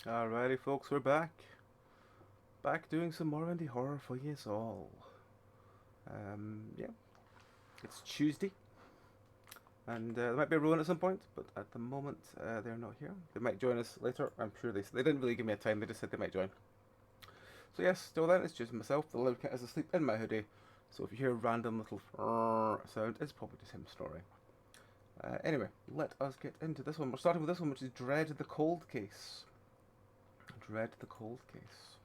Alrighty folks, we're back. Back doing some more indie horror for you all. Yeah, it's Tuesday, and there might be a ruin at some point, but at the moment they're not here. They might join us later, I'm sure they didn't really give me a time, they just said they might join. So yes, still then, it's just myself, the little cat is asleep in my hoodie, so if you hear a random little sound, it's probably just him snoring. Anyway, let us get into this one. We're starting with this one, which is Dread the Cold Case. Dread the Cold Case.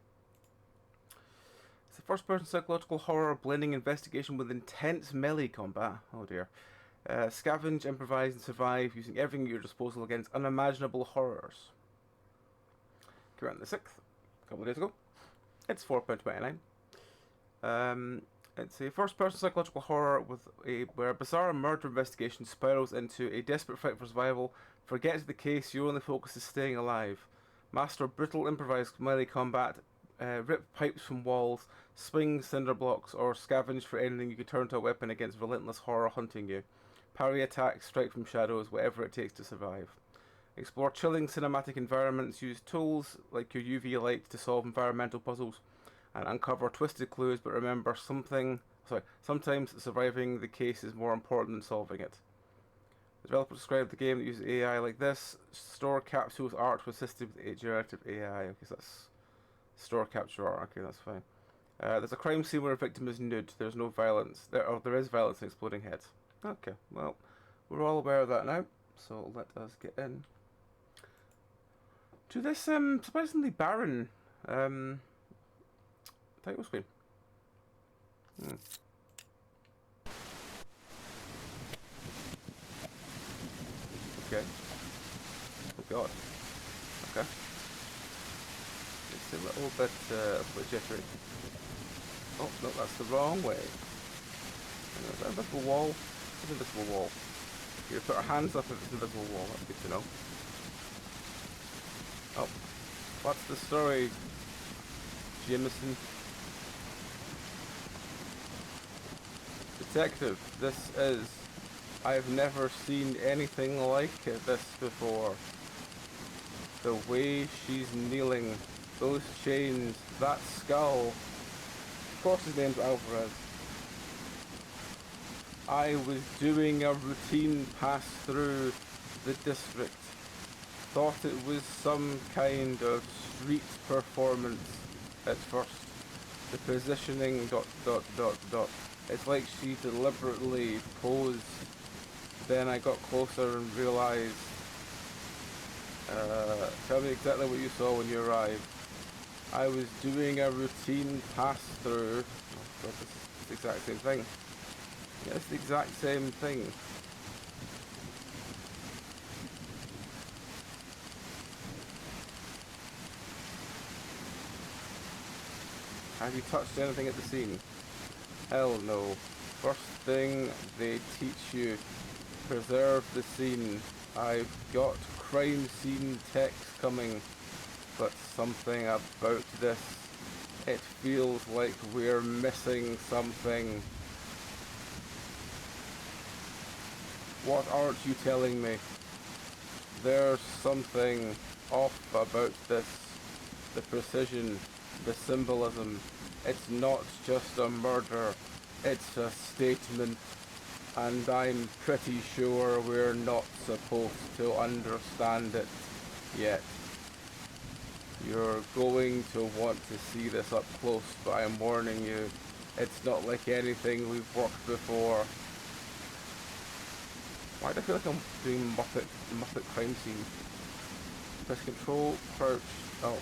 It's a first-person psychological horror blending investigation with intense melee combat. Oh dear. Scavenge, improvise, and survive using everything at your disposal against unimaginable horrors. Came out on the 6th, a couple of days ago. It's £4.29. It's a first-person psychological horror where a bizarre murder investigation spirals into a desperate fight for survival. Forget the case, your only focus is staying alive. Master brutal improvised melee combat, rip pipes from walls, swing cinder blocks, or scavenge for anything you can turn to a weapon against relentless horror hunting you. Parry attacks, strike from shadows, whatever it takes to survive. Explore chilling cinematic environments, use tools like your UV light to solve environmental puzzles, and uncover twisted clues, but remember sometimes surviving the case is more important than solving it. The developer described the game that uses AI like this: store capsules art was assisted with generative AI. Okay, so that's store capture art. Okay, that's fine. There's a crime scene where a victim is nude. There's no violence. There is violence and exploding heads. Okay, well, we're all aware of that now. So let us get in to this surprisingly barren title screen. Okay. Oh god. Okay. It's a little bit jittery. Oh no, that's the wrong way. Is that an invisible wall? It's an invisible wall. You put our hands up if it's an invisible wall. That's good to know. Oh, what's the story, Jameson? Detective, this is... I've never seen anything like this before. The way she's kneeling, those chains, that skull. Of course his name's Alvarez. I was doing a routine pass through the district. Thought it was some kind of street performance at first. The positioning ... It's like she deliberately posed. Then I got closer and realized... tell me exactly what you saw when you arrived. I was doing a routine pass-through. Oh god, this is the exact same thing. Yeah, it's the exact same thing. Have you touched anything at the scene? Hell no. First thing they teach you, preserve the scene. I've got crime scene text coming, but something about this, it feels like we're missing something. What aren't you telling me? There's something off about this. The precision, the symbolism. It's not just a murder, it's a statement. And I'm pretty sure we're not supposed to understand it yet. You're going to want to see this up close, but I'm warning you, it's not like anything we've worked before. Why do I feel like I'm doing Muppet crime scene? Press control, crouch, oh.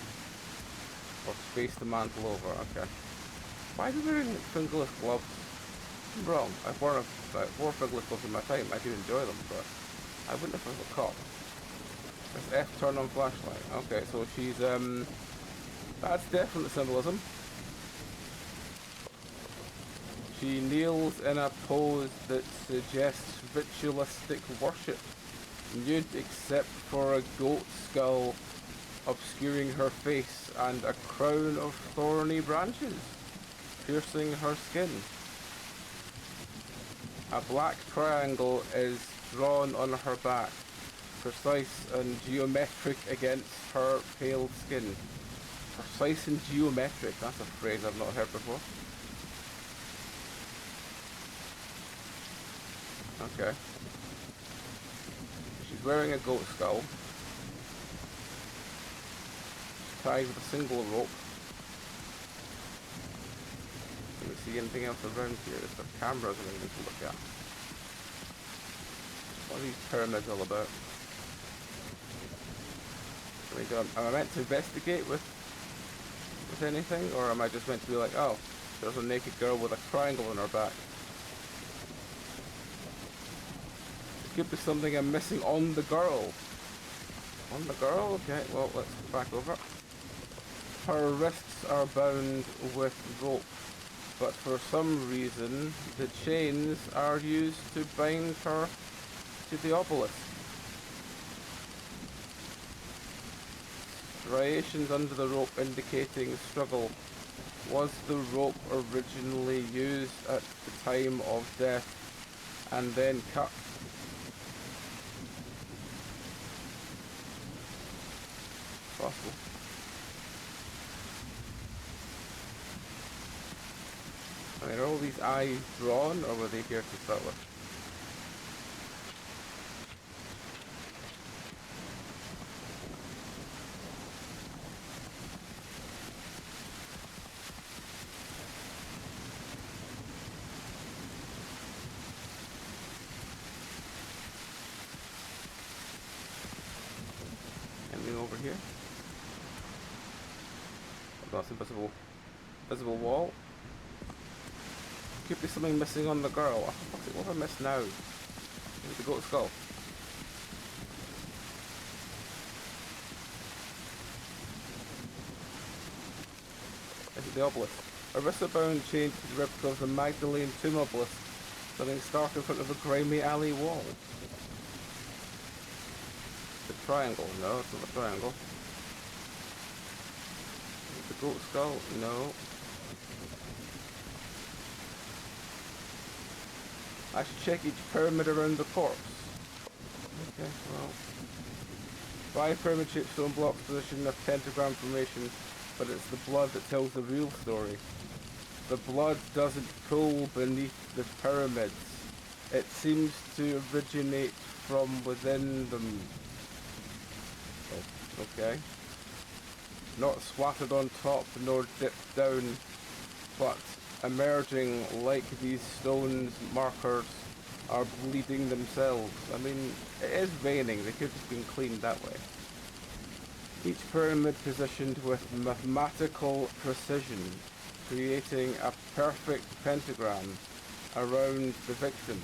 Or space the mantle over, okay. Why are you wearing fingerless gloves? I'm wrong. I've worn fingerless gloves in my time. I do enjoy them, but I wouldn't if I was a cop. Press F, turn on flashlight. Okay, so she's, that's definite symbolism. She kneels in a pose that suggests ritualistic worship, nude except for a goat skull obscuring her face and a crown of thorny branches piercing her skin. A black triangle is drawn on her back. Precise and geometric against her pale skin. Precise and geometric, that's a phrase I've not heard before. Okay. She's wearing a goat skull. She's tied with a single rope. Can we see anything else around here? Is there cameras or anything to look at? What are these pyramids all about? Am I meant to investigate with anything, or am I just meant to be like, oh, there's a naked girl with a triangle on her back? There could be something I'm missing on the girl. On the girl? Okay, well, let's go back over. Her wrists are bound with rope, but for some reason the chains are used to bind her to the obelisk. Striations under the rope indicating struggle. Was the rope originally used at the time of death and then cut? Possible. I mean, are all these eyes drawn, or were they here to start with? Anything over here? That's a visible wall. Could be something missing on the girl. What have I missed now? Is the goat skull? Is it the obelisk? A wrist-bound chain to the replica of the Magdalene tomb obelisk, standing stark in front of a grimy alley wall. The triangle? No, it's not a triangle. The goat skull? No. I should check each pyramid around the corpse. Okay, well. 5 pyramid-shaped stone blocks position a pentagram formation, but it's the blood that tells the real story. The blood doesn't pool beneath the pyramids. It seems to originate from within them. Oh, okay. Not swatted on top nor dipped down, but emerging like these stones markers are bleeding themselves. I mean, it is raining, they could have been cleaned that way. Each pyramid positioned with mathematical precision, creating a perfect pentagram around the victim.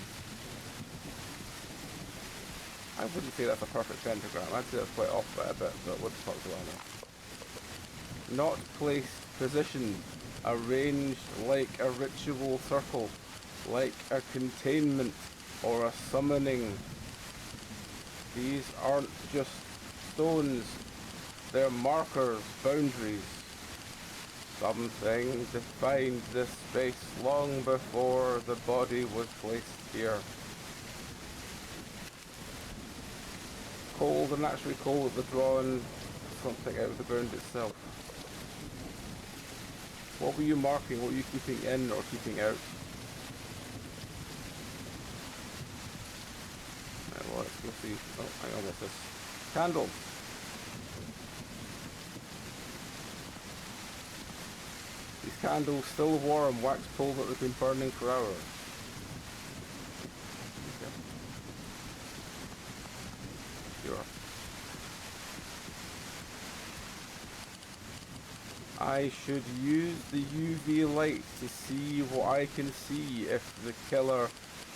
I wouldn't say that's a perfect pentagram, I'd say that's quite off by a bit, but what the fuck do I know? Not placed, positioned, arranged like a ritual circle, like a containment or a summoning. These aren't just stones, they're markers, boundaries. Something defined this space long before the body was placed here. Cold, and naturally cold, the drawn something out of the ground itself. What were you marking? What were you keeping in or keeping out? Right, well, let's go see. Oh, hang on, what's this? Candle. These candles still warm, wax cold, that they've been burning for hours. Okay. Sure. I should use the UV light to see what I can see if the killer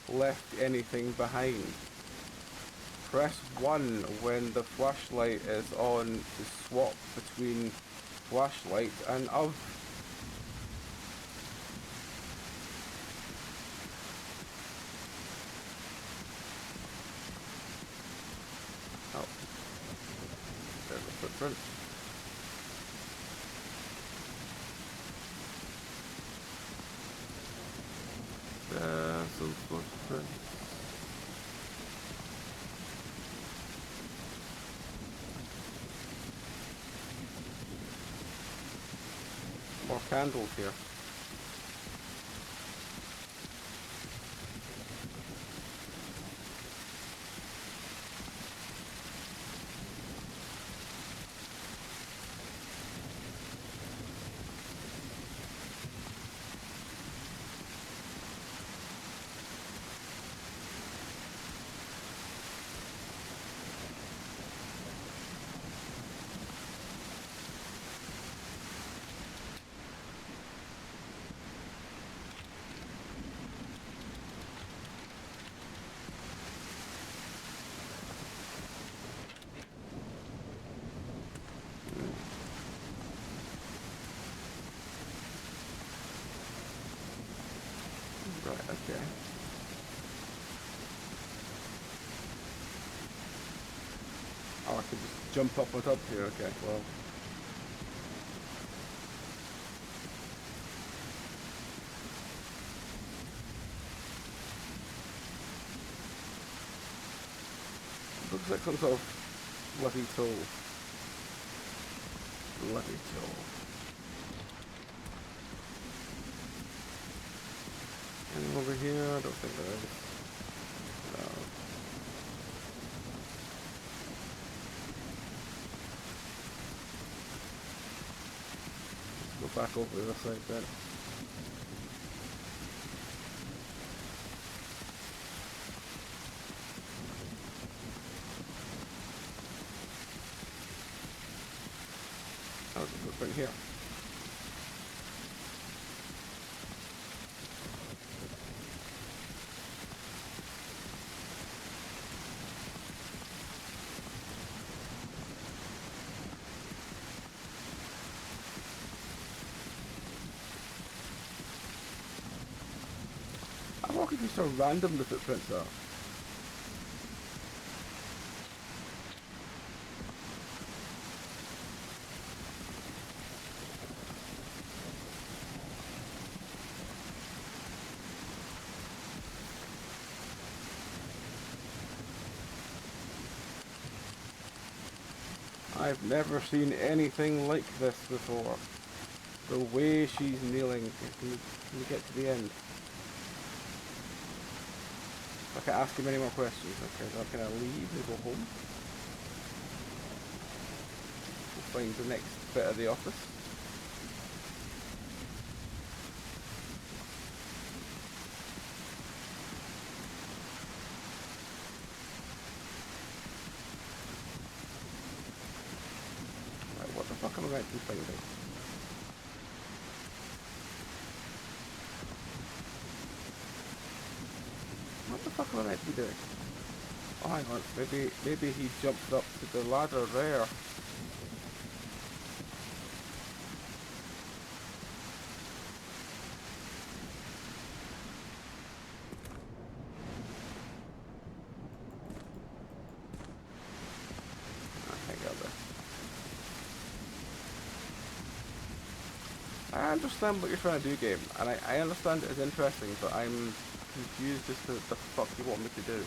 left anything behind. Press 1 when the flashlight is on to swap between flashlight and of. Oh, there's a footprint. Some footprints. candles here. Right, okay. Oh, I could just jump up on top here, okay, well. Looks like some sort of bloody tool. Bloody tool. Anything over here? I don't think there is. No. Let's go back over the other side then. How's the footprint here? I'm walking through so random the footprints are. I've never seen anything like this before. The way she's kneeling. Can you get to the end? I can't ask him any more questions. Okay, so can I leave and go home? We'll find the next bit of the office. Right, what the fuck am I meant to be finding? What the fuck am I meant to be doing? Oh, hang on. Maybe he jumped up to the ladder there. I got this. I understand what you're trying to do, game, and I understand it is interesting, but I'm confused as to what the fuck you want me to do.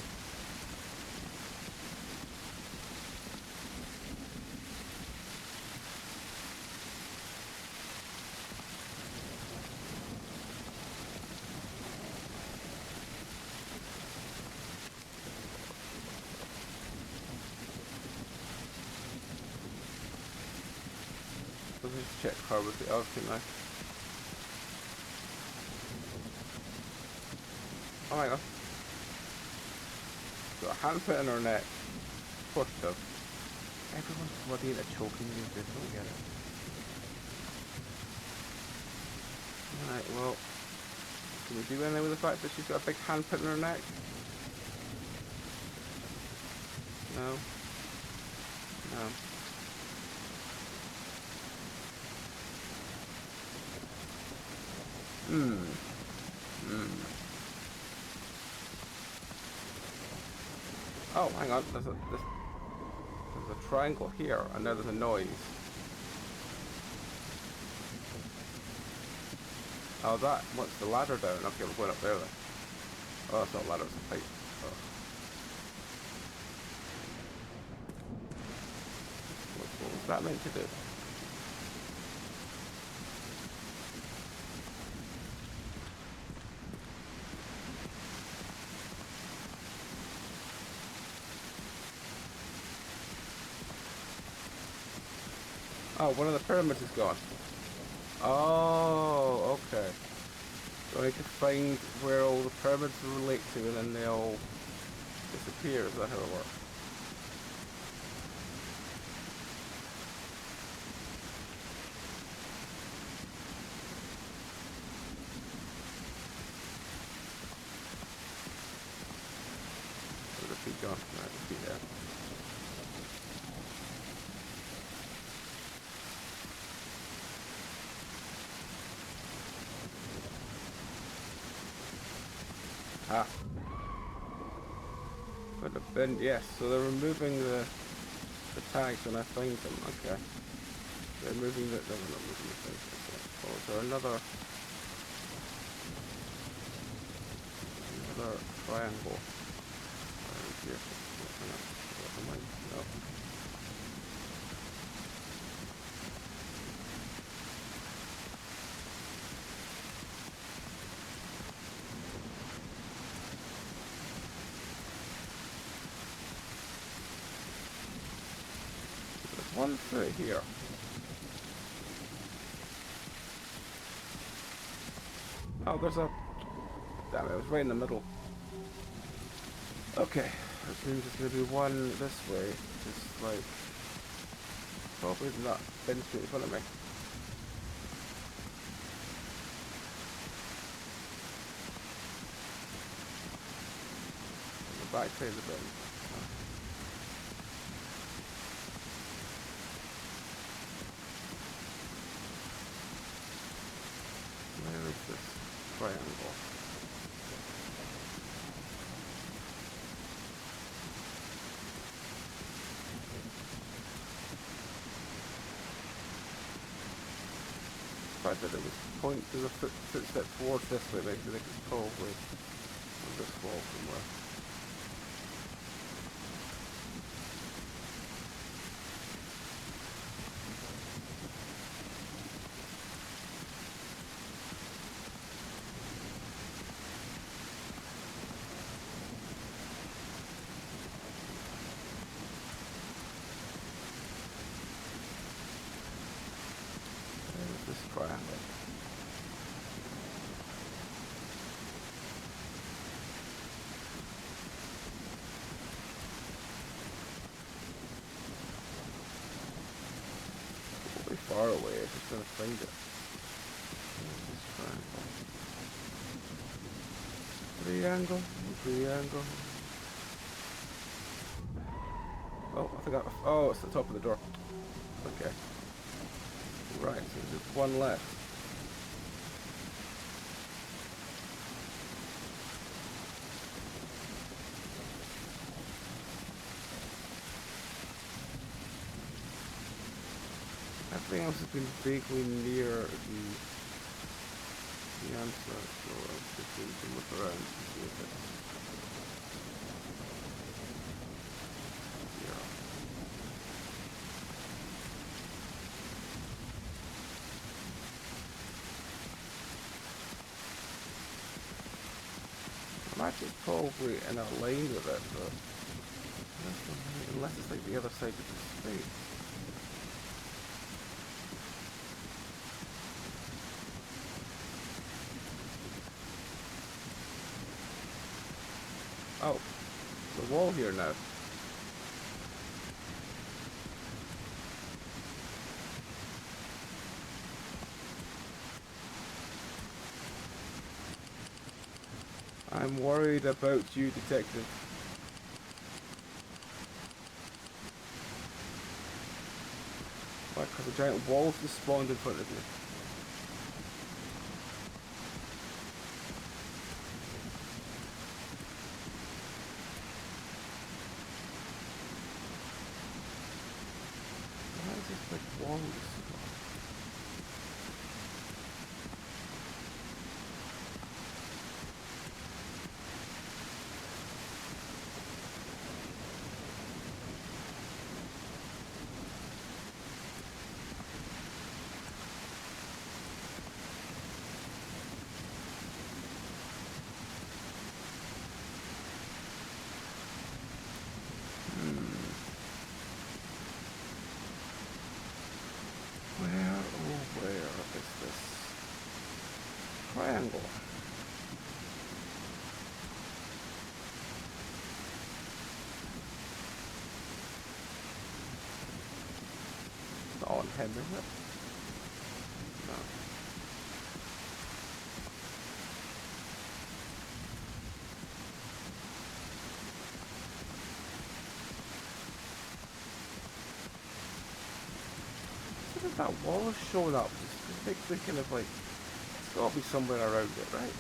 Let's just check her with the other thing now. Oh my god. Got a handprint in her neck. Push up. Everyone's bloody into choking you, I don't get it. Alright, well. Can we do anything with the fact that she's got a big handprint in her neck? No. No. Oh, hang on. There's a triangle here, and now there's a noise. Oh, that wants the ladder down. Okay, we're going up there then. Oh, that's not a ladder, it's a pipe. Oh. What was that meant to do? Oh, one of the pyramids is gone. Oh, okay. So I need to find where all the pyramids relate to, and then they all disappear. Is that how it works? So the feet gone. Right, the feet there. Ah. Could have been, yes. So they're removing the tags when I find them. Okay. They're moving the. No, they're not moving the things. Okay. Oh, is there another triangle? Right here. Oh, no. What am I? No. There's one foot here. Oh, there's a. Damn it! It was right in the middle. Okay. That means there's gonna be one this way. Just like probably not been straight in front of me. The back side of the bin. Where is this triangle? The fact that it was point to the footstep towards this way makes me think it's probably on this wall somewhere. This triangle. Probably far away, I'm just trying to find it. This triangle. Triangle. Oh, I think oh, it's the top of the door. Okay. Right, so there's just one left. Everything else has been vaguely near the answer, so I'll just need to look around to see if it's here. I'm actually probably in a lane with it, but unless it's like the other side of the space. Oh, the wall here now. I'm worried about you, detective. Why? Because a giant wall just spawned in front of you. Why is this like walls? young Henry. No. That wall is showing up. Just makes me kind of like, it's got to be somewhere around it, right?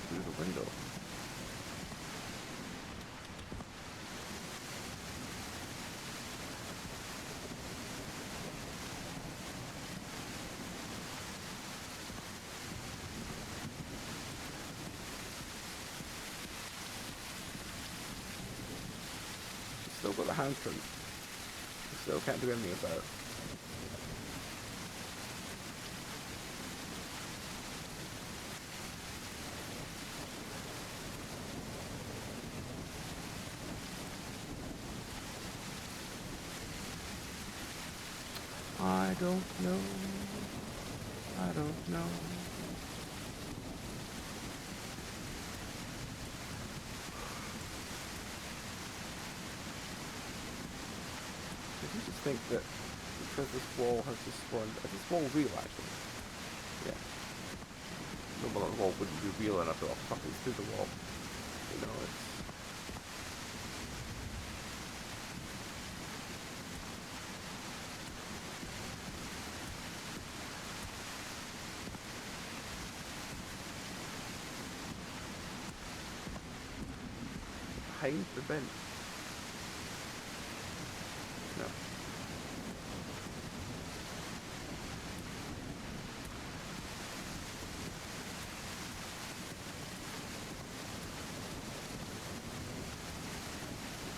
Through the window. Still got the handprint. Still can't do anything about it. I don't know. I don't know. I do just think that because this wall has just spawned, is this wall real actually? Yeah. No, well, the wall wouldn't be real enough to fucking through the wall. You know, it's... behind the bench. No.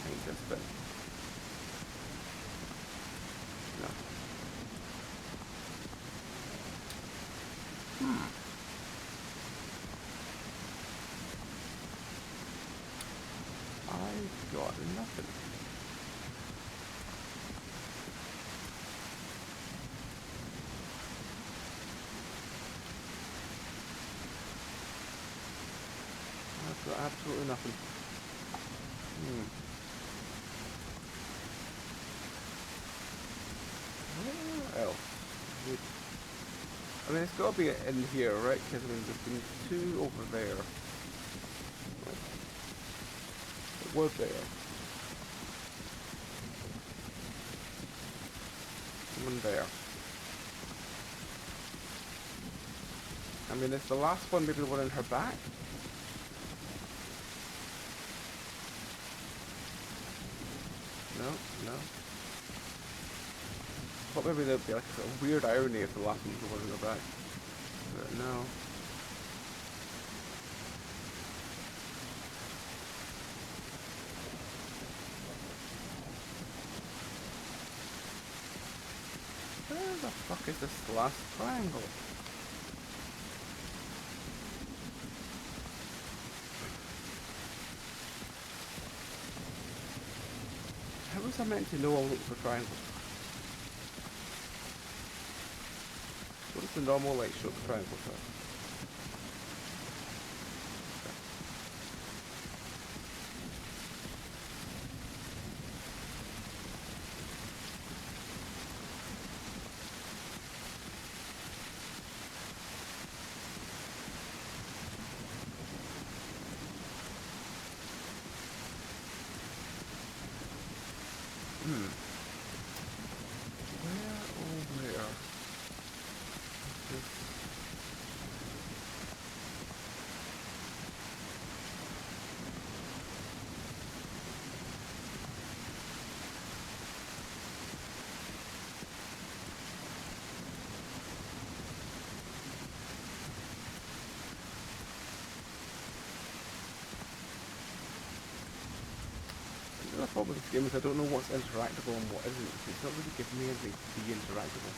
Behind this bench. No. I've got nothing. I've got absolutely nothing. Where else? I mean, it's got to be in here, right? Because I mean, there's been two over there. It was there. One there. I mean, is the last one maybe the one in her back? No, no. I thought maybe there'd be like a weird irony if the last one was the one in her back. But no. Where the fuck is this last triangle? How was I meant to know I'm looking for triangles? What is the normal like show the triangles are? Where, oh where? problem with this game is I don't know what's interactable and what isn't. It's not really giving me anything to be interactable.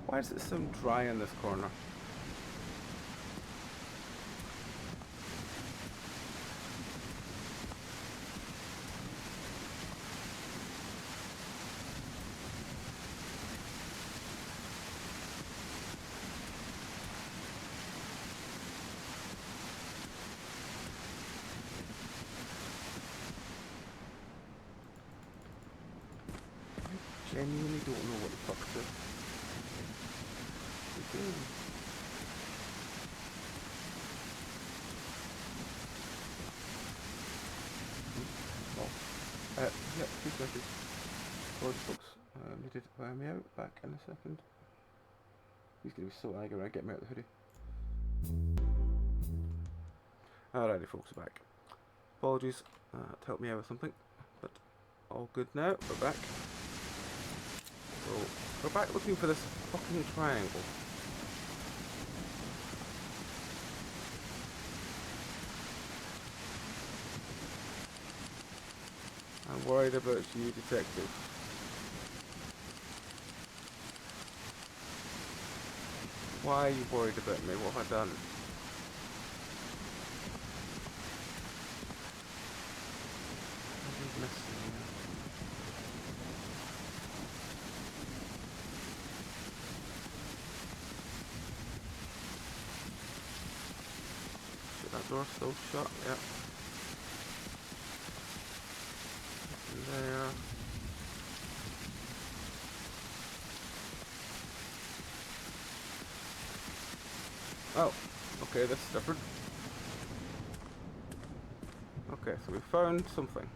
Why does it sound dry in this corner? I genuinely don't know what the fuck's this. Yeah, please message. Sorry folks, needed to wear me out, back in a second. He's gonna be so angry when I get me out of the hoodie. Alrighty folks, back. Apologies to help me out with something, but all good now, we're back. So, we're back looking for this fucking triangle. I'm worried about you, detective. Why are you worried about me? What have I done? What are you missing here? Shit, that door's still shut, yeah. There. Oh, okay, this is different. Okay, so we found something.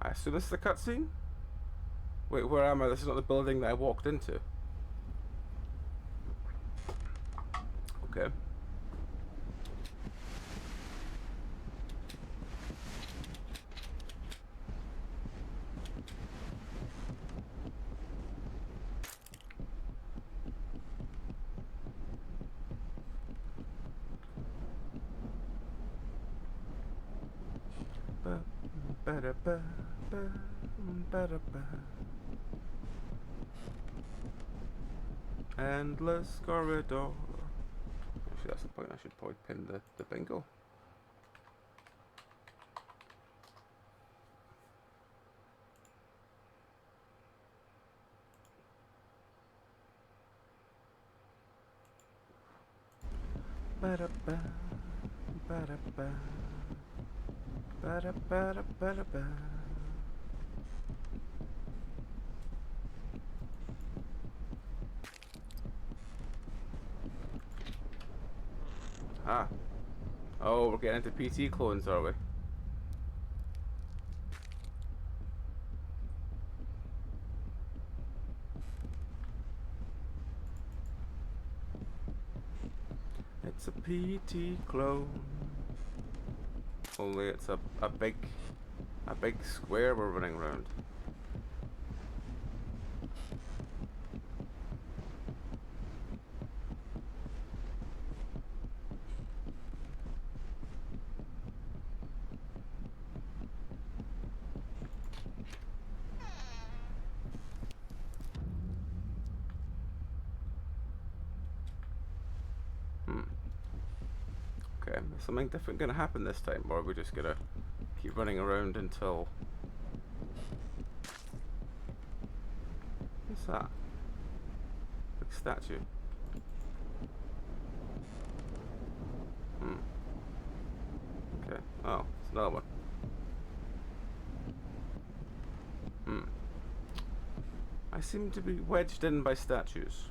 I assume this is the cutscene? Wait, where am I? This is not the building that I walked into. Okay. Endless corridor. Actually, that's the point. I should probably pin the bingo. Ba-da-ba, ba-da-ba, ba-da-ba, ba-da-ba. Ah. Oh, we're getting into PT clones, are we? It's a PT clone. Only it's a big square we're running around. Okay, is something different gonna happen this time, or are we just gonna keep running around until... What's that? Big statue. Okay. Oh, it's another one. I seem to be wedged in by statues.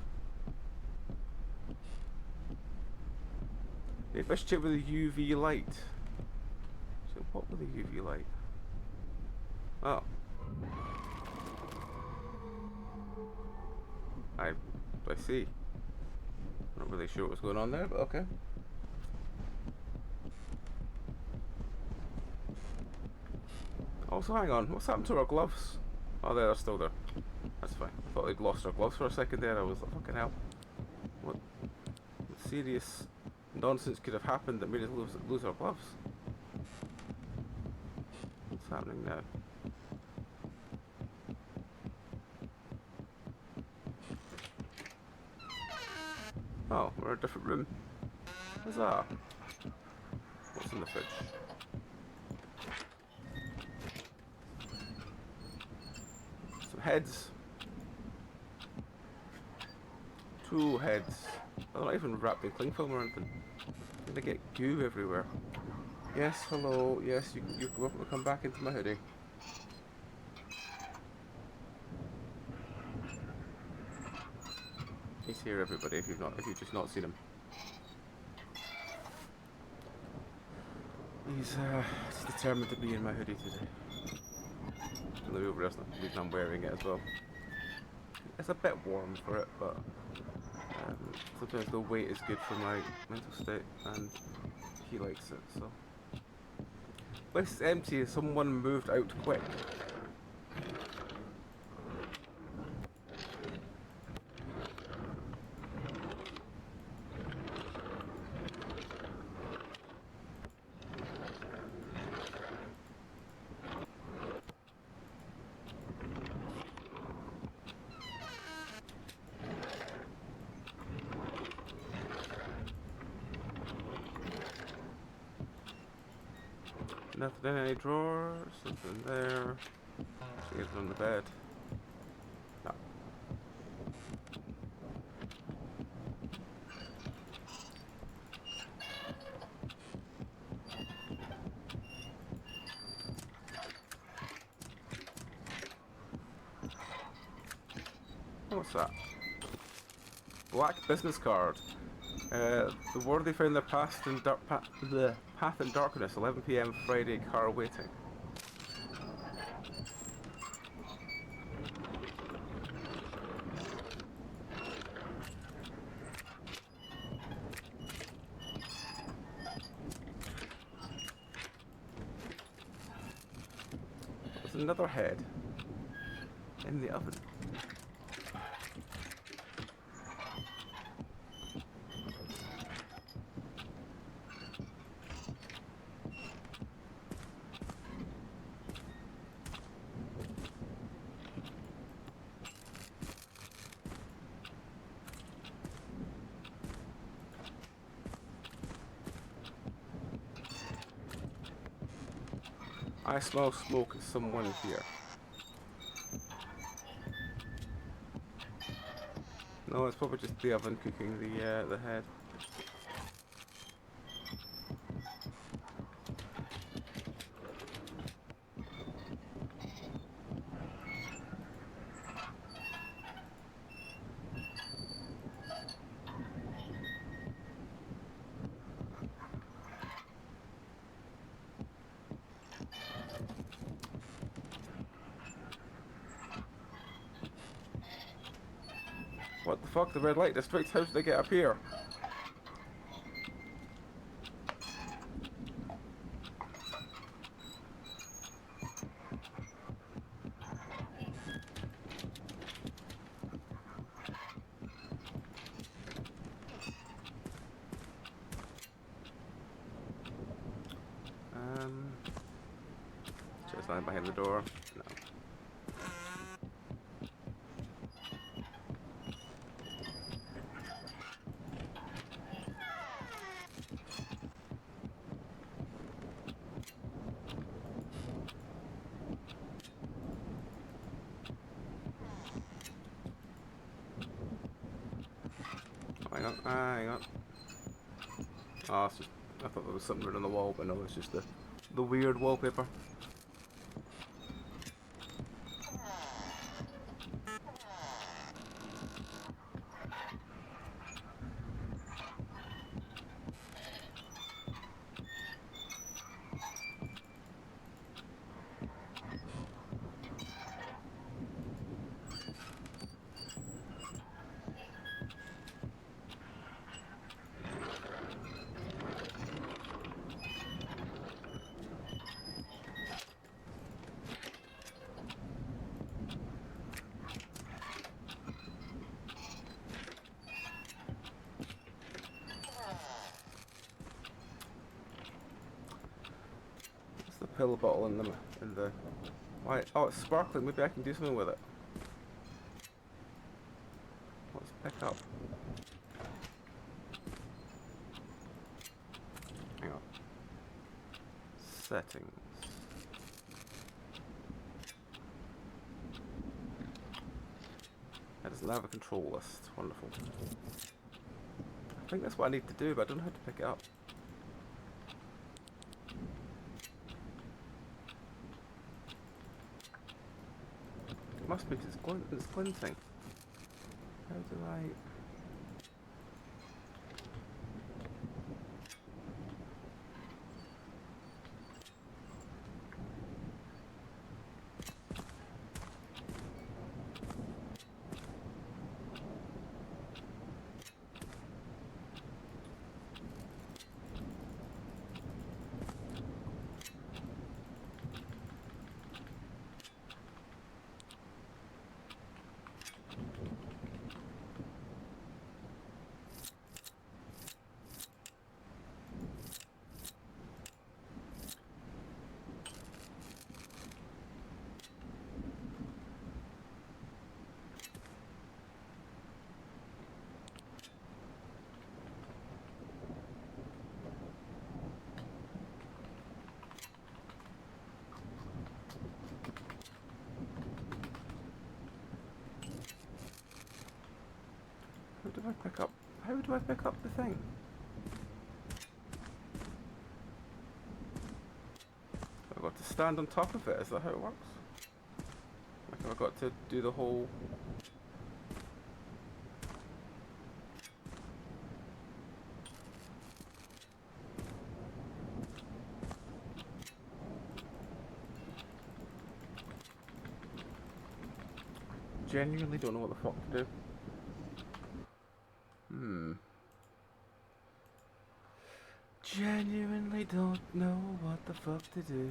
Maybe I should check with a UV light. So what with a UV light? Oh. I see. Not really sure what's going on there, but okay. Also, hang on, what's happened to our gloves? Oh, they're still there. That's fine. I thought they'd lost our gloves for a second there. I was like, fucking hell. What serious nonsense could have happened that made us lose our gloves? What's happening now? Oh, we're in a different room. Huzzah! What's in the fridge? Some heads. 2 heads. They're not even wrapped in cling film or anything. I'm gonna get goo everywhere. Yes, hello. Yes, you come back into my hoodie. He's here, everybody. If you've just not seen him. He's determined to be in my hoodie today. And the reason I'm wearing it as well. It's a bit warm for it, but sometimes the weight is good for my mental state, and he likes it, so. Place is empty. Someone moved out quick. Nothing in any drawers, nothing there. Anything on the bed? No. What's that? Black business card. The worthy found their path in darkness. 11 p.m. Friday. Car waiting. There's another head in the oven. I smell smoke. Someone here. No, it's probably just the oven cooking the head. What the fuck? The red light district? How did they get up here? Just lying behind the door. No. Hang on. Oh, it's just, I thought there was something written on the wall, but no, it's just the weird wallpaper. pill bottle in the. Why? Oh, it's sparkling. Maybe I can do something with it. Let's pick up. Hang on. Settings. It doesn't have a control list. Wonderful. I think that's what I need to do, but I don't know how to pick it up. It must be because it's glinting. How do I... How do I pick up the thing? I've got to stand on top of it, is that how it works? Like I've got to do the whole... Genuinely don't know what the fuck to do. Genuinely don't know what the fuck to do.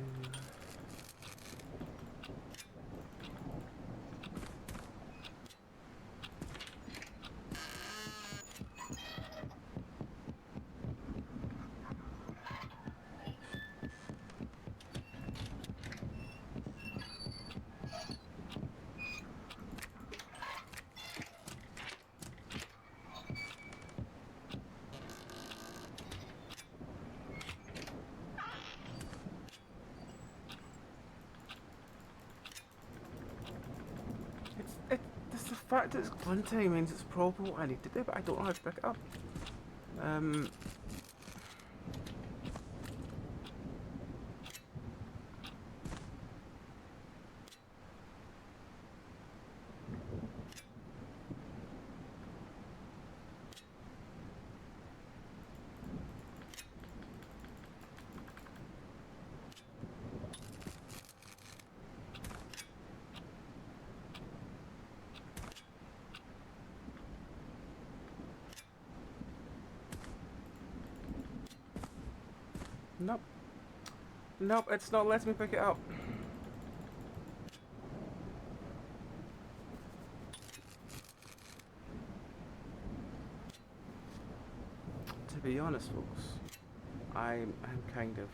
The fact that it's glinting means it's probably what I need to do, but I don't know how to pick it up. Nope. Nope, it's not letting me pick it up. To be honest, folks, I'm kind of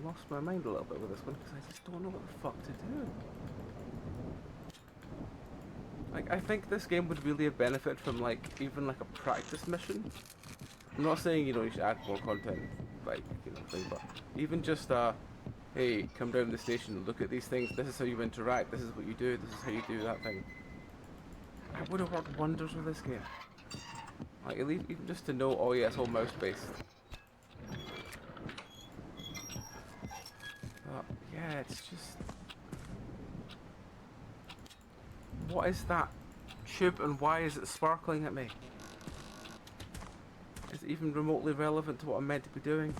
lost my mind a little bit with this one because I just don't know what the fuck to do. Like, I think this game would really have benefited from like even like a practice mission. I'm not saying, you know, you should add more content, like, you know, thing, but even just, hey, come down to the station, look at these things, this is how you interact, this is what you do, this is how you do that thing. It would have worked wonders with this game. Like, even just to know, oh yeah, it's all mouse-based. But, yeah, it's just... What is that tube and why is it sparkling at me? Is it even remotely relevant to what I'm meant to be doing?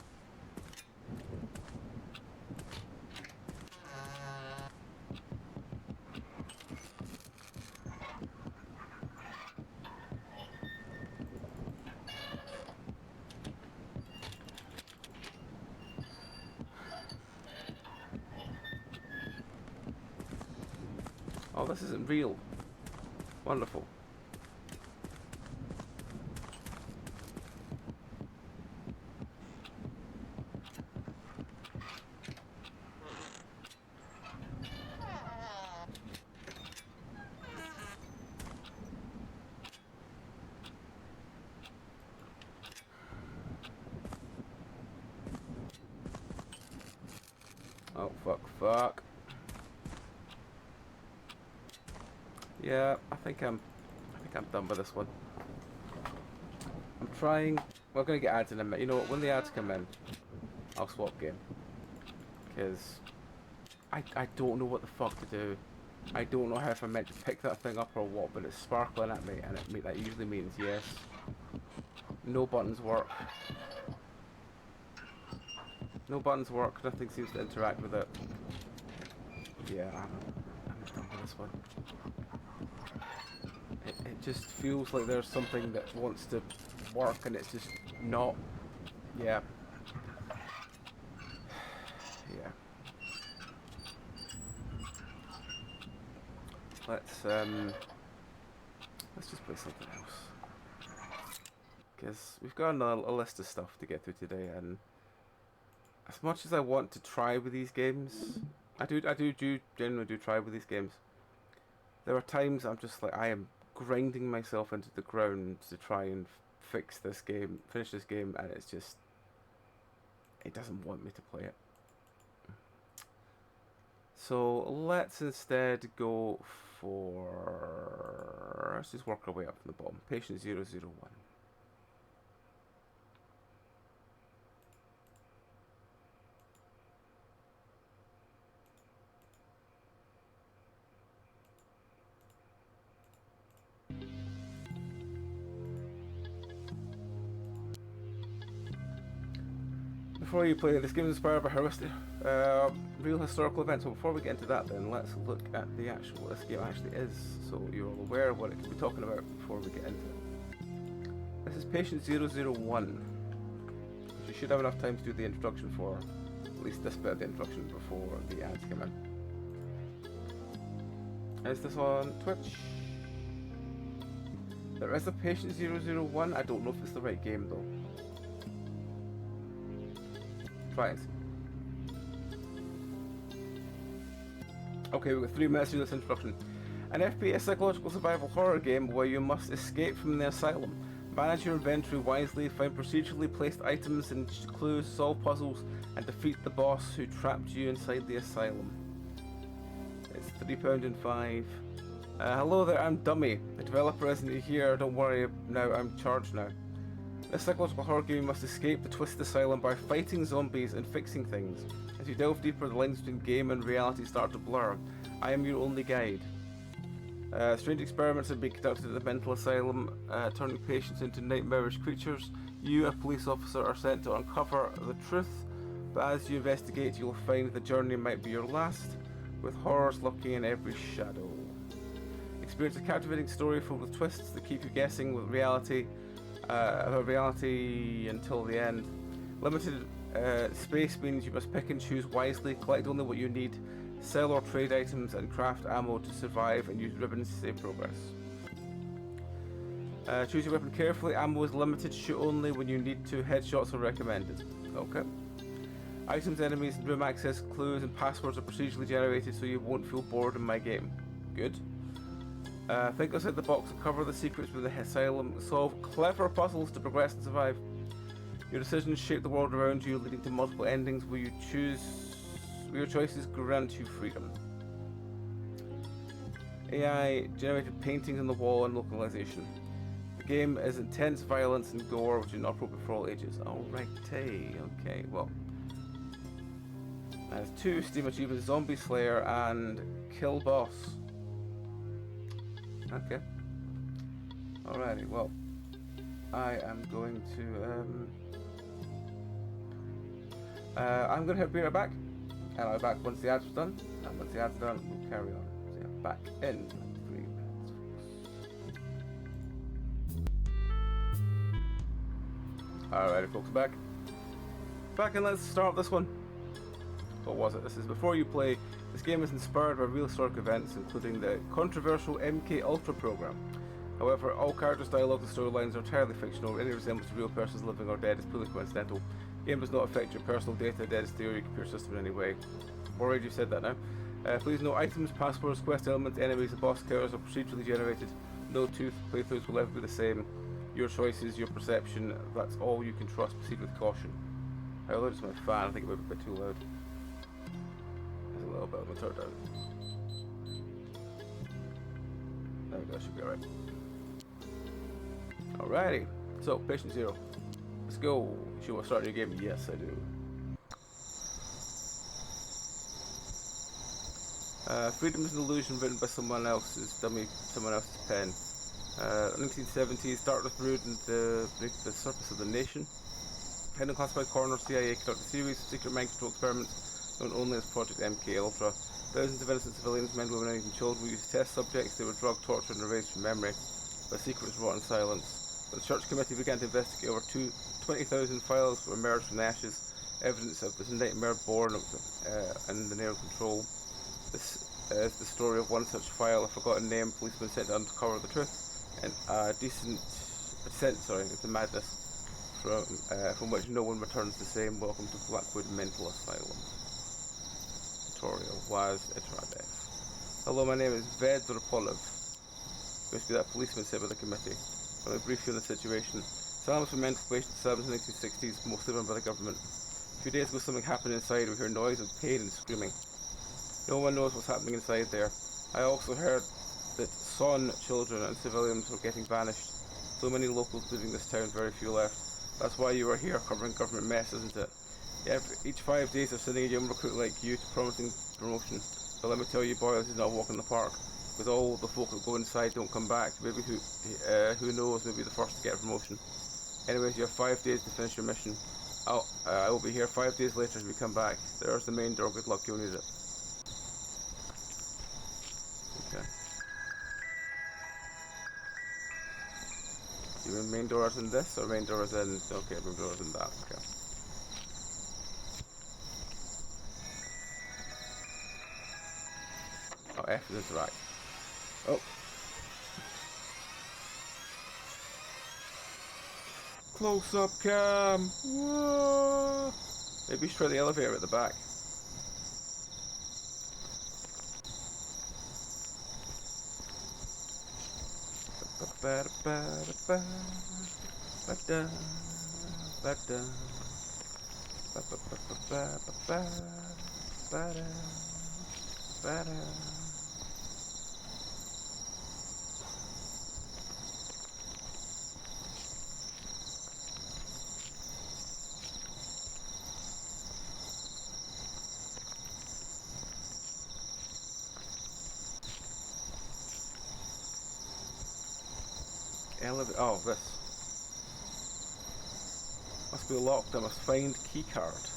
Oh, this isn't real. Wonderful. Oh, fuck. Yeah, I think I'm done with this one. I'm trying. We're gonna get ads in a minute. You know what? When the ads come in, I'll swap game. Because I don't know what the fuck to do. I don't know how if I'm meant to pick that thing up or what, but it's sparkling at me, and that usually means yes. No buttons work. No buttons work. Nothing seems to interact with it. Yeah, I'm done with this one. It just feels like there's something that wants to work, and it's just not. Yeah. Yeah. Let's just play something else. Because we've got a list of stuff to get through today, and as much as I want to try with these games, I generally do try with these games. There are times I'm just like, I am grinding myself into the ground to try and finish this game, and it's just, it doesn't want me to play it. So let's instead go for, let's just work our way up from the bottom. Patient 001. Before you play, this game is inspired by real historical events. So before we get into that, then let's look at the actual what this game actually is, so you're all aware of what it could be talking about before we get into it. This is Patient 001, which you should have enough time to do the introduction for, at least this bit of the introduction before the ads come in. Is this on Twitch? There is a Patient 001. I don't know if it's the right game though. Try it. Okay, we've got 3 minutes to do this introduction. An FPS psychological survival horror game where you must escape from the asylum, manage your inventory wisely, find procedurally placed items and clues, solve puzzles, and defeat the boss who trapped you inside the asylum. It's £3.05. Hello there, I'm Dummy. The developer isn't here, don't worry now, I'm charged now. This psychological horror game must escape the twisted asylum by fighting zombies and fixing things. As you delve deeper, the lines between game and reality start to blur. I am your only guide. Strange experiments have been conducted at the mental asylum, turning patients into nightmarish creatures. You, a police officer, are sent to uncover the truth, but as you investigate, you'll find the journey might be your last, with horrors lurking in every shadow. Experience a captivating story filled with twists that keep you guessing with reality until the end. Limited space means you must pick and choose wisely, collect only what you need, sell or trade items, and craft ammo to survive, and use ribbons to save progress. Choose your weapon carefully, ammo is limited, shoot only when you need to, headshots are recommended. Okay. Items, enemies, and room access, clues, and passwords are procedurally generated so you won't feel bored in my game. Good. Think outside the box, uncover the secrets within the asylum, solve clever puzzles to progress and survive. Your decisions shape the world around you, leading to multiple endings where your choices grant you freedom. AI generated paintings on the wall and localization. The game is intense violence and gore, which is not appropriate for all ages. Alrighty, okay, well. There's 2 Steam achievements, Zombie Slayer and Kill Boss. Okay. Alrighty, well, I am going to, I'm going to be right back, and I'll be back once the ads are done, and once the ads are done, we'll carry on. So yeah, back in 3 minutes. Alrighty folks, back, and let's start this one. What was it? This is Before You Play. This game is inspired by real historic events, including the controversial MK Ultra program. However, all characters' dialogue and storylines are entirely fictional. Any resemblance to real persons living or dead is purely coincidental. The game does not affect your personal data, dentistry, or your computer system in any way. Already you've said that now. Please note, items, passwords, quest elements, enemies, and boss characters are procedurally generated. No tooth playthroughs will ever be the same. Your choices, your perception, that's all you can trust. Proceed with caution. How loud is my fan? I think it might be a bit too loud. We'll turn it down. There we go, should be alright. Alrighty, so patient 0. Let's go. You want to start your game? Yes, I do. Freedom is an illusion written by someone else's pen. 1970s, darkness brewed beneath the surface of the nation. Hidden classified corner, CIA conducted a series of secret mind control experiments known only as Project MK Ultra. Thousands of innocent civilians, men, women, and even children were used as test subjects. They were drugged, tortured, and erased from memory. But secrets wrought in silence. When the Church Committee began to investigate, over 20,000 files were emerged from the ashes, evidence of this nightmare born in the near control. This is the story of one such file, a forgotten name, policeman sent to uncover the truth, and a descent into madness, from which no one returns the same. Welcome to Blackwood Mental Asylum. Tutorial was Itradef. Hello, my name is Vedr Poliv. Supposed to be that policeman said by the committee. Let me brief you on the situation. Asylums for mental patients established in the 1960s, mostly run by the government. A few days ago something happened inside. We hear noise of pain and screaming. No one knows what's happening inside there. I also heard that son children and civilians were getting vanished. So many locals leaving this town, very few left. That's why you are here covering government mess, isn't it? Each 5 days they're sending a young recruit like you to promising promotion. But let me tell you, boy, this is not a walk in the park. Because all the folk that go inside don't come back. Maybe who knows, maybe the first to get a promotion. Anyways, you have 5 days to finish your mission. I will be here 5 days later if you come back. There's the main door. Good luck, you'll need it. Okay. Do you mean main door is in this, or main door is in... Okay, main door is in that, okay. Oh, F is interact. Oh. Close up cam! Whoa. Maybe you should try the elevator at the back. Oh, this. Must be locked. I must find keycard.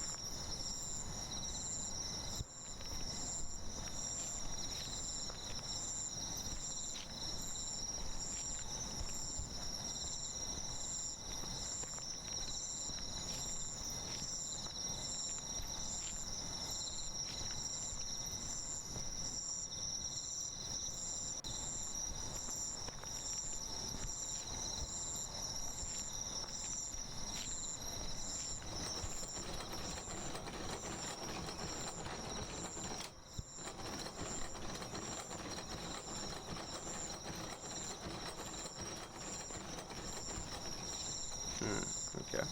Okay.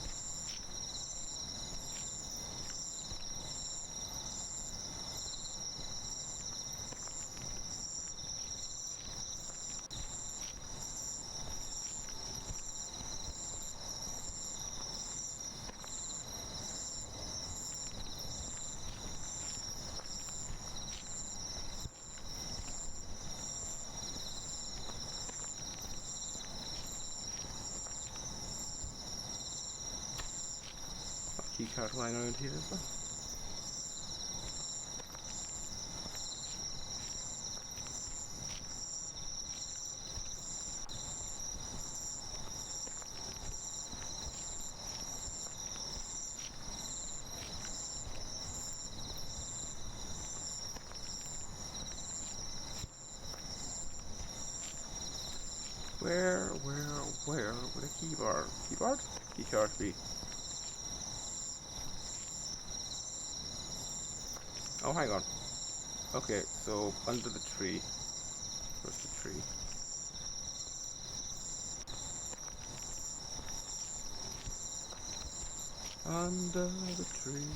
Keycard lying around here as well. Where would a keycard be? Oh, hang on. Okay, so under the tree. Where's the tree? Under the tree.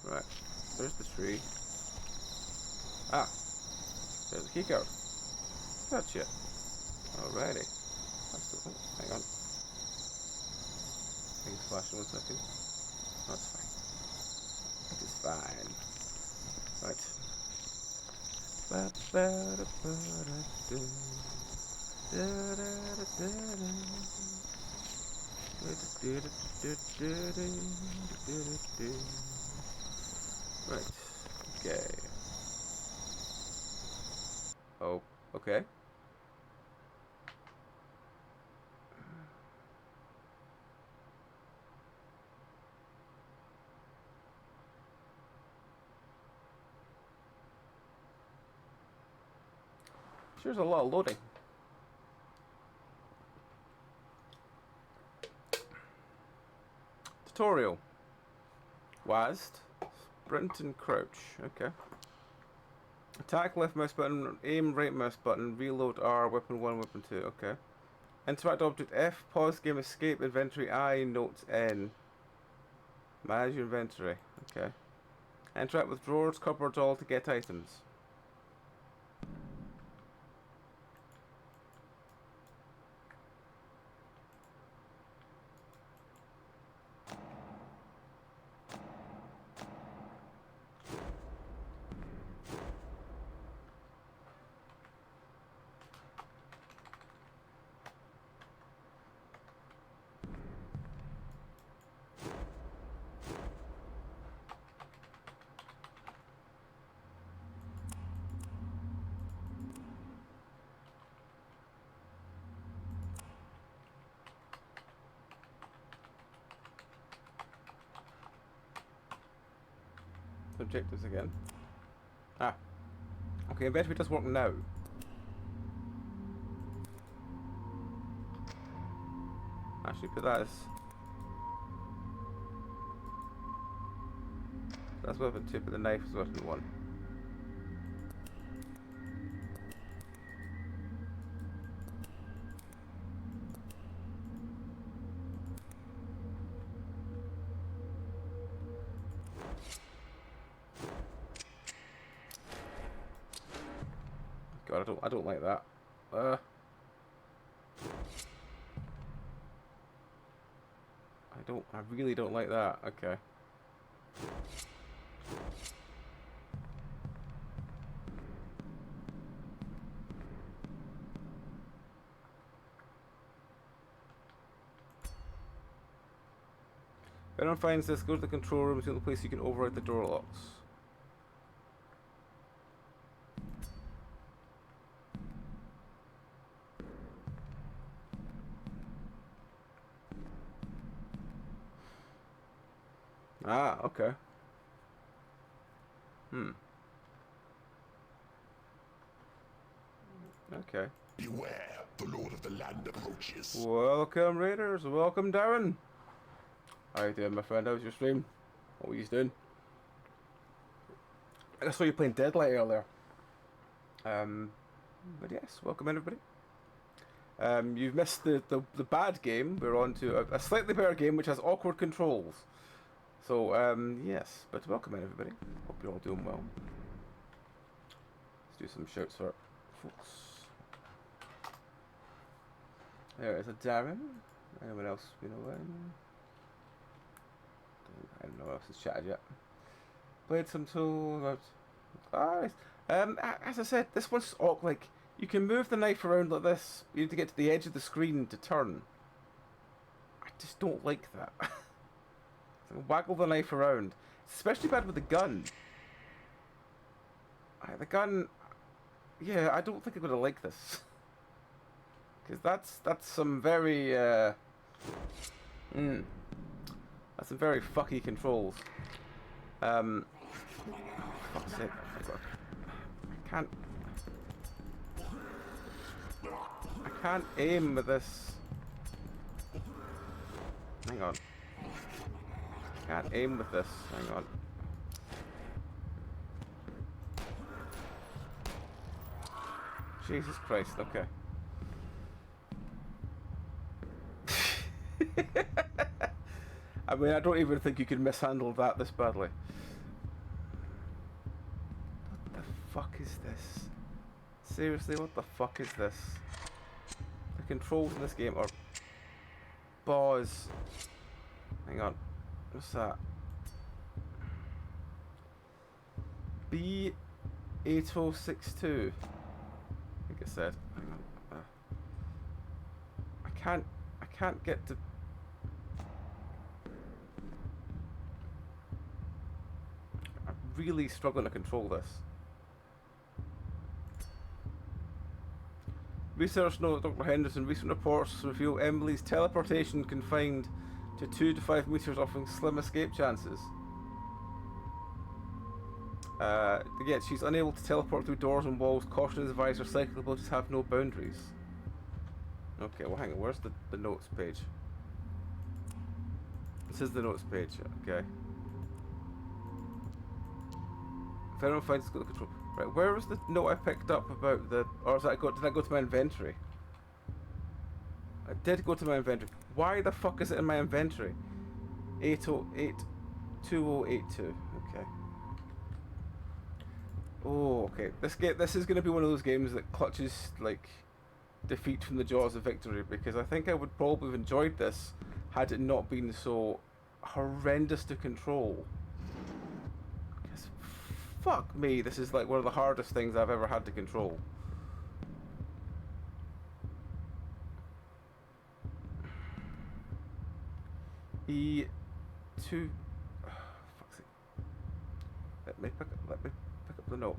Right, there's the tree. Ah, there's the keycard. Gotcha. Alrighty. That's the, oh, hang on. Things flashing 1 second. That's fine. It is fine. Right. Right. Okay. Oh, okay. Sure, there's a lot of loading. Tutorial. WASD. Sprint and crouch. Okay. Attack left mouse button, aim right mouse button, reload R, weapon 1, weapon 2. Okay. Interact object F, pause game, escape, inventory I, notes N. Manage your inventory. Okay. Interact with drawers, cupboards, all to get items. Objectives again. Ah. Okay, inventory does work now. Actually, put that as... That's weapon 2, but the knife is weapon 1. God, I don't like that. I really don't like that. Okay. If anyone finds this, go to the control room. It's the only place you can override the door locks. Ah, okay. Okay. Beware, the Lord of the Land approaches. Welcome, Raiders. Welcome, Darren. How you doing, my friend? How's your stream? What were you doing? I saw you playing Deadlight earlier. But yes, welcome everybody. You've missed the bad game. We're on to a slightly better game which has awkward controls. So, yes, but welcome everybody. Hope you're all doing well. Let's do some shouts for folks. There is a Darren. Anyone else been away? I don't know who else has chatted yet. Played some tools. As I said, this one's like you can move the knife around like this. You need to get to the edge of the screen to turn. I just don't like that. So waggle the knife around. It's especially bad with the gun. The gun. Yeah, I don't think I'm gonna like this. Because that's some very that's some very fucky controls. Fuck's sake. I can't aim with this. Hang on. I can't aim with this. Hang on. Jesus Christ, okay. I mean, I don't even think you can mishandle that this badly. What the fuck is this? Seriously, what the fuck is this? The controls in this game are balls. Hang on. What's that? B8062. I think it said. Hang on. I can't get to. I'm really struggling to control this. Research note, Dr. Henderson, recent reports reveal Emily's teleportation confined to 2 to 5 meters, offering slim escape chances. Again, she's unable to teleport through doors and walls. Caution is advised, her psychic abilities have no boundaries. Okay, well hang on, where's the notes page? This is the notes page, okay. If anyone finds it's got the control. Right, where was the note I picked up about the... Or did I go to my inventory? I did go to my inventory. Why the fuck is it in my inventory? 8082082. Okay. Oh, okay. This is going to be one of those games that clutches, like, defeat from the jaws of victory, because I think I would probably have enjoyed this had it not been so horrendous to control. Because, fuck me, this is like one of the hardest things I've ever had to control. E2... fuck's sake. Let me pick up the note.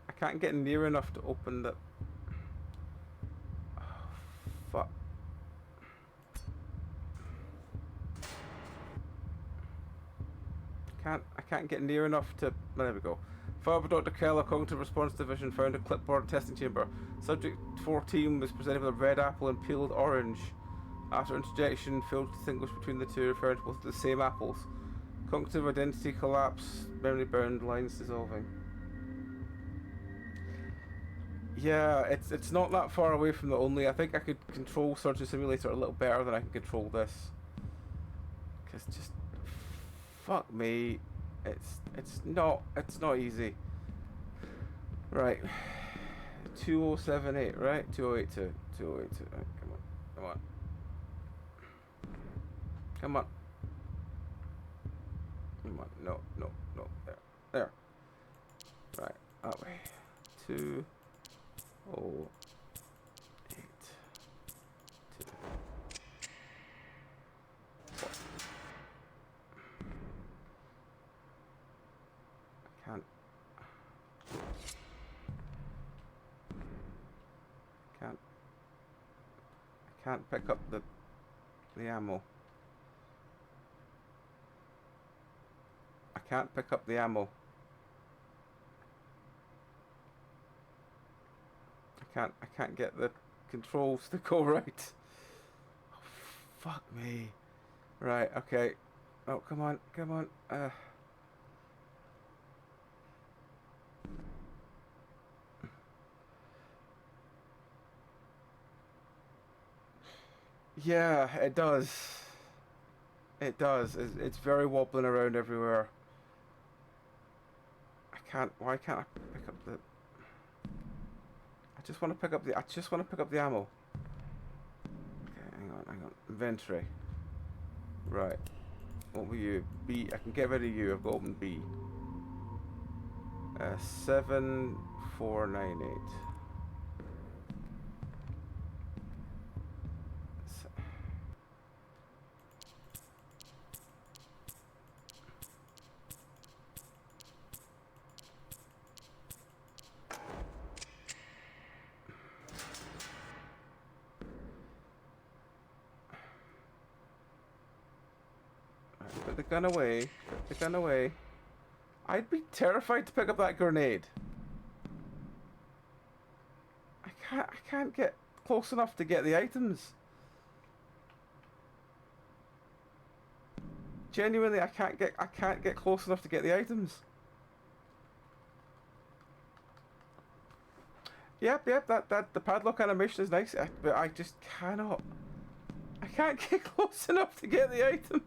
I can't get near enough to open the... Oh, fuck. I can't get near enough to... There we go. Fired by Dr. Keller, Cognitive Response Division found a clipboard testing chamber. Subject 14 was presented with a red apple and peeled orange. After interjection, failed to distinguish between the two, referring to both the same apples. Cognitive identity collapse, memory bound, lines dissolving. Yeah, it's not that far away from the only. I think I could control Surgeon Simulator a little better than I can control this. Cause just fuck me, it's not easy. Right, 2078, right? 2082, 2082. Right, come on. No, there. Right, that way. 208 2. I can't pick up the ammo. I can't pick up the ammo. I can't get the controls to go right. Oh, fuck me. Right, okay. Oh, come on. Yeah, it does. It's very wobbling around everywhere. Why can't I pick up the... I just want to pick up the ammo. Okay, hang on. Inventory. Right. What were you? B. I can get rid of you. I've got open B. 7498. Put the gun away. I'd be terrified to pick up that grenade. I can't get close enough to get the items. Genuinely, I can't get close enough to get the items. Yep, that the padlock animation is nice, but I just cannot. I can't get close enough to get the items.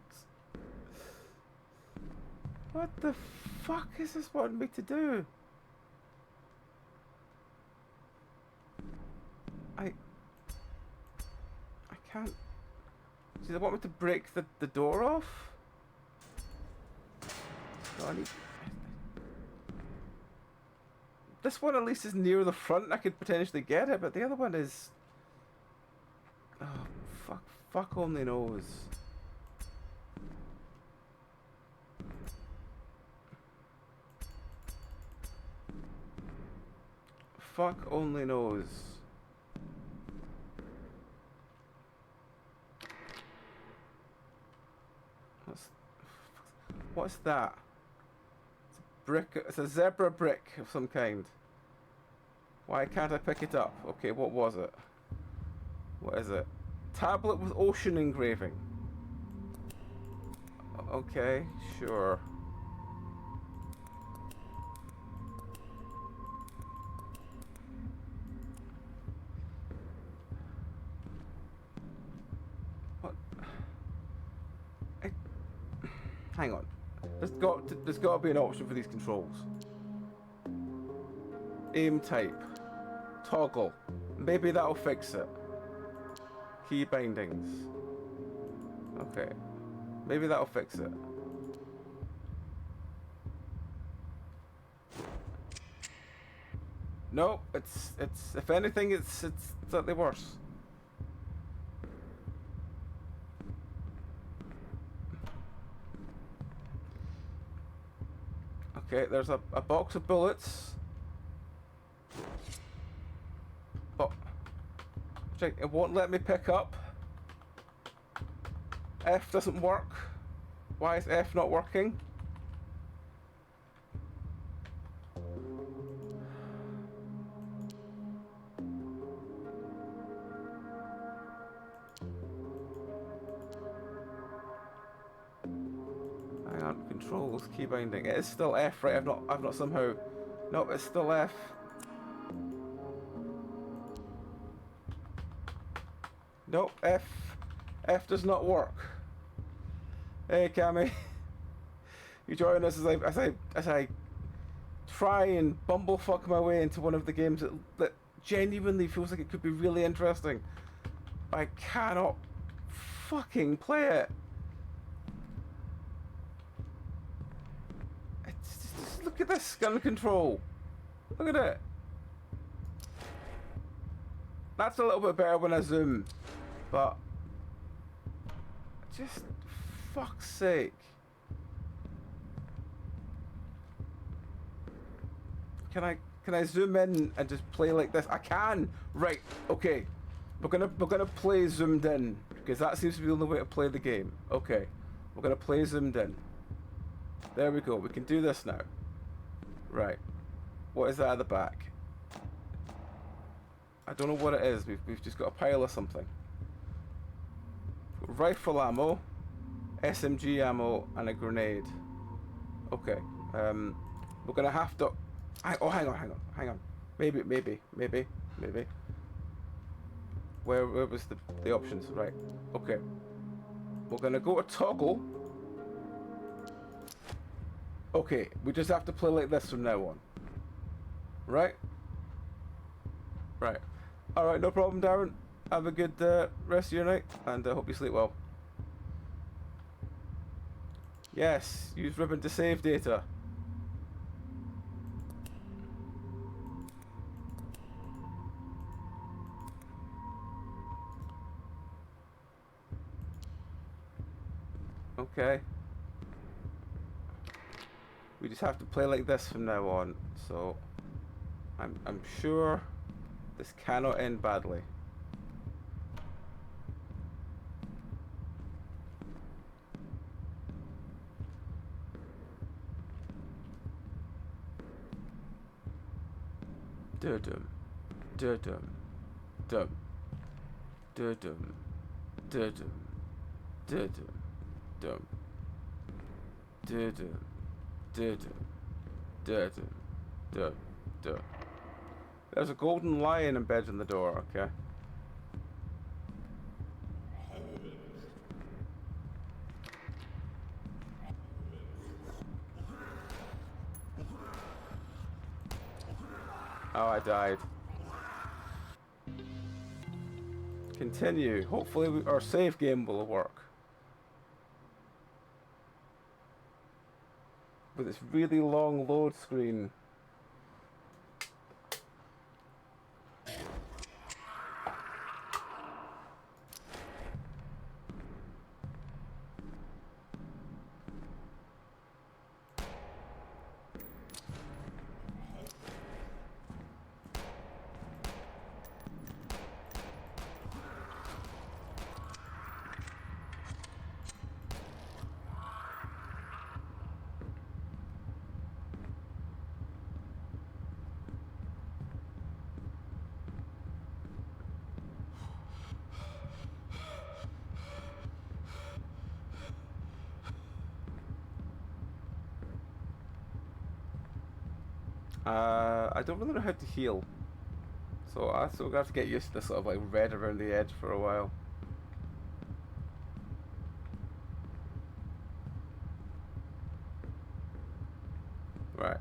What the fuck is this wanting me to do? I can't. Do they want me to break the door off? No, I need. This one at least is near the front. I could potentially get it, but the other one is. Oh fuck only knows. Fuck only knows. What's that? It's a brick. It's a zebra brick of some kind. Why can't I pick it up? Okay, what was it? What is it? Tablet with ocean engraving. Okay, sure. What? Hang on. There's got to be an option for these controls. Aim type. Toggle. Maybe that'll fix it. Key bindings. Okay. Maybe that'll fix it. No, it's if anything it's slightly worse. Okay, there's a box of bullets. Oh. Check, it won't let me pick up. F doesn't work. Why is F not working? Hang on, controls, key binding. It is still F, right? I've not somehow. Nope, it's still F. Nope, F does not work. Hey, Cammy, you join us as I try and bumblefuck my way into one of the games that genuinely feels like it could be really interesting. I cannot fucking play it. Just look at this gun control. Look at it. That's a little bit better when I zoom, but just fuck's sake. Can I zoom in and just play like this? I can. Right. Okay. We're gonna play zoomed in because that seems to be the only way to play the game. Okay. We're gonna play zoomed in. There we go. We can do this now. Right. What is that at the back? I don't know what it is. We've just got a pile of something. Rifle ammo, SMG ammo, and a grenade. Okay. We're gonna have to. Oh, hang on. Maybe. Where was the options? Right. Okay. We're gonna go to toggle. Okay. We just have to play like this from now on. Right. Right. All right. No problem, Darren. Have a good rest of your night, and hope you sleep well. Yes, use ribbon to save data. Okay. We just have to play like this from now on, so I'm sure this cannot end badly. Dum. dum, dum, dum, dum, dum, dum, dum, dum. There's a golden lion embedded in the door. Okay. Oh, I died. Continue. Hopefully our save game will work. With this really long load screen. I don't really know how to heal. So I still have to get used to this sort of like red around the edge for a while. Right.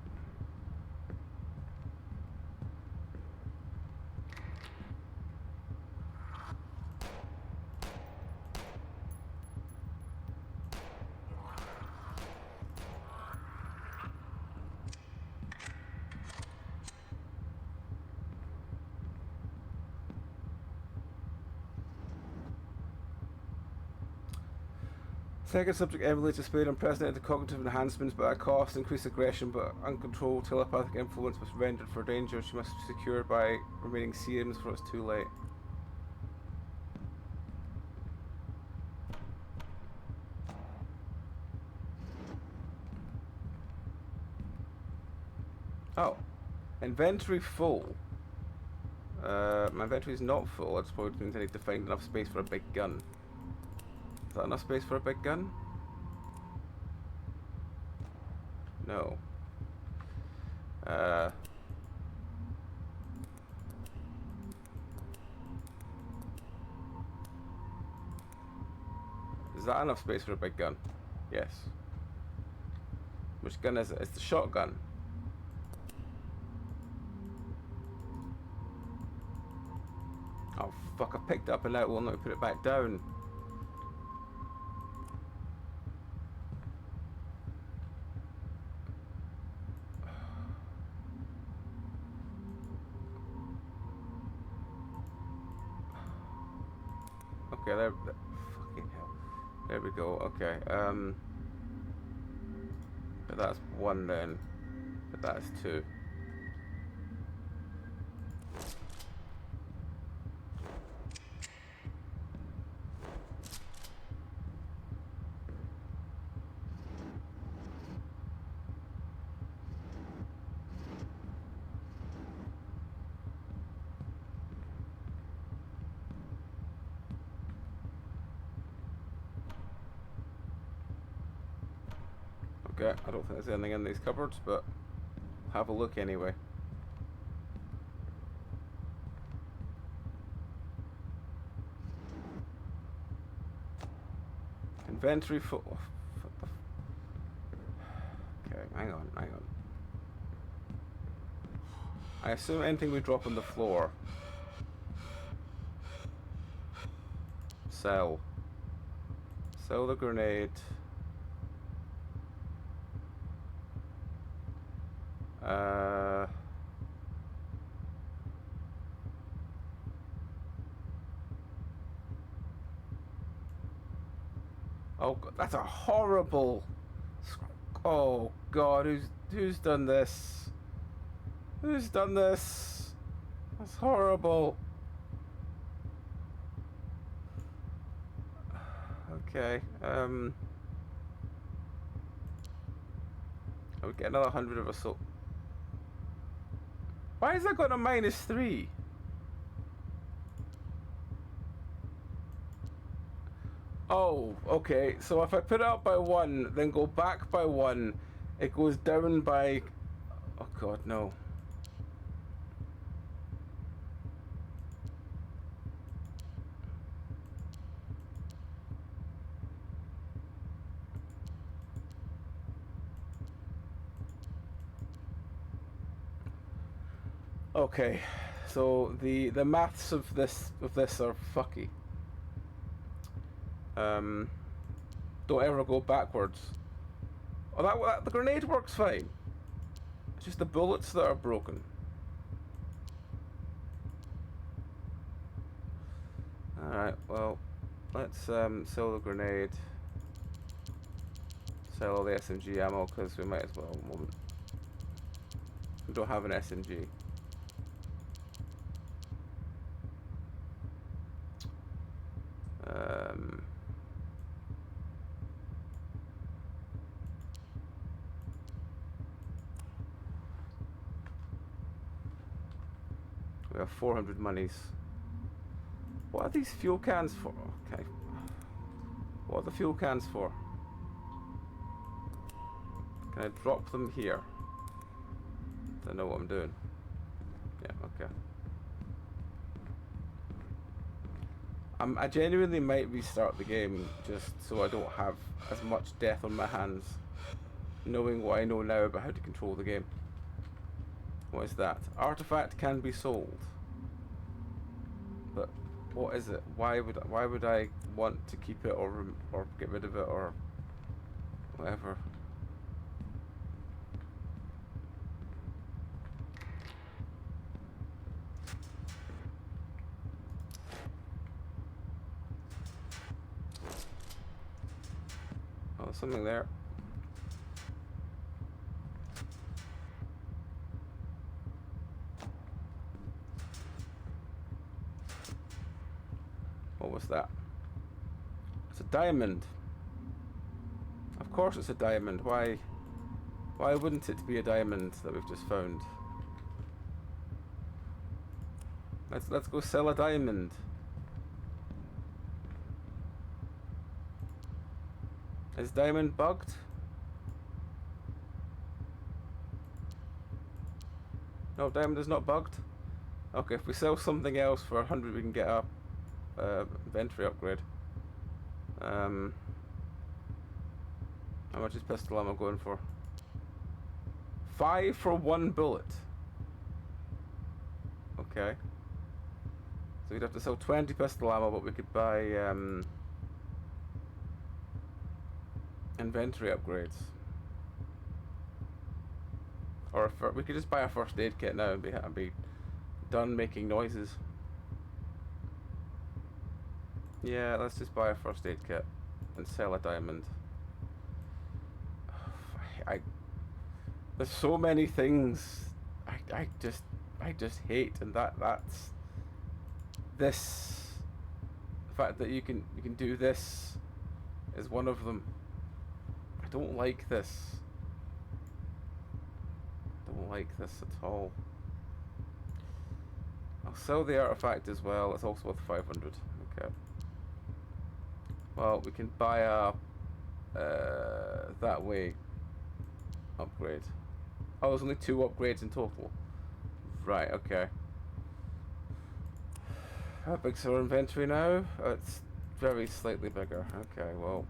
Second subject emulates displayed unprecedented cognitive enhancements but at cost, increased aggression but uncontrolled telepathic influence was rendered for danger. She must be secured by remaining serums before it's too late. Oh. Inventory full. My inventory is not full. That probably means I need to find enough space for a big gun. Is that enough space for a big gun? No. Is that enough space for a big gun? Yes. Which gun is it? It's the shotgun. Oh fuck, I picked it up and now it will not put it back down. Okay, there, fucking hell. There we go, okay, but that's one then, but that's two. Okay, I don't think there's anything in these cupboards, but have a look anyway. Inventory full. Okay, hang on. I assume anything we drop on the floor. Sell. Sell the grenade. Oh, that's a horrible. Oh God, who's done this? Who's done this? That's horrible. Okay. I would get another 100 of assault. Why has that got a -3? Oh, okay. So if I put it up by 1, then go back by 1, it goes down by... Oh god, no. Okay, so the maths of this are fucky. Don't ever go backwards. Oh, the grenade works fine. It's just the bullets that are broken. Alright, well, let's sell the grenade. Sell all the SMG ammo, because we might as well at the moment. We don't have an SMG. We have 400 monies. What are these fuel cans for? Okay. What are the fuel cans for? Can I drop them here? I know what I'm doing. Yeah, okay. I genuinely might restart the game just so I don't have as much death on my hands, knowing what I know now about how to control the game. What is that? Artifact can be sold. But what is it? Why would I want to keep it or get rid of it or whatever? Oh, there's something there. What was that? It's a diamond. Of course it's a diamond. Why wouldn't it be a diamond that we've just found? Let's go sell a diamond. Is diamond bugged? No, diamond is not bugged. Okay, if we sell something else for 100, we can get a inventory upgrade. How much is pistol ammo going for? 5 for 1 bullet. Okay. So we'd have to sell 20 pistol ammo, but we could buy inventory upgrades. Or we could just buy a first aid kit now and be done making noises. Yeah, let's just buy a first aid kit and sell a diamond. There's so many things I just hate, and that's this. The fact that you can do this is one of them. I don't like this. Don't like this at all. I'll sell the artifact as well. It's also worth 500. Okay. Well, we can buy a that way upgrade. Oh, there's only 2 upgrades in total. Right, okay. How big's our inventory now? It's very slightly bigger. Okay, well.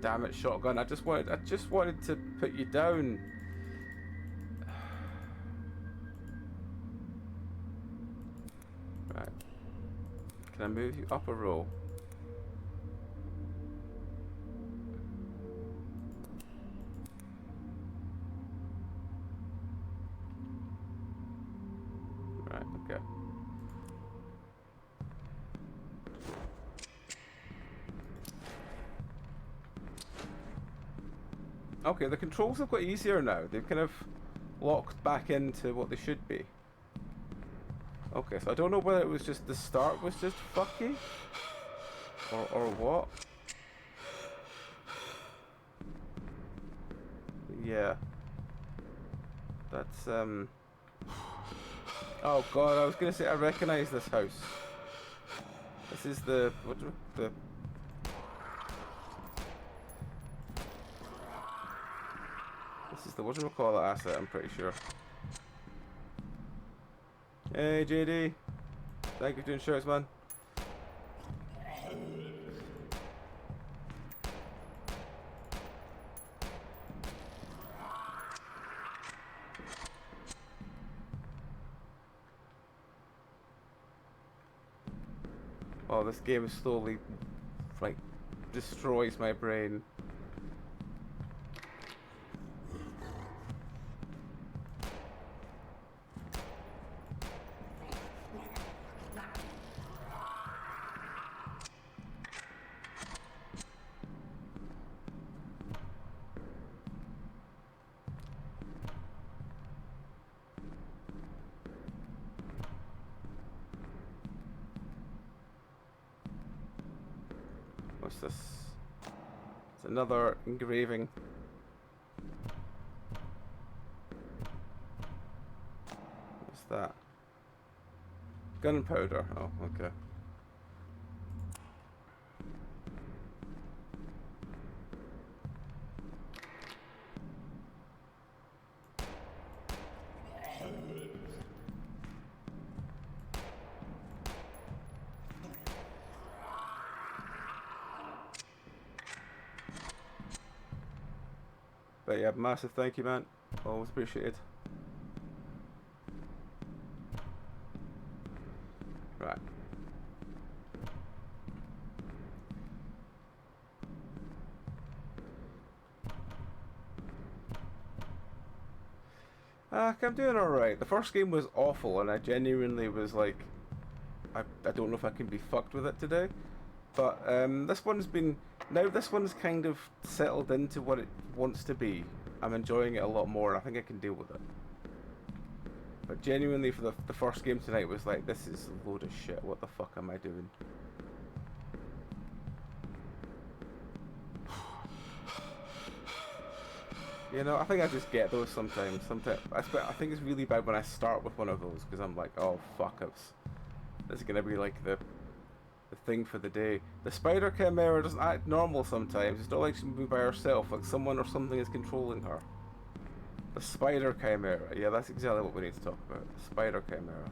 Damn it, shotgun. I just wanted to put you down. Right. Can I move you up a row? Right, okay. Okay, the controls have got easier now. They've kind of locked back into what they should be. Okay, so I don't know whether it was just the start was just fucky or what. Yeah. That's oh god, I was gonna say I recognise this house. This is the this is the whatchamacallit asset, I'm pretty sure. Hey JD. Thank you for doing shirts, man. Oh, this game slowly, like, destroys my brain. What's this? It's another engraving. What's that? Gunpowder. Oh, okay. But yeah, massive thank you, man. Always appreciated. Right. I'm doing alright. The first game was awful, and I genuinely was like, I don't know if I can be fucked with it today. But this one's been, now this one's kind of settled into what it wants to be. I'm enjoying it a lot more, and I think I can deal with it. But genuinely, for the first game tonight was like, this is a load of shit. What the fuck am I doing? You know, I think I just get those sometimes. I think it's really bad when I start with one of those, because I'm like, oh fuck, this is gonna be like the thing for the day. The spider chimera doesn't act normal sometimes. It's not like she's moving by herself, like someone or something is controlling her. The spider chimera. Yeah, that's exactly what we need to talk about. The spider chimera.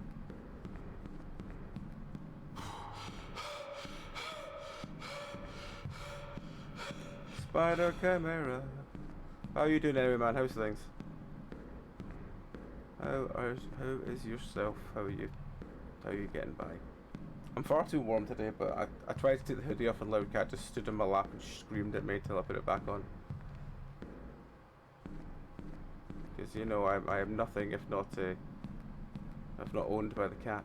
Spider chimera. How are you doing anyway, man? How's things? How is yourself? How are you? How are you getting by? I'm far too warm today, but I tried to take the hoodie off and Loudcat just stood in my lap and screamed at me till I put it back on. Because, you know, I am nothing if not owned by the cat.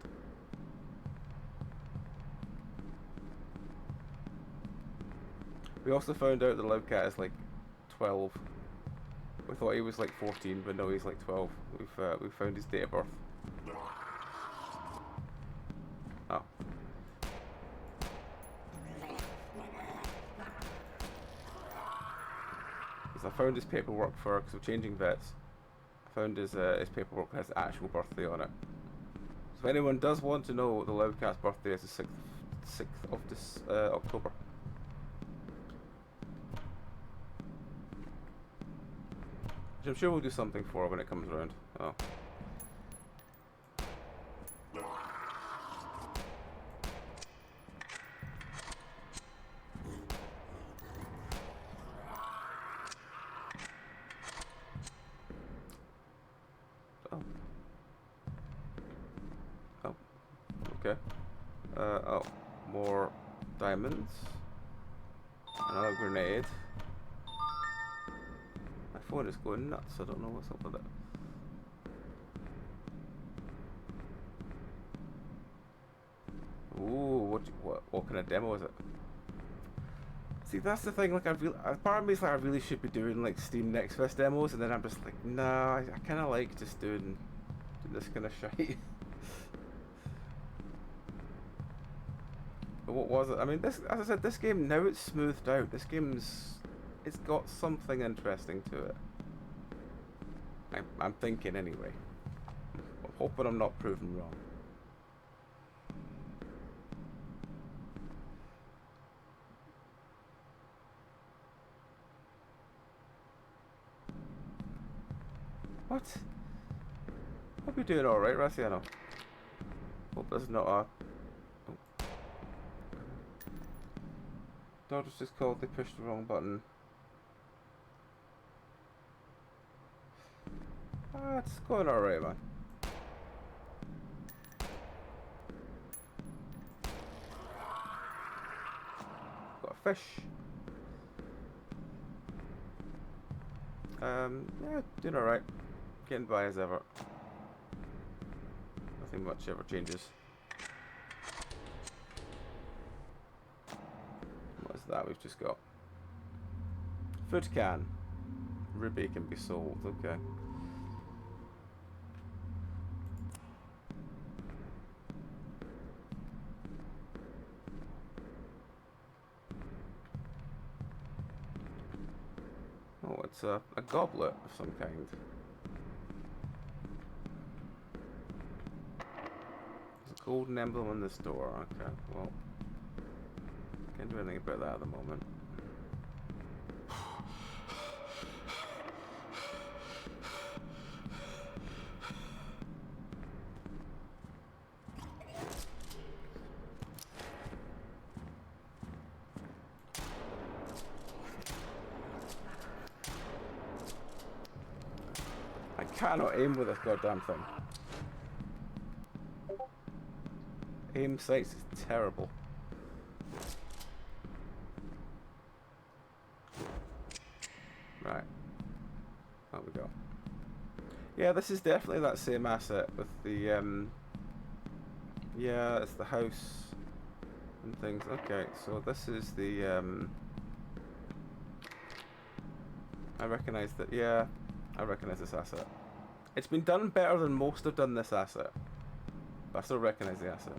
We also found out the Loudcat is like 12. We thought he was like 14, but no, he's like 12. We've found his date of birth. Oh. I found his paperwork because we're changing vets. I found his paperwork has actual birthday on it. So if anyone does want to know, the Loudcat's birthday is the 6th of this October. Which I'm sure we'll do something for when it comes around. Oh. Okay. Oh, more diamonds. Another grenade. My phone is going nuts. I don't know what's up with it. Ooh, what kind of demo is it? See, that's the thing. Like, part of me is like, I really should be doing like Steam Next Fest demos, and then I'm just like, nah. I kind of like just doing this kind of shit. But what was it? I mean, this, as I said, this game now it's smoothed out. This game's, it's got something interesting to it. I'm thinking anyway. I'm hoping I'm not proven wrong. What? Hope you're doing alright, Raciano. Hope there's not a... Oh. Daughter's just called, they pushed the wrong button. Ah, it's going alright, man. Got a fish. Yeah, doing alright. Getting by as ever. Nothing much ever changes. What is that we've just got? Food can. Ruby can be sold, okay. Oh, it's a goblet of some kind. There's a golden emblem on this door. Okay, well, can't do anything about that at the moment. I cannot aim with this goddamn thing. Aim sights is terrible. Right. There we go. Yeah, this is definitely that same asset with the, yeah, it's the house and things. Okay, so this is the, I recognise that, yeah, I recognise this asset. It's been done better than most have done this asset. But I still recognise the asset.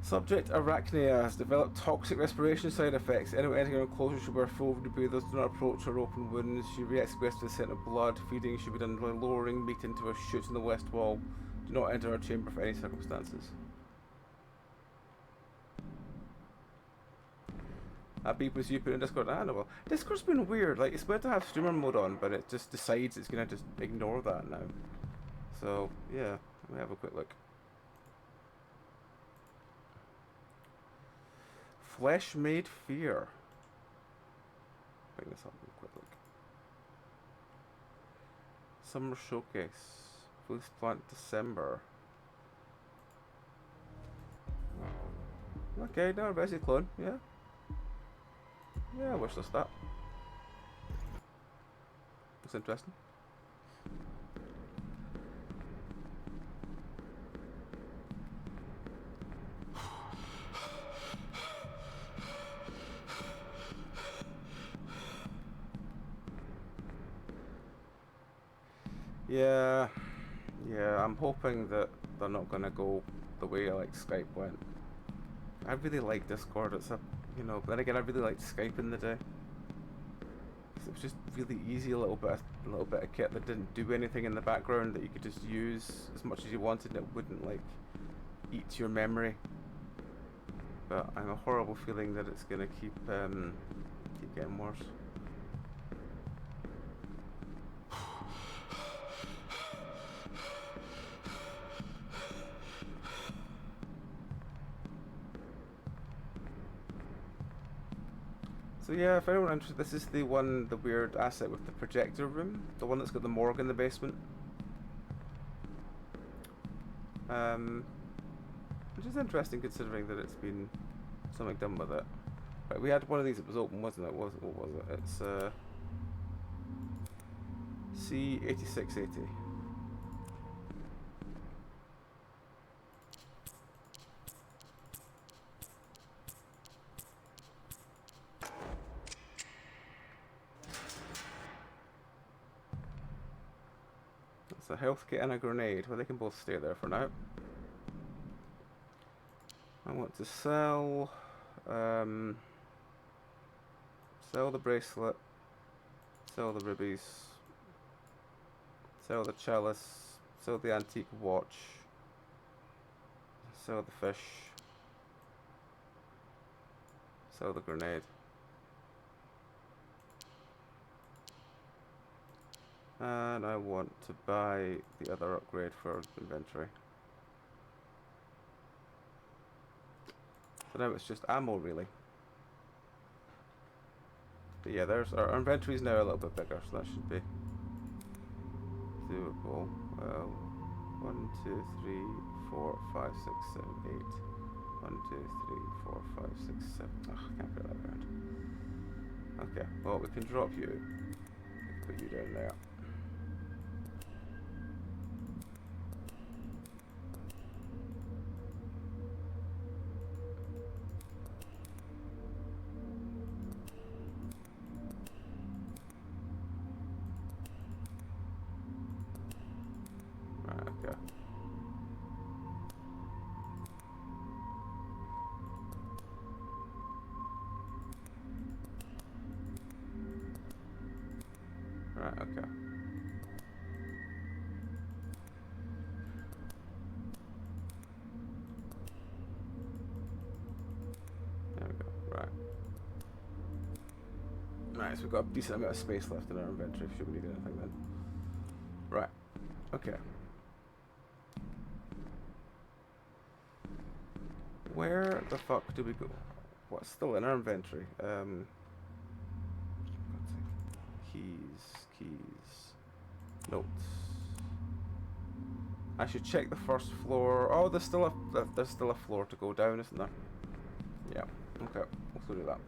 Subject Arachnia has developed toxic respiration side effects. Anyone entering her closer should wear full rebreathers. Do not approach her open wounds. She reacts aggressive to the scent of blood. Feeding should be done by lowering meat into a chute in the west wall. Do not enter her chamber for any circumstances. That beep was you put in Discord. I know. Well, Discord's been weird. Like, it's meant to have streamer mode on, but it just decides it's gonna just ignore that now. So yeah, let me have a quick look. Flesh Made Fear. Bring this up real quick. Look. Summer Showcase. Fleece Plant December. Okay, no, basically clone, yeah. Yeah, I wish list that. Looks interesting. Yeah, I'm hoping that they're not gonna go the way like Skype went. I really like Discord. It's a, you know, but then again, I really liked Skype in the day. It was just really easy, a little bit of kit that didn't do anything in the background that you could just use as much as you wanted, and it wouldn't like eat your memory. But I have a horrible feeling that it's gonna keep getting worse. So yeah, if anyone interested, this is the one, the weird asset with the projector room, the one that's got the morgue in the basement. Which is interesting considering that it's been something done with it. Right, we had one of these that was open, wasn't it? What was it? It's C8680. It's a health kit and a grenade. Well, they can both stay there for now. I want to sell the bracelet, sell the rubies, Sell the chalice. Sell the antique watch. Sell the fish. Sell the grenade. And I want to buy the other upgrade for inventory. So now it's just ammo, really. But yeah, there's our inventory's now a little bit bigger, so that should be doable. 1, 2, 3, 4, 5, 6, 7, 8. 1, 2, 3, 4, 5, 6, 7. Ugh, I can't put that around. Okay, well, we can drop you. We can put you down there. Right, okay. Right, okay. There we go. Right. Right, so we've got a decent amount of space left in our inventory should we need anything then. Right. Okay. Where the fuck do we go? What's still in our inventory? Let's see. Keys. Notes. I should check the first floor. Oh, there's still a floor to go down, isn't there? Yeah. Okay. Let's go do that.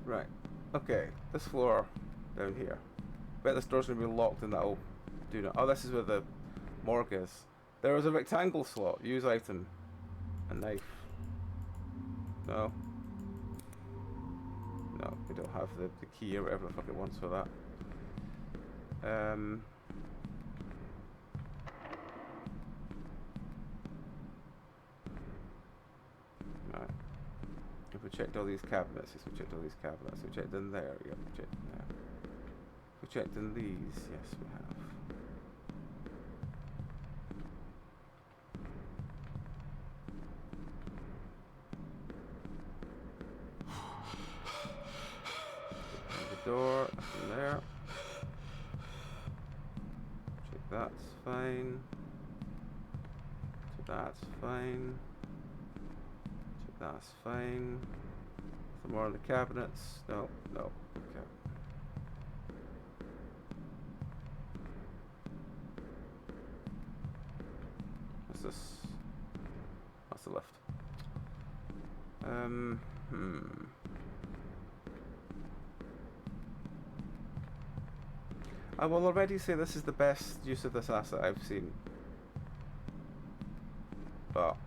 Right. Okay. This floor down here. Bet this door's gonna be locked and that'll do that. Oh, this is where the morgue is. There was a rectangle slot. Use item. A knife. No. No, we don't have the key or whatever the fuck it wants for that. Right. If we checked all these cabinets, yes, we checked all these cabinets. We checked in there, yep, we checked in there. We checked in these, yes, we have. Door, nothing there. Check that's fine. Check that's fine. Check that's fine. Some more in the cabinets. No, no. Okay. What's this? That's the lift. I will already say this is the best use of this asset I've seen. But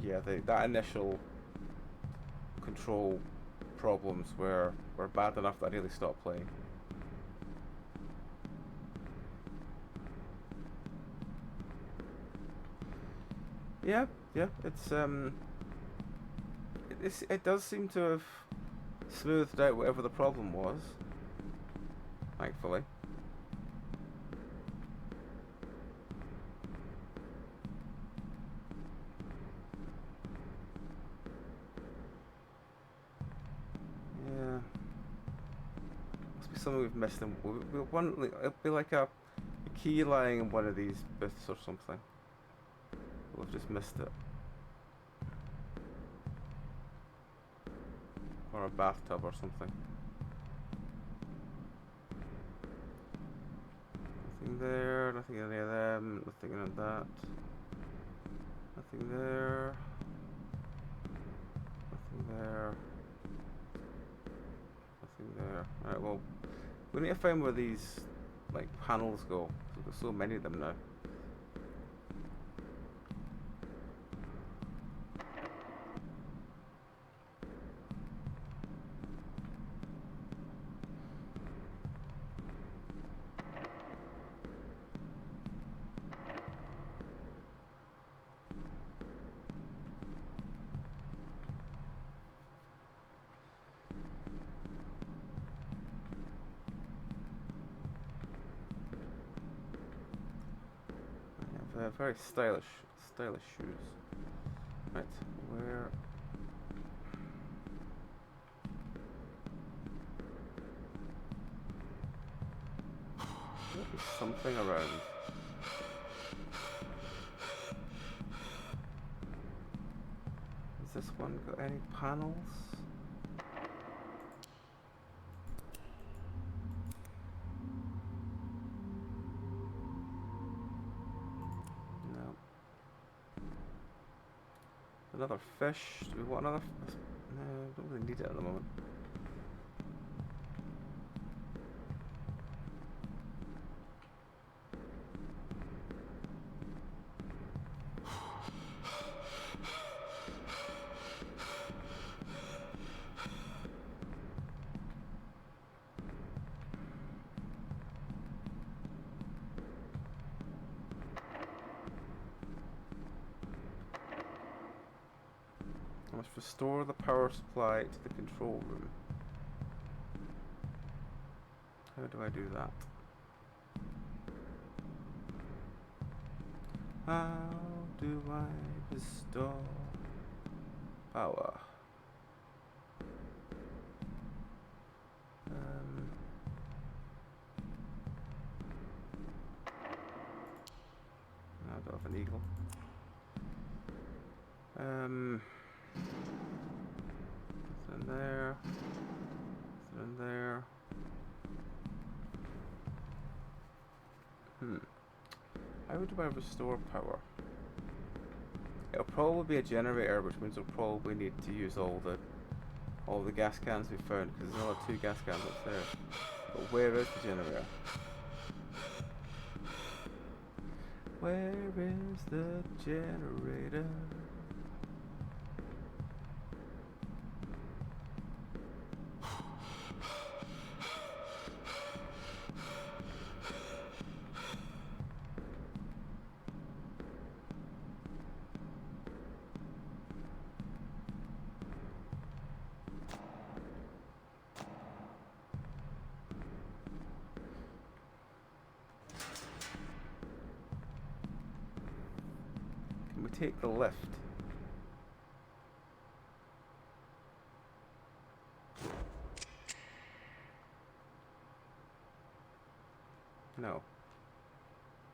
yeah, that initial control problems were bad enough that I nearly stopped playing. Yeah, it does seem to have smoothed out whatever the problem was, thankfully. Something we've missed, and it'll be like a key lying in one of these booths or something. We've just missed it. Or a bathtub or something. Nothing there, nothing in any of them, nothing in that. Nothing there. Nothing there. Nothing there. Alright, well, we need to find where these, like, panels go. We've got so many of them now. very stylish shoes. Right, where? There'll be something around. Has this one got any panels? No. Another fish. Do we want another? No, don't really need it at the moment. I must restore the power supply to the control room. How do I do that? How do I restore power? I don't have an eagle. It's in there. It's in there. How do I restore power? It'll probably be a generator, which means we'll probably need to use all the gas cans we found, because there's another 2 gas cans up there. But where is the generator? Where is the generator? Can we take the lift? No.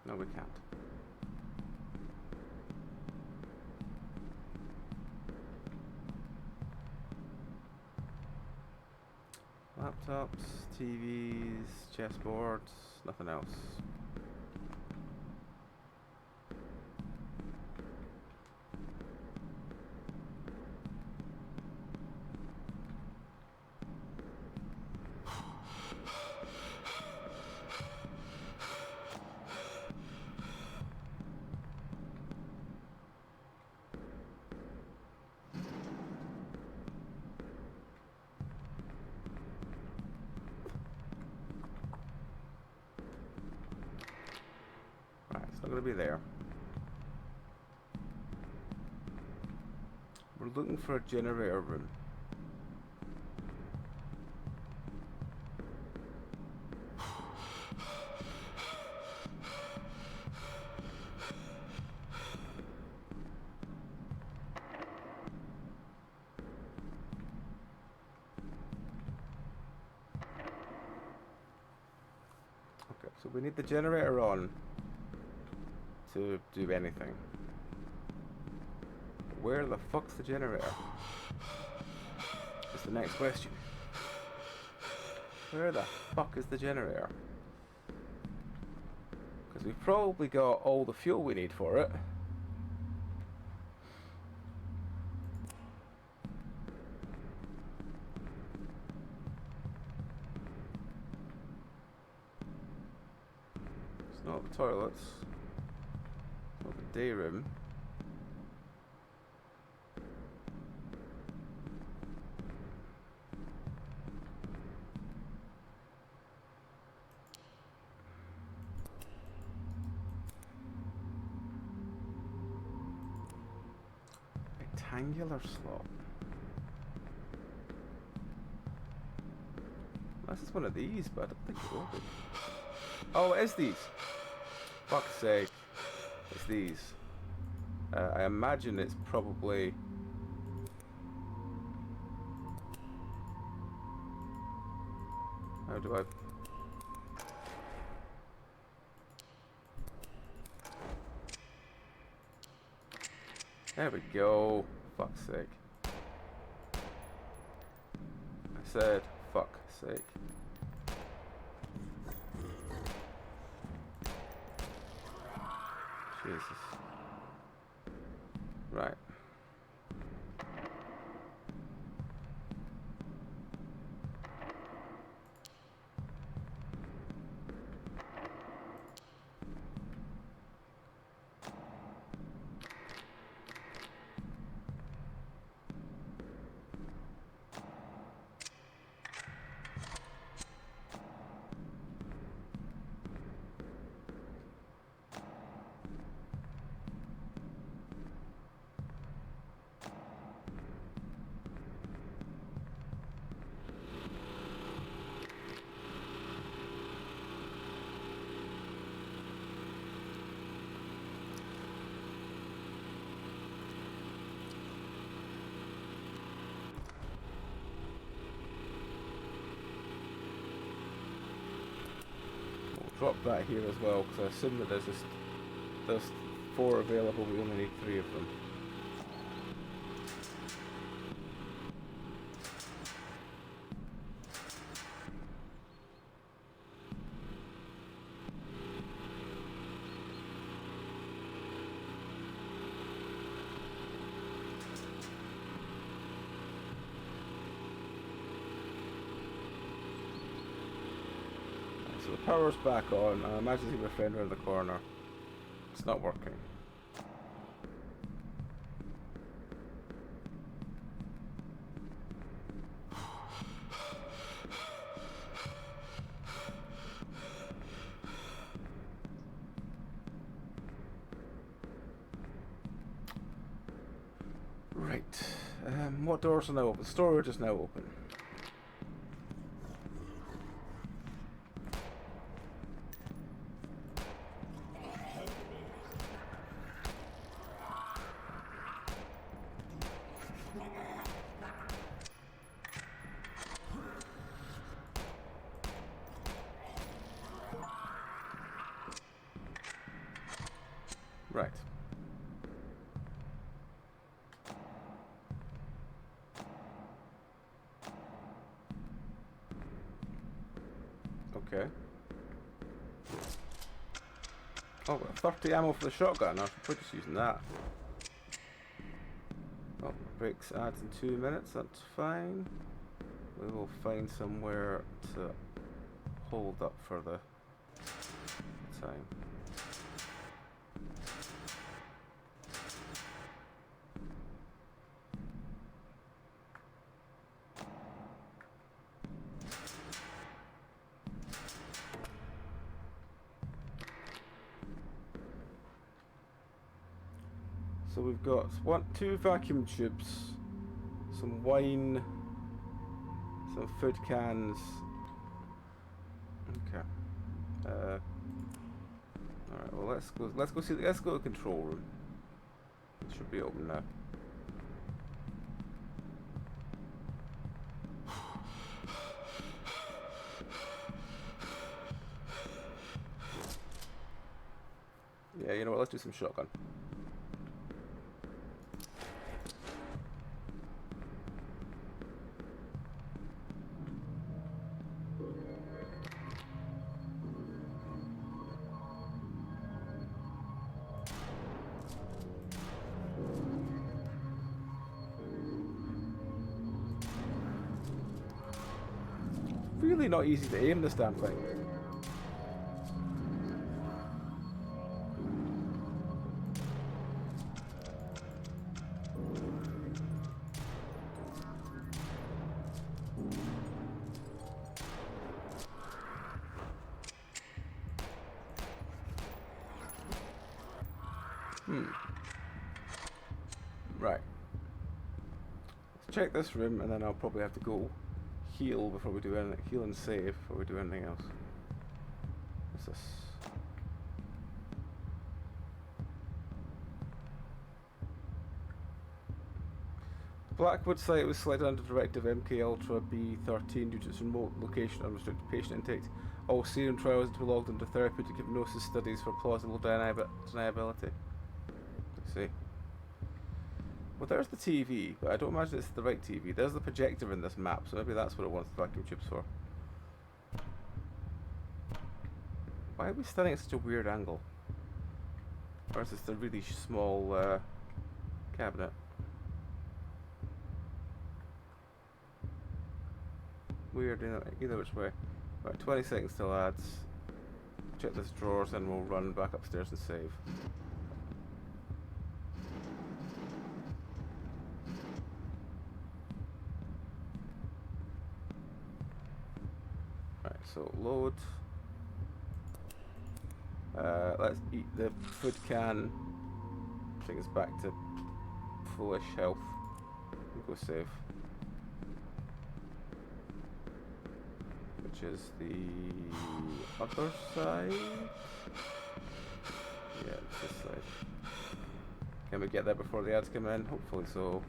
No, we can't. Laptops, TVs, chessboards, nothing else. It's not going to be there. We're looking for a generator room. Okay, so we need the generator on to do anything. Where the fuck's the generator? That's the next question. Where the fuck is the generator? Because we've probably got all the fuel we need for it. It's not the toilets. Not the day room. Rectangular slot. This is one of these, but I don't think it will be. Oh, it is these. Fuck's sake. It's these. I imagine it's probably... How do I... There we go. Fuck's sake. I said, fuck's sake. Jesus. Right. Drop that here as well, because I assume that there's 4 available, we only need 3 of them. So the power's back on, and I imagine there's a friend around the corner. It's not working. Right. What doors are now open? Storage is now open. Right. Okay. Oh, we've got 30 ammo for the shotgun. I should put just using that. Oh, breaks adds in 2 minutes. That's fine. We will find somewhere to hold up for the time. So we've got 2 vacuum tubes, some wine, some food cans. Okay. All right. Well, let's go to the control room. It should be open now. Yeah, you know what? Let's do some shotgun. Really not easy to aim this damn thing. Right. Let's check this room, and then I'll probably have to go heal before we do anything. Heal and save before we do anything else. What's this? Blackwood site was selected under Directive MK Ultra B13 due to its remote location and restricted patient intake. All serum trials to be logged under therapeutic hypnosis studies for plausible deniability. Let's see. Well, there's the TV, but I don't imagine it's the right TV. There's the projector in this map, so maybe that's what it wants the vacuum tubes for. Why are we standing at such a weird angle? Or is this a really small cabinet? Weird, either which way. Right, 20 seconds till ads. Check this drawers and we'll run back upstairs and save. Right, so load. Let's eat the food can. Bring us back to fullish health. We'll go save. Which is the other side? Yeah, it's this side. Can we get there before the ads come in? Hopefully so.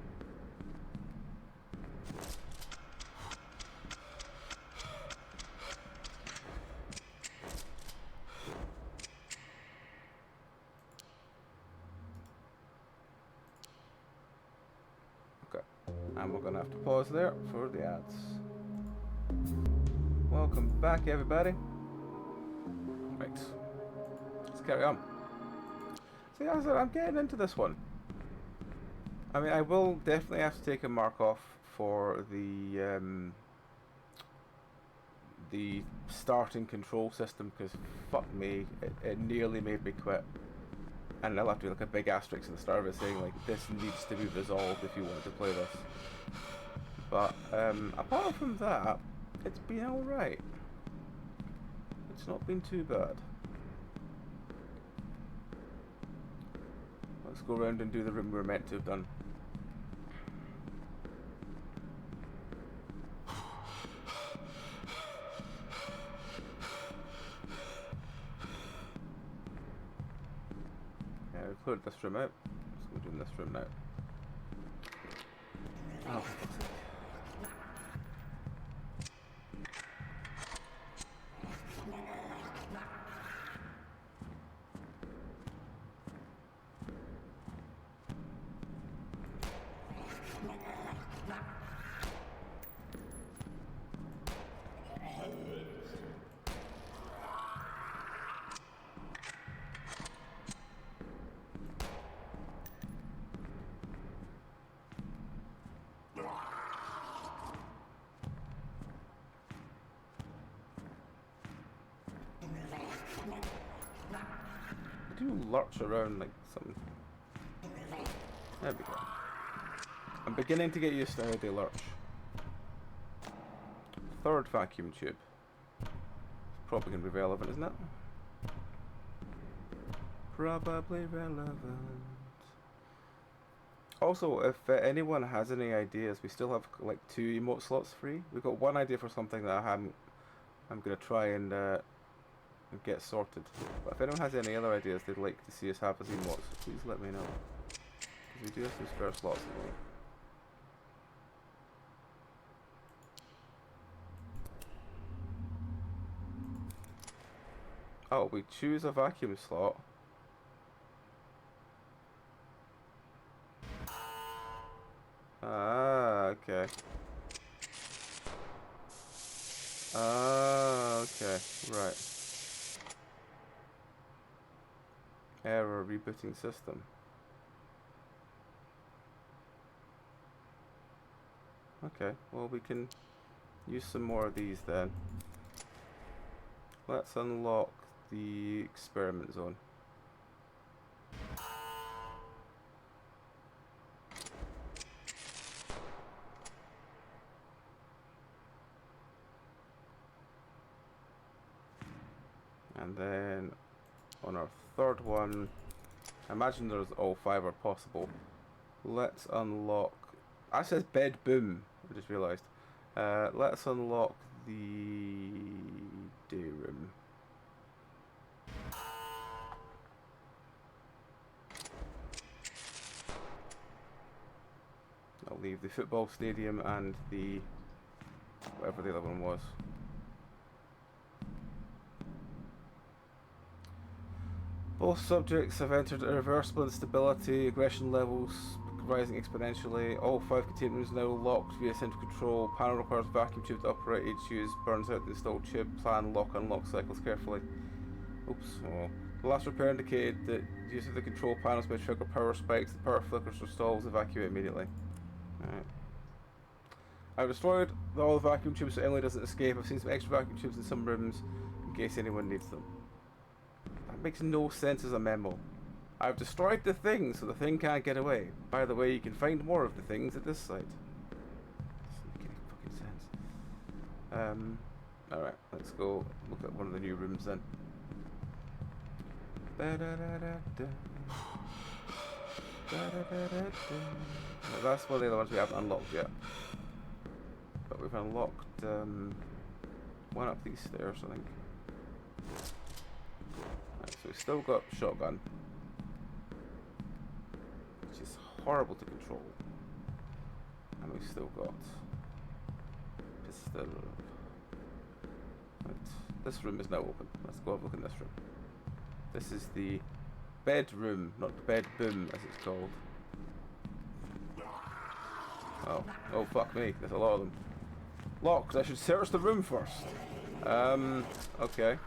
Okay, and we're gonna have to pause there for the ads. Welcome back, everybody. Right, let's carry on. See, as I'm getting into this one. I mean, I will definitely have to take a mark off for the starting control system, because fuck me, it nearly made me quit. And I'll have to do like a big asterisk at the start of it saying like this needs to be resolved if you want to play this. But apart from that, it's been alright. It's not been too bad. Let's go around and do the room we're meant to have done. Yeah, we cleared this room out. Let's go do this room now. Oh, for fuck's sake. I do lurch around like something. There we go. I'm beginning to get used to how they lurch. Third vacuum tube. It's probably going to be relevant, isn't it? Probably relevant. Also, if anyone has any ideas, we still have like 2 emote slots free. We've got one idea for something that I'm going to try and get sorted. But if anyone has any other ideas they'd like to see us have as emotes, please let me know. Because we do have some spare slots. Oh, we choose a vacuum slot. Ah, okay. Ah, okay, right. Error rebooting system. Okay, well we can use some more of these then. Let's unlock the experiment zone. And then on our third one, I imagine there's all 5 are possible. Let's unlock. That says bed boom. I just realised. Let's unlock the day room. believe, the football stadium and the whatever the other one was. Both subjects have entered irreversible instability, aggression levels rising exponentially. All 5 containment rooms now locked via central control. Panel requires vacuum tube to operate. Each use burns out the installed tube. Plan lock unlock cycles carefully. Oops. Oh. The last repair indicated that use of the control panels may trigger power spikes. The power flickers or stalls. Evacuate immediately. Alright. I've destroyed all the vacuum tubes so Emily doesn't escape. I've seen some extra vacuum tubes in some rooms in case anyone needs them. That makes no sense as a memo. I've destroyed the thing so the thing can't get away. By the way, you can find more of the things at this site. Doesn't make any fucking sense. Alright, let's go look at one of the new rooms then. No, that's one of the other ones we haven't unlocked yet. But we've unlocked one up these stairs, I think. Right, so we've still got shotgun, which is horrible to control. And we've still got pistol. Right, this room is now open. Let's go have a look in this room. This is the bedroom, not the bedroom as it's called. Oh fuck me, there's a lot of them. Locked, I should search the room first. Okay.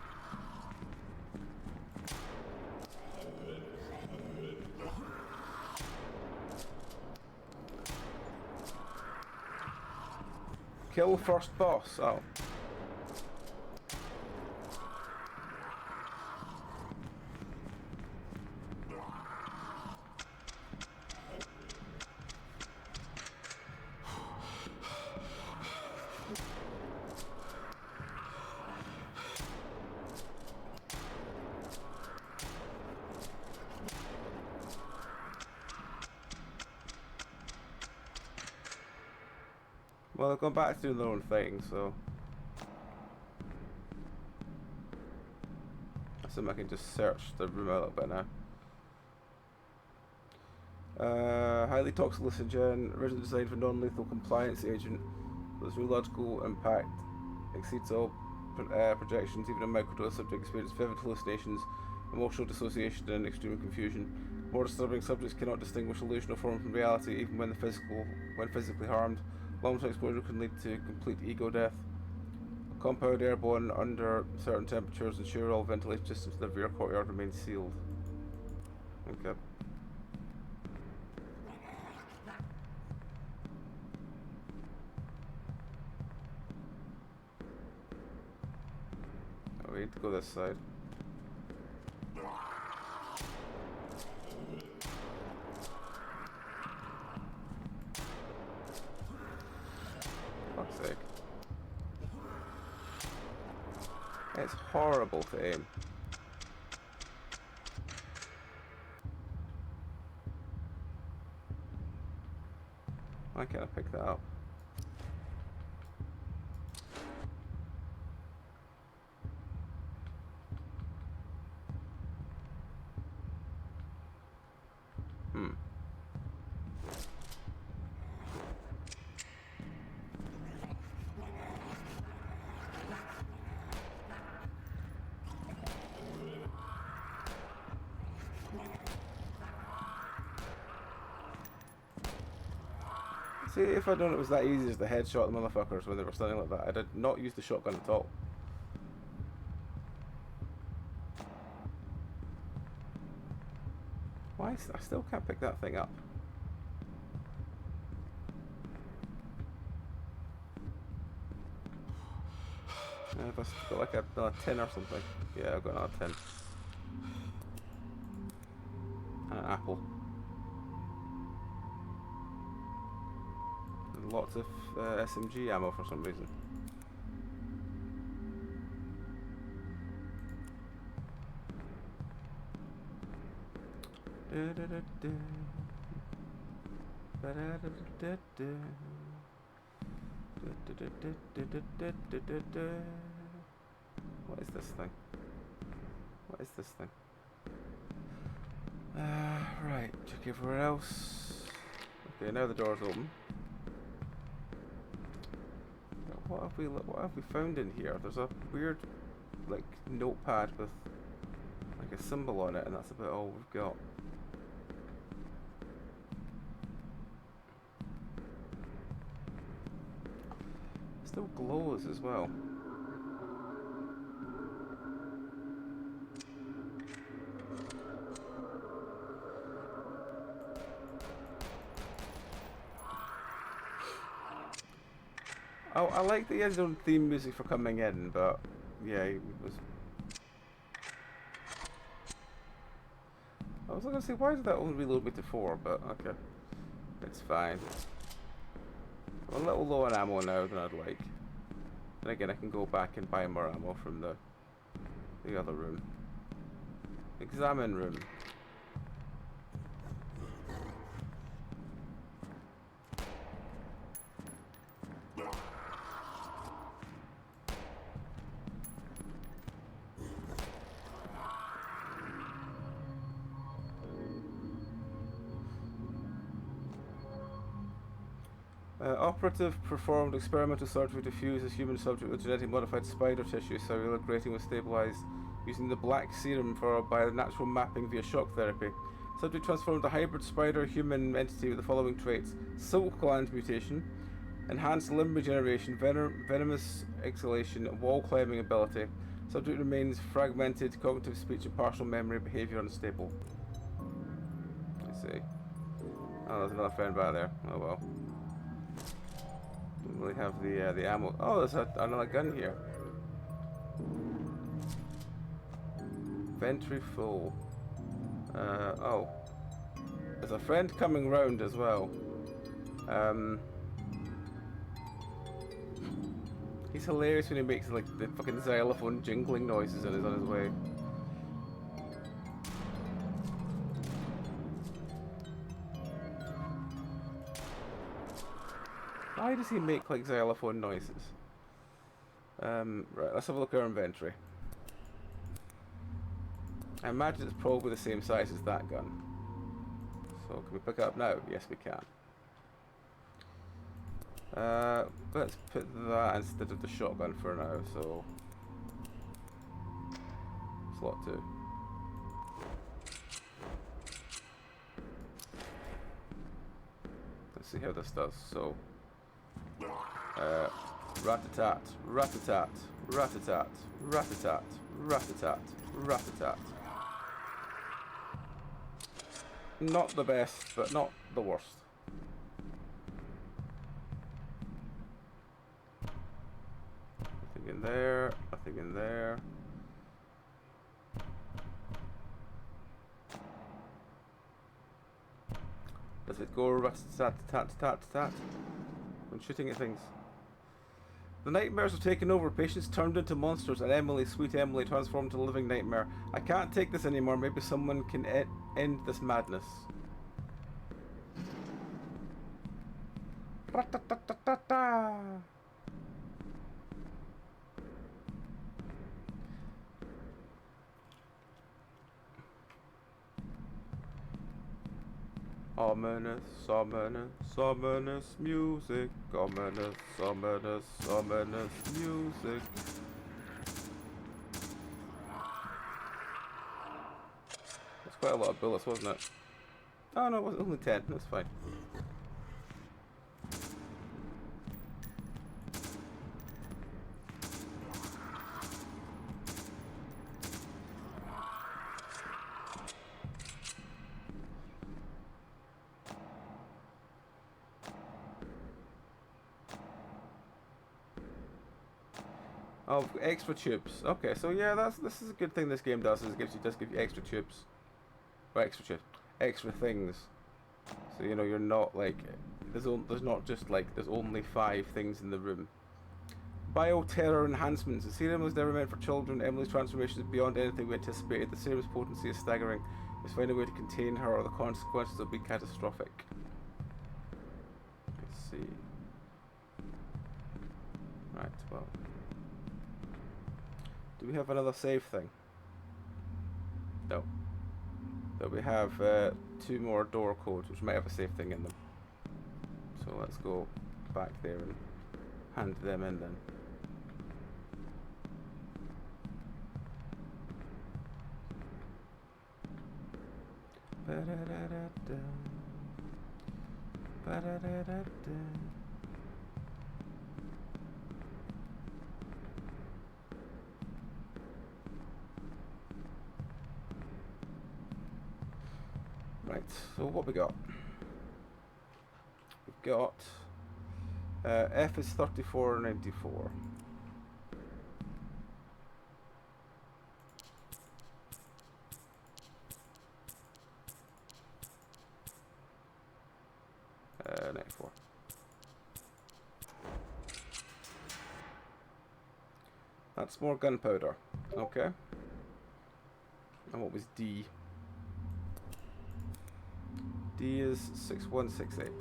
Kill first boss, oh. Well, they've gone back to doing their own thing, so I assume I can just search the room a little bit now. Highly toxic hallucinogen, originally designed for non-lethal compliance agent, but its radiological impact exceeds all projections. Even a microdose subject experiences vivid hallucinations, emotional dissociation, and extreme confusion. More disturbing, subjects cannot distinguish illusional form from reality, even when physically harmed. Long-term exposure can lead to complete ego death. A compound airborne under certain temperatures. Ensure all ventilation systems in the rear courtyard remain sealed. Okay. Oh, we need to go this side. Fuck's sake. It's horrible to aim. Why can't I pick that up? See, if I'd known it was that easy as to headshot the motherfuckers when they were standing like that, I did not use the shotgun at all. Why? I still can't pick that thing up. I've got like another 10 or something. Yeah, I've got another 10. And an apple. And lots of SMG ammo for some reason. What is this thing? What is this thing? Right, check everywhere else. Okay, now the door's open. what have we found in here? There's a weird, like, notepad with like a symbol on it, and that's about all we've got. It still glows as well. Oh, I like that he has his own theme music for coming in, but yeah, he was. I was gonna say, why did that only reload me to 4? But okay, it's fine. I'm a little low on ammo now than I'd like. And again, I can go back and buy more ammo from the other room. Examine room. Operative performed experimental surgery to fuse a human subject with genetically modified spider tissue. Cellular grating was stabilized using the black serum followed by natural mapping via shock therapy. Subject transformed a hybrid spider-human entity with the following traits: silk gland mutation, enhanced limb regeneration, venomous exhalation, wall climbing ability. Subject remains fragmented, cognitive speech and partial memory, behavior unstable. Let's see. Oh, there's another friend back there. Oh well. Don't really have the ammo. Oh, there's another gun here. Inventory full. Oh. There's a friend coming round as well. He's hilarious when he makes like the fucking xylophone jingling noises and is on his way. Why does he make like xylophone noises? Right, let's have a look at our inventory. I imagine it's probably the same size as that gun. So can we pick it up now? Yes, we can. Let's put that instead of the shotgun for now, so slot 2. Let's see how this does. So rat-a-tat, rat-a-tat, rat-a-tat, rat-a-tat, rat-a-tat, rat-a-tat. Not the best, but not the worst. Nothing in there, nothing in there. Does it go rat-a-tat-tat-tat-tat when shooting at things? The nightmares have taken over. Patients turned into monsters, and Emily, sweet Emily, transformed into a living nightmare. I can't take this anymore. Maybe someone can end this madness. Ra-ta-ta-ta-ta-ta. Ominous, ominous, ominous music. Ominous, ominous, ominous music. That's quite a lot of bullets, wasn't it? Oh no, it was only 10. That's fine. Oh, extra tubes. Okay, so yeah, this is a good thing this game does. Is it does give you extra tubes, or extra things. So you know you're not like there's not just like there's only 5 things in the room. Bioterror enhancements. The serum was never meant for children. Emily's transformation is beyond anything we anticipated. The serum's potency is staggering. Let's find a way to contain her, or the consequences will be catastrophic. Let's see. Right. Well. Do we have another save thing? No. But we have 2 more door codes, which might have a save thing in them. So let's go back there and hand them in then. Ba-da-da-da-da. Ba-da-da-da-da. Right, so what we got? We've got F is 34.94. Uh, 94. That's more gunpowder. Okay. And what was D? D is 6168.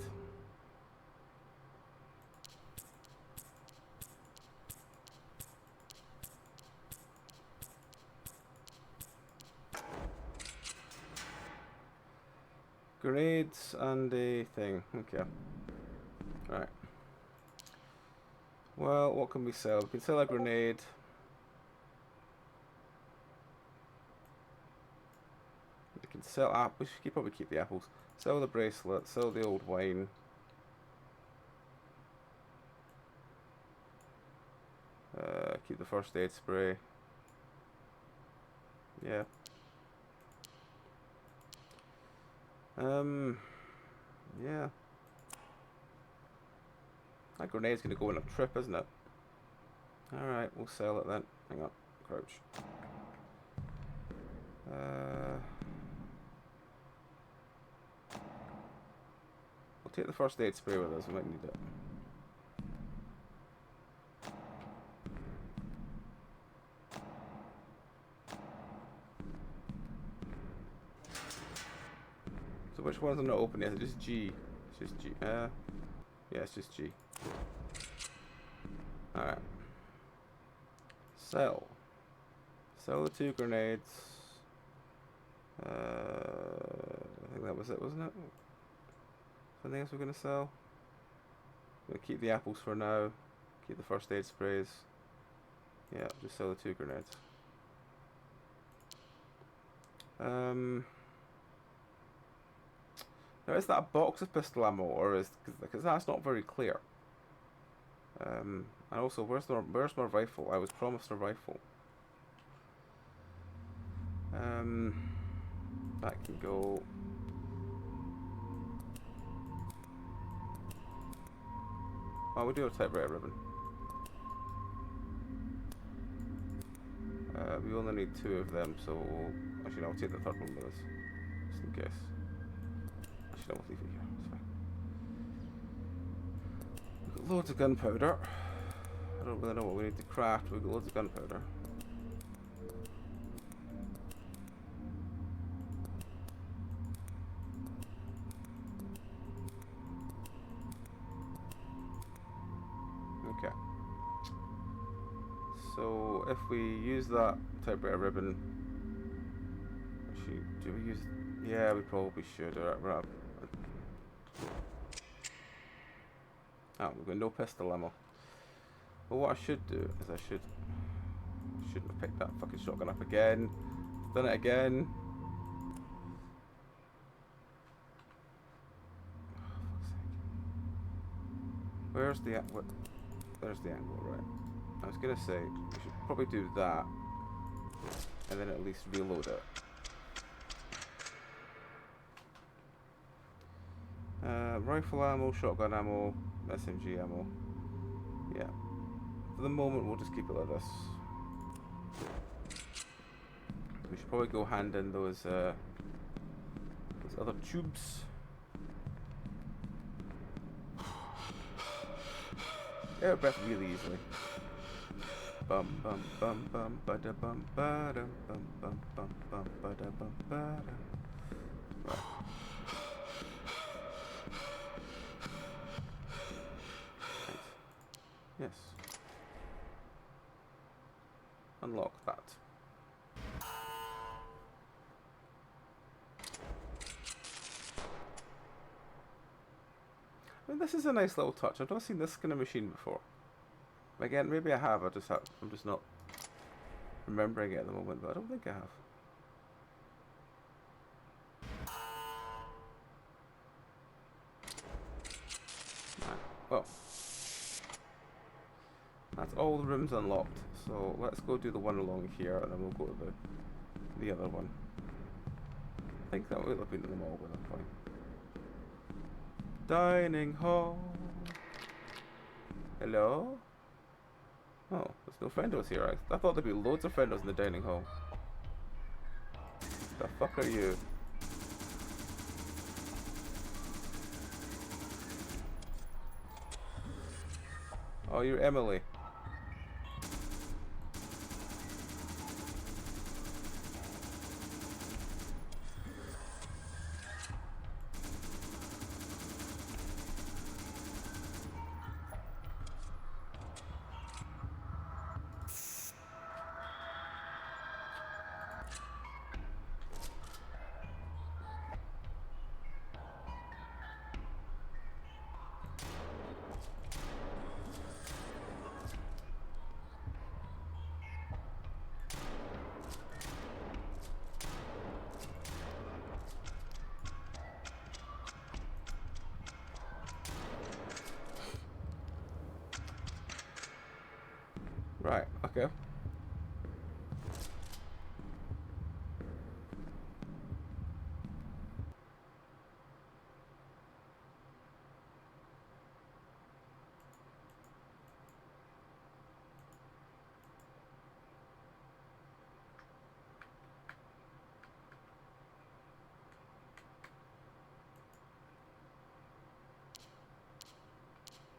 Grenades and a thing. Okay. Alright. Well, what can we sell? We can sell a grenade. We can sell we should probably keep the apples. Sell the bracelet, sell the old wine. Keep the first aid spray. Yeah. Yeah. That grenade's gonna go on a trip, isn't it? Alright, we'll sell it then. Hang on, crouch. We'll take the first aid spray with us, we might need it. So which ones are not open yet? Is it just G? It's just G. Yeah, it's just G. Alright. Sell. Sell the 2 grenades. I think that was it, wasn't it? Something else we're going to sell? We're going to keep the apples for now. Keep the first aid sprays. Yeah, just sell the 2 grenades. Now, is that a box of pistol ammo, or is because that's not very clear. And also, where's my rifle? I was promised a rifle. That can go. Oh, we do have a typewriter ribbon. We only need 2 of them, so actually, I'll take the 3rd one with us, just in case. Actually, I'll leave it here. It's fine. We've got loads of gunpowder. I don't really know what we need to craft. We've got loads of gunpowder. Okay. So if we use that typewriter ribbon, actually, do we use? Yeah, we probably should. Alright, we're up. Oh, we've got no pistol ammo. Well, what I should do is I shouldn't have picked that fucking shotgun up again. Done it again. Oh, fuck's sake. Where's the what? There's the angle, right? I was gonna say we should probably do that, and then at least reload it. Rifle ammo, shotgun ammo, SMG ammo. Yeah. For the moment, we'll just keep it like this. We should probably go hand in those other tubes. Air breath really easily. Bum bum bum bum ba da bum ba dum bum bum bum bum ba da bum ba da. Right. Yes. Unlock that. I mean, this is a nice little touch. I've not seen this kind of machine before. Again, maybe I have. I'm just not remembering it at the moment, but I don't think I have. Right. Well, that's all the rooms unlocked. So let's go do the one along here, and then we'll go to the other one. I think that will have been to them all by that point. Dining hall. Hello? Oh, there's no friendos here. I thought there'd be loads of friendos in the dining hall. The fuck are you? Oh, you're Emily. Right, okay.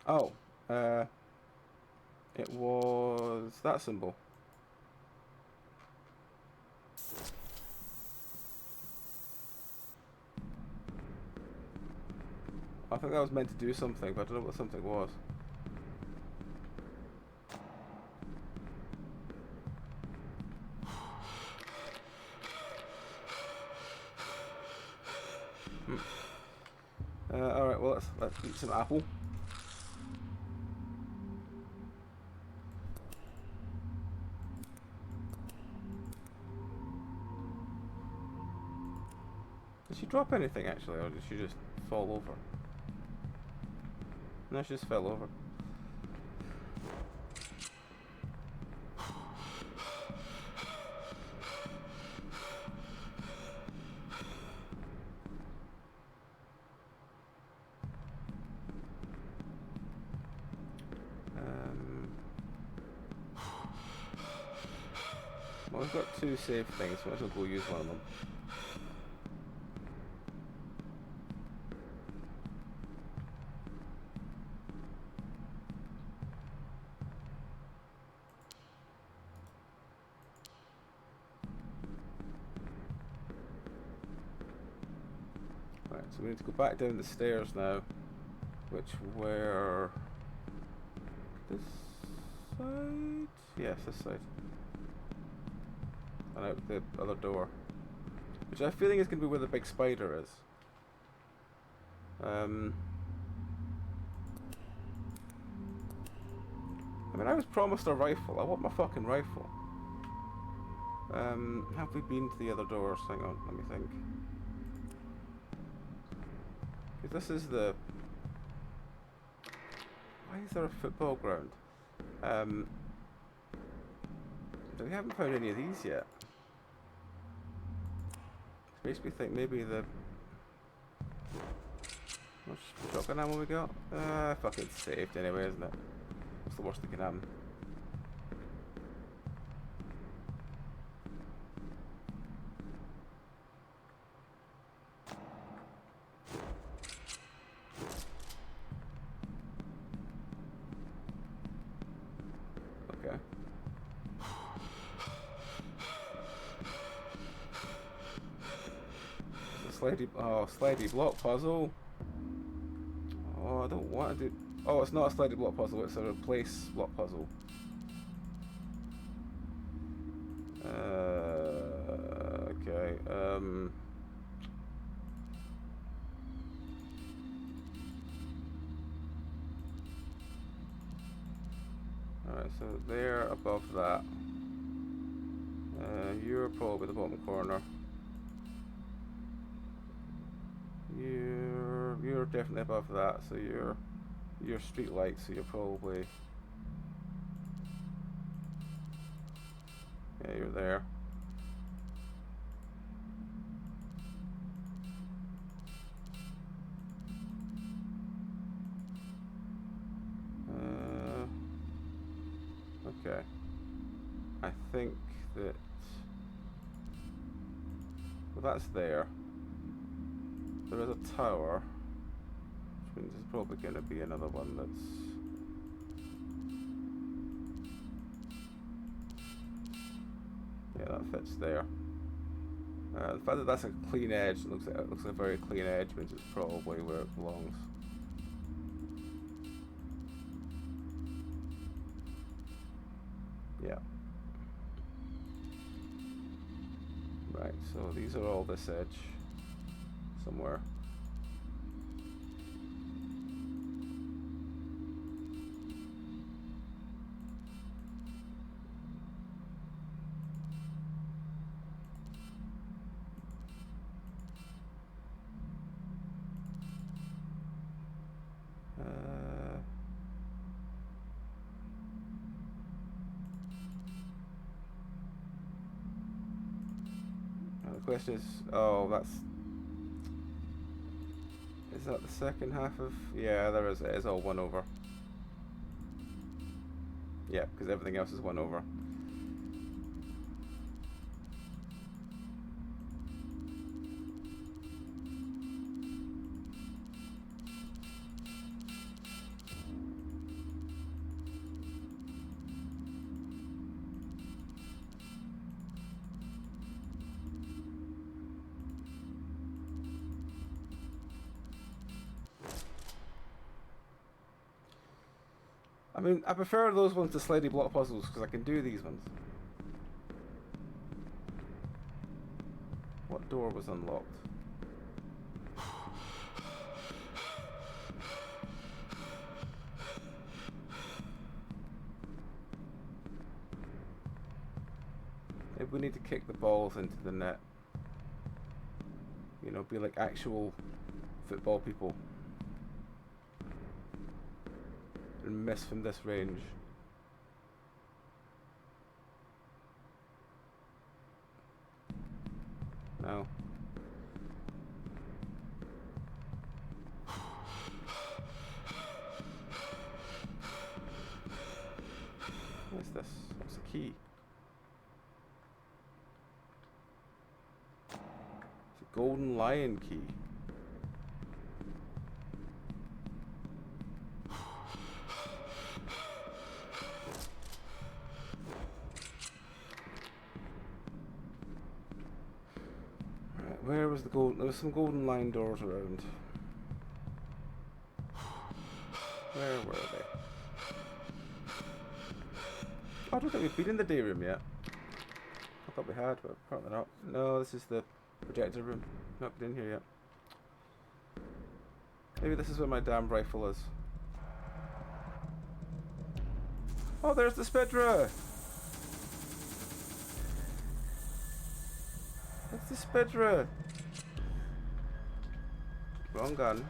Oh, it was that symbol. I think that was meant to do something, but I don't know what something was. Alright, well let's eat some apple. Did she drop anything actually, or did she just fall over? No, she just fell over. Well, we've got 2 save things, so I might as well go use one of them. Right, so we need to go back down the stairs now, which were this side? Yes, this side. And out the other door, which I have a feeling is going to be where the big spider is. I mean, I was promised a rifle. I want my fucking rifle. Have we been to the other doors? Hang on, let me think. Because this is the... Why is there a football ground? We haven't found any of these yet. Makes me think maybe the... What shotgun ammo we got? Fucking saved anyway, isn't it? What's the worst that can happen? Okay. Slidey block puzzle. Oh, I don't want to do... Oh, it's not a slidey block puzzle, it's a replace block puzzle. Okay, Alright, so they're above that. You're probably the bottom corner. You're definitely above that, so you're street light, so you're probably, yeah, you're there. Okay. I think that, well, that's there. There is a tower, which means there's probably going to be another one that's... Yeah, that fits there. The fact that that's a clean edge, it looks like a very clean edge, means it's probably where it belongs. Yeah. Right, so these are all this edge somewhere. The question is, oh, that's... Is that the second half of... Yeah, there is. It is all 1 over. Yeah, because everything else is 1 over. I mean, I prefer those ones to slidey block puzzles because I can do these ones. What door was unlocked? Maybe we need to kick the balls into the net. You know, be like actual football people. And miss from this range. No. What's this? What's the key? It's a golden lion key. Where was the gold? There was some golden line doors around. Where were they? Oh, I don't think we've been in the day room yet. I thought we had, but apparently not. No, this is the projector room. Not been in here yet. Maybe this is where my damn rifle is. Oh, there's the Spedra! That's the Spedra! Wrong gun.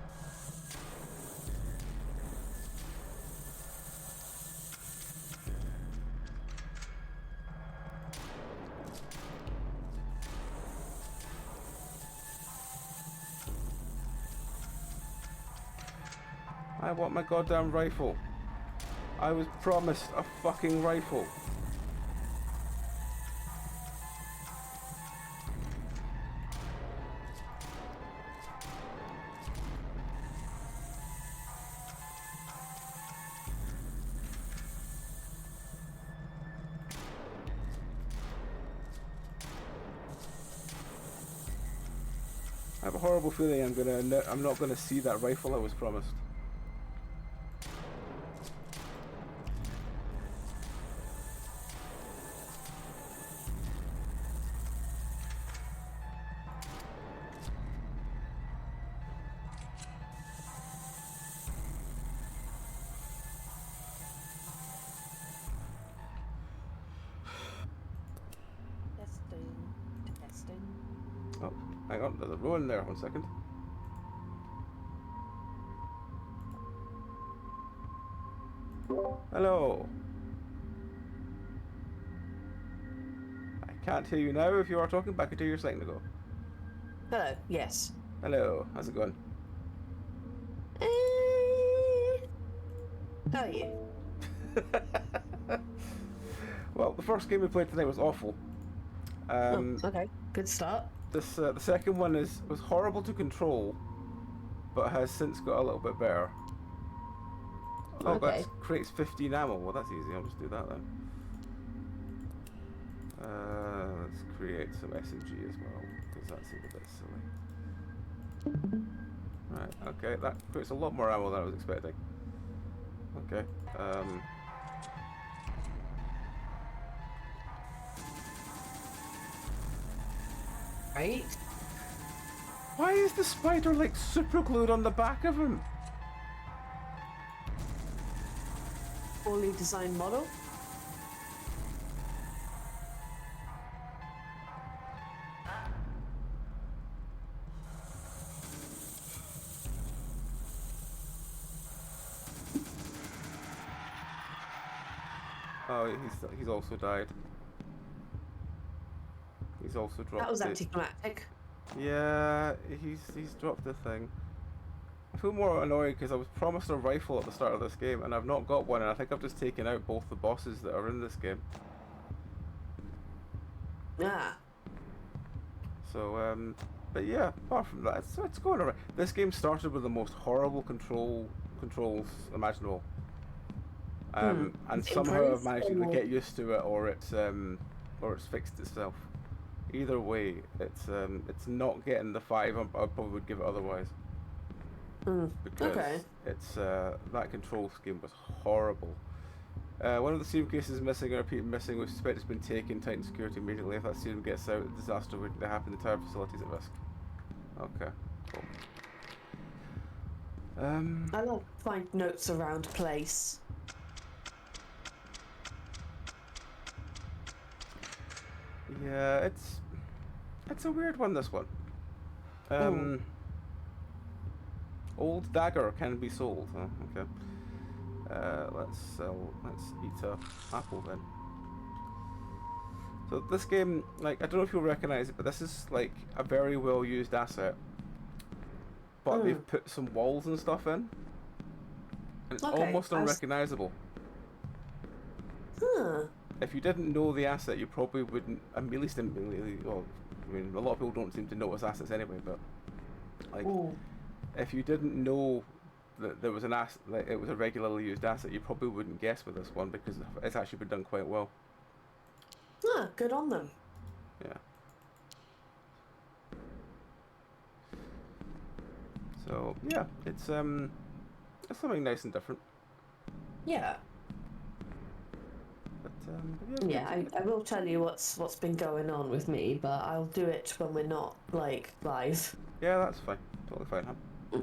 I want my goddamn rifle. I was promised a fucking rifle. I have a horrible feeling I'm not gonna see that rifle I was promised. Hang on, there's a ruin there. 1 second. Hello. I can't hear you now if you are talking, but I could hear you a second ago. Hello, yes. Hello, how's it going? How are you? Well, the first game we played tonight was awful. Okay, good start. The second one was horrible to control, but has since got a little bit better. Oh, Okay. that creates 15 ammo. Well, that's easy. I'll just do that then. Let's create some SMG as well, because that seems a bit silly. Right, okay, that creates a lot more ammo than I was expecting. Okay, Right? why is the spider like super glued on the back of him? Poorly designed model. Oh, he's also died. He's also dropped That was it. anticlimactic. Yeah, he's dropped the thing. I feel more annoyed because I was promised a rifle at the start of this game and I've not got one, and I think I've just taken out both the bosses that are in this game. Ah. So, but yeah, apart from that, it's going alright. This game started with the most horrible controls imaginable. And It's somehow I've improved, managed to either or- get used to it or it's fixed itself. Either way, it's not getting the 5 I probably would give it otherwise. Because Okay. it's that control scheme was horrible. One of the serum cases missing or repeated missing. We suspect it's been taken. Tighten security immediately. If that serum gets out, a disaster would happen. The entire facility is at risk. Okay, cool. I like to find notes around place. Yeah, it's a weird one, this one. Old dagger can be sold. Oh, okay. Let's eat a apple then. So this game, like, I don't know if you'll recognize it, but this is like a very well used asset. But they've put some walls and stuff in. And it's Okay, almost unrecognizable. Huh. If you didn't know the asset, you probably wouldn't. At least immediately. Well, I mean, a lot of people don't seem to notice assets anyway. But like, if you didn't know that there was an asset, like it was a regularly used asset, you probably wouldn't guess with this one because it's actually been done quite well. Ah, good on them. Yeah. So yeah, it's something nice and different. Yeah. But Yeah, I will tell you what's been going on with me, but I'll do it when we're not, like, live. yeah, that's fine. Totally fine, huh?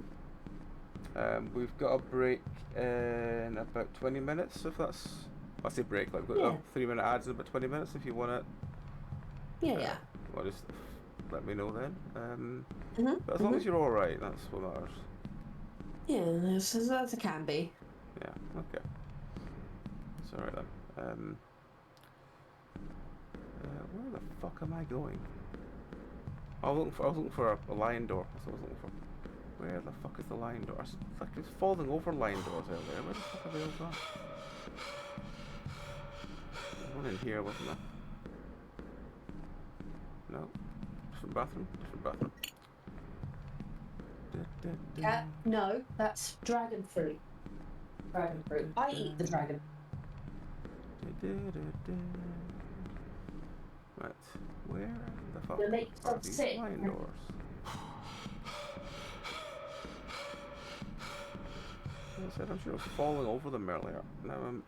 We've got a break in about 20 minutes, if that's... I say break, like we've got Yeah. 3-minute ads in about 20 minutes if you want it. Yeah. Well, just let me know then. Mhm, But as long as you're alright, that's what matters. Yeah, as it can be. Yeah, okay. It's alright then. Where the fuck am I going? I was looking for a lion door. That's what I was looking for. Where the fuck is the lion door? I was falling over lion doors earlier. Where the fuck are they all gone? There's one in here, wasn't there? No. Different bathroom? Different bathroom. Cat? No, that's dragon fruit. Dragon fruit. I eat the dragon. Right. Where the fuck They make are yourself these sick. lion doors? As I said, I'm sure I was falling over them earlier. Now I'm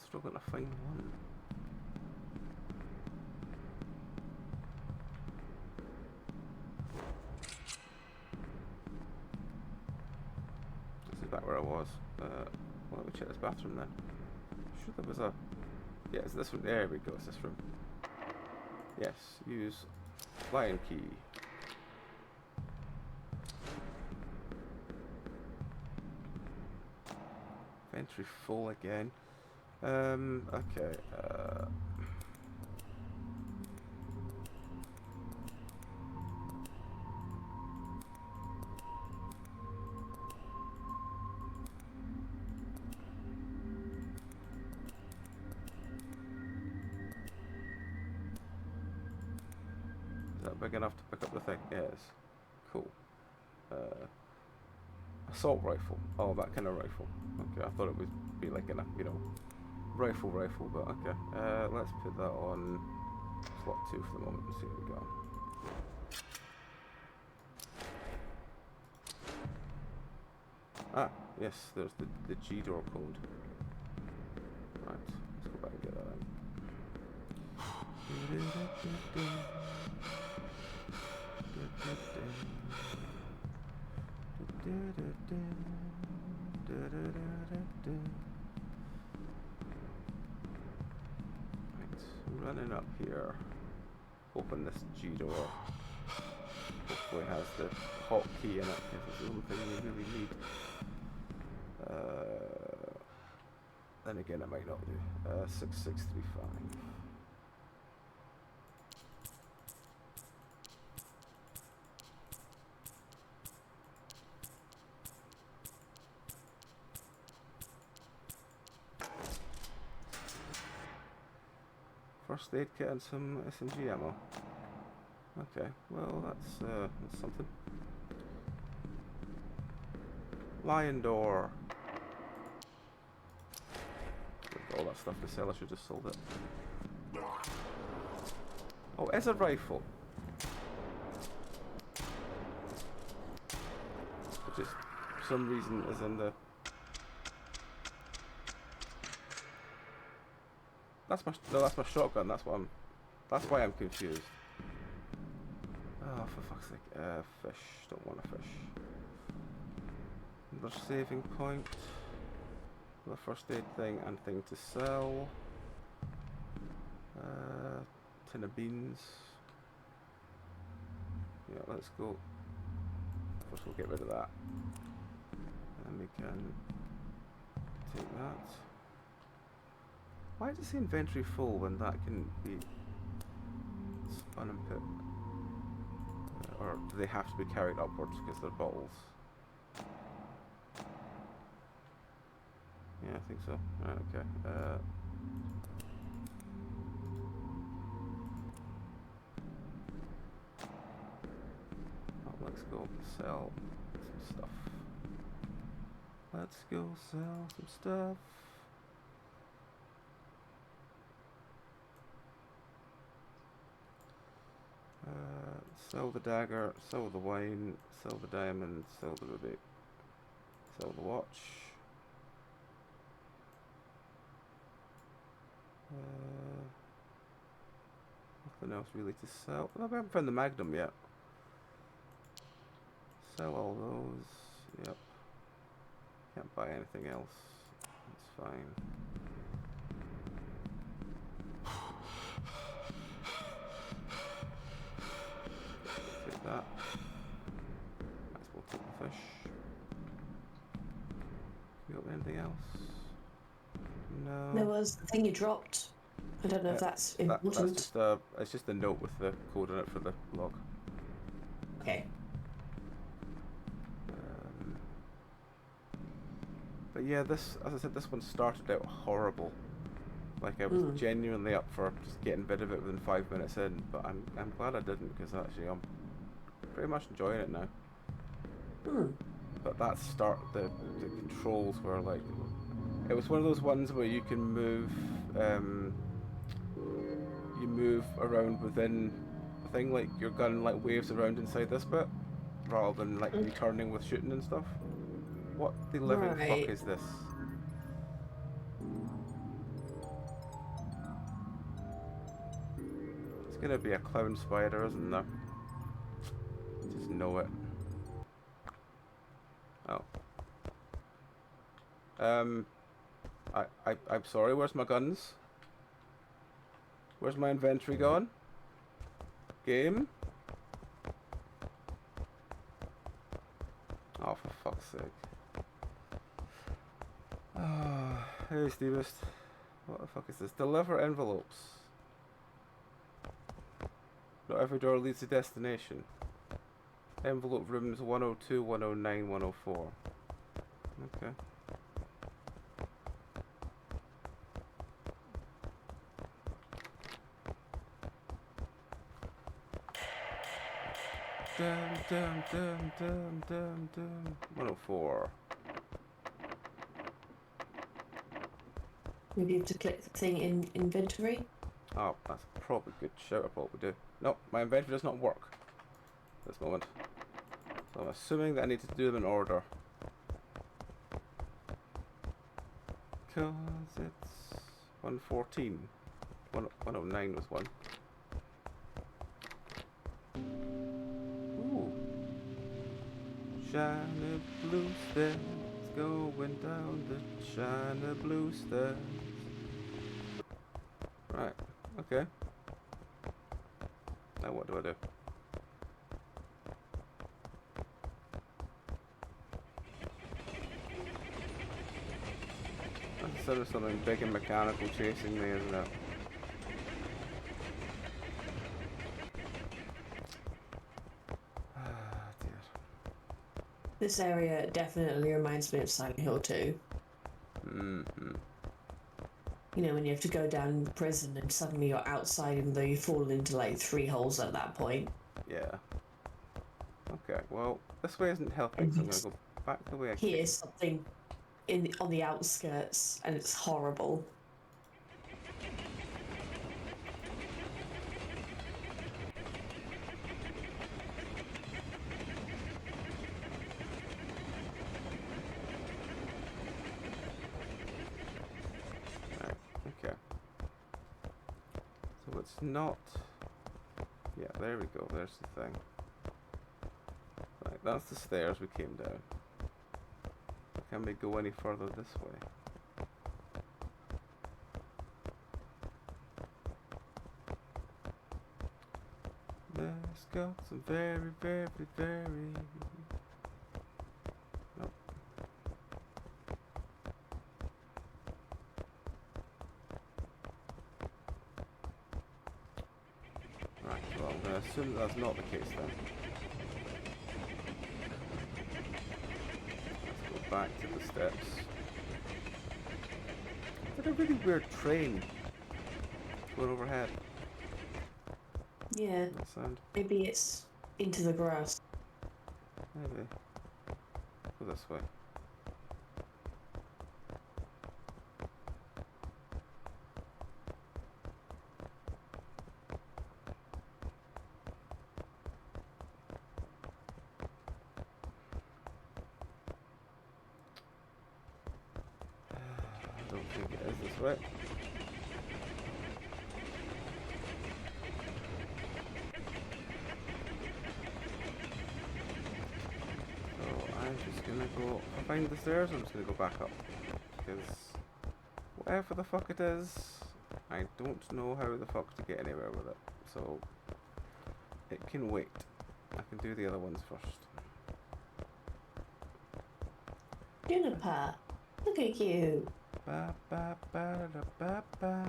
struggling to find one. This is back where I was. Well, let me check this bathroom then. I'm sure there was a... Yeah, it's this one. There we go, it's this room. Yes, use lion key. inventory full again. Okay. Is that big enough to pick up the thing? Yes. Cool. Assault rifle. Oh, that kind of rifle. Okay, I thought it would be like in a, you know, rifle, but okay. Let's put that on slot 2 for the moment and see how we go. Ah, yes, there's the G door code. Right, let's go back and get that in. Right, running up here. Open this G door. Hopefully it has the hotkey in it, because it's the only thing we really need. Then again, it might not do. 6635. First aid kit and some SMG ammo. Okay, well that's something. Lion door. All that stuff to sell, I should just sold it. Oh, it's a rifle. Which is, for some reason, is in the... That's my shotgun, that's why I'm confused. Oh, for fuck's sake. Fish, don't want a fish. Another saving point. The first aid thing and thing to sell. Tin of beans. Yeah, let's go. First we'll get rid of that. And we can take that. Why does it say inventory full when that can be spun and put? Or do they have to be carried upwards because they're bottles? Yeah, I think so. Right, okay. Let's go sell some stuff. Let's go sell some stuff. Sell the dagger, sell the wine, sell the diamond, sell the ruby, sell the watch. Nothing else really to sell. I haven't found the magnum yet. Sell all those. Yep. Can't buy anything else. That's fine. Take that. Might as well take the fish. You got anything else? No. There was the thing you dropped. I don't know if that's important. It's just a note with the code in it for the log. Okay. But yeah, this, as I said, this one started out horrible. Like I was genuinely up for just getting rid of it within 5 minutes in, but I'm glad I didn't, because actually I'm pretty much enjoying it now. But that start, the controls were like, it was one of those ones where you can move, you move around within the thing, like your gun like waves around inside this bit, rather than like returning with shooting and stuff. What the living fuck is this? It's gonna be a clown spider, isn't there? Just know it. Oh. I'm sorry, where's my guns? Where's my inventory gone? Game? Oh, for fuck's sake. Hey, Stevest. What the fuck is this? Deliver envelopes. Not every door leads to destination. Envelope rooms 102, 109, 104. Okay. Dum. 104. Maybe you have to click the thing in inventory. Oh, that's probably a good shout. I probably do. No, my inventory does not work at this moment. So I'm assuming that I need to do them in order. Because it's 114. 109 was one. Ooh. Shiny blue stairs going down the shiny blue stairs. Right, okay. Now what do I do? That's sort of something big and mechanical chasing me, isn't it? Ah, dear. This area definitely reminds me of Silent Hill 2. Mm-hmm. You know, when you have to go down the prison and suddenly you're outside even though you fall into like 3 holes at that point. Yeah. Okay, well, this way isn't helping, so I'm going to go back the way I came. Here's something on the outskirts and it's horrible. Okay. So it's not... Yeah, there we go. There's the thing. Right, that's the stairs we came down. Can we go any further this way? Let's go some very... Nope. Right, well, I'm going to assume that's not the case then. Let's go back to the steps. Is that a really weird train going overhead? Yeah, That sound. maybe it's into the grass. Maybe. Go this way. I don't think it is this way. I'm just gonna go find the stairs. I'm just gonna go back up because whatever the fuck it is, I don't know how the fuck to get anywhere with it. So it can wait. I can do the other ones first. Juniper, look at you. Ba ba ba da ba ba.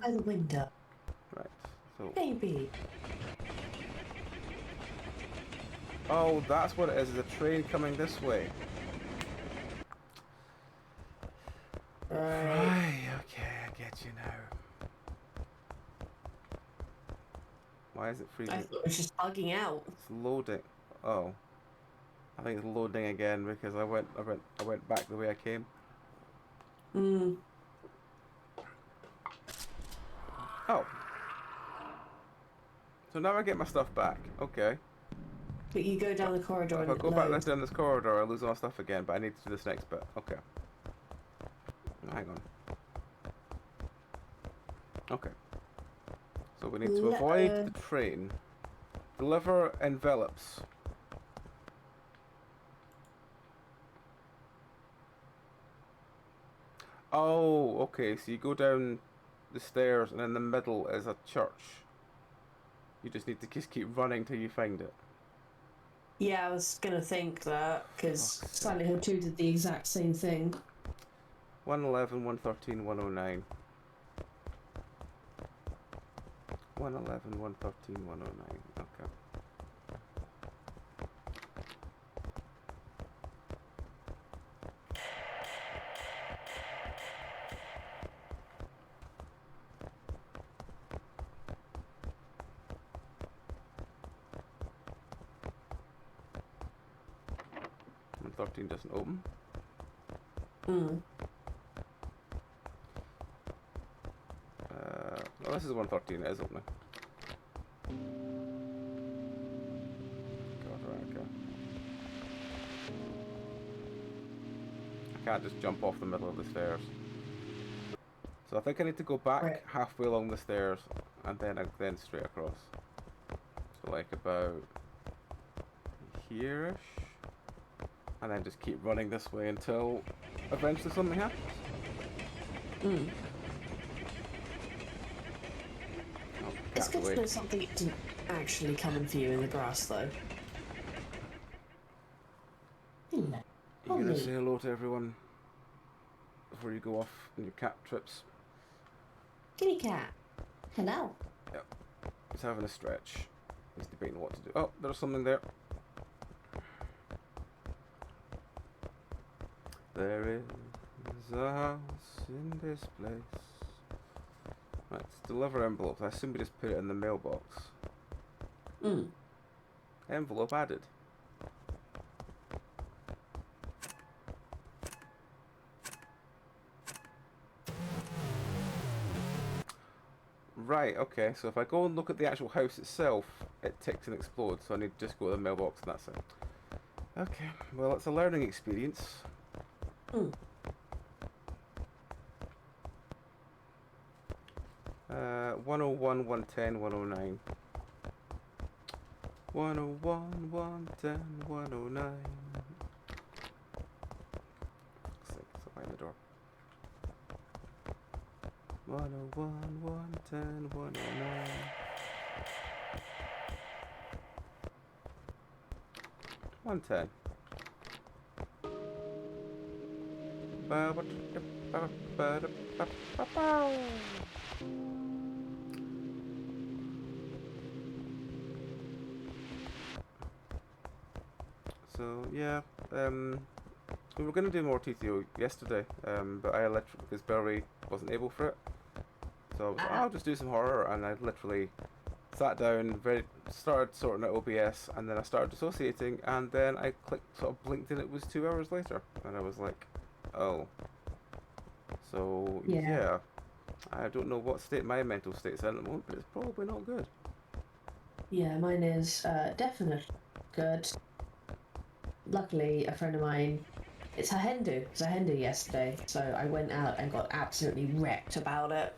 By the window. Right. So Baby. oh, that's what it is. Is a train coming this way. Right. Okay, I get you now. Why is it freezing? I thought it was just bugging out. It's loading. Oh, I think it's loading again because I went back the way I came. Hmm. Oh. So now I get my stuff back. Okay. But you go down the corridor If and I it go back loads. down this corridor, I lose all my stuff again. But I need to do this next bit. Okay. Hang on. Okay. So we need to avoid the train. Deliver envelopes. Oh, okay. So you go down the stairs, and in the middle is a church. You just need to just keep running till you find it. Yeah, I was gonna think that because Fuck's sake. Silent Hill 2 did the exact same thing. 111, 113, 109. 111, 113, 109. Okay. And 13 doesn't open. Oh, this is 113. It is opening. God, right, okay. I can't just jump off the middle of the stairs. So I think I need to go back halfway along the stairs and then straight across. So like about here-ish. And then just keep running this way until eventually something happens. Oh, It's good to know something didn't actually come in for you in the grass, though. You gonna say hello to everyone before you go off on your cat trips? Kitty cat. Hello. Yep. He's having a stretch. He's debating what to do. Oh, there's something there. There is a house in this place. Right, deliver envelopes. I assume we just put it in the mailbox. Envelope added. Right, okay, so if I go and look at the actual house itself, it ticks and explodes, so I need to just go to the mailbox and that's it. Okay, well, it's a learning experience. 101, 110, 109. 101, 110, 109. Looks like it's behind the door. 101, 110, 109. 110. So yeah, we were gonna do more TTO yesterday, but I literally, because Barry wasn't able for it, so I was like, I'll just do some horror, and I literally sat down, started sorting out OBS, and then I started dissociating, and then I sort of blinked, and it was 2 hours later, and I was like, oh. So yeah, I don't know what state my mental state's in at the moment, but it's probably not good. Yeah, mine is definitely good. Luckily, a friend of mine, it's her hen do. It's a hen do yesterday, so I went out and got absolutely wrecked about it.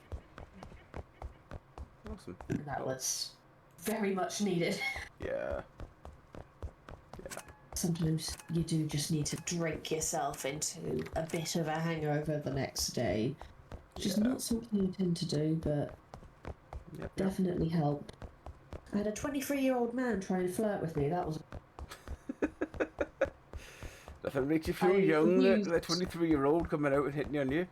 Awesome. And that was very much needed. Yeah. Sometimes you do just need to drink yourself into a bit of a hangover the next day. Which is not something I tend to do, but definitely helped. I had a 23-year-old man try and flirt with me. That was... Nothing makes you feel young, that 23-year-old coming out and hitting on you.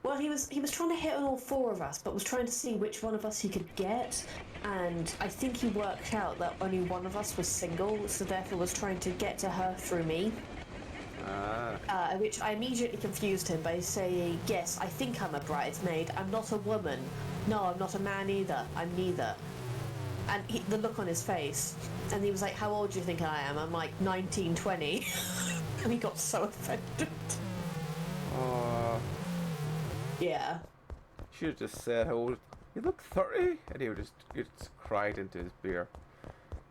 Well, he was trying to hit on all four of us, but was trying to see which one of us he could get, and I think he worked out that only one of us was single, so therefore was trying to get to her through me. Which I immediately confused him by saying, yes, I think I'm a bridesmaid, I'm not a woman. No, I'm not a man either, I'm neither. And the look on his face, and he was like, how old do you think I am? I'm like, 19, 20. And he got so offended. Yeah. Should have just said, how old? You look 30? And he just cried into his beer.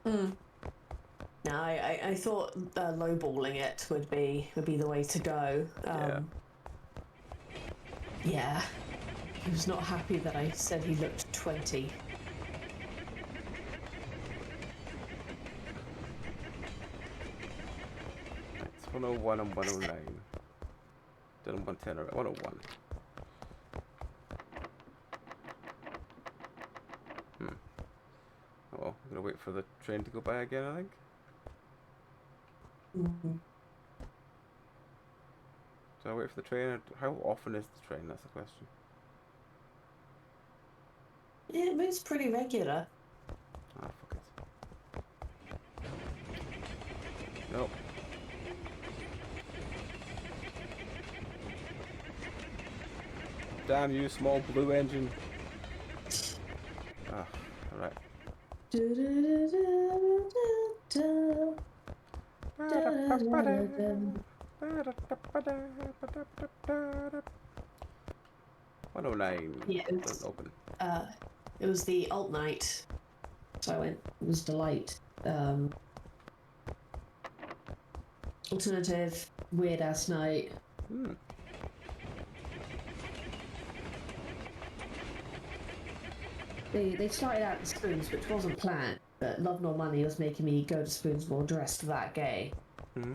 No, I thought lowballing it would be the way to go. Yeah. He was not happy that I said he looked 20. It's 101 and 109. Done 110 or 101. Oh well, I'm gonna wait for the train to go by again, I think. Do I wait for the train? Or how often is the train? That's the question. Yeah, it moves pretty regular. Ah, fuck it. Nope. Damn you, small blue engine. Ah, alright. Yeah, 109. Doesn't open. it was the alt night, so I went. It was delight. Alternative weird ass night. Hmm. They started out in Spoons, which wasn't planned, but Love Nor Money was making me go to Spoons more dressed that gay. Hmm.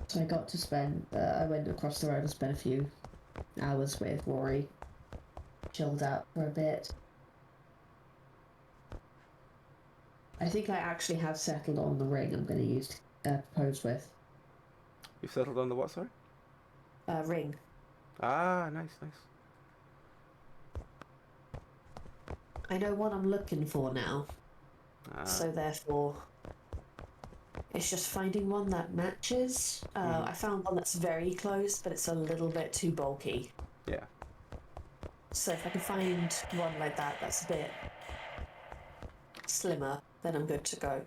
So I got to spend. I went across the road and spent a few hours with Rory. Chilled out for a bit. I think I actually have settled on the ring I'm going to use to propose with. You've settled on the what, sorry? Ring. Ah, nice, nice. I know what I'm looking for now. Ah. So therefore, it's just finding one that matches. I found one that's very close, but it's a little bit too bulky. Yeah. So if I can find one like that that's a bit slimmer, then I'm good to go.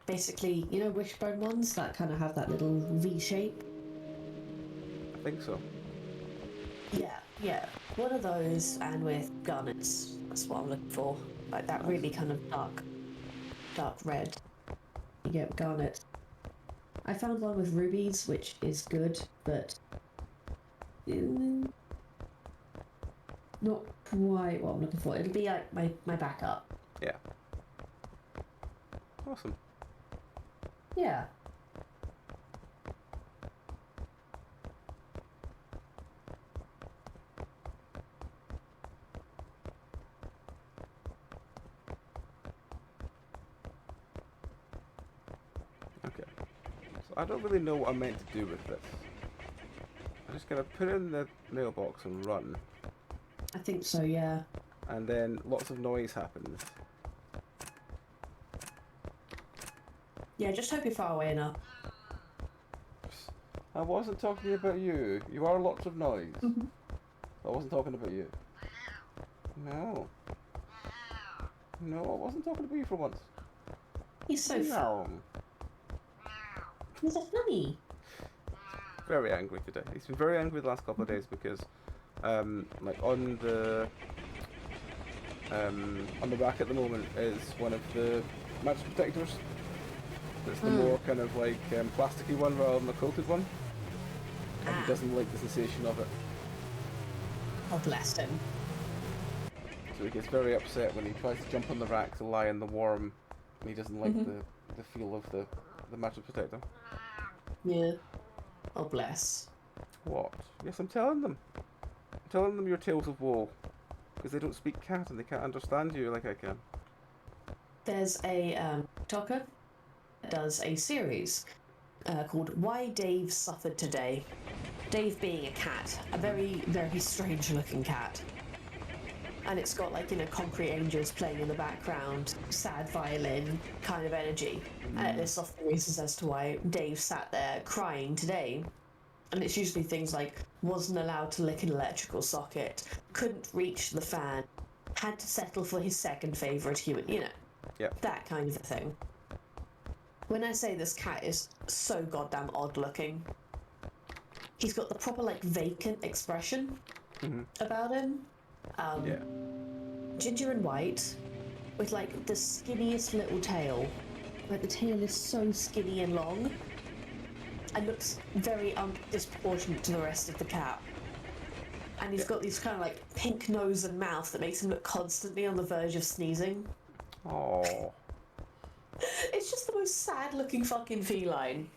Basically, you know wishbone ones that kind of have that little V shape? I think so. Yeah. One of those, and with garnets. That's what I'm looking for. Like that really kind of dark red. You get garnet. I found one with rubies, which is good, but not quite what I'm looking for. It'll be like my backup. Yeah. Awesome. Yeah. Okay. So I don't really know what I'm meant to do with this. I'm just gonna put it in the mailbox and run. I think so, yeah. And then lots of noise happens. Yeah, just hope you're far away enough. I wasn't talking about you. You are lots of noise. I wasn't talking about you. No. No, I wasn't talking about you for once. He's so No. He's so funny. Very angry today. He's been very angry the last couple of days because, like on the rack at the moment is one of the match protectors. It's the more kind of like plasticky one rather than the coated one. And he doesn't like the sensation of it. Oh, bless him. So he gets very upset when he tries to jump on the rack to lie in the warm, and he doesn't like the feel of the mattress protector. Yeah. Oh, bless. What? Yes, I'm telling them. I'm telling them your tales of woe. Because they don't speak cat and they can't understand you like I can. There's a TikToker that does a series called Why Dave Suffered Today. Dave being a cat, a very, very strange looking cat. And it's got like, concrete angels playing in the background, sad violin kind of energy. And it lists off the reasons as to why Dave sat there crying today. And it's usually things like wasn't allowed to lick an electrical socket, couldn't reach the fan, had to settle for his second favourite human, Yep. that kind of a thing. When I say this cat is so goddamn odd looking, he's got the proper like vacant expression about him. Yeah. Ginger and white, with like the skinniest little tail. Like the tail is so skinny and long, and looks very disproportionate to the rest of the cat. And he's got these kind of like pink nose and mouth that makes him look constantly on the verge of sneezing. Oh. It's just the most sad-looking fucking feline.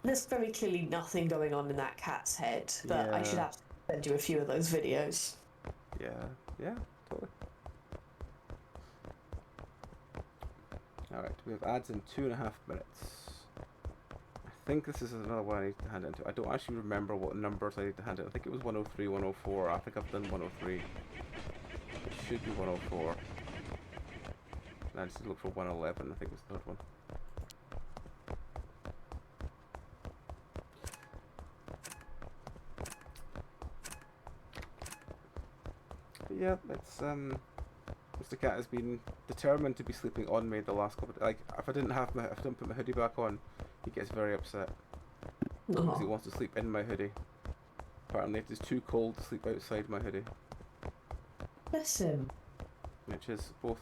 There's very clearly nothing going on in that cat's head, but I should have to send you a few of those videos. Yeah. Yeah. Totally. All right. We have ads in 2.5 minutes. I think this is another one I need to hand it into. I don't actually remember what numbers I need to hand it. I think it was 103, 104. I think I've done 103. It should be 104. And I just need to look for 111. I think was the third one. But yeah, it's Mr. Cat has been determined to be sleeping on me the last couple of, like, if I didn't put my hoodie back on, he gets very upset. Because he wants to sleep in my hoodie. Apparently it is too cold to sleep outside my hoodie. Bless him. Which is both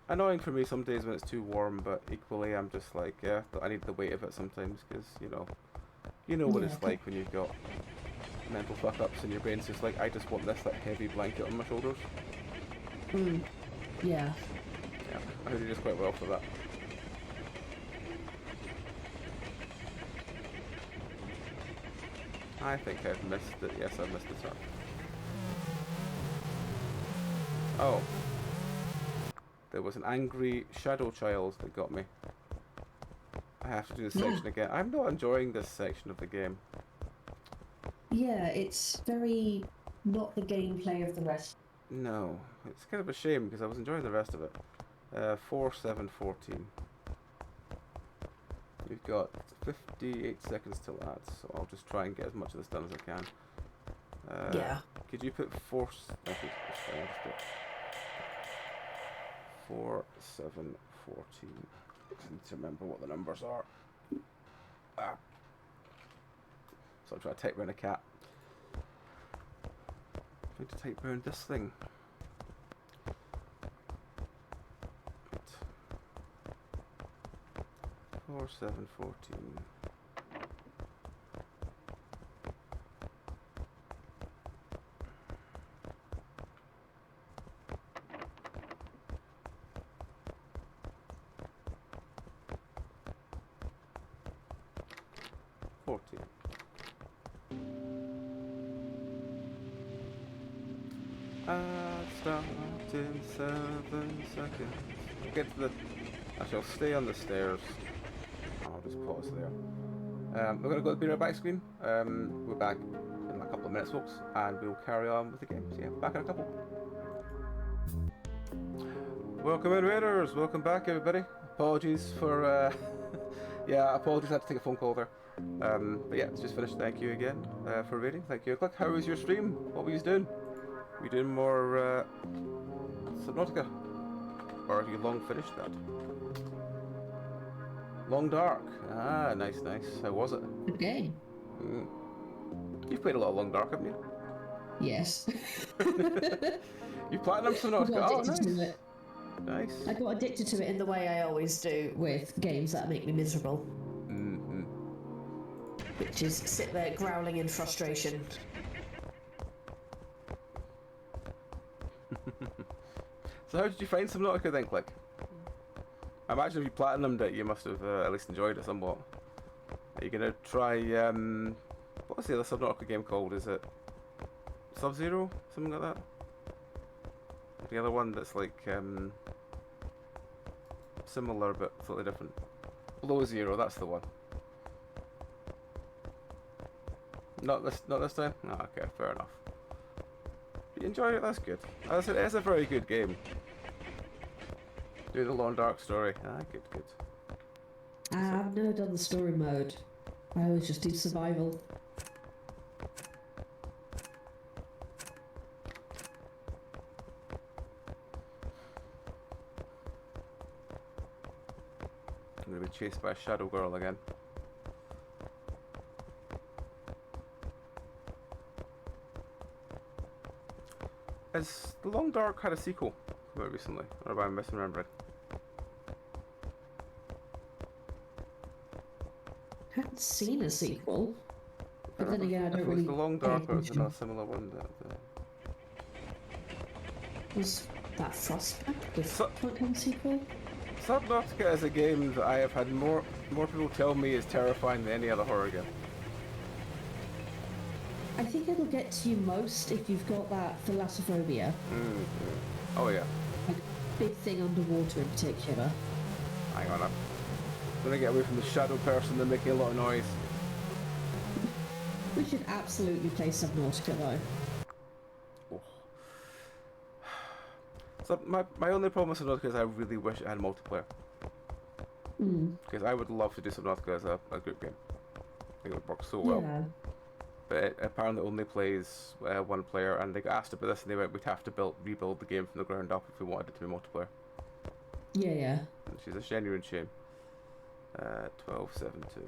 annoying for me some days when it's too warm, but equally I'm just like, yeah, I need the weight of it sometimes, because, you know what it's like when you've got mental fuck-ups and your brain's just like, I just want this like heavy blanket on my shoulders. Yeah. Yeah, my hoodie does quite well for that. I think I've missed it. Yes, I've missed it, sir. Oh. There was an angry shadow child that got me. I have to do this section again. I'm not enjoying this section of the game. Yeah, it's very not the gameplay of the rest. No. It's kind of a shame because I was enjoying the rest of it. 4, 7, 14. We've got 58 seconds till that, so I'll just try and get as much of this done as I can. Yeah. Could you put 4... I think it's fine, let's do it. 4, 7, 14. I need to remember what the numbers are. Ah. So I'm trying to type around a cat. I need to type around this thing. 4, 7, 14. Start in 7 seconds. Get to the... I shall stay on the stairs. I'll just pause there. We're going to go to the Be Right Back screen. We're back in a couple of minutes, folks, and we'll carry on with the game. So yeah, back in a couple. Welcome in, Raiders. Welcome back, everybody. Apologies for... yeah, apologies, I had to take a phone call there. But yeah, it's just finished. Thank you again for raiding. Thank you. Click. How was your stream? What were you doing? Were you doing more Subnautica? Or have you long finished that? Long Dark. Ah, nice, nice. How was it? Good game. You've played a lot of Long Dark, haven't you? Yes. You platinum Subnautica? Oh, nice. Nice. I got addicted to it in the way I always do with games that make me miserable. Which is sit there growling in frustration. So how did you find Subnautica then, Click? I imagine if you platinumed it, you must have at least enjoyed it somewhat. Are you going to try, what's the other Subnautica game called? Is it Sub-Zero? Something like that? The other one that's like, similar but slightly different. Below Zero, that's the one. Not this time? No, okay, fair enough. You enjoyed it, that's good. As I said, it's a very good game. Do the Long Dark story. Ah, good, good. I've never done the story mode. I always just do survival. I'm going to be chased by a shadow girl again. Has The Long Dark had a sequel come out recently? Or am I misremembering? Haven't seen a sequel. But then again, I don't If it really was The Long pay Dark, or was attention. another similar one that... Was that Frostpunk, the So- Frostpunk sequel? Subnautica is a game that I have had more people tell me is terrifying than any other horror game. I think it'll get to you most if you've got that thalassophobia. Oh yeah. Like, big thing underwater in particular. Hang on up. Gonna get away from the shadow person. They're making a lot of noise. We should absolutely play Subnautica though. Oh. So my only problem with Subnautica is I really wish it had multiplayer. Because I would love to do Subnautica as a group game. I think it would work so well. Yeah. But it apparently only plays one player, and they got asked about this and they went, we'd have to rebuild the game from the ground up if we wanted it to be multiplayer. Yeah, yeah. Which is a genuine shame. 12.7.2.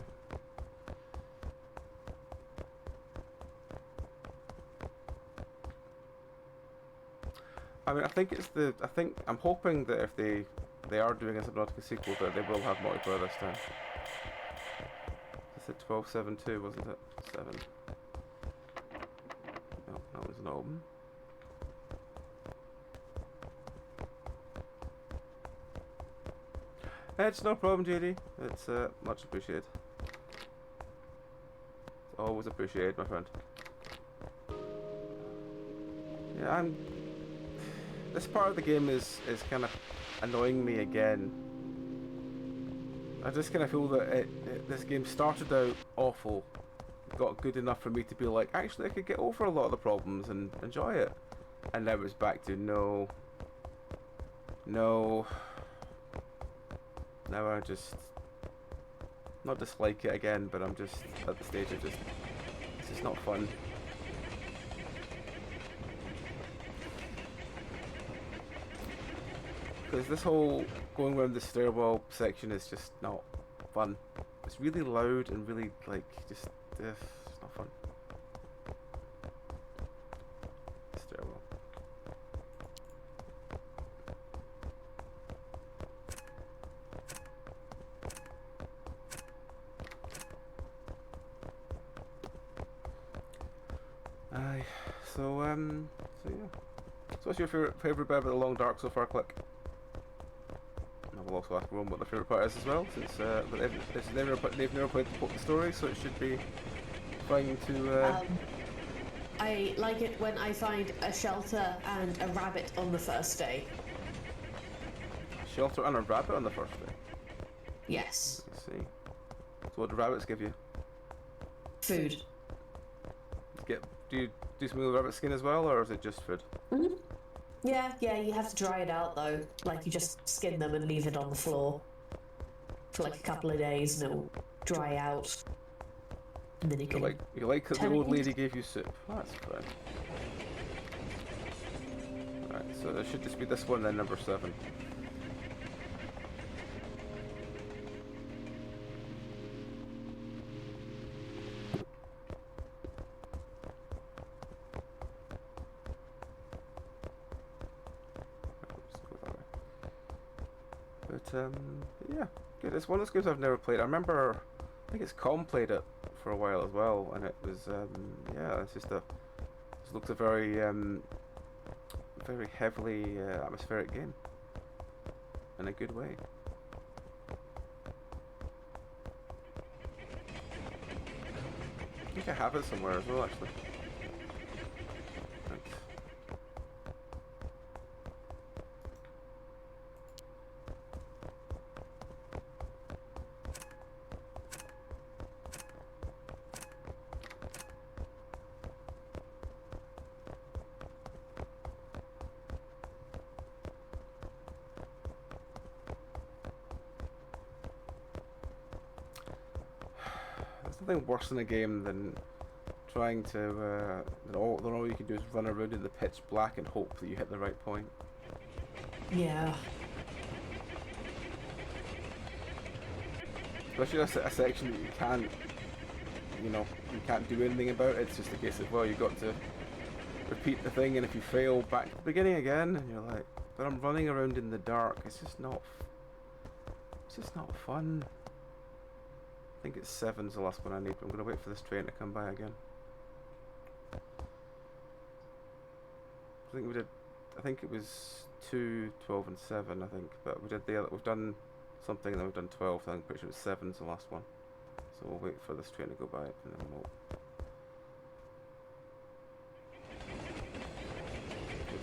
I mean, I'm hoping that if they are doing a Subnautica sequel, that they will have multiplayer this time. I said 12.7.2, wasn't it? 7. No, that was not open. It's no problem, JD. It's much appreciated. It's always appreciated, my friend. Yeah, this part of the game is kind of annoying me again. I just kind of feel that this game started out awful, got good enough for me to be like, actually I could get over a lot of the problems and enjoy it. And now it's back to no. Now I just not dislike it again, but I'm just at the stage of it's just not fun. Because this whole going around the stairwell section is just not fun. It's really loud and really like just it's not fun. Stairwell. Aye. So yeah. So what's your favourite bit about the Long Dark so far, Click? And I will also ask Rome what their favourite part is as well, since they've never played the story, so it should be fine to. I like it when I find a shelter and a rabbit on the first day. Shelter and a rabbit on the first day. Yes. Let's see. So what do rabbits give you? Food. Do you do something with rabbit skin as well, or is it just food? Mm-hmm. Yeah, you have to dry it out though. Like you just skin them and leave it on the floor for like a couple of days and it'll dry out. And then you can... You like that the old lady gave you soup. Oh, that's fine. Right, so it should just be this one then, number 7. But yeah, good. It's one of those games I've never played. I remember, I think it's Com played it for a while as well, and it was yeah, it's just it looks a very very heavily atmospheric game in a good way. I think I have it somewhere as well, actually. Thanks. Nothing worse in a game than trying to then all you can do is run around in the pitch black and hope that you hit the right point. Yeah. Especially a section that you can't, you can't do anything about. It's just a case of, well, you got to repeat the thing, and if you fail, back to the beginning again, and you're like, but I'm running around in the dark. It's just not fun. I think it's 7's the last one I need, but I'm going to wait for this train to come by again. I think it was 2, 12 and 7, I think, but we've done something and then we've done 12, so I'm pretty sure it's 7's the last one. So we'll wait for this train to go by and then we'll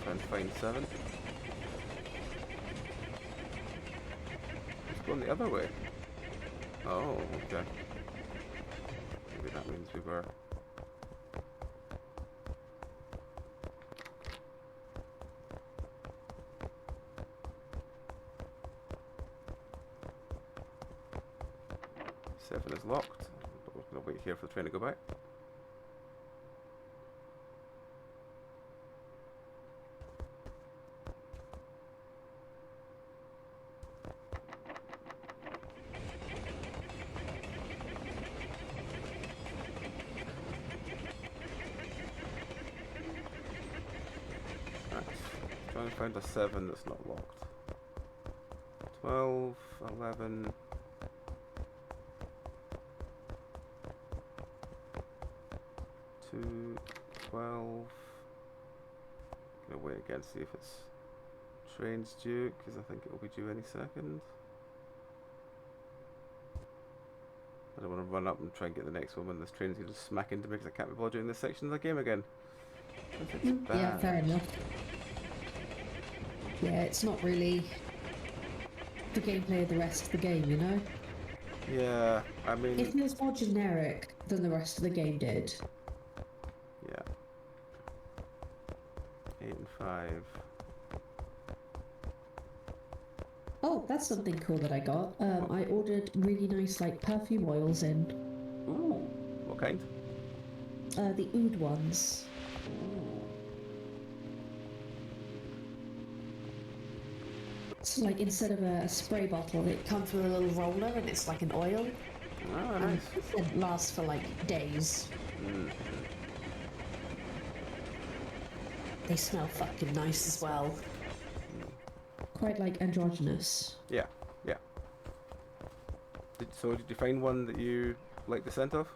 try and find 7. It's going the other way. Oh, okay. Maybe that means we were. Seven is locked. But we're going to wait here for the train to go back. Trying to find a 7 that's not locked. 12, 11. 2, 12. Gonna wait again, see if it's train's due, because I think it will be due any second. I don't want to run up and try and get the next one when this train's going to smack into me because I can't be bothered doing this section of the game again. Yeah, fair enough. Yeah, it's not really the gameplay of the rest of the game, you know? Yeah, I mean... It feels more generic than the rest of the game did. Yeah. 8 and 5. Oh, that's something cool that I got. I ordered really nice, like, perfume oils in. Ooh, what kind? The oud ones. So, like, instead of a spray bottle, it comes with a little roller and it's like an oil. Oh, nice. It lasts for, like, days. Mm. They smell fucking nice as well. Quite, like, androgynous. Yeah, yeah. So did you find one that you like the scent of?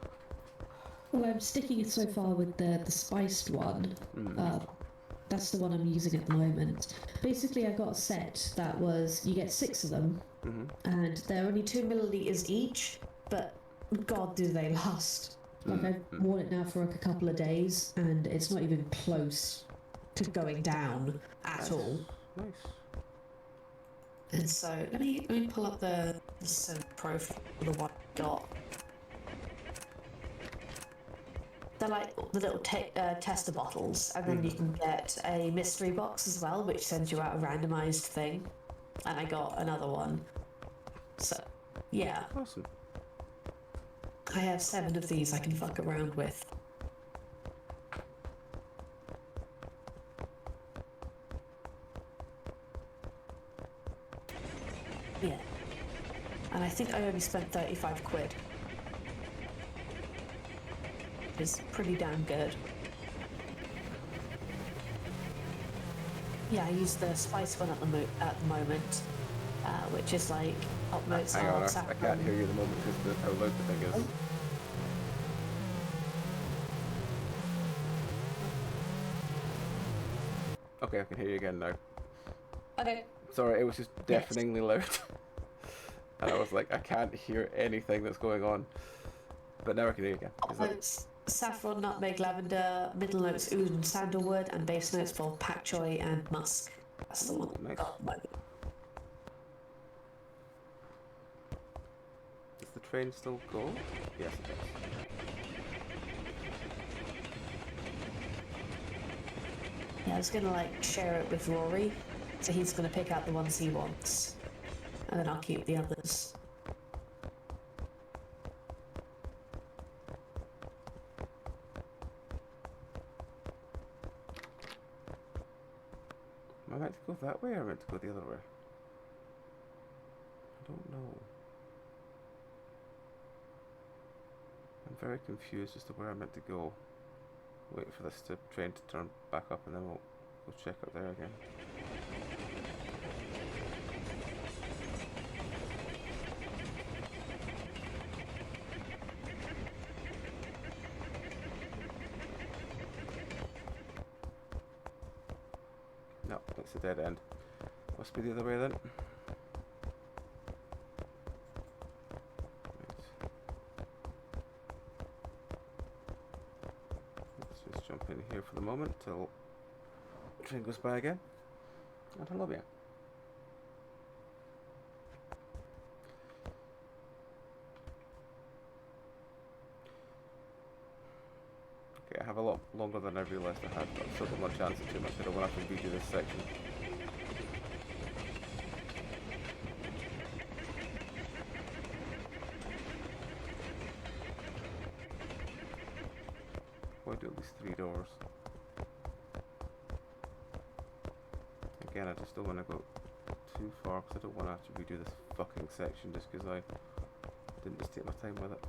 Well, I'm sticking it so far with the spiced one. That's the one I'm using at the moment. Basically, I got a set that was, you get 6 of them, and they're only 2 milliliters each, but God, do they last. Like, I've worn it now for like a couple of days, and it's not even close to going down at all. Nice. And so, let me pull up the scent profile of the one I got. They're like the little tester bottles, and then you can get a mystery box as well, which sends you out a randomized thing. And I got another one. So, yeah. Awesome. I have 7 of these I can fuck around with. Yeah. And I think I only spent 35 quid. Is pretty damn good. Yeah, I use the spice one at the moment, which is like hot notes Hang on, of I can't hear you at the moment because how loud the thing is. Okay, I can hear you again now. Okay. Sorry, it was just deafeningly loud. And I was like, I can't hear anything that's going on. But now I can hear you again. Hot notes, saffron, nutmeg, lavender, middle notes, oud and sandalwood, and base notes for pak choi and musk. That's the one. Nice. Does the train still go? Yes, it does. Yeah, I was gonna like share it with Rory, so he's gonna pick out the ones he wants, and then I'll keep the others. Am I meant to go that way or am I meant to go the other way? I don't know. I'm very confused as to where I'm meant to go. Wait for this train to turn back up and then we'll go check up there again. No, that's a dead end. Must be the other way then. Let's just jump in here for the moment till the train goes by again. And hello again. Okay, I have a lot longer than I realised I had, but I've still got no chance of too much. I don't want to have to redo this section. Why do at least 3 doors? Again, I just don't want to go too far because I don't want to have to redo this fucking section just because I didn't just take my time with it.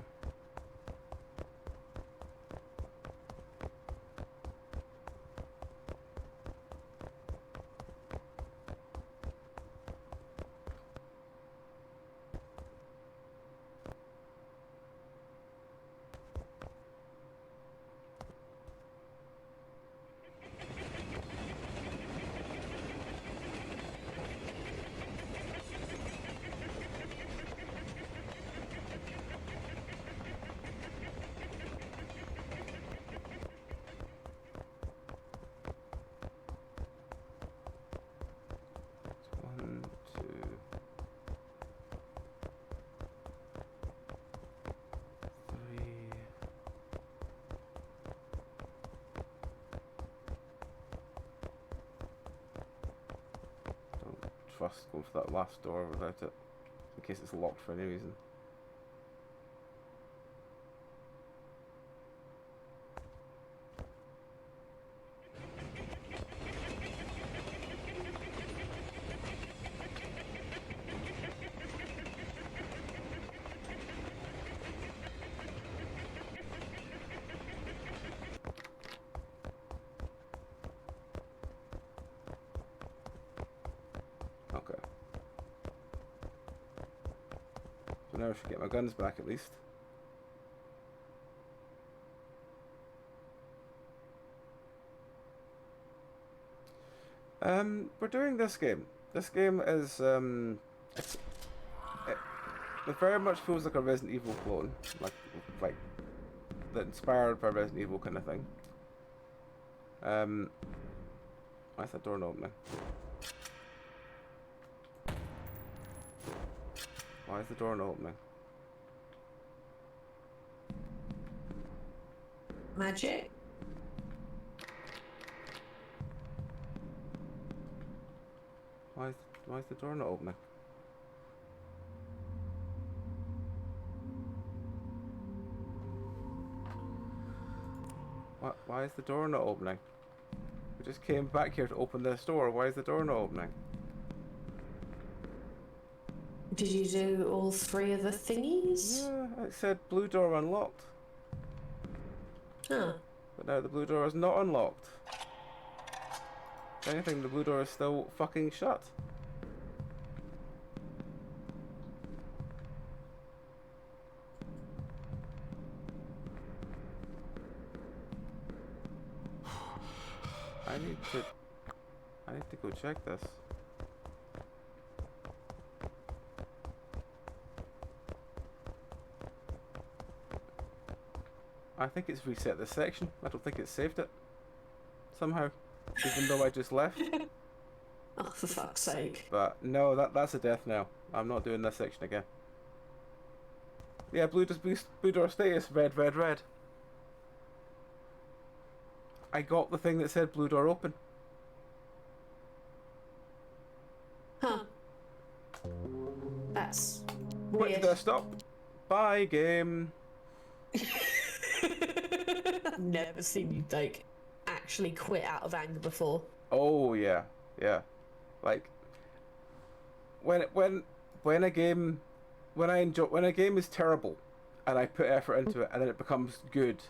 Trust going for that last door without it, in case it's locked for any reason. Okay. So now I should get my guns back at least. We're doing this game. This game is it very much feels like a Resident Evil clone, like that inspired by Resident Evil kind of thing. Why's that door not opening? Why is the door not opening? Magic. Why is the door not opening? Why is the door not opening? We just came back here to open this door. Why is the door not opening? Did you do all 3 of the thingies? Yeah, it said blue door unlocked. Huh. But now the blue door is not unlocked. If anything, the blue door is still fucking shut. I need to go check this. I think it's reset this section. I don't think it's saved it. Somehow. Even though I just left. Oh, for fuck's sake. But no, that's a death now. I'm not doing this section again. Yeah, blue door status, red, red, red. I got the thing that said blue door open. Huh. That's What weird. did I stop? Bye, game. I've never seen you, like, actually quit out of anger before. Oh yeah, yeah. Like when a game is terrible and I put effort into it and then it becomes good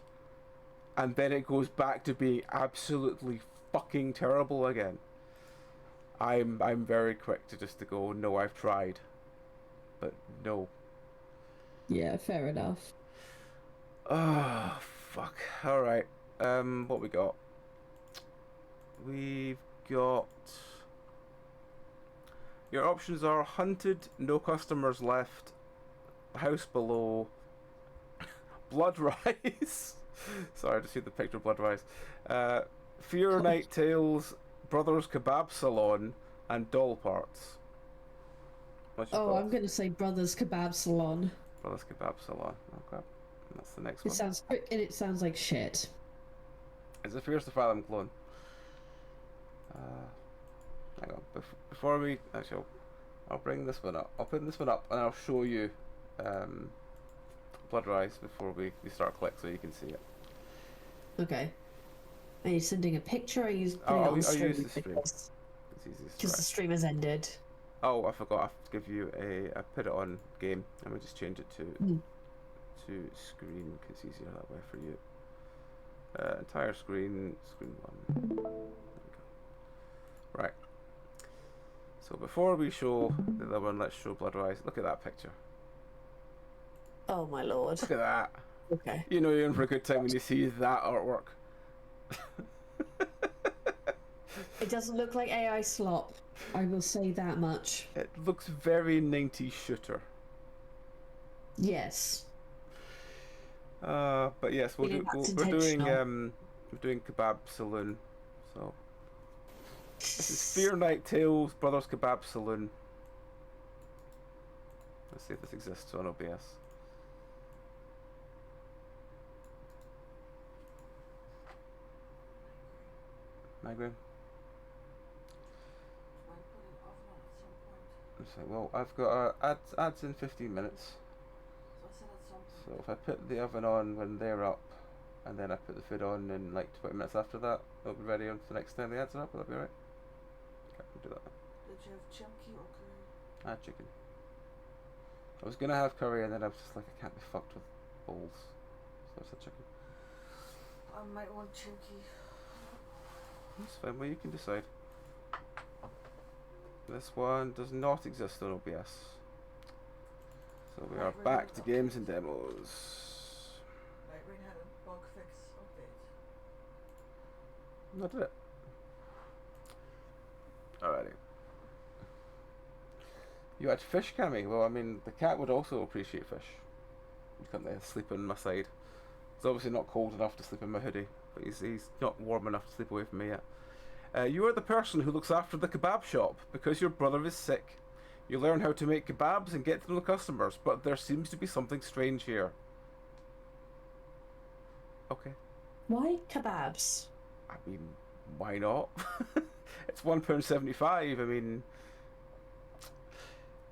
and then it goes back to being absolutely fucking terrible again. I'm very quick to go, no, I've tried. But no. Yeah, fair enough. Oh fuck. Alright. What we got? We've got... Your options are hunted, no customers left, house below, Bloodrise. Sorry, I just see the picture of Bloodrise. Fear Night Tales, Brothers Kebab Salon, and Doll Parts. What's your thoughts? I'm going to say Brothers Kebab Salon. Brothers Kebab Salon. Okay, that's the next It one. sounds like shit. It's a Fears to Fathom clone. Hang on. Before we actually, I'll bring this one up. I'll put this one up and I'll show you Bloodrise before we start click so you can see it. Okay. Are you sending a picture or are you putting it I'll on use stream? the stream. It's easiest. Because the stream has ended. Oh, I forgot. I have to give you I put it on game. Let me just change it to screen because it's easier that way for you. Entire screen 1. There we go. Right. So before we show the other one, let's show Bloodrise. Look at that picture. Oh my lord. Look at that. Okay. You know you're in for a good time when you see that artwork. It doesn't look like AI slop. I will say that much. It looks very 90s shooter. Yes. But yes, we're doing Kebab Saloon. So this is Fear Night Tales Brothers Kebab Saloon. Let's see if this exists on OBS. Migraine. So, well, I've got ads in 15 minutes. So if I put the oven on when they're up, and then I put the food on in like 20 minutes after that, it'll be ready on the next time the ads are up. Will that be alright? Okay, we'll do that. Did you have chunky or curry? I had chicken. I was gonna have curry, and then I was just like, I can't be fucked with bowls, so I said chicken. I might want chunky. That's fine. Well, you can decide. This one does not exist on OBS. So we are back to games and demos. Nightwing had a bug fix update. Not it. Alrighty. You had fish, Cammy? Well, I mean, the cat would also appreciate fish. You come there, sleep on my side. It's obviously not cold enough to sleep in my hoodie, but he's not warm enough to sleep away from me yet. You are the person who looks after the kebab shop because your brother is sick. You learn how to make kebabs and get to know the customers, but there seems to be something strange here. Okay. Why kebabs? I mean, why not? It's £1.75. I mean,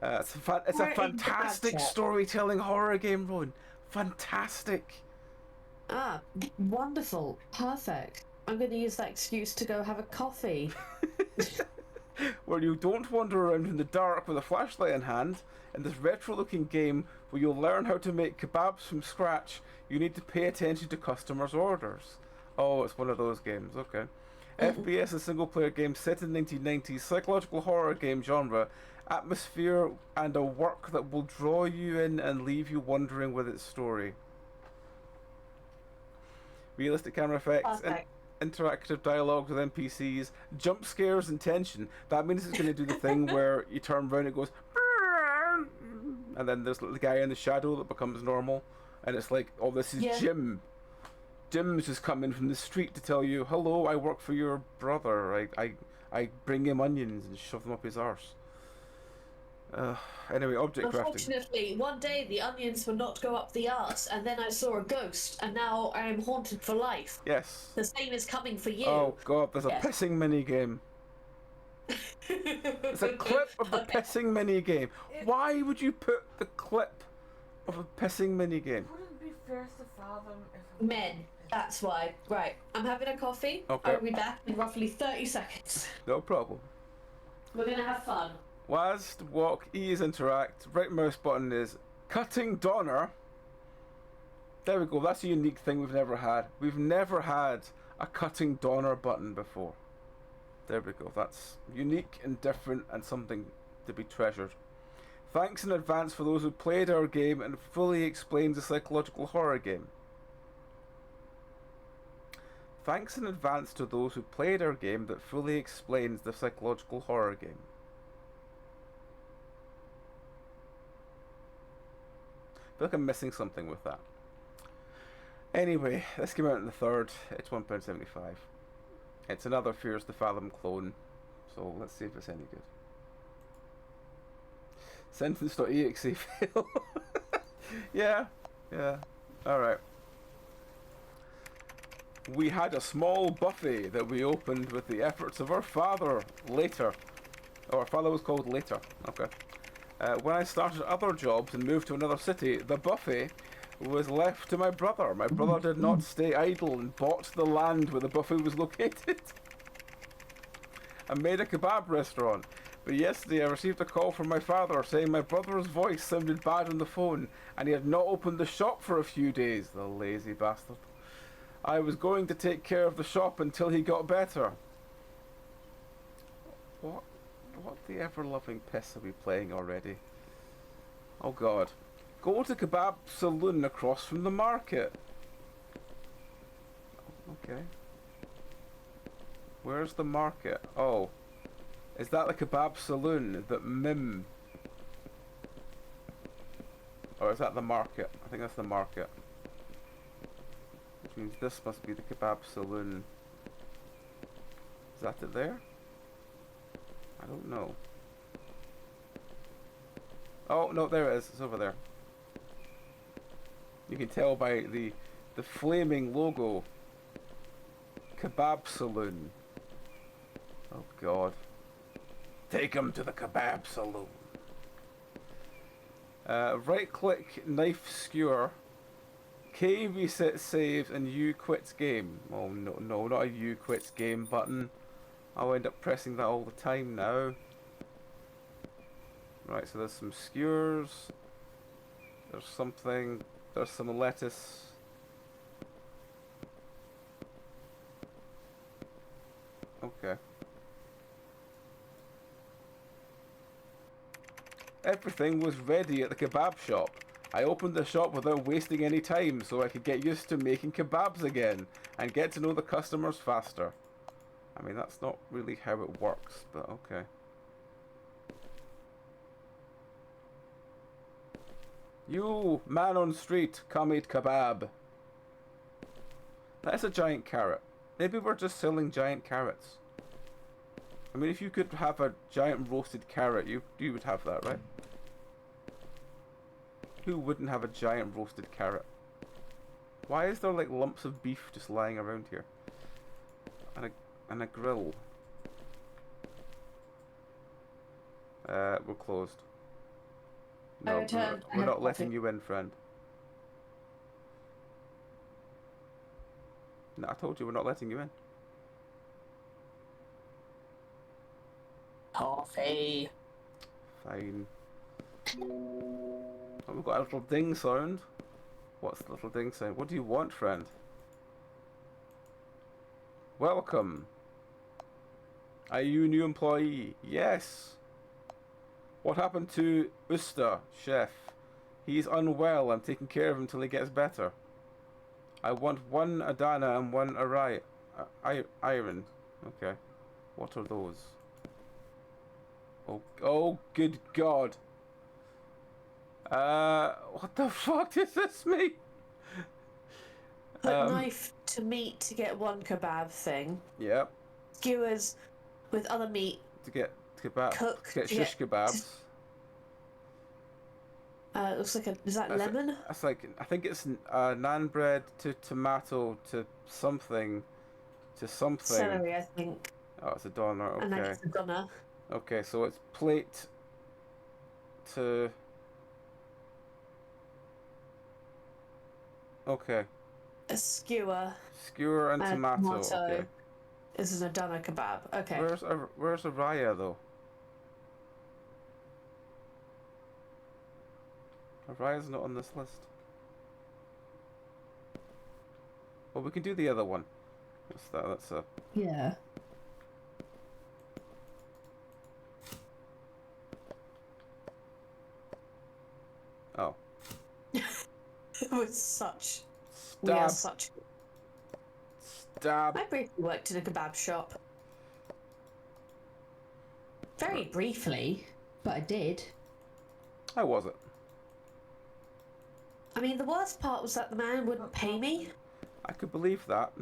it's a fantastic storytelling horror game, Ron. Fantastic. Ah, wonderful. Perfect. I'm going to use that excuse to go have a coffee. Where you don't wander around in the dark with a flashlight in hand, in this retro-looking game where you'll learn how to make kebabs from scratch, you need to pay attention to customers' orders. Oh, it's one of those games, okay. FPS, a single-player game set in the 1990s, psychological horror game genre, atmosphere and a work that will draw you in and leave you wondering with its story. Realistic camera effects, interactive dialogue with NPCs, jump scares and tension. That means it's going to do the thing where you turn around and it goes, and then there's the guy in the shadow that becomes normal, and it's like, oh, this is Jim. Jim's just coming from the street to tell you, hello, I work for your brother. I bring him onions and shove them up his arse. Anyway, object crafting. Unfortunately, one day the onions would not go up the arse, and then I saw a ghost, and now I am haunted for life. Yes. The same is coming for you. Oh god, there's a pissing mini game. There's a clip of the pissing mini game. Why would you put the clip of a pissing mini game? Wouldn't be fair to fathom if Men. That's why. Right. I'm having a coffee. Okay. I'll be back in roughly 30 seconds. No problem. We're gonna have fun. WASD, walk, E is interact, right mouse button is cutting donor. There we go, that's a unique thing we've never had. We've never had a cutting donor button before. There we go, that's unique and different and something to be treasured. Thanks in advance for those who played our game and fully explains the psychological horror game. Thanks in advance to those who played our game that fully explains the psychological horror game. I feel like I'm missing something with that. Anyway, this came out on the 3rd. It's £1.75. It's another Fears to Fathom clone. So let's see if it's any good. Sentence.exe fail. Yeah. Alright. We had a small buffet that we opened with the efforts of our father later. Oh, our father was called later. Okay. When I started other jobs and moved to another city, the buffet was left to my brother. My brother did not stay idle and bought the land where the buffet was located and made a kebab restaurant. But yesterday I received a call from my father saying my brother's voice sounded bad on the phone and he had not opened the shop for a few days. The lazy bastard. I was going to take care of the shop until he got better. What the ever-loving piss are we playing already? Oh god. Go to Kebab Saloon across from the market. Okay. Where's the market? Oh. Is that the Kebab Saloon that Mim... Or is that the market? I think that's the market. Which means this must be the Kebab Saloon. Is that it there? I don't know. Oh, no, there it is. It's over there. You can tell by the flaming logo. Kebab Saloon. Oh, God. Take him to the Kebab Saloon. Right-click, knife skewer. K reset saves and U quits game. Oh, no, not a U quits game button. I'll end up pressing that all the time now. Right, so there's some skewers. There's something. There's some lettuce. Okay. Everything was ready at the kebab shop. I opened the shop without wasting any time so I could get used to making kebabs again and get to know the customers faster. I mean, that's not really how it works, but okay. You, man on street, come eat kebab. That's a giant carrot. Maybe we're just selling giant carrots. I mean, if you could have a giant roasted carrot, you would have that, right? Who wouldn't have a giant roasted carrot? Why is there like lumps of beef just lying around here? And a grill. We're closed. No, we're not letting you in, friend. No, I told you we're not letting you in. Coffee. Fine. Oh, we've got a little ding sound. What's the little ding sound? What do you want, friend? Welcome. Are you a new employee? Yes. What happened to Usta, chef? He's unwell. I'm taking care of him till he gets better. I want one Adana and one Iron. Okay. What are those? Oh, good God. What the fuck does this mean? Put knife to meat to get one kebab thing. Yep. Skewers with other meat. To get kebab. Cook. To get shish kebabs. It looks like is that lemon? That's like, I think it's naan bread to tomato to something. Celery, I think. Oh, it's a doner. Okay. And then it's a doner. Okay, so it's plate to... Okay. A skewer. Skewer and tomato. Okay. This is a doner kebab. Okay. Where's Araya though? Araya's not on this list. Well, we can do the other one. What's that? That's a... Yeah. Oh. It was such... Stab. We are such... Stab. I briefly worked in a kebab shop. Very briefly, but I did. How was it? I mean, the worst part was that the man wouldn't pay me. I could believe that.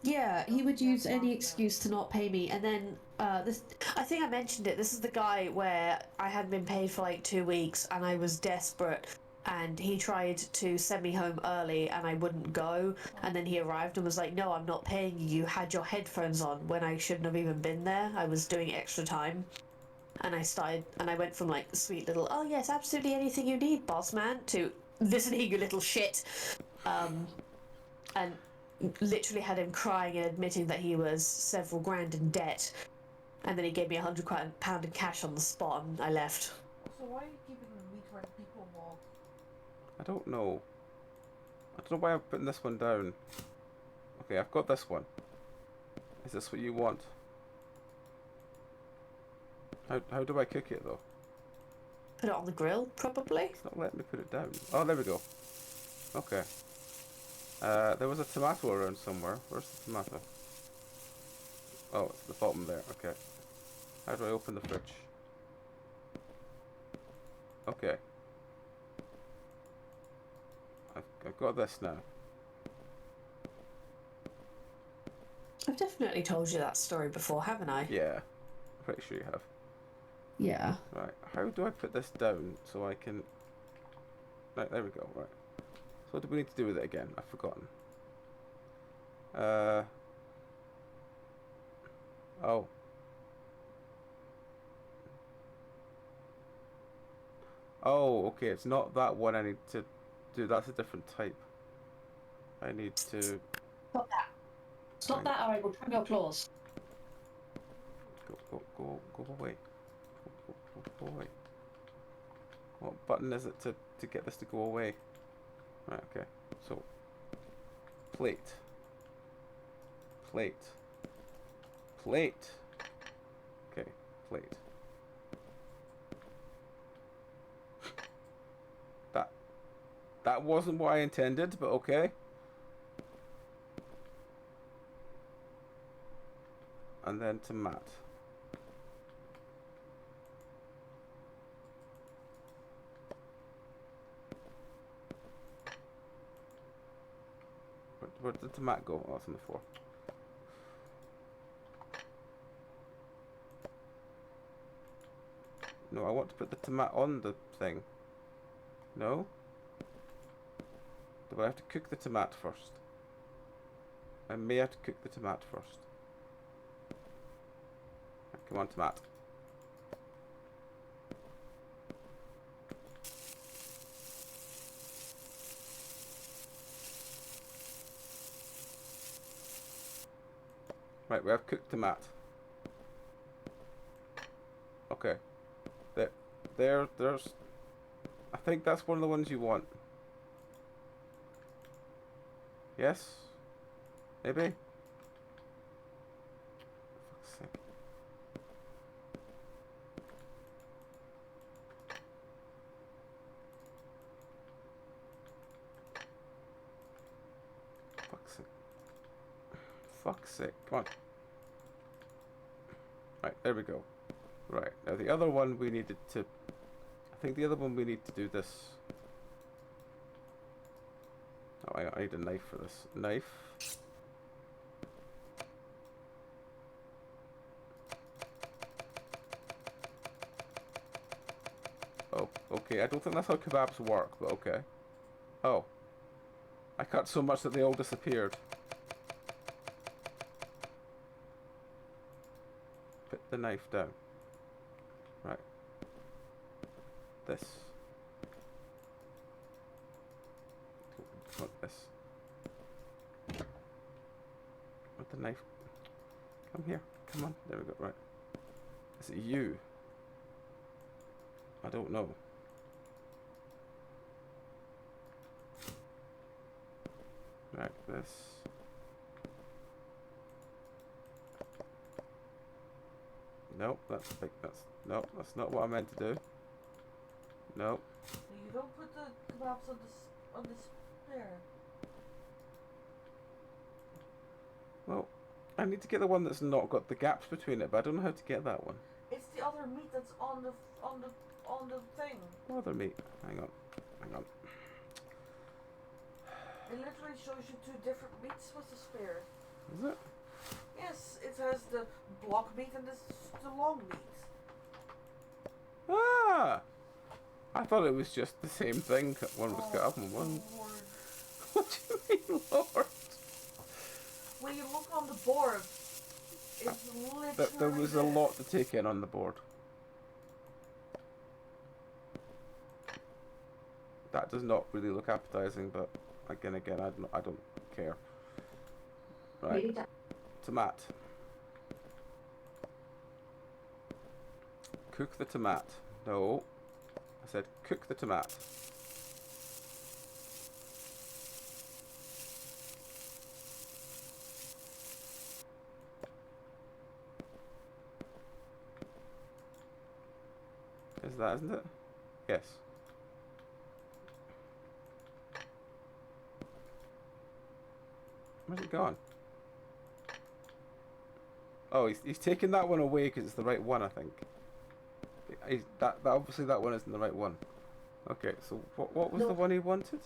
Yeah, he would use any excuse to not pay me, And then, I think I mentioned it. This is the guy where I hadn't been paid for like 2 weeks and I was desperate. and he tried to send me home early and I wouldn't go, and then he arrived and was like, no, I'm not paying you, you had your headphones on, when I shouldn't have even been there. I was doing extra time. And I went from like sweet little, oh yes, absolutely anything you need, boss man, to listening, you little shit. And literally had him crying and admitting that he was several grand in debt. And then he gave me £100 in cash on the spot and I left. So why are you keeping the meat where the people walk? I don't know. I don't know why I'm putting this one down. Okay, I've got this one. Is this what you want? How do I cook it though? Put it on the grill, probably? It's not letting me put it down. Oh, there we go. Okay. There was a tomato around somewhere. Where's the tomato? Oh, it's at the bottom there. Okay. How do I open the fridge? Okay. I've got this now. I've definitely told you that story before, haven't I? Yeah. Pretty sure you have. Yeah. Right. How do I put this down so I can... Right, there we go. Right. So what do we need to do with it again? I've forgotten. Oh. Oh, okay, it's not that one I need to do. That's a different type. I need to... Stop that. Stop that or I will trim your claws. Go away. Go away. What button is it to get this to go away? Right, okay. So, plate. Plate. Plate. Okay, plate. That wasn't what I intended, but okay. And then to Matt. Where did the mat go? Oh, it's on the floor. No, I want to put the tomat on the thing. No? Do I have to cook the tomat first? I may have to cook the tomat first. Come on, tomat. Right, we have cooked tomat. Okay. There's... I think that's one of the ones you want. Yes? Maybe? For fuck's sake. Fuck's sake. Come on. Right, there we go. Right, now the other one we needed to... I think the other one we need to do this. Oh, I need a knife for this. Knife. Oh, okay. I don't think that's how kebabs work, but okay. Oh. I cut so much that they all disappeared. Put the knife down. Right. This. Want this. With the knife. Come here. Come on. There we go. Right. Is it you? I don't know. Right, this. Nope, that's big. Nope, that's not what I meant to do. Nope. You don't put the kebabs on the spare. Well, I need to get the one that's not got the gaps between it, but I don't know how to get that one. It's the other meat that's on the thing. What other meat? Hang on. It literally shows you two different meats with the spear. Is it? Yes, it has the block meat and the long meat. Ah! I thought it was just the same thing. One was cut up and one. Lord. What do you mean, Lord? When you look on the board, it's literally There was a lot to take in on the board. That does not really look appetizing, but again, I don't care. Right, tomato. Cook the tomato. No, I said cook the tomato. Is that, isn't it? Yes. Where's it gone? Oh, he's taking that one away because it's the right one, I think. That obviously that one isn't the right one. Okay, so what was the one he wanted?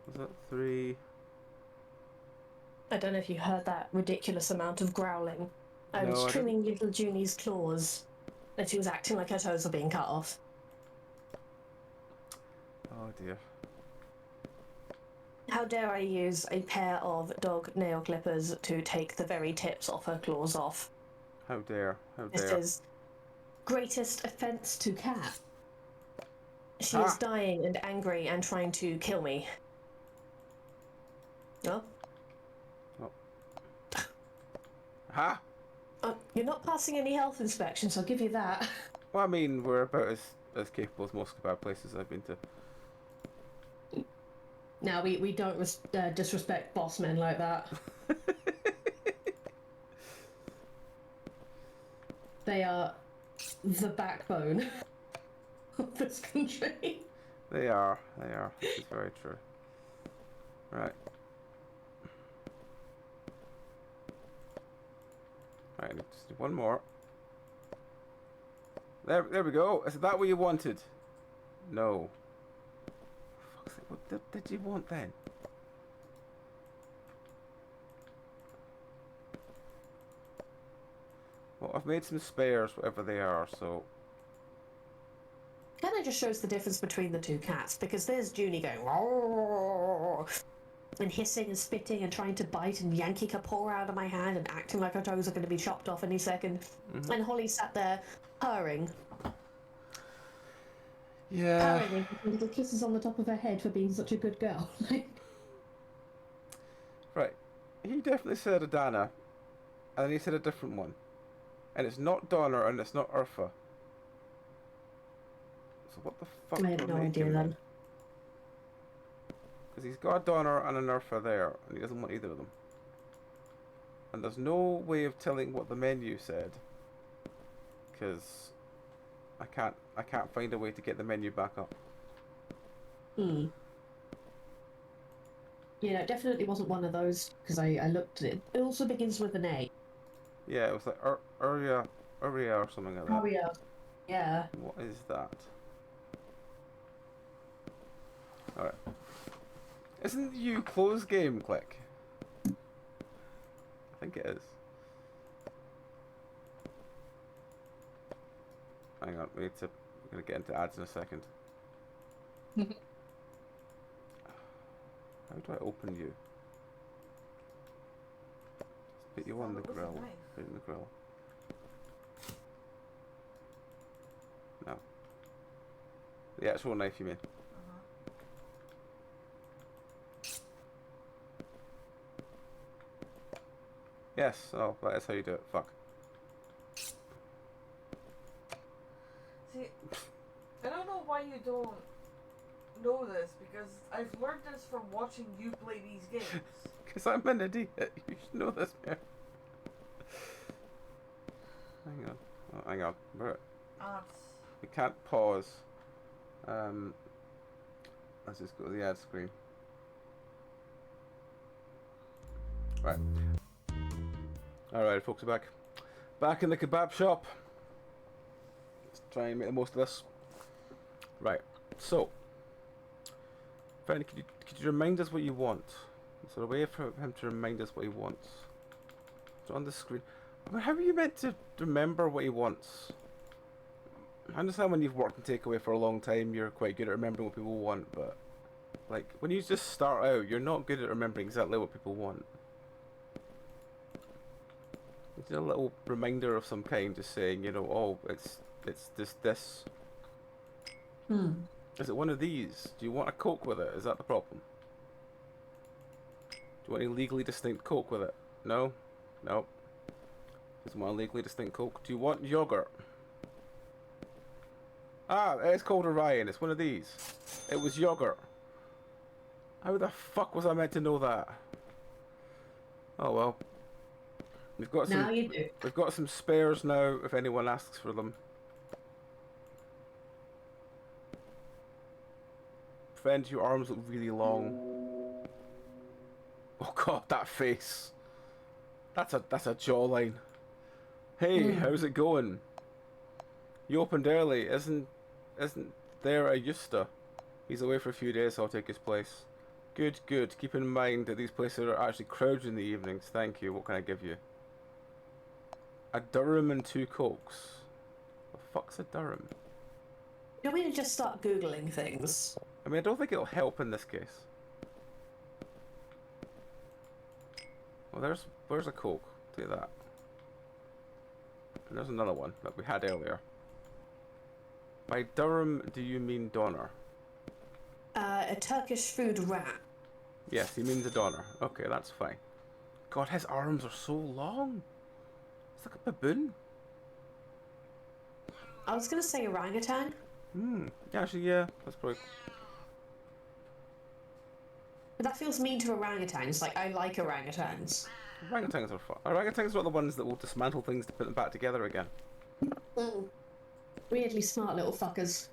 Was that 3? I don't know if you heard that ridiculous amount of growling. I No, was I trimming little Junie's claws, and she was acting like her toes were being cut off. Oh dear. How dare I use a pair of dog nail clippers to take the very tips off her claws off? How dare? How This dare? is greatest offence to Cat. She Ah. is dying and angry and trying to kill me. Oh? Ha! You're not passing any health inspections, I'll give you that. Well, I mean, we're about as capable as most kebab places I've been to. Now, we don't disrespect boss men like that. They are the backbone of this country. They are. This is very true. Right. Right, just do one more. There we go. Is that what you wanted? No. Fuck's sake, what did you want then? Well, I've made some spares, whatever they are, so... Kind of just shows the difference between the two cats, because there's Junie going "Roar," and hissing and spitting and trying to bite and yanking her paw out of my hand and acting like her toes are going to be chopped off any second. And Holly sat there purring. Yeah. Purring with little kisses on the top of her head for being such a good girl. Right. He definitely said Adana, and then he said a different one. And it's not Donner and it's not Urfa. So what the fuck I have we're no making idea then. Because he's got a Donner and an Urfa there, and he doesn't want either of them. And there's no way of telling what the menu said, because I can't find a way to get the menu back up. Hmm. Yeah, it definitely wasn't one of those, because I looked at it. It also begins with an A. Yeah, it was like Uria or something like that. Oh, yeah. Yeah. What is that? Alright. Isn't you close game click? I think it is. Hang on, we're gonna get into ads in a second. How do I open you? Put you on the grill. Put it in the grill. No. The actual knife you mean? Yes, oh, that is how you do it. Fuck. See, I don't know why you don't know this, because I've learned this from watching you play these games. Because I'm an idiot. You should know this, man. Hang on. Oh, hang on. We can't pause. Let's just go to the ad screen. Right. Alright, folks, are back. Back in the kebab shop. Let's try and make the most of this. Right, so. Fanny, could you remind us what you want? Is there a way for him to remind us what he wants? It's on the screen. I mean, how are you meant to remember what he wants? I understand when you've worked in takeaway for a long time, you're quite good at remembering what people want, but like when you just start out, you're not good at remembering exactly what people want. It's a little reminder of some kind, just saying, you know, oh, it's this. Hmm. Is it one of these? Do you want a Coke with it? Is that the problem? Do you want a legally distinct Coke with it? No? No. Doesn't want a legally distinct Coke. Do you want yogurt? Ah, it's called Orion. It's one of these. It was yogurt. How the fuck was I meant to know that? Oh well. We've got some. Now you do. We've got some spares now. If anyone asks for them. Friend, your arms look really long. Oh god, that face. That's a jawline. Hey, how's it going? You opened early, isn't there a Yusta? He's away for a few days, so I'll take his place. Good, good. Keep in mind that these places are actually crowded in the evenings. Thank you. What can I give you? A Durham and 2 Cokes. The fuck's a Durham? You want me to just start Googling things? I mean, I don't think it'll help in this case. Well, where's a Coke? Do that. And there's another one that we had earlier. By Durham, do you mean doner? A Turkish food wrap. Yes, he means a doner. Okay, that's fine. God, his arms are so long. It's like a baboon. I was gonna say orangutan. Yeah, actually, yeah. That's probably... But that feels mean to orangutans. Like, I like orangutans. Orangutans are fun. Orangutans are the ones that will dismantle things to put them back together again. Weirdly smart little fuckers.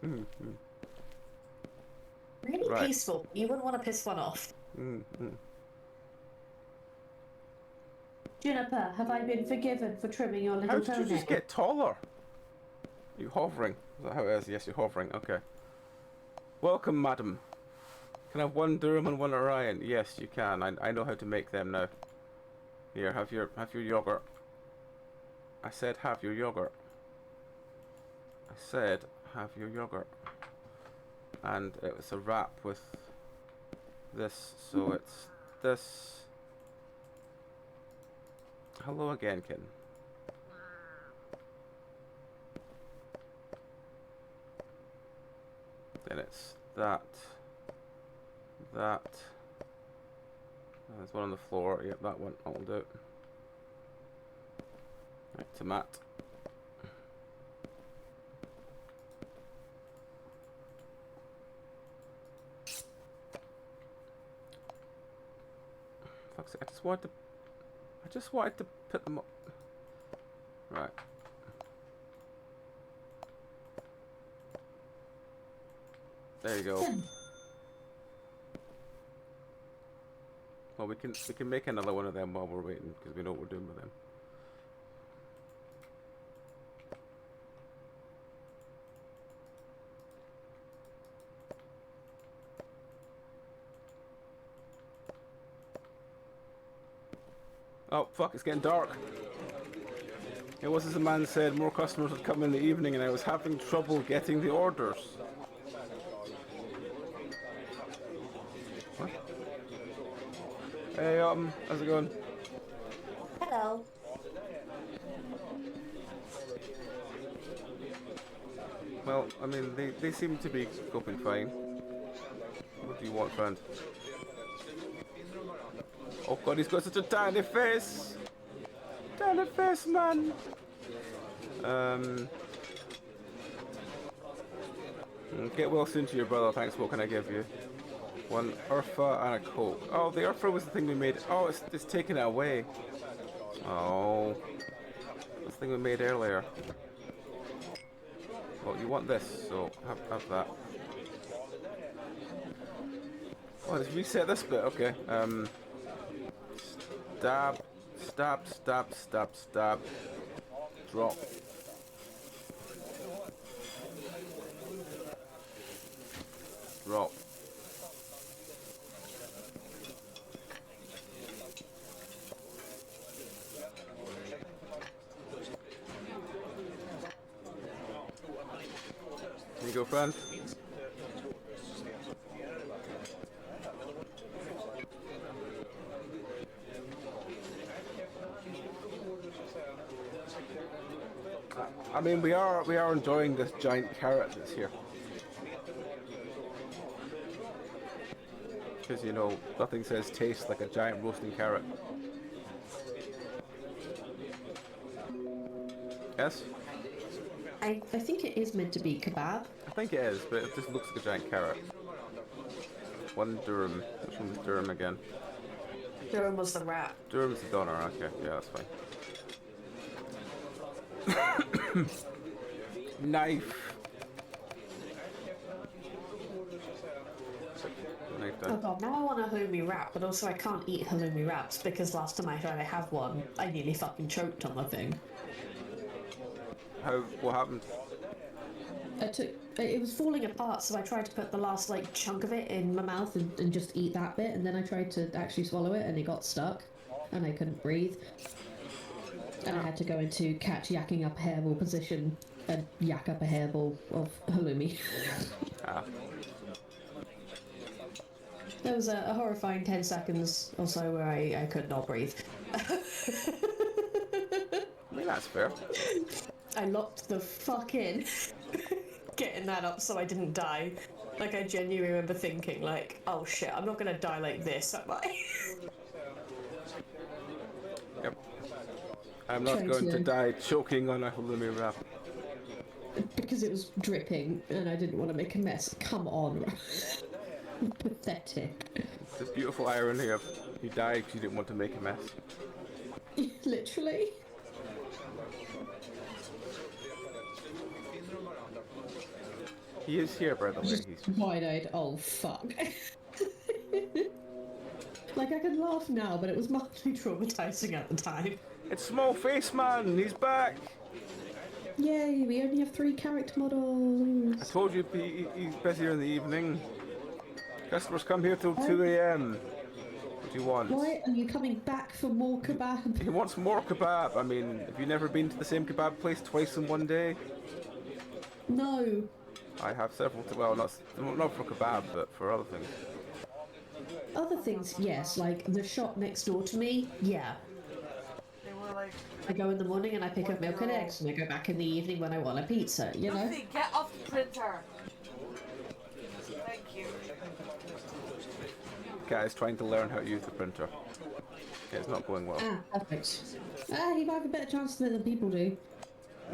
Really Right. peaceful. You wouldn't want to piss one off. Juniper, have I been forgiven for trimming your How little did you toenail? just get taller? Are you hovering? Is that how it is? Yes, you're hovering. Okay. Welcome, madam. Can I have 1 Durham and 1 Orion? Yes, you can. I know how to make them now. Here, have your yogurt. I said have your yogurt. I said have your yogurt. And it was a wrap with this, so it's this. Hello again, kitten. Then it's that. There's one on the floor. Yep, that one. I'll do it. Right, to Matt. Fuck's sake, I just wanted to put them up. Right. There you go. Well, we can make another one of them while we're waiting, because we know what we're doing with them. Oh, fuck, it's getting dark. It was as the man said, more customers would come in the evening and I was having trouble getting the orders. What? Hey, how's it going? Hello. Well, I mean, they seem to be coping fine. What do you want, friend? Oh god, he's got such a tiny face! Tiny face, man! Get well soon to your brother, thanks. What can I give you? 1 Urfa and a Coke. Oh, the Urfa was the thing we made. Oh, it's taken it away. Oh. That's the thing we made earlier. Well, you want this, so have that. Oh, let's reset this bit, okay. Stab, Stab, stab, stab, stab. Drop. Drop. There you go, friend. I mean, we are enjoying this giant carrot that's here. Because, you know, nothing says taste like a giant roasting carrot. Yes? I think it is meant to be kebab. I think it is, but it just looks like a giant carrot. 1 dirham. Which one's dirham again? Durham was the rat. Dirham's the donor, okay, yeah, that's fine. Knife. Knife Oh down. god, now I want a halloumi wrap, but also I can't eat halloumi wraps because last time I tried to have one, I nearly fucking choked on the thing. What happened? It was falling apart, so I tried to put the last like chunk of it in my mouth and just eat that bit, and then I tried to actually swallow it and it got stuck and I couldn't breathe. And I had to go into catch yakking up a hairball position and yak up a hairball of halloumi. Ah. There was a horrifying 10 seconds or so where I could not breathe. I mean, that's fair. I locked the fuck in getting that up so I didn't die. Like, I genuinely remember thinking, like, oh shit, I'm not gonna die like this, am I? Yep. I'm not Trying going to to- die choking on a halloumi wrap. Because it was dripping and I didn't want to make a mess. Come on. Pathetic. This beautiful irony of you died because you didn't want to make a mess. Literally. He is here, by the way. Just He's wide-eyed. Oh, fuck. Like, I can laugh now, but it was mildly traumatizing at the time. It's Small Face Man. He's back. Yay, we only have 3 character models. I told you he's busier in the evening. Customers come here till 2 a.m. What do you want? Why are you coming back for more kebab? He wants more kebab. I mean, have you never been to the same kebab place twice in one day? No. I have several. Well, not for kebab, but for other things. Other things, yes, like the shop next door to me, yeah. They were like, I go in the morning and I pick up milk and eggs, and I go back in the evening when I want a pizza, you know? Lucy, get off the printer. Thank you. Guy's trying to learn how to use the printer. Yeah, it's not going well. Ah, perfect. Ah, you might have a better chance than people do.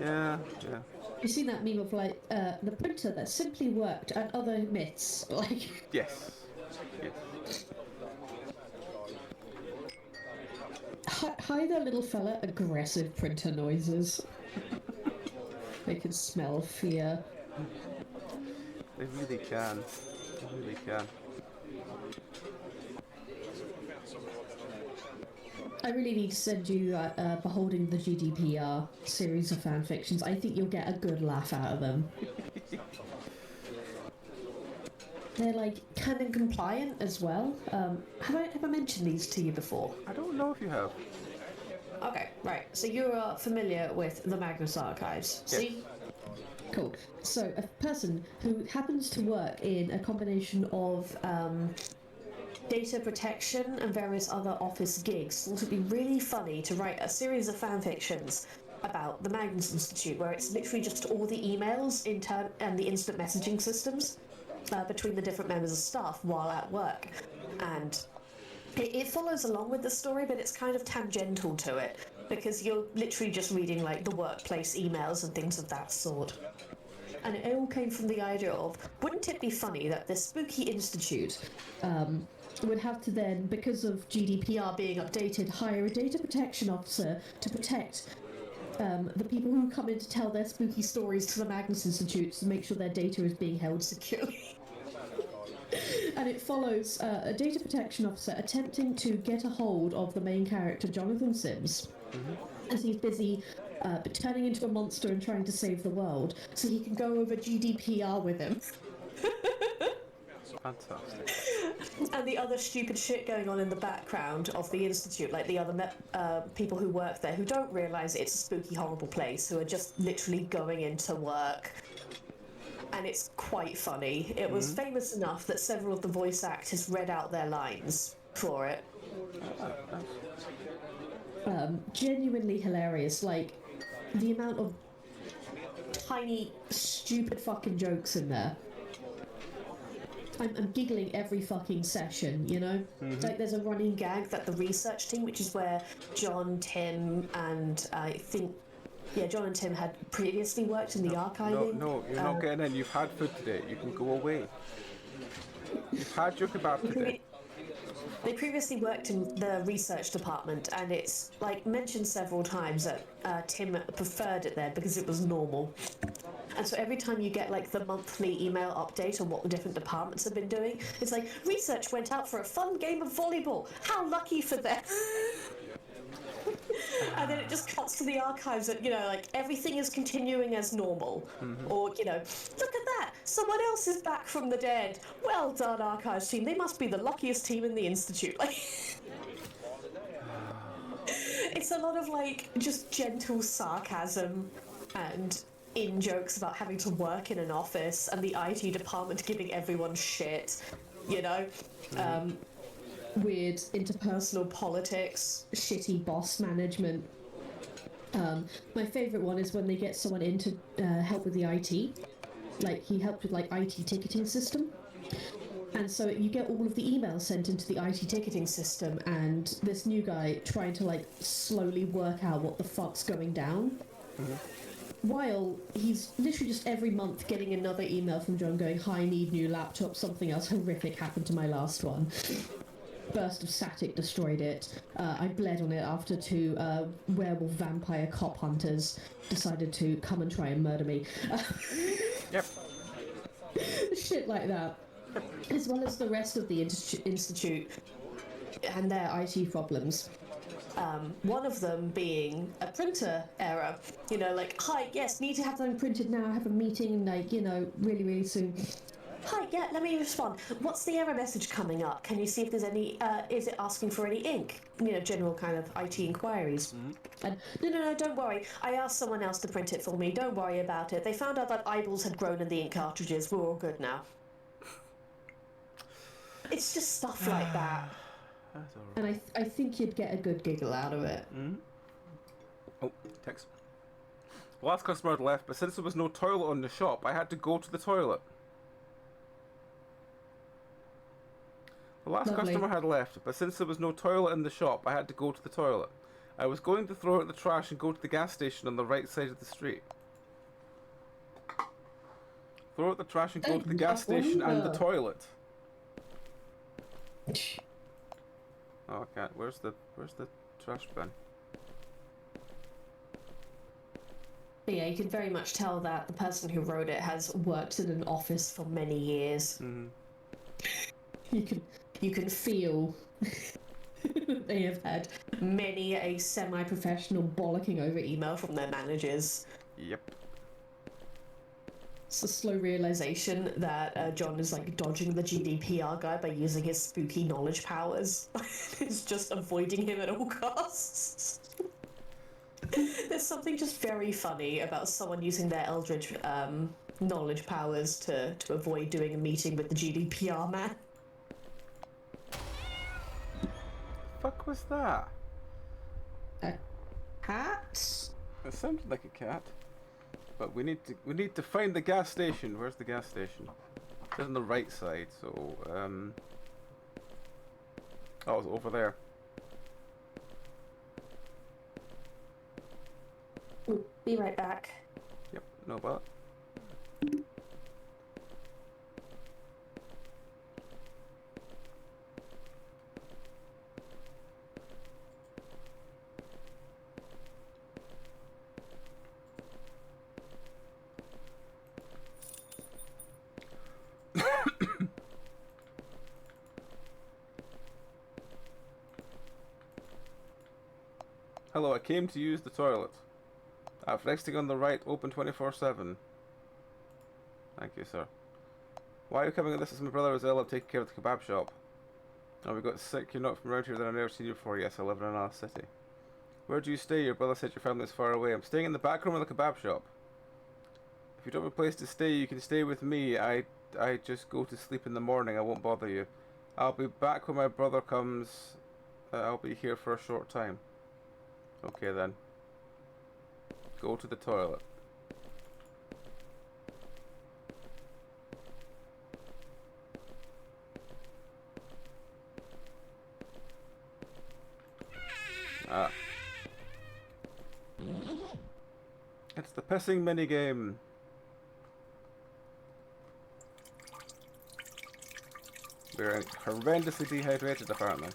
Yeah, yeah. You seen that meme of like the printer that simply worked and other myths? Like, Yes. Yes. hi there, little fella. Aggressive printer noises. They can smell fear. They really can. They really can. I really need to send you Beholding the GDPR series of fan fictions. I think you'll get a good laugh out of them. They're like canon compliant as well. Have I mentioned these to you before? I don't know if you have. Okay, right. So you are familiar with the Magnus Archives, see? Cool. So a person who happens to work in a combination of Data protection and various other office gigs thought it'd be really funny to write a series of fan fictions about the Magnus Institute, where it's literally just all the emails and the instant messaging systems between the different members of staff while at work. And it follows along with the story, but it's kind of tangential to it, because you're literally just reading like the workplace emails and things of that sort. And it all came from the idea of, wouldn't it be funny that this spooky institute would have to then, because of GDPR being updated, hire a data protection officer to protect the people who come in to tell their spooky stories to the Magnus Institute to make sure their data is being held securely. And it follows a data protection officer attempting to get a hold of the main character, Jonathan Sims, as he's busy turning into a monster and trying to save the world, so he can go over GDPR with him. Fantastic. And the other stupid shit going on in the background of the Institute, like the other people who work there who don't realise it's a spooky, horrible place, who are just literally going into work. And it's quite funny. It was famous enough that several of the voice actors read out their lines for it. Genuinely hilarious. Like, the amount of tiny, stupid fucking jokes in there. I'm giggling every fucking session, you know? Like, there's a running gag that the research team, which is where John, Tim, and I think, John and Tim had previously worked in the archiving. No, you're not getting in. You've had food today. You can go away. You've had your kebab today. They previously worked in the research department, and it's like mentioned several times that Tim preferred it there because it was normal. And so every time you get like the monthly email update on what the different departments have been doing, it's like, research went out for a fun game of volleyball. How lucky for them. And then it just cuts to the archives and, you know, like, everything is continuing as normal. Or, you know, look at that, someone else is back from the dead. Well done, archives team. They must be the luckiest team in the Institute. Like, it's a lot of, like, just gentle sarcasm and in-jokes about having to work in an office and the IT department giving everyone shit, you know? Weird interpersonal politics, shitty boss management. My favourite one is when they get someone in to help with the IT. Like, he helped with, like, IT ticketing system. And so you get all of the emails sent into the IT ticketing system, and this new guy trying to, like, slowly work out what the fuck's going down. While he's literally just every month getting another email from John going, "Hi, need new laptop, something else horrific happened to my last one. Burst of static destroyed it. I bled on it after two werewolf vampire cop hunters decided to come and try and murder me." Yep. Shit like that. As well as the rest of the Institute and their IT problems. One of them being a printer error. You know, like, "Hi, yes, need to have them printed now. I have a meeting, like, you know, really, really soon." "Hi, yeah, let me respond. What's the error message coming up? Can you see if there's any, is it asking for any ink?" You know, general kind of IT inquiries. And, no, don't worry. I asked someone else to print it for me. Don't worry about it. They found out that eyeballs had grown in the ink cartridges. We're all good now. It's just stuff like that. And I think you'd get a good giggle out of it. Oh, text. The last customer had left, but since there was no toilet on the shop, I had to go to the toilet. The last Lovely. customer had left, but since there was no toilet in the shop, I had to go to the toilet. I was going to throw out the trash and go to the gas station on the right side of the street. Throw out the trash and go to the gas station and the toilet. Oh, I can't. Where's the trash bin? But yeah, you can very much tell that the person who wrote it has worked in an office for many years. You can feel they have had many a semi-professional bollocking over email from their managers. Yep. It's a slow realization that John is like dodging the GDPR guy by using his spooky knowledge powers. He's just avoiding him at all costs. There's something just very funny about someone using their eldritch knowledge powers to avoid doing a meeting with the GDPR man. Fuck was that? A cat? It sounded like a cat. But we need to find the gas station. Where's the gas station? It's on the right side, so oh, it's over there. Be right back. Yep, no but. I came to use the toilet. Next thing on the right, open 24/7. Thank you, sir. Why are you coming at this? As my brother was ill, I'm taking care of the kebab shop. Oh, we got sick. You're not from around here, then I've never seen you before. Yes, I live in another city. Where do you stay? Your brother said your family is far away. I'm staying in the back room of the kebab shop. If you don't have a place to stay, you can stay with me. I just go to sleep in the morning. I won't bother you. I'll be back when my brother comes. I'll be here for a short time. Okay then. Go to the toilet. Ah. It's the pissing minigame. We're horrendously dehydrated apparently.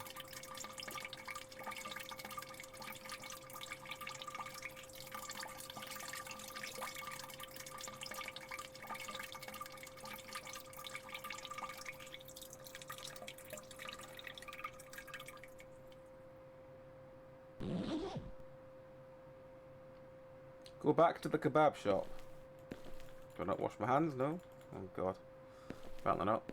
Go back to the kebab shop. Do I not wash my hands? No? Oh god. Apparently not.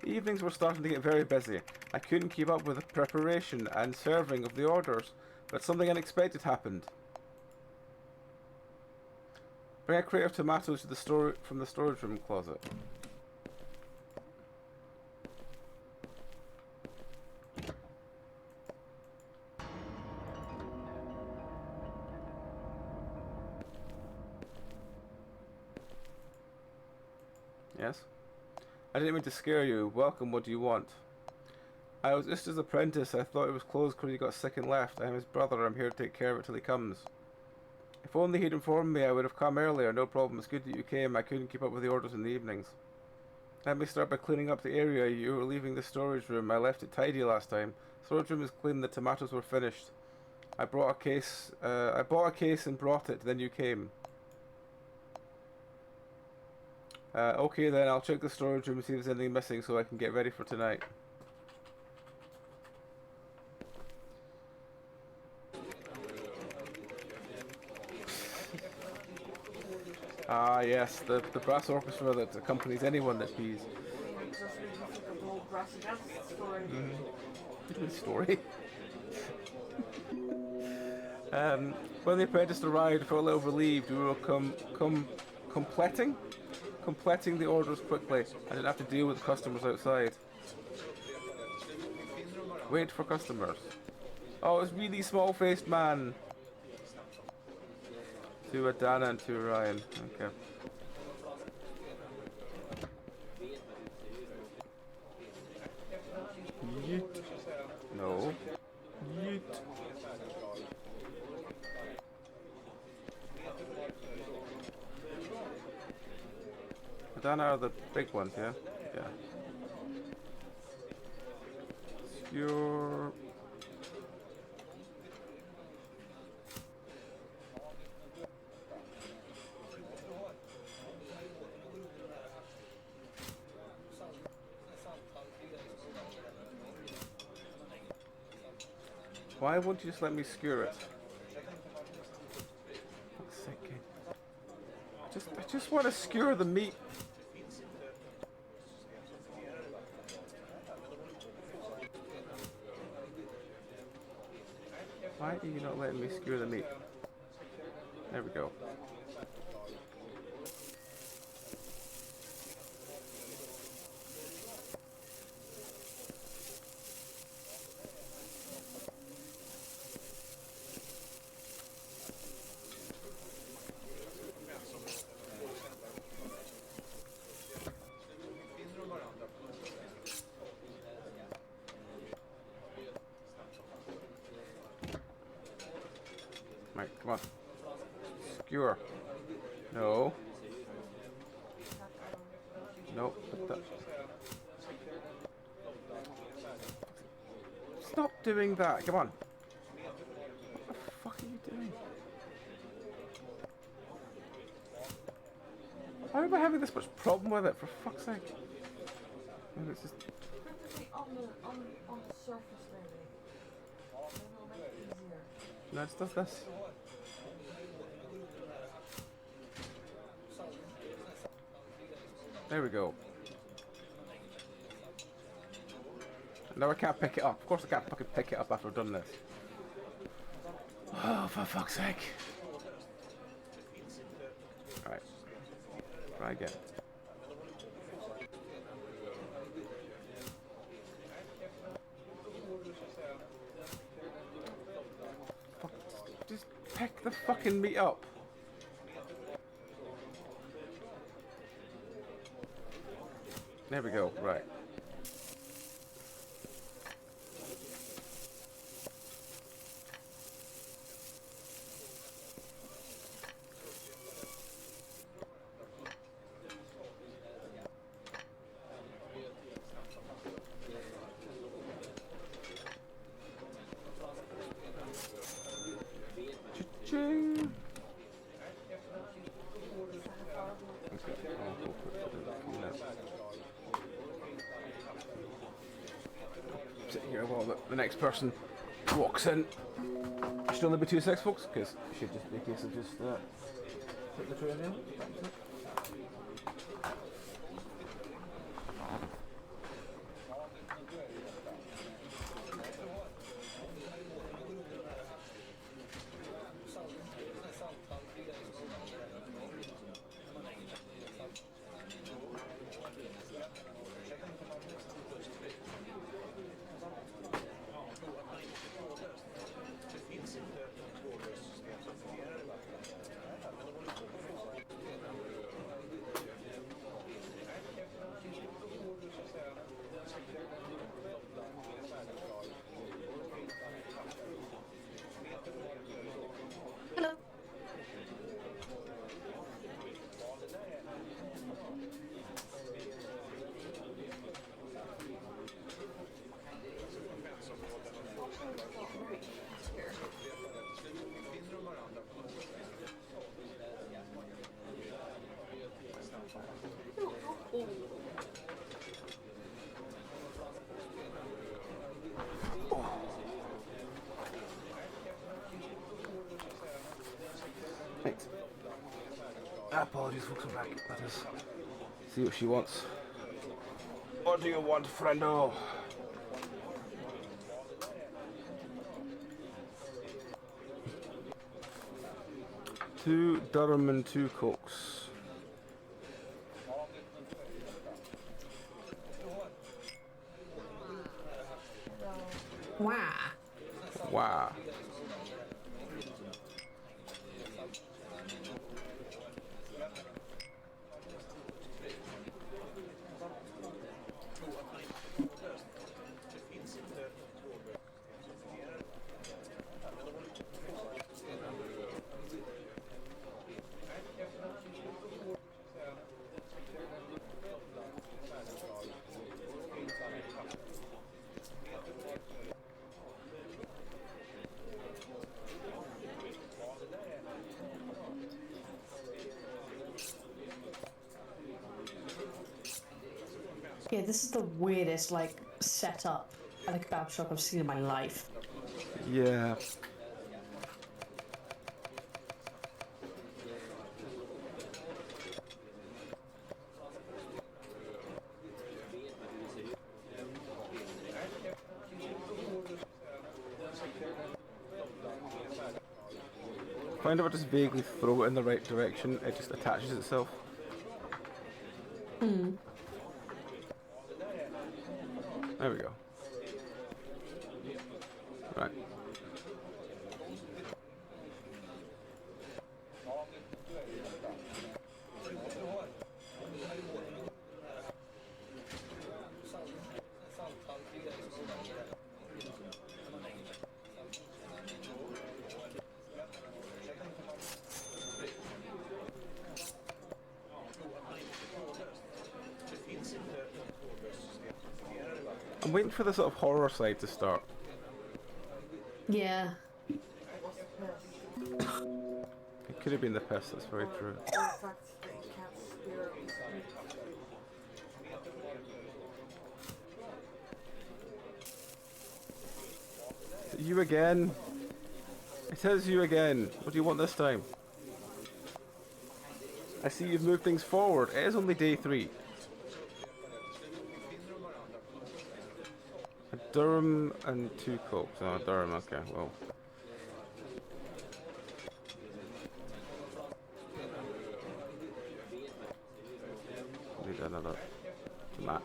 The evenings were starting to get very busy. I couldn't keep up with the preparation and serving of the orders, but something unexpected happened. Bring a crate of tomatoes to the from the storage room closet. Yes? I didn't mean to scare you. Welcome, what do you want? I was just his apprentice. I thought it was closed because he got sick and left. I am his brother. I'm here to take care of it till he comes. If only he'd informed me, I would have come earlier. No problem. It's good that you came. I couldn't keep up with the orders in the evenings. Let me start by cleaning up the area. You were leaving the storage room. I left it tidy last time. Storage room is clean. The tomatoes were finished. I brought a case. I bought a case and brought it. Then you came. Okay then. I'll check the storage room and see if there's anything missing so I can get ready for tonight. Ah yes, the brass orchestra that accompanies anyone that pees. Story. When the apprentice arrived, I felt a little relieved. We were completing the orders quickly. I didn't have to deal with customers outside. Wait for customers. Oh, it's really small-faced man. To Adana and to Ryan. Okay. Yeet. No. Yeet. Adana are the big ones, yeah? Yeah. Skewer. Why won't you just let me skewer it? Fuck's sake. I just want to skewer the meat. Why are you not letting me skewer the meat? There we go. Right, come on. Skewer. No. Nope. Stop doing that. Come on. What the fuck are you doing? Why am I having this much problem with it? For fuck's sake. Maybe it's just. Maybe on the surface, maybe. Maybe it'll make it easier. No, it just does this. There we go. No, I can't pick it up. Of course I can't fucking pick it up after I've done this. Oh, for fuck's sake. Right. Try again. Fuck. Just pick the fucking meat up. There we go, right. Cha-ching. Sit here while the next person walks in. Should only be 2 sex, folks, because it should just be a case of just take the tray down. Hello. Thanks. Apologies, folks, I'm back. Let us see what she wants. What do you want, friendo? Two Durham and 2 Cokes. Wow. Wow. Yeah, this is the weirdest, like, setup at a kebab shop I've seen in my life. Yeah. Find if I just vaguely throw it in the right direction, it just attaches itself. Hmm. There we go. Right. I'm waiting for the sort of horror side to start. Yeah. It could have been the piss, that's very true. The fact that you can't steer You again? It says you again. What do you want this time? I see you've moved things forward. It is only day 3. A Durham and 2 cokes. Oh, Durham, okay, well. Need another mat.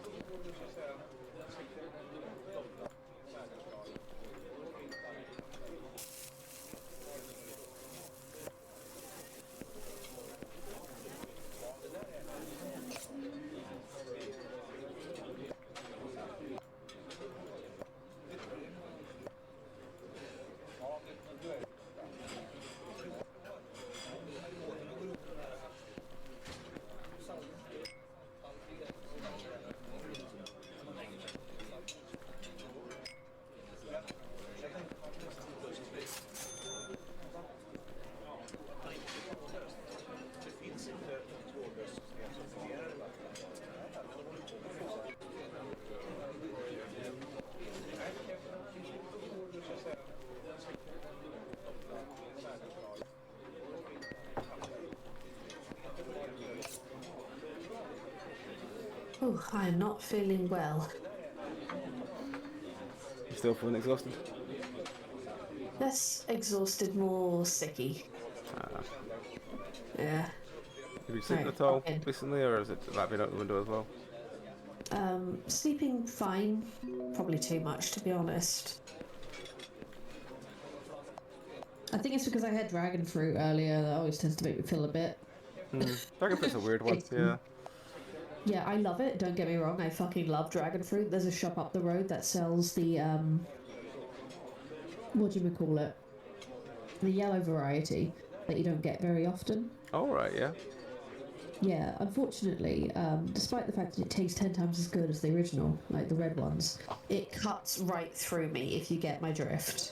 Oh, I am not feeling well. You still feeling exhausted? Less exhausted, more sicky. Yeah. Have you slept Right, at all okay. recently, or has it that been out the window as well? Sleeping fine. Probably too much, to be honest. I think it's because I had dragon fruit earlier. That always tends to make me feel a bit. Dragon fruit's a weird one, yeah. Yeah, I love it. Don't get me wrong. I fucking love dragon fruit. There's a shop up the road that sells the what do you call it? The yellow variety that you don't get very often. Oh, right, yeah. Yeah, unfortunately, despite the fact that it tastes 10 times as good as the original, like the red ones, It cuts right through me, if you get my drift.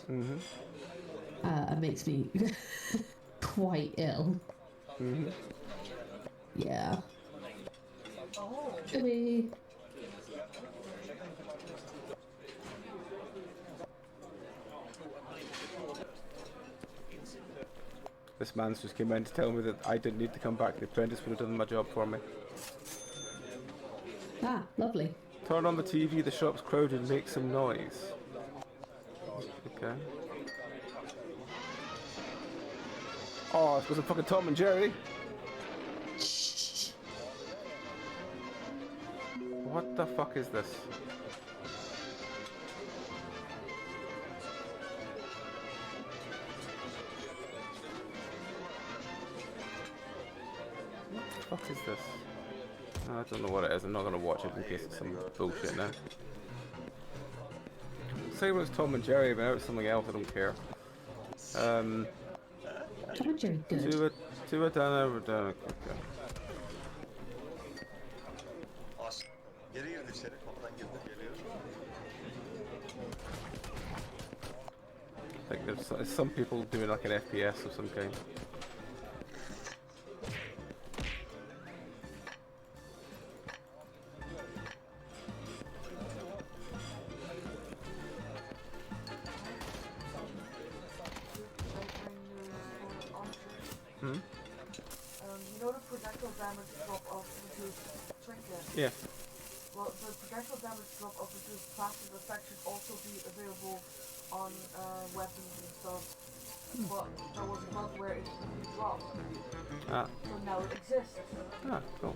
it makes me quite ill. Yeah. Oh. Maybe. This man's just came in to tell me that I didn't need to come back. The apprentice would have done my job for me. Ah, lovely. Turn on the TV, the shop's crowded, make some noise. Okay. Oh, it's because of fucking Tom and Jerry. What the fuck is this? What the fuck is this? I don't know what it is. I'm not going to watch it in case it's some bullshit now. Say it was Tom and Jerry, but now it's something else. I don't care. Tom and Jerry, good. To a dana, okay. Geri girdi içeri. Kapıdan girdi. Geliyor. I think there's some people doing like an FPS of some kind. You know the projectile damage drop off reduced trinket? Yeah. Well, the projectile damage drop off reduced passive effect should also be available on weapons and stuff. But there was a bug where it didn't drop. Ah. So now it exists. Ah, cool.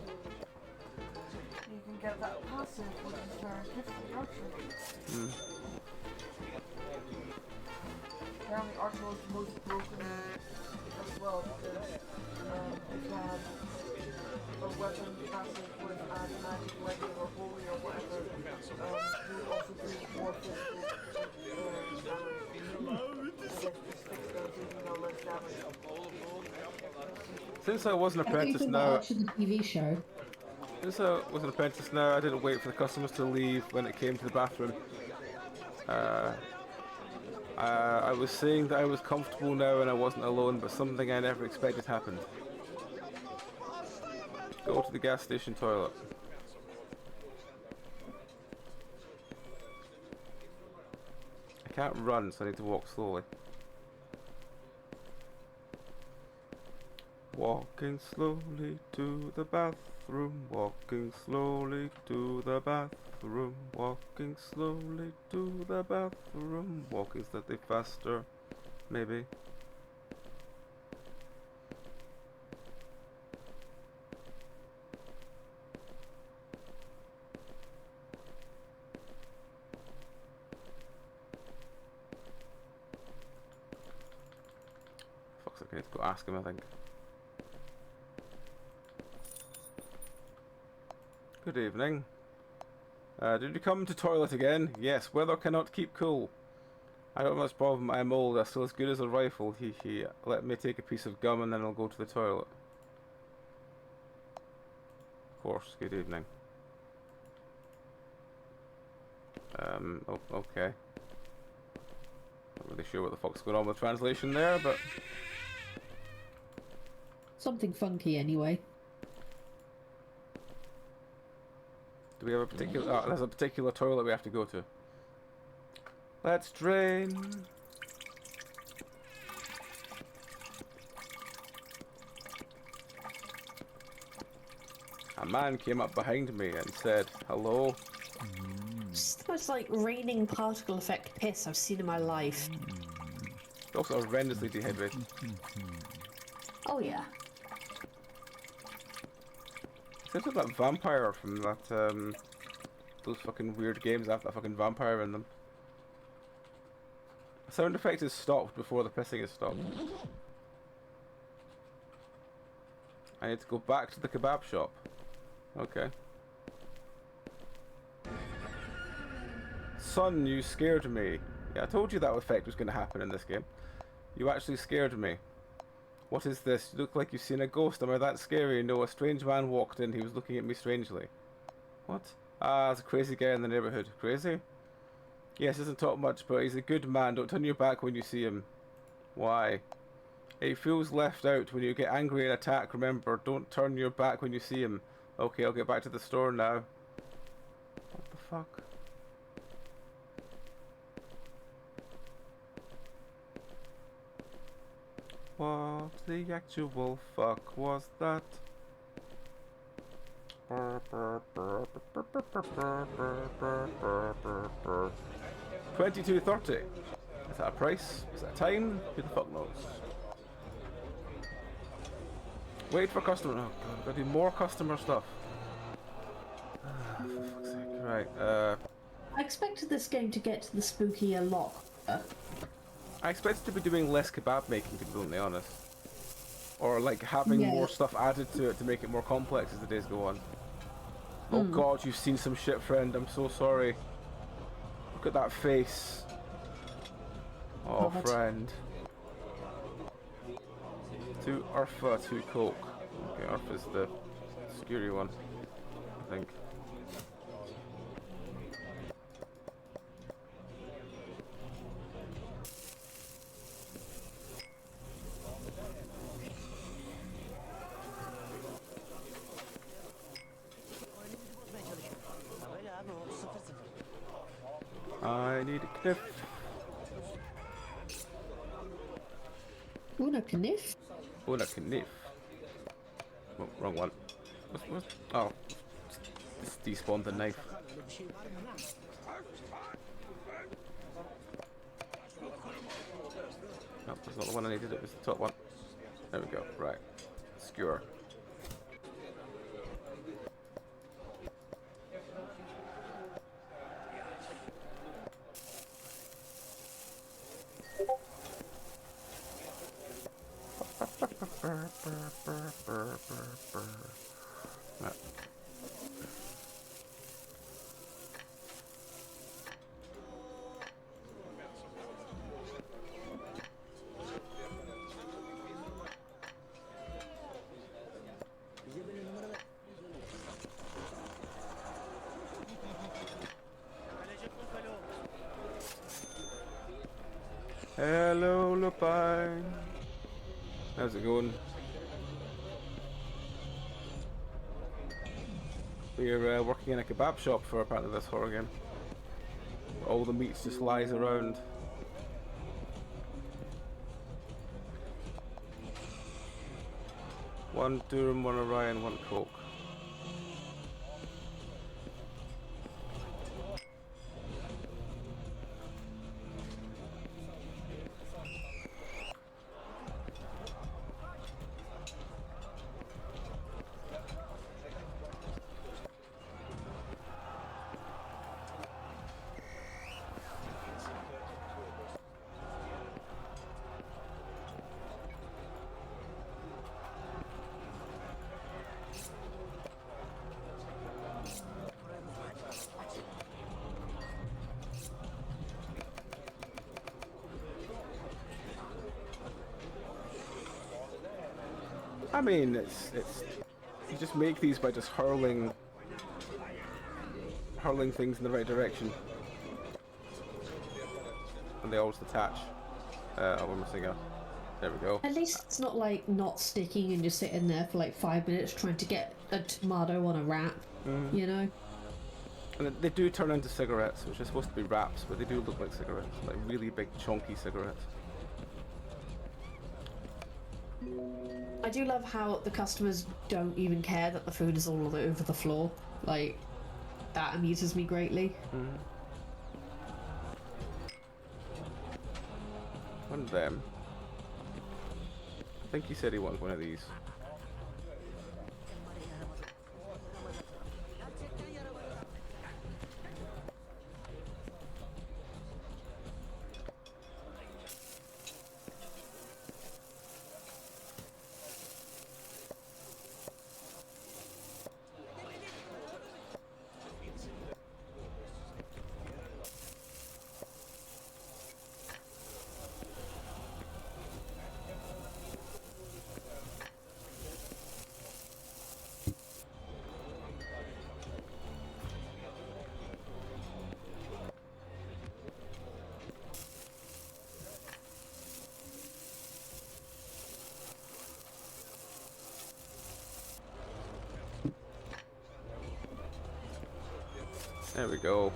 You can get that passive, which is very good for the archer. Apparently archer was the most broken as well, because if you had a weapon passive with add magic, legend or holy or whatever, you would also do more physical damage. Just fix those even though less damage. Since I was an I think apprentice you now, watching the TV show. since I was an apprentice now, I didn't wait for the customers to leave when it came to the bathroom. I was saying that I was comfortable now and I wasn't alone, but something I never expected happened. Go to the gas station toilet. I can't run, so I need to walk slowly. Walking slowly to the bathroom, walking slowly to the bathroom, walking slowly to the bathroom, walking slightly faster, maybe. Fuck's sake, I need to go ask him, I think. Good evening. Did you come to toilet again? Yes, weather cannot keep cool. I don't have much problem, I'm old, I'm still as good as a rifle, hee hee. Let me take a piece of gum and then I'll go to the toilet. Of course, good evening. Okay. Not really sure what the fuck's going on with translation there, but... Something funky anyway. Do we have a particular... Oh, there's a particular toilet we have to go to. Let's drain. A man came up behind me and said, hello. It's the most like raining particle effect piss I've seen in my life. It's also horrendously dehydrated. Oh yeah. It's like that vampire from that, those fucking weird games that have that fucking vampire in them. The sound effect is stopped before the pissing is stopped. I need to go back to the kebab shop. Okay. Son, you scared me. Yeah, I told you that effect was going to happen in this game. You actually scared me. What is this? You look like you've seen a ghost. Am I that scary? No, a strange man walked in. He was looking at me strangely. What? Ah, it's a crazy guy in the neighborhood. Crazy? Yes, doesn't talk much, but he's a good man. Don't turn your back when you see him. Why? He feels left out when you get angry and attack. Remember, don't turn your back when you see him. Okay, I'll get back to the store now. What the fuck? What the actual fuck was that? 22.30. Is that a price? Is that a time? Who the fuck knows? Wait for customer. Oh god, gotta do more customer stuff. For fuck's sake. Right. I expected this game to get to the spooky a lot quicker. I expected to be doing less kebab making, to be bluntly honest. Or like having more stuff added to it to make it more complex as the days go on. Oh god, you've seen some shit, friend. I'm so sorry. Look at that face. Oh, God. friend. 2 Urfa, 2 Coke. Okay, Urfa's the scary one, I think. I need a kniff. Una kniff? Oh, a kniff. Oh, wrong one. Oh, it's despawned the knife. No, that's not the one I needed. It was the top one. There we go. Right. Skewer. Right. Hello, Lupine. How's it going? We're working in a kebab shop for apparently this horror game. All the meat just lies around. 1 Durham, 1 Orion, 1 Coke. I mean, it's you just make these by just hurling things in the right direction, and they always attach. Oh, we're missing a. There we go. At least it's not like not sticking and you're sitting there for like 5 minutes trying to get a tomato on a wrap, you know? And they do turn into cigarettes, which are supposed to be wraps, but they do look like cigarettes, like really big, chunky cigarettes. I do love how the customers don't even care that the food is all over the floor. Like, that amuses me greatly. One of them. I think he said he wants one of these. There we go.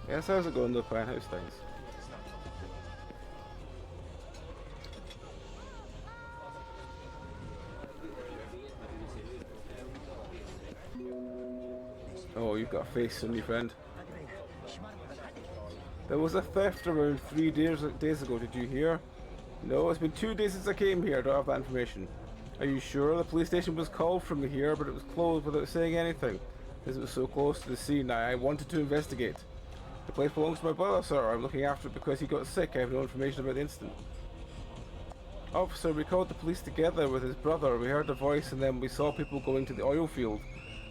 Yes, how's it going, the Penthouse things? Oh, you've got a face on your friend. There was a theft around 3 days ago, did you hear? No, it's been 2 days since I came here, I don't have that information. Are you sure? The police station was called from here, but it was closed without saying anything. As it was so close to the scene, I wanted to investigate. The place belongs to my brother, sir. I'm looking after it because he got sick. I have no information about the incident. Officer, we called the police together with his brother. We heard a voice and then we saw people going to the oil field.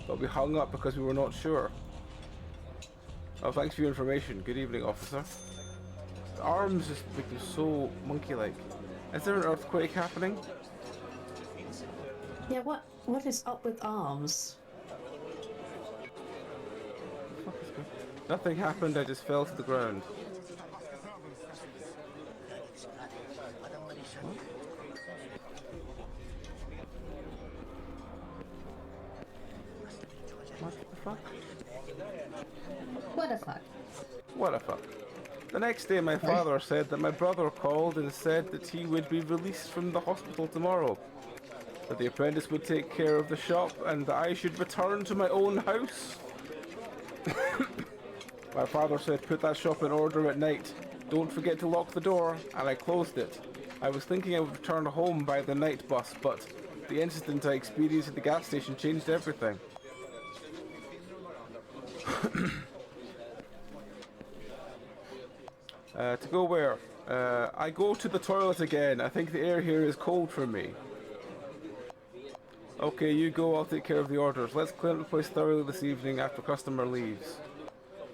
But we hung up because we were not sure. Oh, thanks for your information. Good evening, officer. The arms just make them so monkey-like. Is there an earthquake happening? Yeah, what is up with arms? Nothing happened, I just fell to the ground. What the fuck? What the fuck? What the fuck? The next day my father said that my brother called and said that he would be released from the hospital tomorrow. That the apprentice would take care of the shop and that I should return to my own house. My father said put that shop in order at night. Don't forget to lock the door, and I closed it. I was thinking I would return home by the night bus, but the incident I experienced at the gas station changed everything. To go where? I go to the toilet again. I think the air here is cold for me. Okay, you go, I'll take care of the orders. Let's clean up the place thoroughly this evening after customer leaves.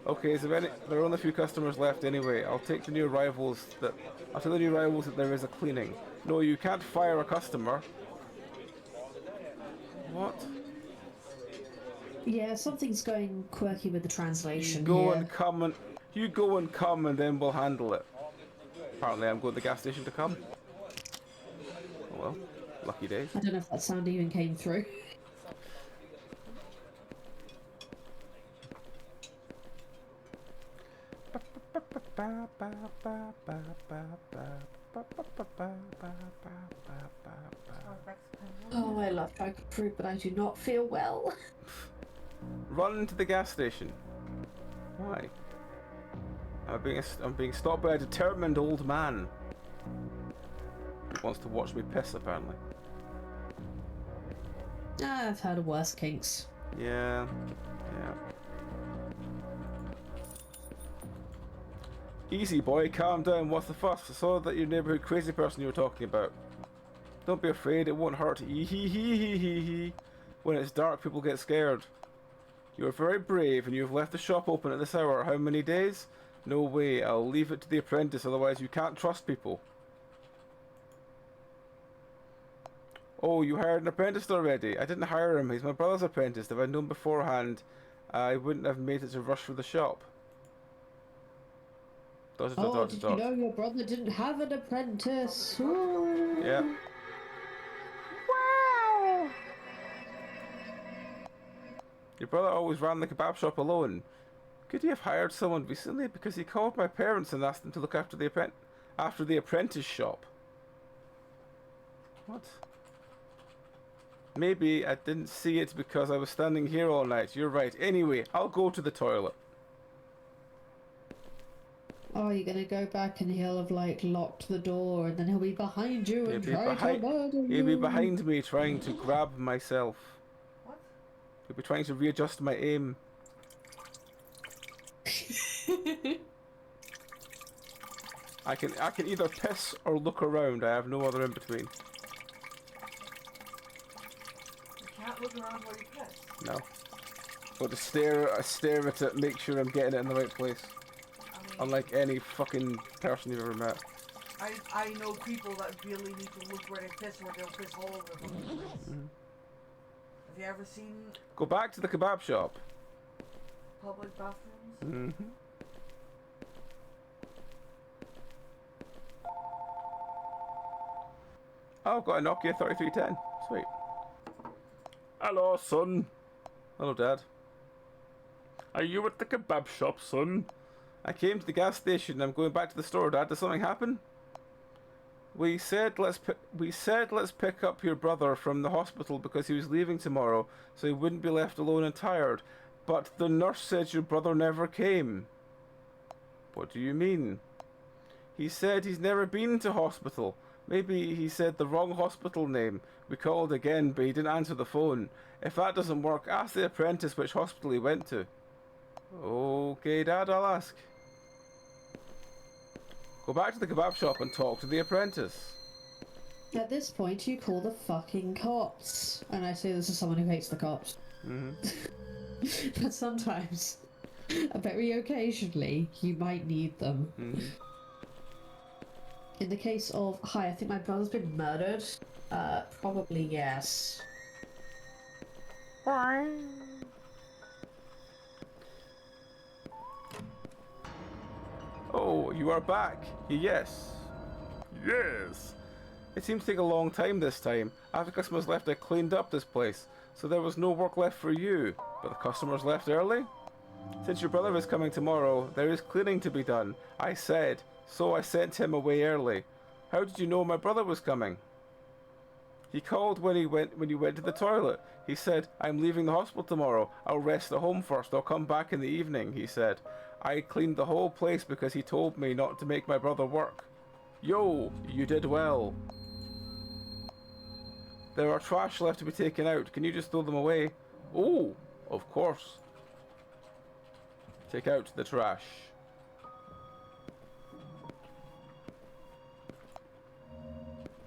Okay, so there are only a few customers left anyway. I'll tell the new arrivals that there is a cleaning. No, you can't fire a customer. What? Yeah, something's going quirky with the translation. You go and come and then we'll handle it. Apparently I'm going to the gas station to come. Oh well, lucky days. I don't know if that sound even came through. Oh, I love bag of fruit, but I do not feel well. Run to the gas station. Why? I'm being stopped by a determined old man. He wants to watch me piss, apparently. Ah, I've heard of worse kinks. Yeah. Easy, boy. Calm down. What's the fuss? I saw that your neighborhood crazy person you were talking about. Don't be afraid. It won't hurt. Hee. When it's dark, people get scared. You are very brave, and you have left the shop open at this hour. How many days? No way. I'll leave it to the apprentice. Otherwise, you can't trust people. Oh, you hired an apprentice already? I didn't hire him. He's my brother's apprentice. If I'd known beforehand, I wouldn't have made it to rush for the shop. Did you know your brother didn't have an apprentice? Ooh. Yeah. Wow! Your brother always ran the kebab shop alone. Could he have hired someone recently? Because he called my parents and asked them to look after the apprentice shop. What? Maybe I didn't see it because I was standing here all night. You're right. Anyway, I'll go to the toilet. Oh, you're gonna go back and he'll have like locked the door and then he'll be behind you and try to murder you. He'll be behind me trying to grab myself. What? He'll be trying to readjust my aim. I can either piss or look around. I have no other in between. You can't look around while you piss. No. But to stare at it, make sure I'm getting it in the right place. Unlike any fucking person you've ever met. I know people that really need to look where they piss or they'll piss all over the place. Have you ever seen Go back to the kebab shop. public bathrooms? Mm-hmm. Oh, I've got a Nokia 3310. Sweet. Hello, son. Hello, Dad. Are you at the kebab shop, son? I came to the gas station. I'm going back to the store, Dad. Did something happen? We said let's pick up your brother from the hospital because he was leaving tomorrow, so he wouldn't be left alone and tired. But the nurse said your brother never came. What do you mean? He said he's never been to hospital. Maybe he said the wrong hospital name. We called again, but he didn't answer the phone. If that doesn't work, ask the apprentice which hospital he went to. Okay, Dad, I'll ask. Go back to the kebab shop and talk to the apprentice. At this point, you call the fucking cops. And I say this as someone who hates the cops. Mm-hmm. But sometimes, very occasionally, you might need them. Mm-hmm. In the case of, hi, I think my brother's been murdered. Probably yes. Oh, you are back. Yes. Yes. It seems to take a long time this time. After customers left, I cleaned up this place, so there was no work left for you. But the customers left early? Since your brother is coming tomorrow, there is cleaning to be done. I said, so I sent him away early. How did you know my brother was coming? He called when you went to the toilet. He said, I'm leaving the hospital tomorrow. I'll rest at home first. I'll come back in the evening, he said. I cleaned the whole place because he told me not to make my brother work. Yo, you did well. There are trash left to be taken out. Can you just throw them away? Oh, of course. Take out the trash.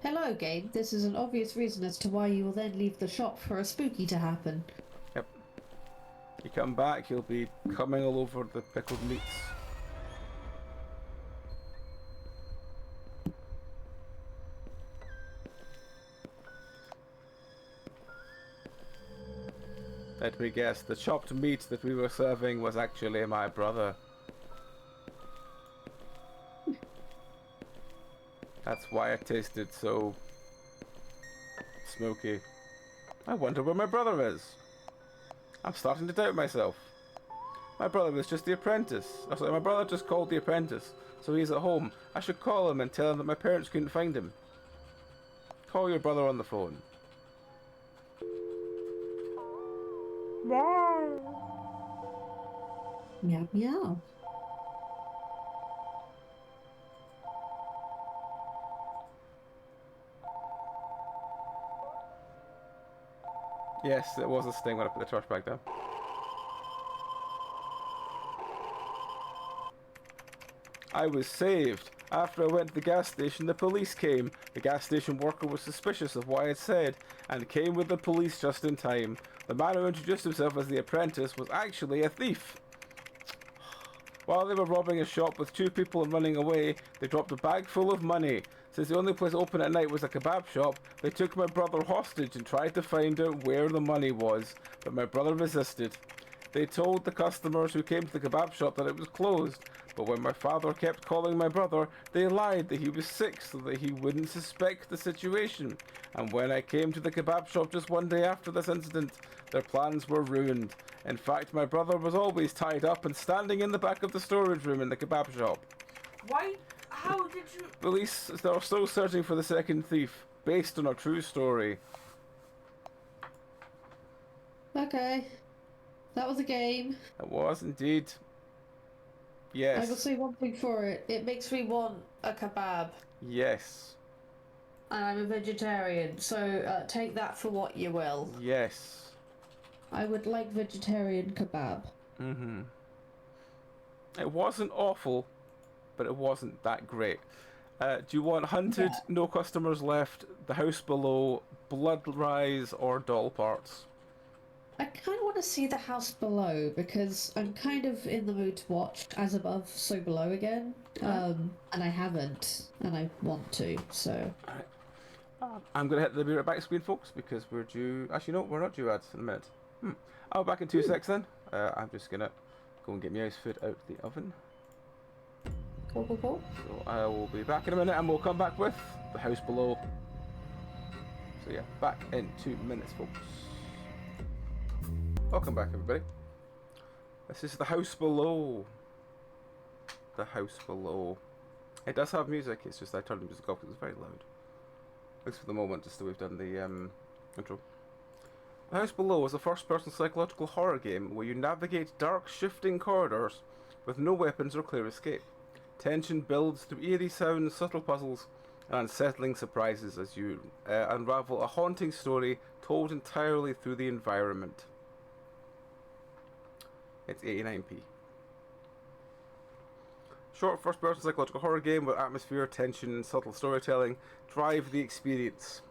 Hello, game. This is an obvious reason as to why you will then leave the shop for a spooky to happen. Yep. You come back, you'll be coming all over the pickled meats. Let me guess, the chopped meat that we were serving was actually my brother. That's why it tasted so smoky. I wonder where my brother is. I'm starting to doubt myself. My brother was just the apprentice. Oh, sorry, my brother just called the apprentice. so he's at home. I should call him and tell him that my parents couldn't find him. Call your brother on the phone. Meow meow. Yes, it was a sting when I put the trash bag down. I was saved. After I went to the gas station, the police came. The gas station worker was suspicious of what I had said and came with the police just in time. The man who introduced himself as the apprentice was actually a thief. While they were robbing a shop with 2 people and running away, they dropped a bag full of money. Since the only place open at night was a kebab shop, they took my brother hostage and tried to find out where the money was, but my brother resisted. They told the customers who came to the kebab shop that it was closed, but when my father kept calling my brother, they lied that he was sick so that he wouldn't suspect the situation. And when I came to the kebab shop just one day after this incident, their plans were ruined. In fact, my brother was always tied up and standing in the back of the storage room in the kebab shop. Why? How did you... Police are still searching for the second thief, based on a true story. Okay. That was a game. It was indeed. I Yes. will say one thing for it. It makes me want a kebab. Yes. And I'm a vegetarian, so take that for what you will. Yes. I would like vegetarian kebab. Mm-hmm. It wasn't awful, but it wasn't that great. Do you want Hunted, Yeah. No Customers Left, The House Below, Bloodrise, or Doll Parts? I kind of want to see the house below because I'm kind of in the mood to watch As Above, So Below again. And I haven't, and I want to, so. I'm going to hit the be right back screen, folks, because we're due... Actually, no, we're not due ads in a minute. I'll be back in 2 secs then. I'm just going to go and get my ice food out the oven. Cool. So I will be back in a minute and we'll come back with The House Below. So yeah, back in 2 minutes, folks. Welcome back, everybody. This is The House Below. The House Below. It does have music, it's just I turned the music off because it's very loud. At least for the moment, just the way we've done the intro. The House Below is a first-person psychological horror game where you navigate dark, shifting corridors with no weapons or clear escape. Tension builds through eerie sounds, subtle puzzles, and unsettling surprises as you unravel a haunting story told entirely through the environment. It's 89p. Short first-person psychological horror game where atmosphere, tension, and subtle storytelling drive the experience.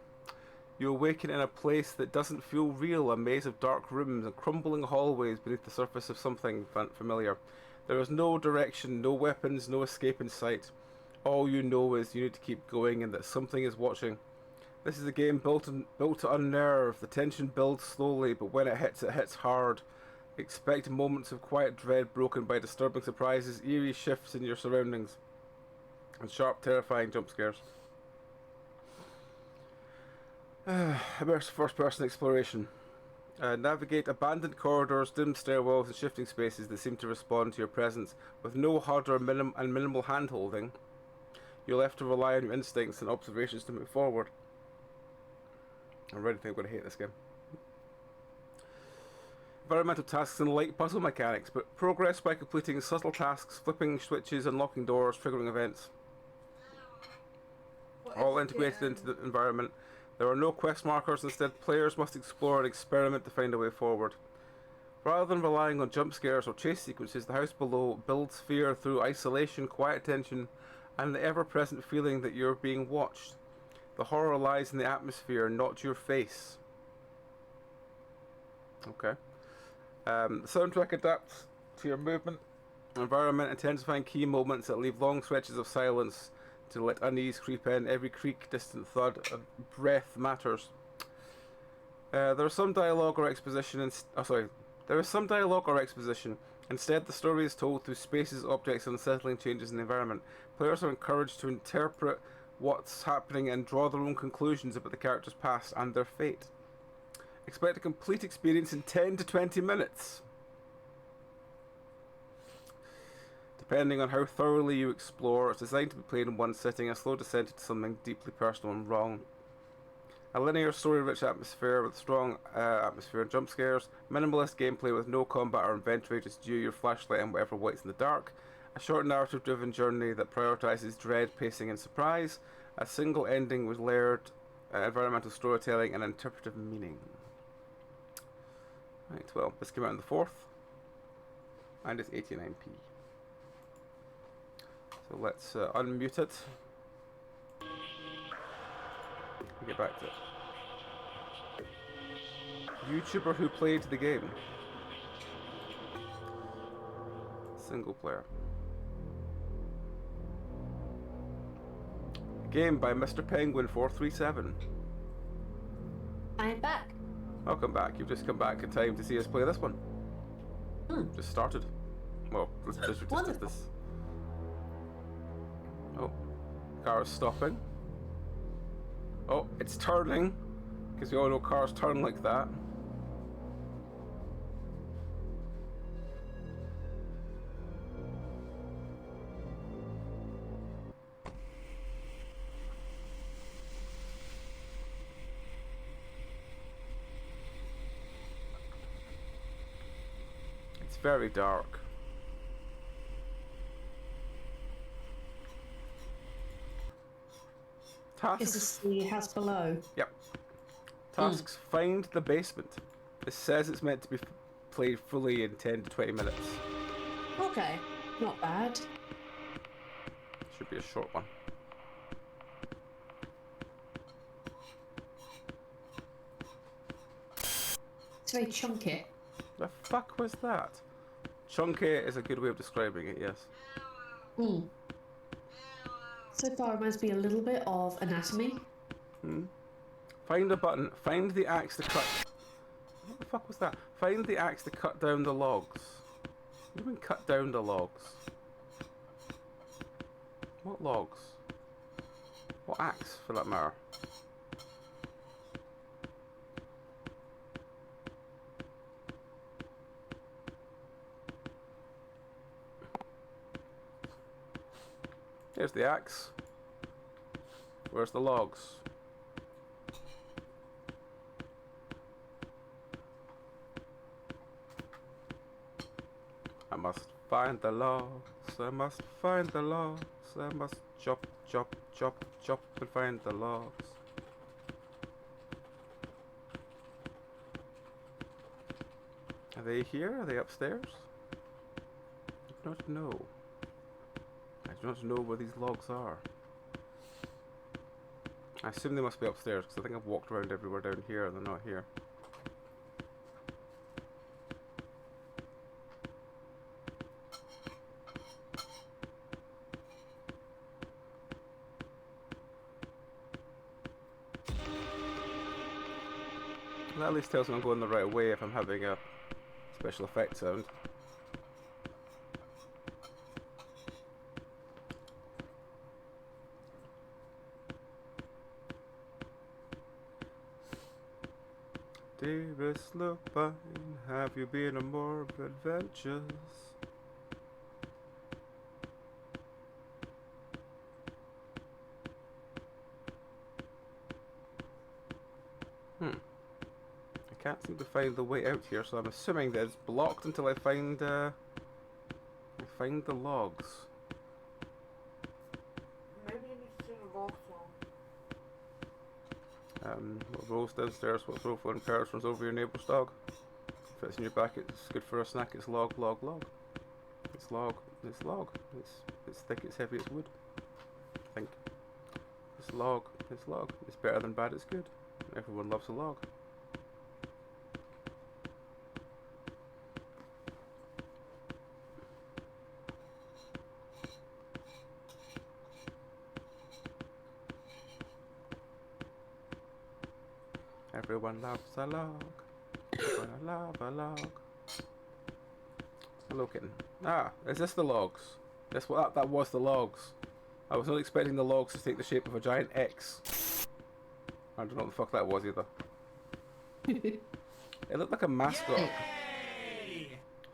You awaken in a place that doesn't feel real, a maze of dark rooms and crumbling hallways beneath the surface of something familiar. There is no direction, no weapons, no escape in sight. All you know is you need to keep going and that something is watching. This is a game built to unnerve. The tension builds slowly, but when it hits hard. Expect moments of quiet dread broken by disturbing surprises, eerie shifts in your surroundings, and sharp, terrifying jump scares. Immersive first-person exploration. Navigate abandoned corridors, dim stairwells, and shifting spaces that seem to respond to your presence with no HUD or minimal hand-holding. You'll have to rely on your instincts and observations to move forward. I already think I'm going to hate this game. Environmental tasks and light puzzle mechanics, but progress by completing subtle tasks, flipping switches, unlocking doors, triggering events. All integrated into the environment. There are no quest markers, instead players must explore and experiment to find a way forward. Rather than relying on jump scares or chase sequences, The House Below builds fear through isolation, quiet tension, and the ever-present feeling that you're being watched. The horror lies in the atmosphere, not your face. Okay. The soundtrack adapts to your movement, environment, intensifying key moments that leave long stretches of silence to let unease creep in. Every creak, distant thud, and breath matters. There is some dialogue or exposition. Instead, the story is told through spaces, objects, and unsettling changes in the environment. Players are encouraged to interpret what's happening and draw their own conclusions about the character's past and their fate. Expect a complete experience in 10 to 20 minutes. To Depending on how thoroughly you explore, it's designed to be played in one sitting, a slow descent into something deeply personal and wrong. A linear story-rich atmosphere with strong atmosphere and jump scares, minimalist gameplay with no combat or inventory, just you, your flashlight, and whatever waits in the dark. A short narrative-driven journey that prioritizes dread, pacing, and surprise. A single ending with layered environmental storytelling and interpretive meaning. Right, well, this came out on the 4th, and it's 89p. So let's unmute it. Get back to it. YouTuber who played the game. Single player. Game by Mr. Penguin 437. I'm back. Welcome back. You've just come back in time to see us play this one. Just started. Well, let's just this. Oh, car is stopping. Oh, it's turning, because we all know cars turn like that. It's very dark. Tasks. Is this the house below? Yep. Tasks. Find the basement. It says it's meant to be played fully in 10 to 20 minutes. Okay, not bad. Should be a short one. It's very chunky. The fuck was that? Chunky is a good way of describing it, yes. So far, it reminds me a little bit of Anatomy. Find a button. Find the axe to cut. What the fuck was that? Find the axe to cut down the logs. What do you mean cut down the logs? What logs? What axe, for that matter? Here's the axe. Where's the logs? I must find the logs. I must find the logs. I must chop, chop, chop, chop and find the logs. Are they here? Are they upstairs? I do not know. I do not know where these logs are. I assume they must be upstairs, because I think I've walked around everywhere down here and they're not here. That at least tells me I'm going the right way if I'm having a special effect sound. Dearest Lupine, have you been on more adventures? I can't seem to find the way out here, so I'm assuming that it's blocked until I find the logs. Maybe you need to turn the logs on. What rolls downstairs, what's awful and Paris runs over your neighbour's dog. If it's in your back, it's good for a snack. It's log, log, log. It's log, it's log. It's thick, it's heavy, it's wood. I think. It's log, it's log. It's better than bad, it's good. Everyone loves a log. Everyone loves a log. Everyone love a log. Hello, kitten. Ah, is this the logs? That's what that was, the logs. I was not expecting the logs to take the shape of a giant X. I don't know what the fuck that was either. It looked like a mascot. Yay!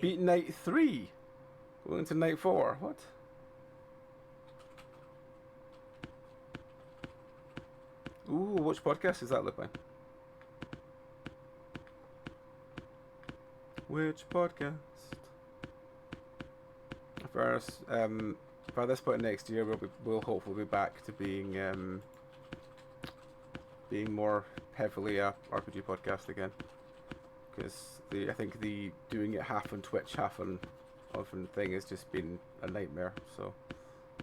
beat night 3. Going into night 4. What? Ooh, which podcast is that, Lupin? Which podcast? First, by this point next year, we'll hopefully be back to being more heavily a RPG podcast again. Because I think the doing it half on Twitch, half on thing has just been a nightmare. So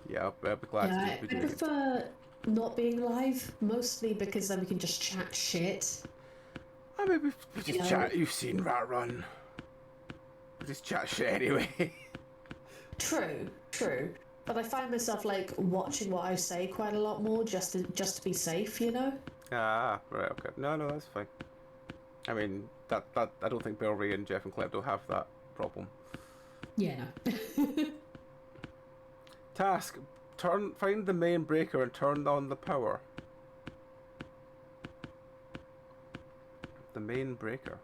yeah, I'll be glad to be doing I prefer not being live, mostly because then we can just chat shit. I mean, we just chat. You've seen Rat Run. We just chat shit anyway. True. But I find myself like watching what I say quite a lot more, just to be safe, you know. Ah, right, okay. No, that's fine. I mean, that I don't think Belry and Jeff and Klepto have that problem. Yeah, no. Task: find the main breaker and turn on the power. The main breaker.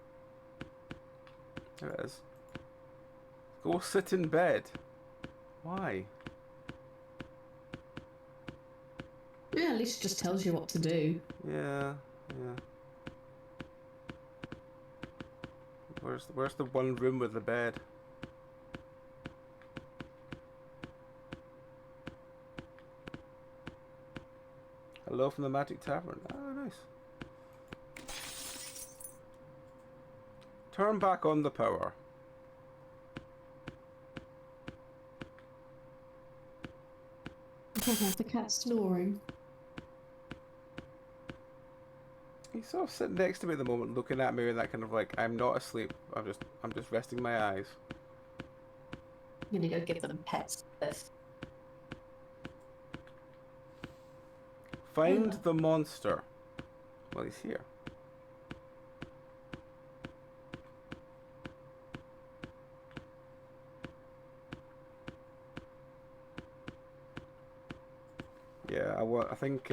There it is. Go sit in bed. Why? Yeah, at least it just tells you what to do. Yeah. Where's the one room with the bed? Hello from the Magic Tavern. Oh, nice. Turn back on the power. The cat snoring. He's sort of sitting next to me at the moment, looking at me with that kind of like, I'm not asleep. I'm just resting my eyes. I'm gonna go give them pets first. Find the monster. Well, he's here. Yeah, I think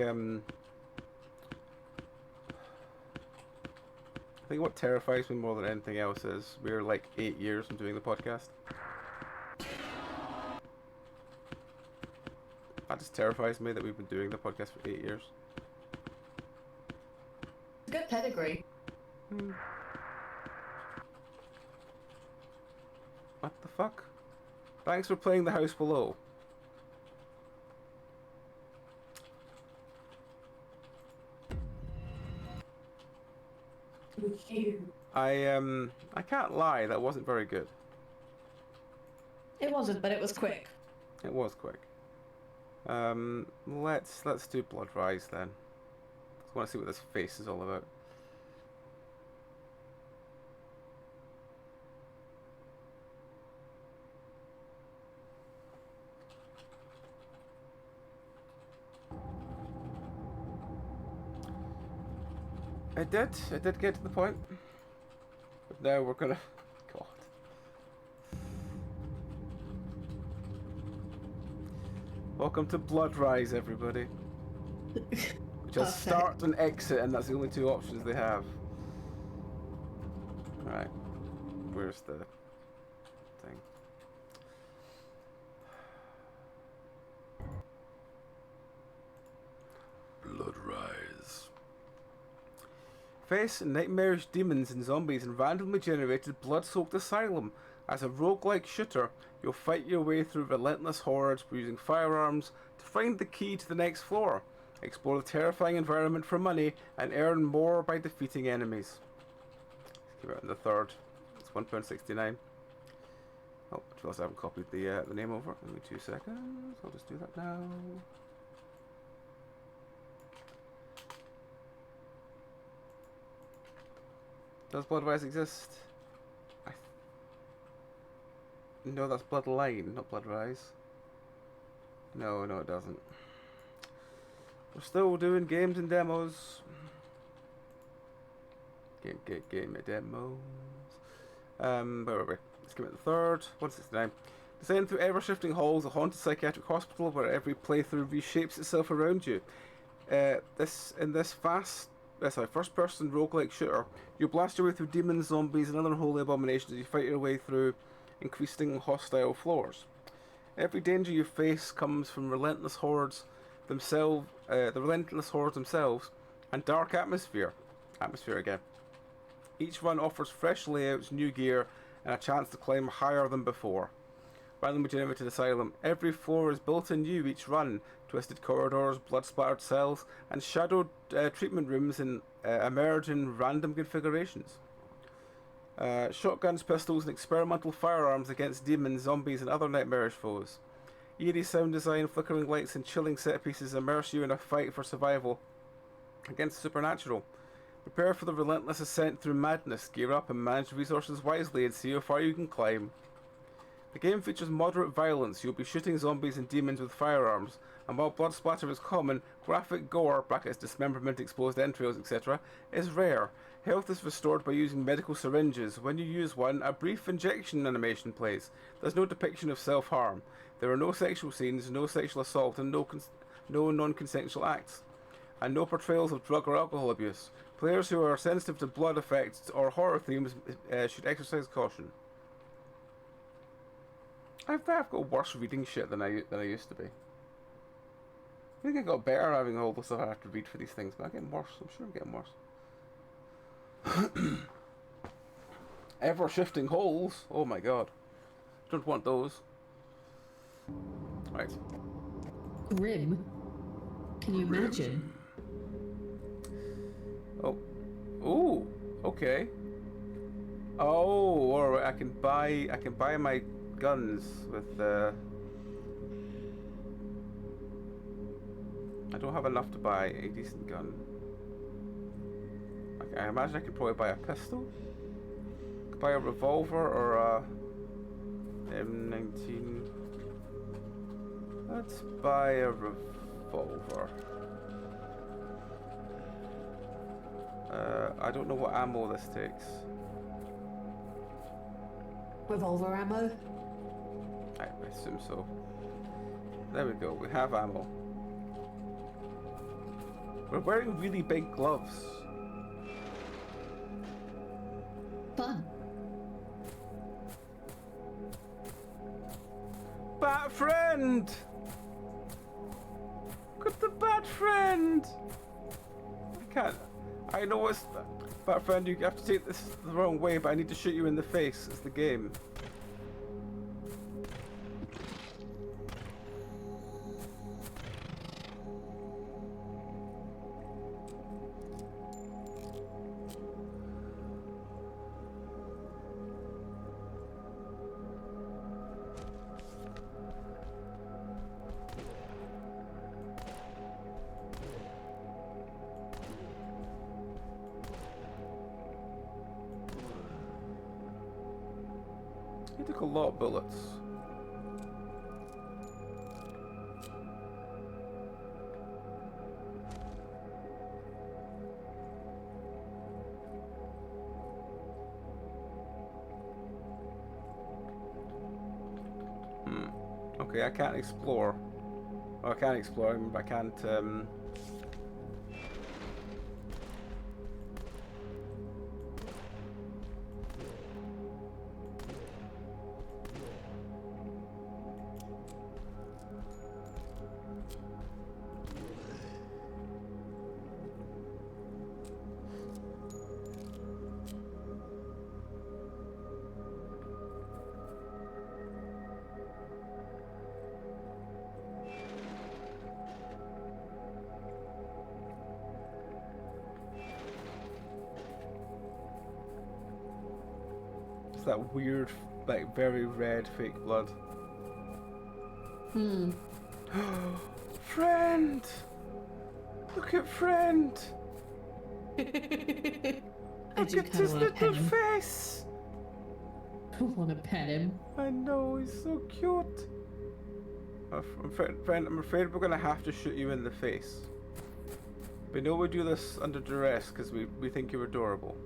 what terrifies me more than anything else is we're like 8 years from doing the podcast. That just terrifies me that we've been doing the podcast for 8 years. Good pedigree. What the fuck? Thanks for playing The House Below. I can't lie, that wasn't very good. It wasn't, but it was quick. It was quick. Let's do Bloodrise then. I want to see what this face is all about. It did get to the point. But now we're gonna... God. Welcome to Bloodrise, everybody. Just start and exit, and that's the only two options they have. Right. Where's the thing? Bloodrise. Face nightmarish demons and zombies in randomly generated blood-soaked asylum. As a roguelike shooter, you'll fight your way through relentless horrors using firearms to find the key to the next floor. Explore the terrifying environment for money and earn more by defeating enemies. This came out on the 3rd. It's £1.69. Oh, I realised I haven't copied the name over. Give me 2 seconds. I'll just do that now. Does Bloodrise exist? No, that's Bloodline, not Bloodrise. No, it doesn't. We're still doing games and demos. Game demos. Where were we? Let's give it the 3rd. 169. Descend through ever-shifting halls of a haunted psychiatric hospital where every playthrough reshapes itself around you. In this first-person roguelike shooter, you blast your way through demons, zombies, and other unholy abominations as you fight your way through increasing hostile floors. Every danger you face comes from relentless hordes themselves, and dark atmosphere. Atmosphere again. Each run offers fresh layouts, new gear, and a chance to climb higher than before. Randomly generated asylum. Every floor is built anew each run. Twisted corridors, blood-splattered cells, and shadowed treatment rooms emerge in random configurations. Shotguns, pistols, and experimental firearms against demons, zombies, and other nightmarish foes. Eerie sound design, flickering lights, and chilling set pieces immerse you in a fight for survival against the supernatural. Prepare for the relentless ascent through madness. Gear up and manage resources wisely and see how far you can climb. The game features moderate violence. You'll be shooting zombies and demons with firearms, and while blood splatter is common, graphic gore, brackets dismemberment, exposed entrails, etc., is rare. Health is restored by using medical syringes. When you use one, a brief injection animation plays. There's no depiction of self-harm. There are no sexual scenes, no sexual assault, and no non-consensual acts. And no portrayals of drug or alcohol abuse. Players who are sensitive to blood effects or horror themes should exercise caution. I've got worse reading shit than I used to be. I think I got better having all the stuff I have to read for these things, but I'm getting worse. I'm sure I'm getting worse. Ever shifting holes. Oh my god. Don't want those. Right. Grim. Can you imagine? Oh. Ooh. Okay. Oh, alright. I can buy my guns with I don't have enough to buy a decent gun. I imagine I could probably buy a pistol. I could buy a revolver or a M19. Let's buy a revolver. I don't know what ammo this takes. Revolver ammo? I assume so. There we go, we have ammo. We're wearing really big gloves. Fun. Bat friend! Look at the bat friend! I can't. I know it's. Bat friend, you have to take this the wrong way, but I need to shoot you in the face. It's the game. He took a lot of bullets. Okay, I can't explore. Well, I can explore, but I can't, that weird, like, very red fake blood. Friend! Look at friend! I Look do at kind his of want to pet little him. face! I want to pet him. I know, he's so cute. Friend, I'm afraid we're gonna have to shoot you in the face. We know we do this under duress because we think you're adorable.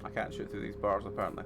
I can't shoot through these bars apparently.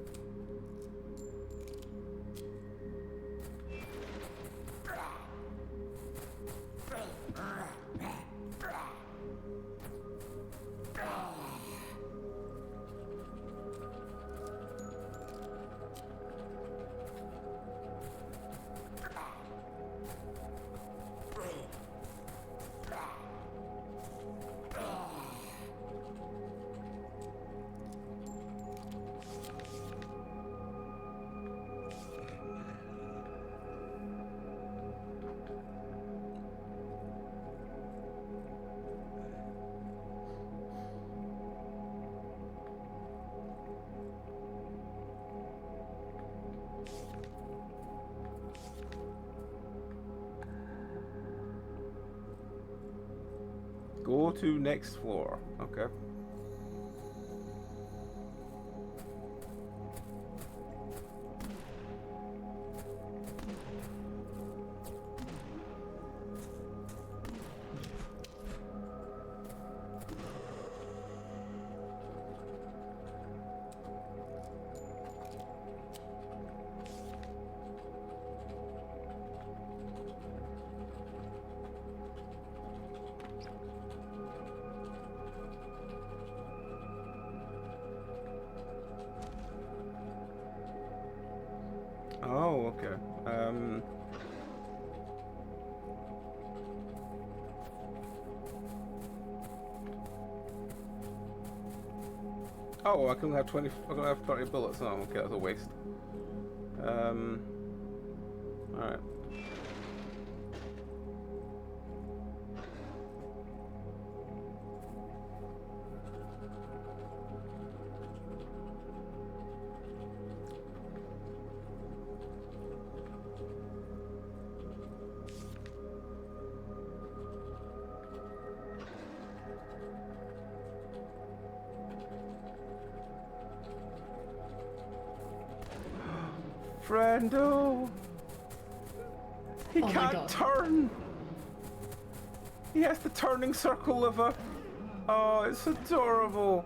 Go to next floor. Okay. Oh, okay. Oh, I can have 20. I can have 30 bullets. Oh, okay, that's a waste. All right. Friendo! He Oh my can't God. turn! He has the turning circle lever. Oh, it's adorable.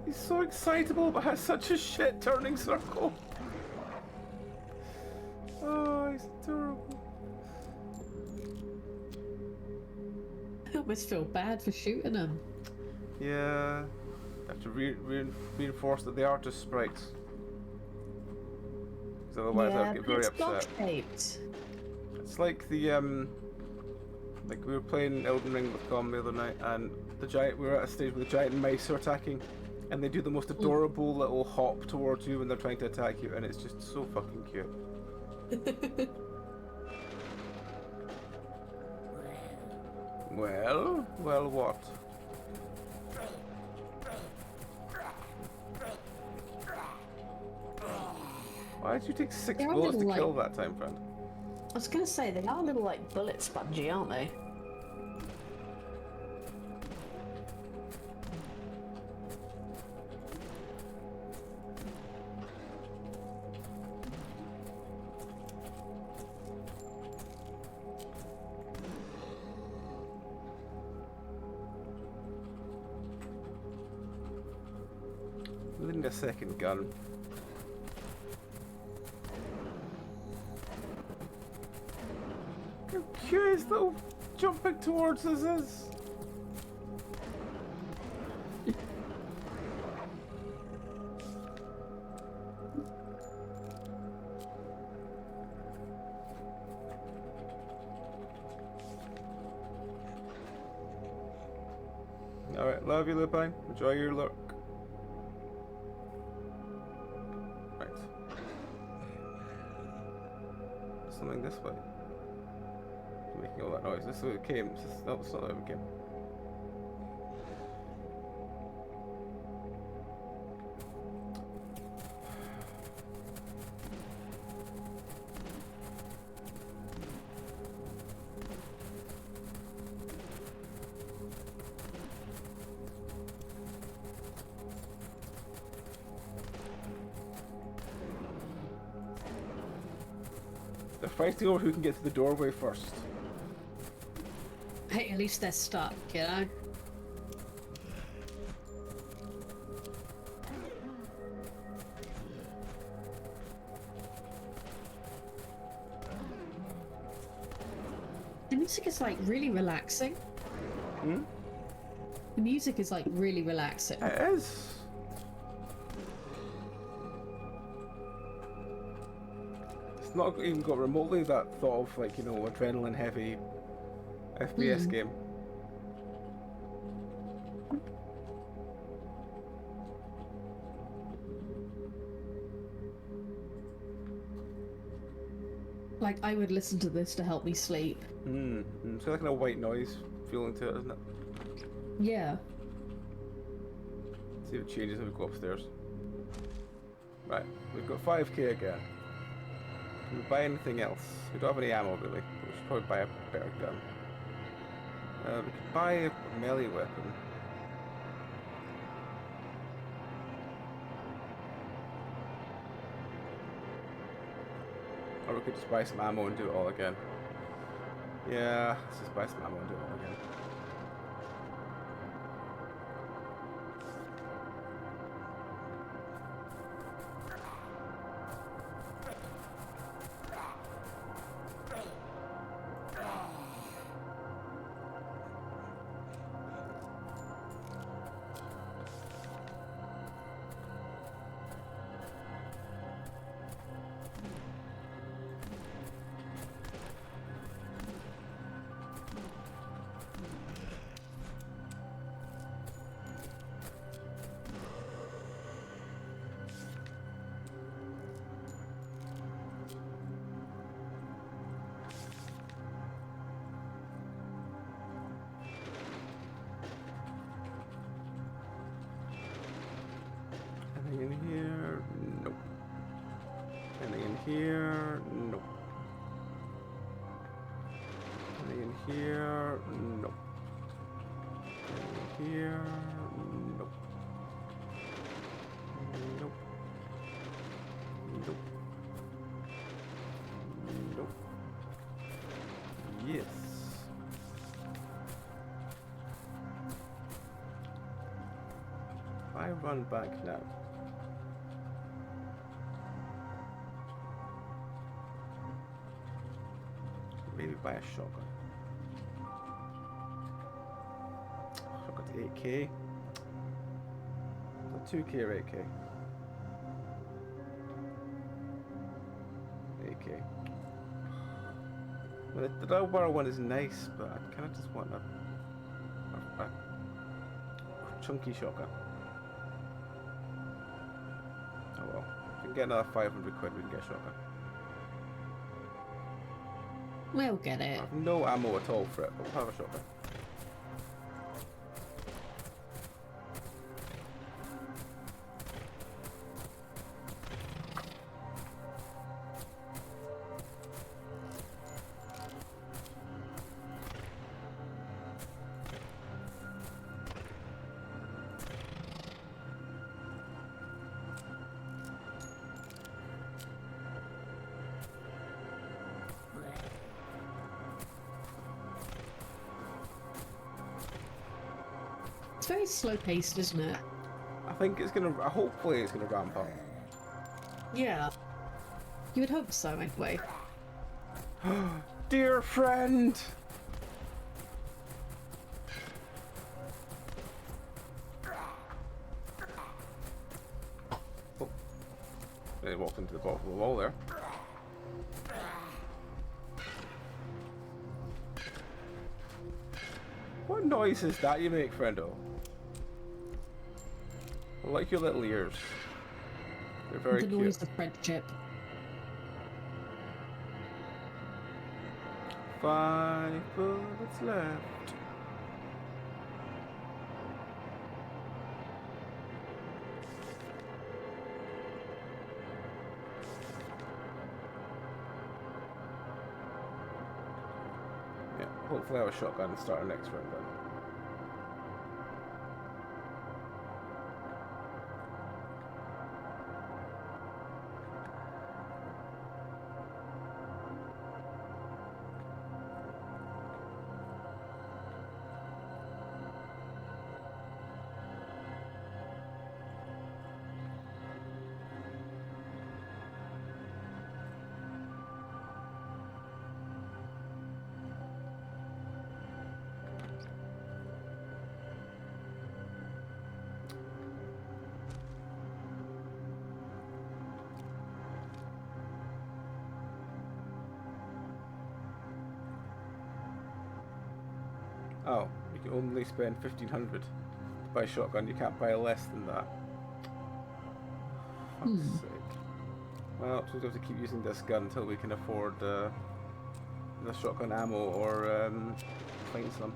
He's so excitable but has such a shit turning circle. Oh, he's adorable. I almost feel bad for shooting him. Yeah. Have to reinforce that they are just sprites. Because otherwise yeah, I'd get but very it's upset. God-shaped. It's like the like we were playing Elden Ring with Com the other night, and the giant we were at a stage where the giant mice are attacking, and they do the most adorable little hop towards you when they're trying to attack you, and it's just so fucking cute. Well, what? Why did you take 6 They're a bullets to little, kill that time, friend? I was gonna say, they are a little like bullet spongy, aren't they? We need a second gun. How curious though, jumping towards us is. Alright, love you, Lupine. Enjoy your lurk. Right. Something this way. Making all that noise. This is where it came. No, it's not where it came. They're fighting over who can get to the doorway first. Hey, at least they're stuck, you know? The music is like really relaxing. Hmm? The music is like really relaxing. It is. It's not even got remotely that thought of like, you know, adrenaline heavy FPS game. Like, I would listen to this to help me sleep. It's got like a white noise feeling to it, isn't it? Yeah. See if it changes when we go upstairs. Right, we've got 5k again. Can we buy anything else? We don't have any ammo really, but we should probably buy a better gun. We could buy a melee weapon. Or we could just buy some ammo and do it all again. Yeah, let's just buy some ammo and do it all again. Anything in here? Nope. Anything in here? Nope. Anything in here? Nope. Anything in here? Nope. Nope. Nope. Nope. Yes. If I run back now. Maybe buy a shotgun. Shotgun's 8k. So 2k or 8k? 8k. Well, the double barrel one is nice, but I kind of just want a chunky shotgun. Oh well. If we can get another 500 quid, we can get a shotgun. We'll get it. I have no ammo at all for it, but we'll have a shotgun. It's very slow paced, isn't it? I think it's gonna. Hopefully, it's gonna ramp up. Yeah. You would hope so, anyway. Dear friend. Oh. They walked into the bottom of the wall there. What noise is that you make, friendo? I like your little ears. They're very The cute. noise of friendship. 5 bullets left. Yeah, hopefully I have a shotgun and start our next round then. Oh, you can only spend 1,500 to buy a shotgun. You can't buy less than that. Fuck's sake. Well, so we have to keep using this gun until we can afford the shotgun ammo or find some.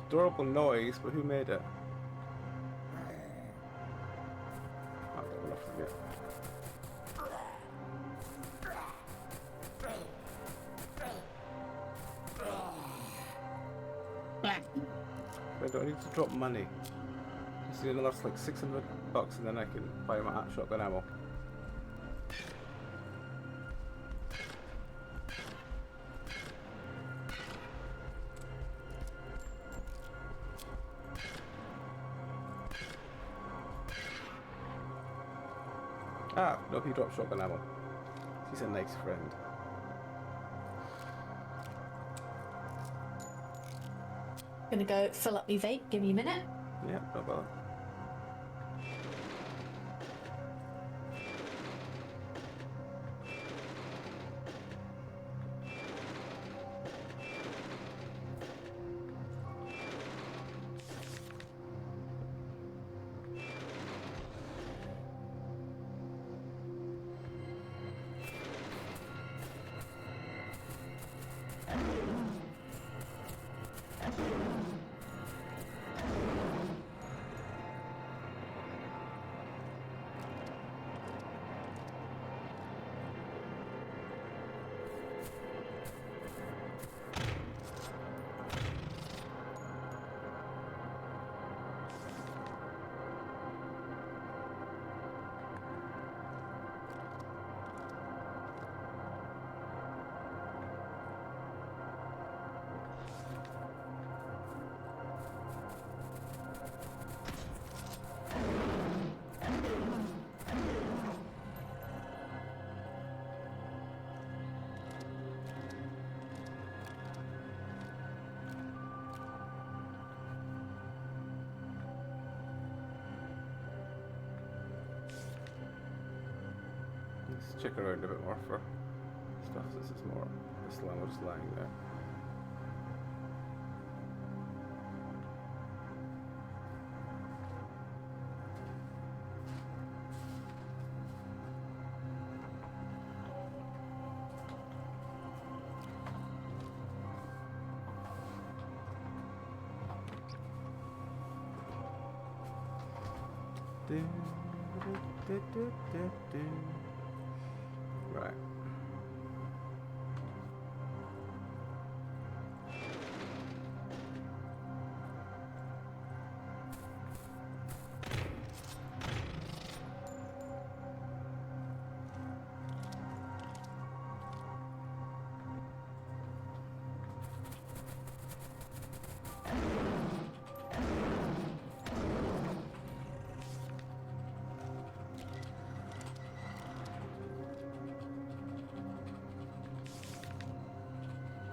Adorable noise, but who made it? I don't want to forget. Wait, do I need to drop money? Just need another like $600 and then I can buy my shotgun ammo. Ah, no, he dropped shotgun ammo. He's a nice friend. Gonna go fill up my vape. Give me a minute. Yeah, no bother. Let's check around a bit more for stuff that's just more this llama just lying there. Right.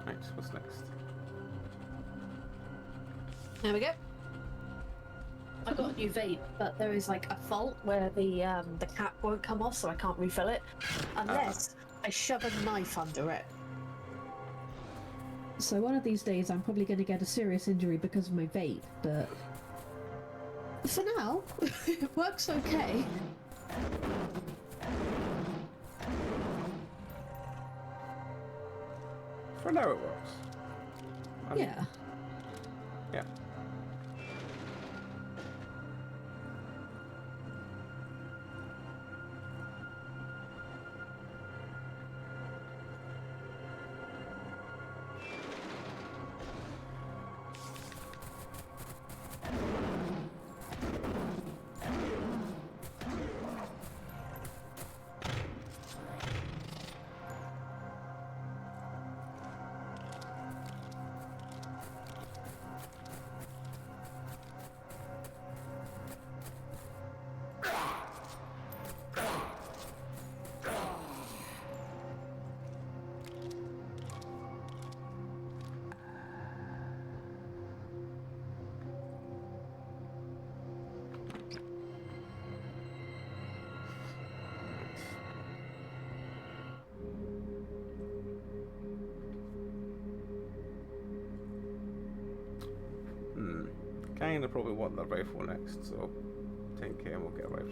Right, what's next? There we go. I got a new vape, but there is like a fault where the cap won't come off, so I can't refill it unless I shove a knife under it. So one of these days I'm probably going to get a serious injury because of my vape, but for now, it works okay. For now it works. Yeah. Yeah. Kinda probably want the rifle next, so 10k and we'll get a rifle.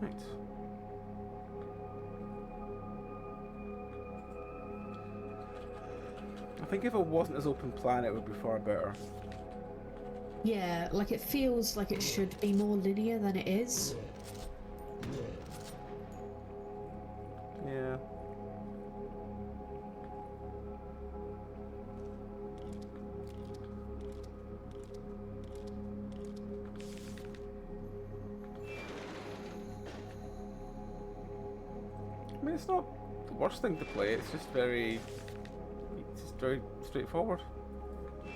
Right. I think if it wasn't as open plan, it would be far better. Yeah, like it feels like it should be more linear than it is. Yeah. I mean, it's not the worst thing to play. It's just very straightforward.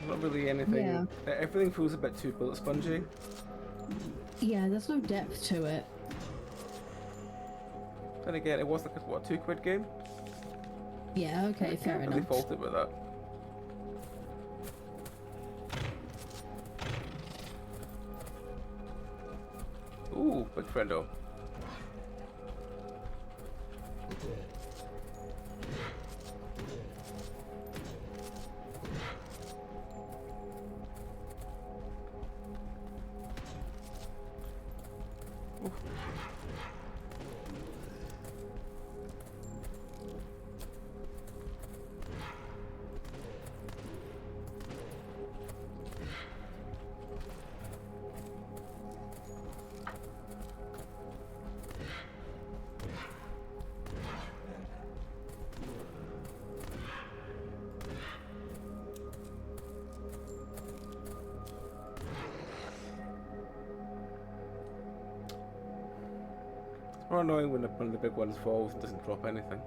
Not really anything. Yeah. Everything feels a bit too bullet spongy. Yeah, there's no depth to it. Then again, it was like a what, £2 game? Yeah, okay, I fair can't really enough. fault it with that. Ooh, big friendo. It's more annoying when one of the big ones falls and doesn't drop anything.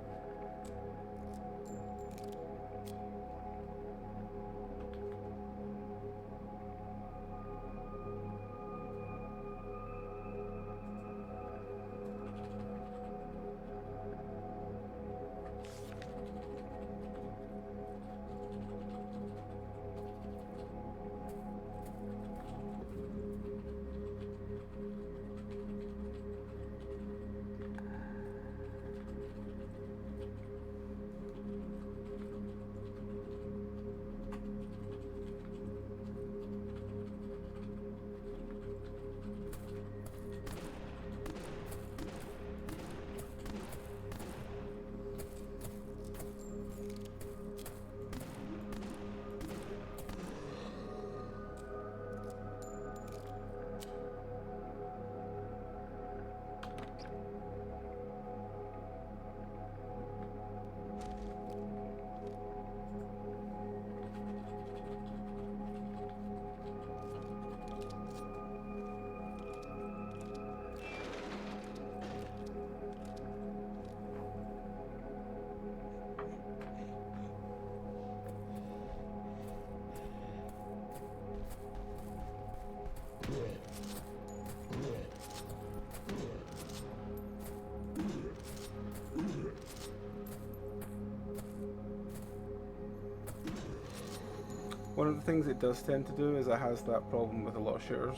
One of the things it does tend to do is it has that problem with a lot of shooters,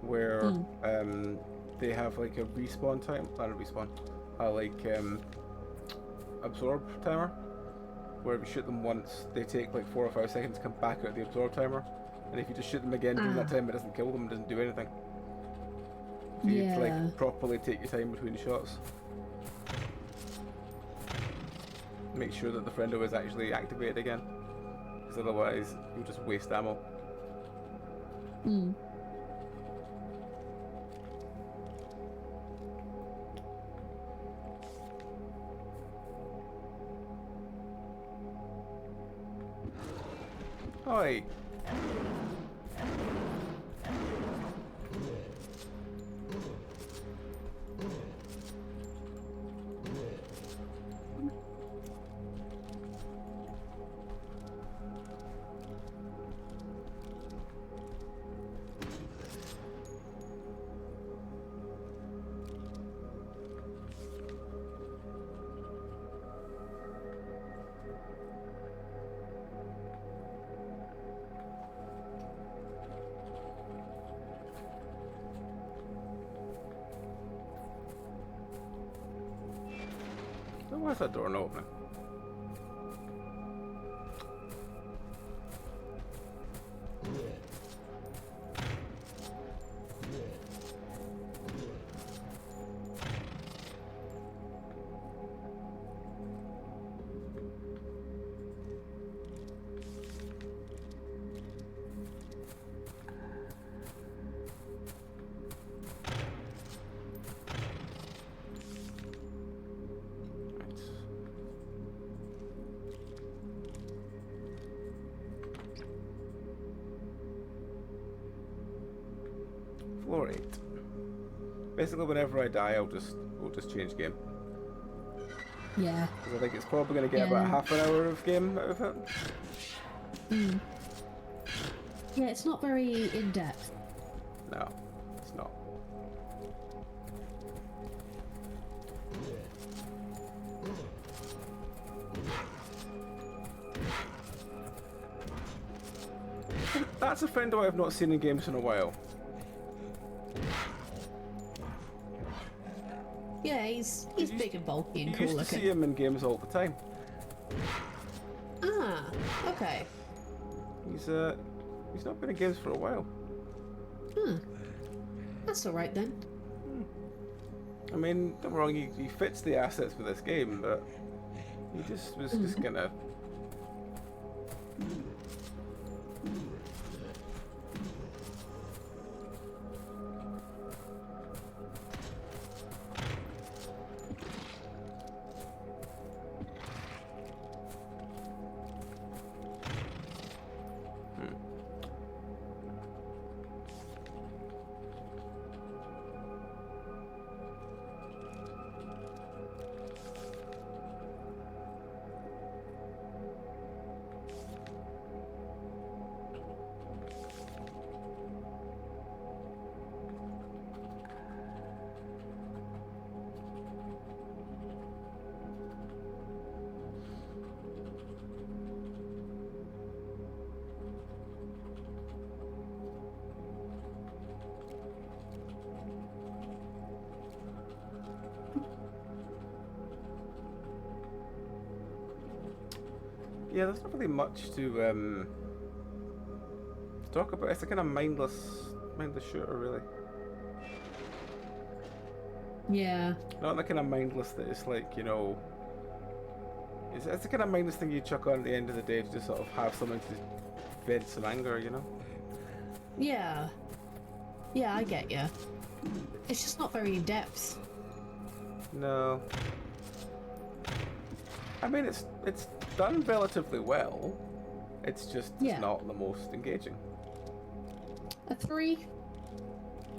where they have like a respawn time, not a respawn, absorb timer, where if you shoot them once, they take like 4 or 5 seconds to come back out of the absorb timer, and if you just shoot them again during that time, it doesn't kill them, it doesn't do anything. So you have to like properly take your time between shots. Make sure that the friendo is actually activated again, because otherwise you'll just waste ammo. Oi! Why is that door not opening? Floor 8. Basically, whenever I die, we'll just change game. Yeah. Because I think it's probably going to get about half an hour of game out of it. Mm. Yeah, it's not very in-depth. No, it's not. That's a friend who I have not seen in games in a while. Yeah, he's big and bulky and You cool used to looking. see him in games all the time. Ah, okay. He's not been in games for a while. That's alright then. I mean, don't get me wrong, he fits the assets for this game, but he just was just gonna. Yeah, there's not really much to talk about. It's a kind of mindless shooter, really. Yeah. Not the kind of mindless that it's like, you know, it's the kind of mindless thing you chuck on at the end of the day to just sort of have something to vent some anger, you know? Yeah. Yeah, I get you. It's just not very in depth. No. I mean, it's done relatively well. It's just Yeah. not the most engaging. A 3?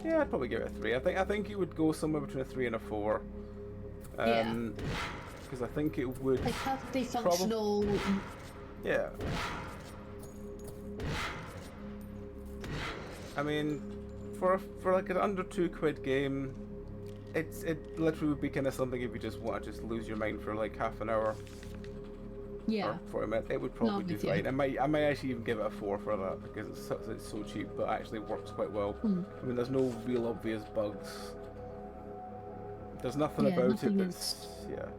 Yeah, I'd probably give it a 3. I think it would go somewhere between a 3 and a 4. Yeah. Because I think it would. Like perfectly functional. Yeah. I mean, for like an under £2 game, it literally would be kind of something if you just want to just lose your mind for like half an hour. Yeah. Or 40 minutes, it would probably I'm do with you. fine. I might actually even give it a 4 for that because it's so cheap, but actually works quite well. I mean, there's no real obvious bugs. There's nothing Yeah, about nothing it that's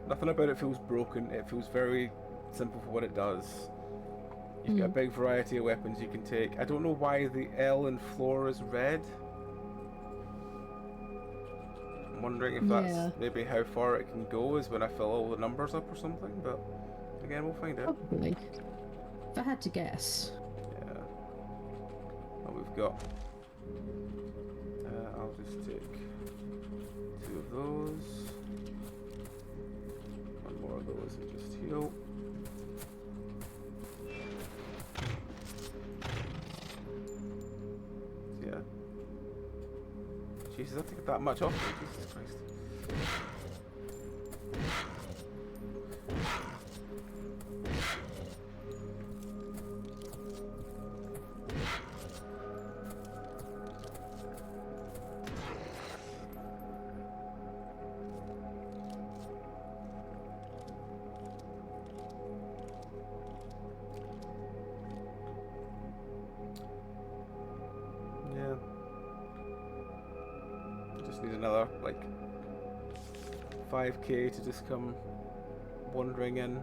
nothing about it feels broken. It feels very simple for what it does. You've got a big variety of weapons you can take. I don't know why the L in floor is red. I'm wondering if that's maybe how far it can go is when I fill all the numbers up or something, but again, we'll find out. Probably. If I had to guess. Yeah. What we've got. I'll just take 2 of those. 1 more of those and just heal. Yeah. Jesus, I have to get that much off me. Jesus Christ. Yeah. Just need another, like, 5k to just come wandering in.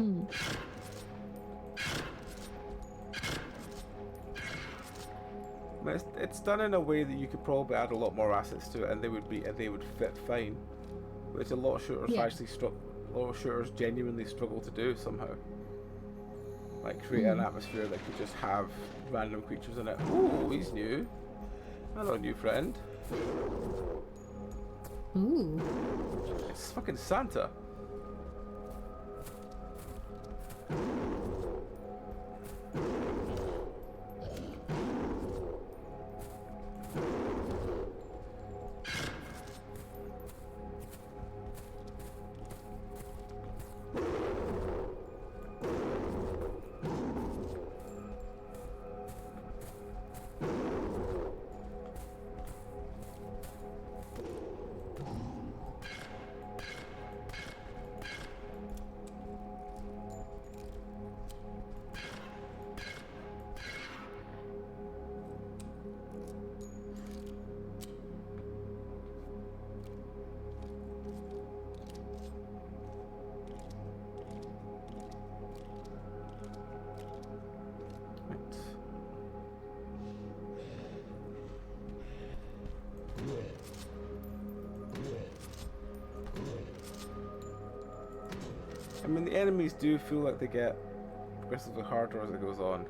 I mean, it's done in a way that you could probably add a lot more assets to it, and they would fit fine, which a lot of shooters a lot of shooters genuinely struggle to do somehow. Like create an atmosphere that could just have random creatures in it. Ooh, he's new. Hello, new friend. Ooh. It's fucking Santa. I mean, the enemies do feel like they get progressively harder as it goes on.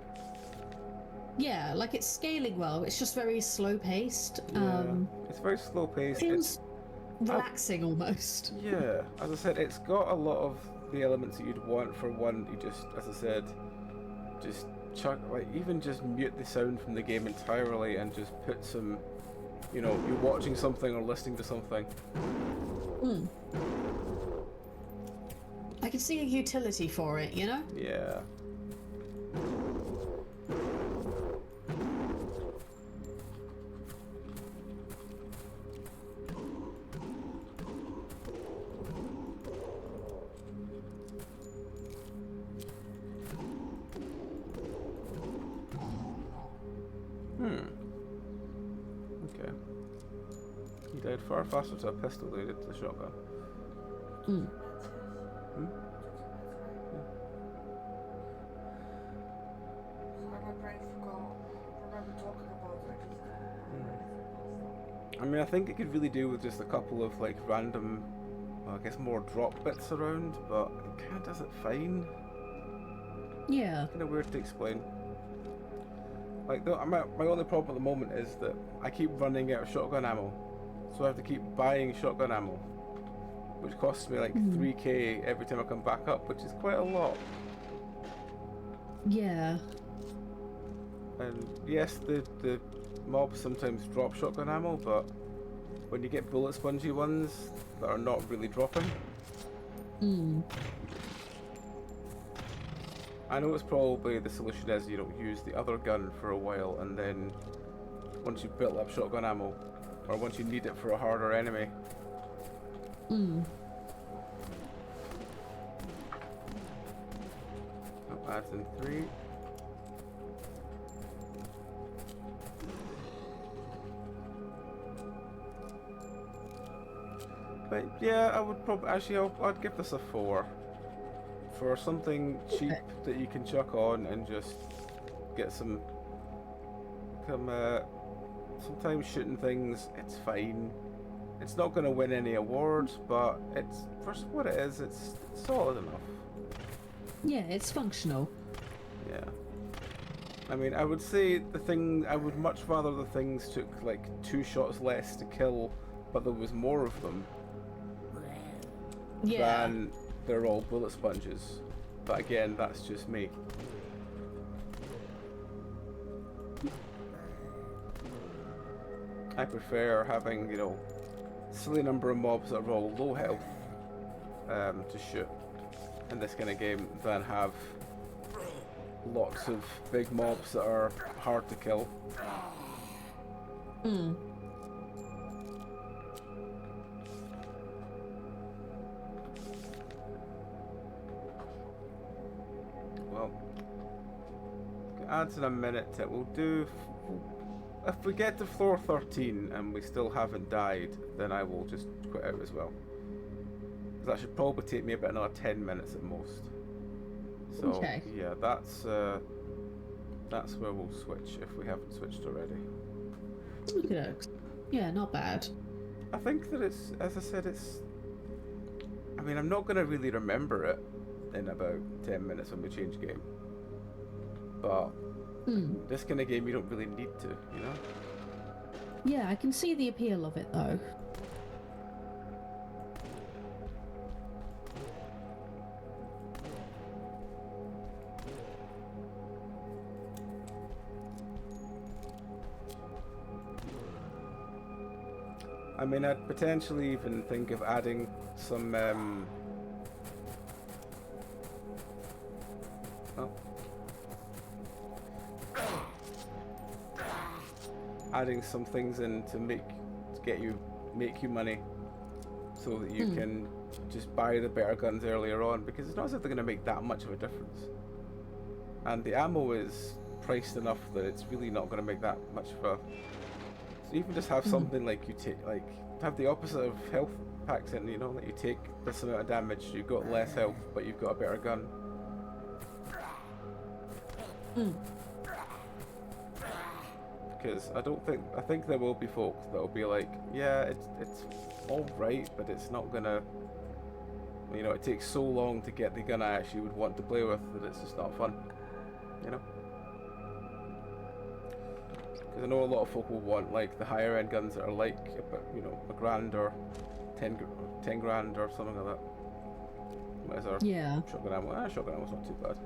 Yeah, like it's scaling well. It's just very slow paced. Yeah, it's very slow paced. Feels relaxing almost. Yeah, as I said, it's got a lot of the elements that you'd want for one. You just, as I said, just chuck, like, even just mute the sound from the game entirely and just put some, you know, you're watching something or listening to something. I can see a utility for it, you know? Yeah. Okay. He died far faster to a pistol than he did to the shotgun. My brain forgot. Remember talking about it. I mean, I think it could really do with just a couple of like random, well, I guess more drop bits around, but it kind of does it fine. Yeah. Kind of weird to explain. Like, my only problem at the moment is that I keep running out of shotgun ammo, so I have to keep buying shotgun ammo, which costs me like 3k every time I come back up, which is quite a lot. Yeah. And yes, the mobs sometimes drop shotgun ammo, but when you get bullet spongy ones that are not really dropping, I know it's probably the solution is, you know, use the other gun for a while, and then once you've built up shotgun ammo, or once you need it for a harder enemy. Oh, adds in 3. But yeah, I would probably actually I'd give this a 4 for something cheap that you can chuck on and just get some. Sometimes shooting things, it's fine. It's not going to win any awards, but it's for what it is. It's solid enough. Yeah, it's functional. Yeah. I mean, I would say I would much rather the things took like 2 shots less to kill, but there was more of them. Yeah. Than they're all bullet sponges. But again, that's just me. I prefer having, you know, silly number of mobs that are all low health to shoot in this kind of game than have lots of big mobs that are hard to kill. Well, adds in a minute. It will do. If we get to floor 13 and we still haven't died, then I will just quit out as well. That should probably take me about another 10 minutes at most. So Okay. yeah, that's where we'll switch if we haven't switched already. Okay. Yeah, not bad. I think that it's, as I said, it's. I mean, I'm not going to really remember it in about 10 minutes when we change game. But this kind of game, you don't really need to, you know? Yeah, I can see the appeal of it though. I mean, I'd potentially even think of adding some, adding some things in to make you money, so that you can just buy the better guns earlier on, because it's not as if they're going to make that much of a difference. And the ammo is priced enough that it's really not going to make that much of a. So you can just have something like you take, like have the opposite of health packs in, you know, that you take this amount of damage, you've got less health, but you've got a better gun. Because I think there will be folks that will be like, yeah, it's all right, but it's not gonna. You know, it takes so long to get the gun I actually would want to play with that it's just not fun. You know? Because I know a lot of folk will want like the higher end guns that are like, you know, a grand or 10 grand or something like that. What is our Yeah. shotgun ammo? Shotgun ammo's not too bad.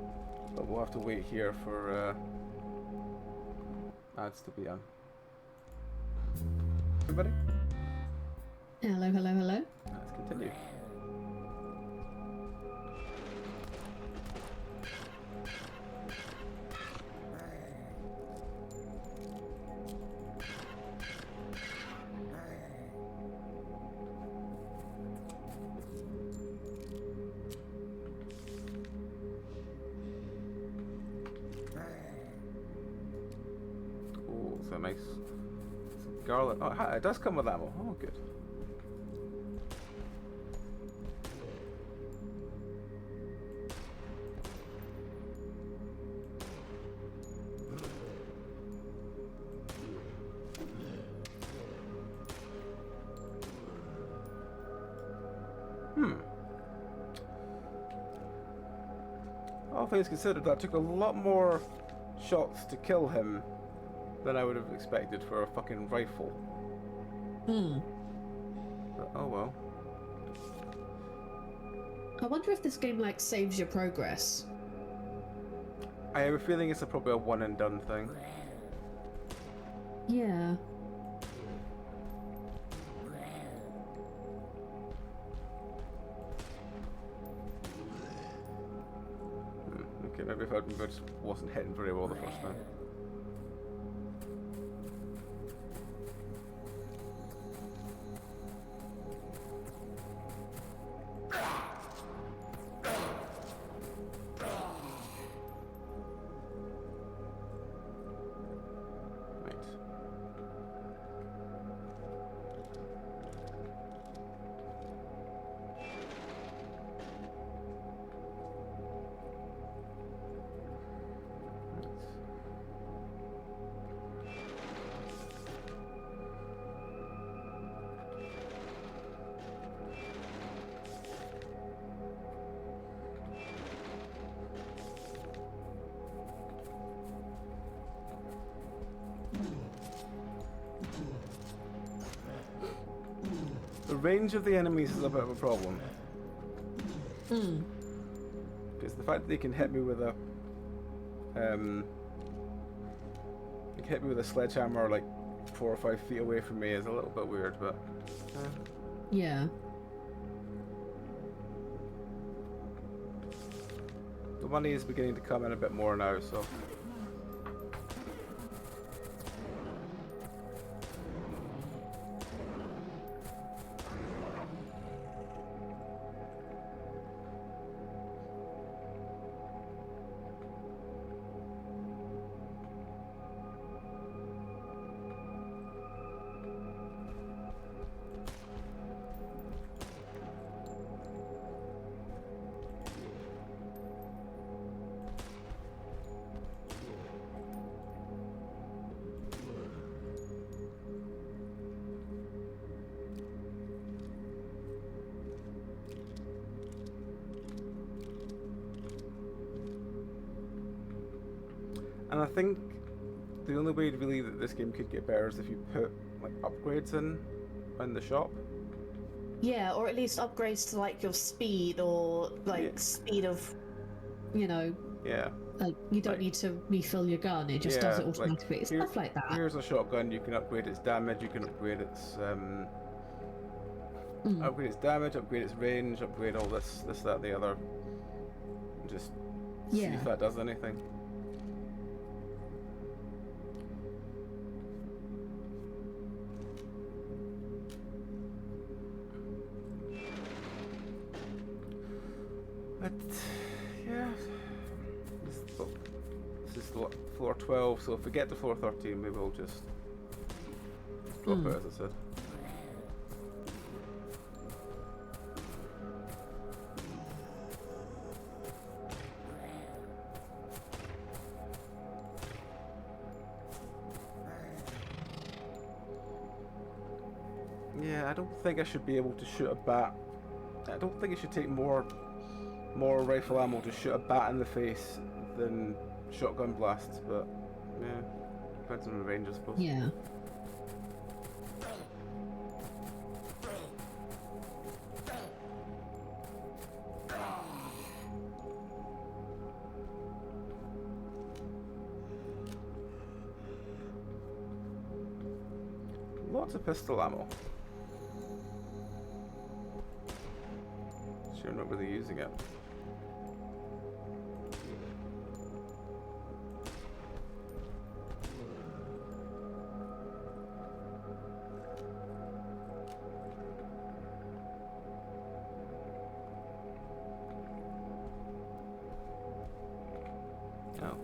But we'll have to wait here for ads to be on. Everybody? Hello, hello, hello. Let's continue. Oh, so nice. Some garlic. Oh, it does come with ammo. Oh, good. All things considered, that took a lot more shots to kill him than I would have expected for a fucking rifle. But, oh well. I wonder if this game like saves your progress. I have a feeling it's probably a one and done thing. Yeah. Okay, maybe if I just wasn't hitting very well the first time. The range of the enemies is a bit of a problem. Because the fact that they can hit me with a they can hit me with a sledgehammer like 4 or 5 feet away from me is a little bit weird, but Yeah. the money is beginning to come in a bit more now, so and I think the only way really that this game could get better is if you put like upgrades in the shop. Yeah, or at least upgrades to like your speed or like Yeah. speed of, you know, Yeah. like you don't Like- need to refill your gun, it just Yeah, does it like, automatically. Stuff like that. Here's a shotgun. You can upgrade its damage. You can upgrade its upgrade its damage, upgrade its range, upgrade all this, that, and the other. And just see Yeah. if that does anything. But yeah, this is floor 12. So if we get to floor 13, maybe we'll just drop it, as I said. Yeah, I don't think I should be able to shoot a bat I don't think you should take more rifle ammo to shoot a bat in the face than shotgun blasts, but yeah, depends on the range, I suppose. Yeah. Lots of pistol ammo. Sure, not really using it. Oh.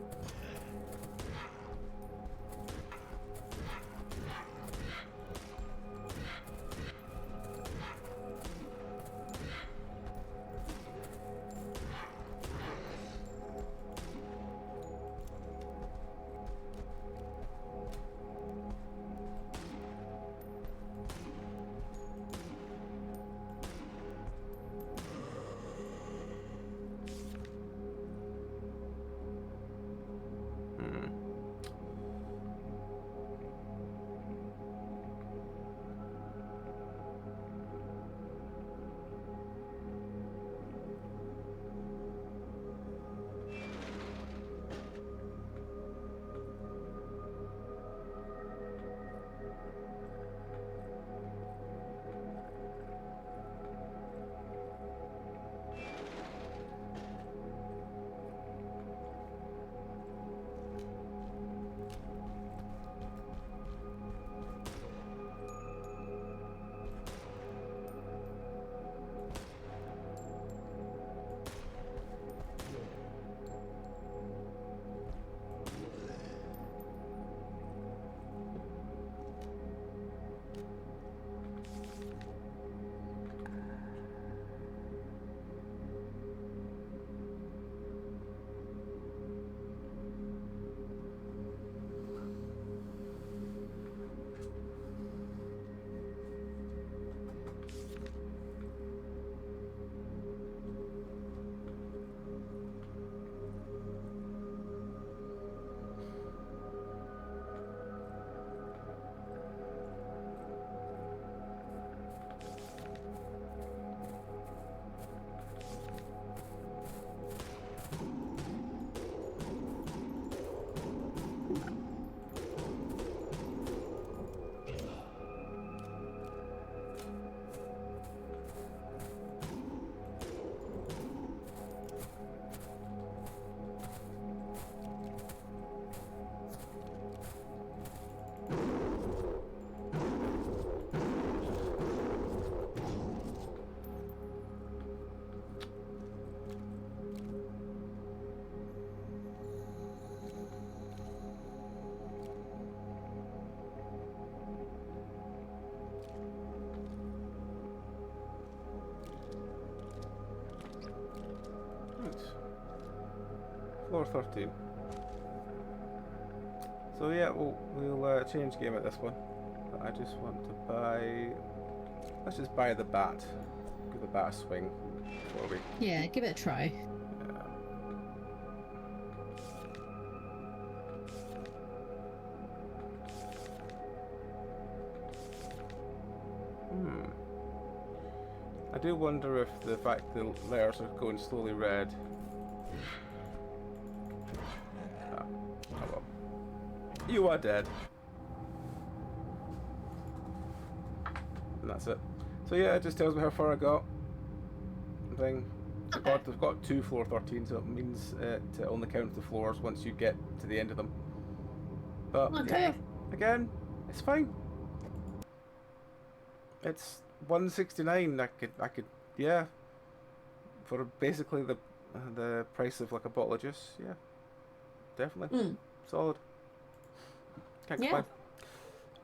Floor 13. So yeah, we'll change game at this one. But I just want to buy... Let's just buy the bat. Give the bat a swing before we... Yeah, give it a try. I do wonder if the fact the layers are going slowly red. Oh well. You are dead. And that's it. So yeah, it just tells me how far I got. Thing. I've got 2 floor 13, so it means to only count the floors once you get to the end of them. But yeah, again, it's fine. It's 169. I could, yeah. For basically the price of like a bottle of juice, yeah. Definitely. Solid. Can't complain.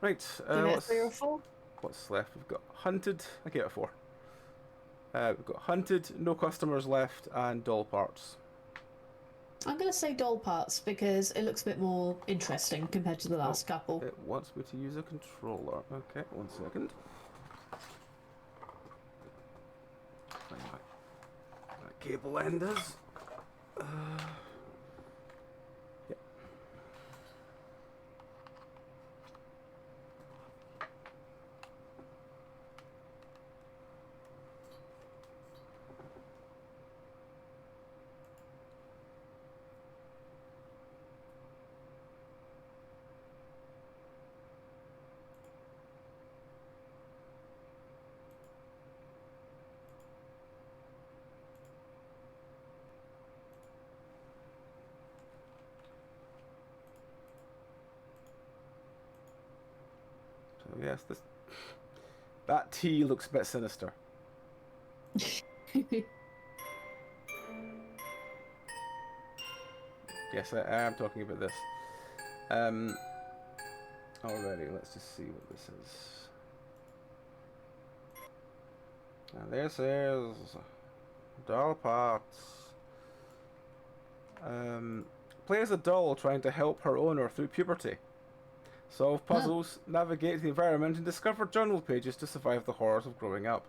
Right, Give it 3 or 4? what's left? We've got hunted. I gave it a 4. We've got hunted, no customers left, and doll parts. I'm going to say doll parts because it looks a bit more interesting compared to the last couple. It wants me to use a controller. Okay, 1 second. Cable enders. Yep. So yes, that T looks a bit sinister. Yes, I am talking about this. Alrighty, let's just see what this is. And this is doll parts. Play as a doll trying to help her owner through puberty. Solve puzzles, navigate the environment, and discover journal pages to survive the horrors of growing up.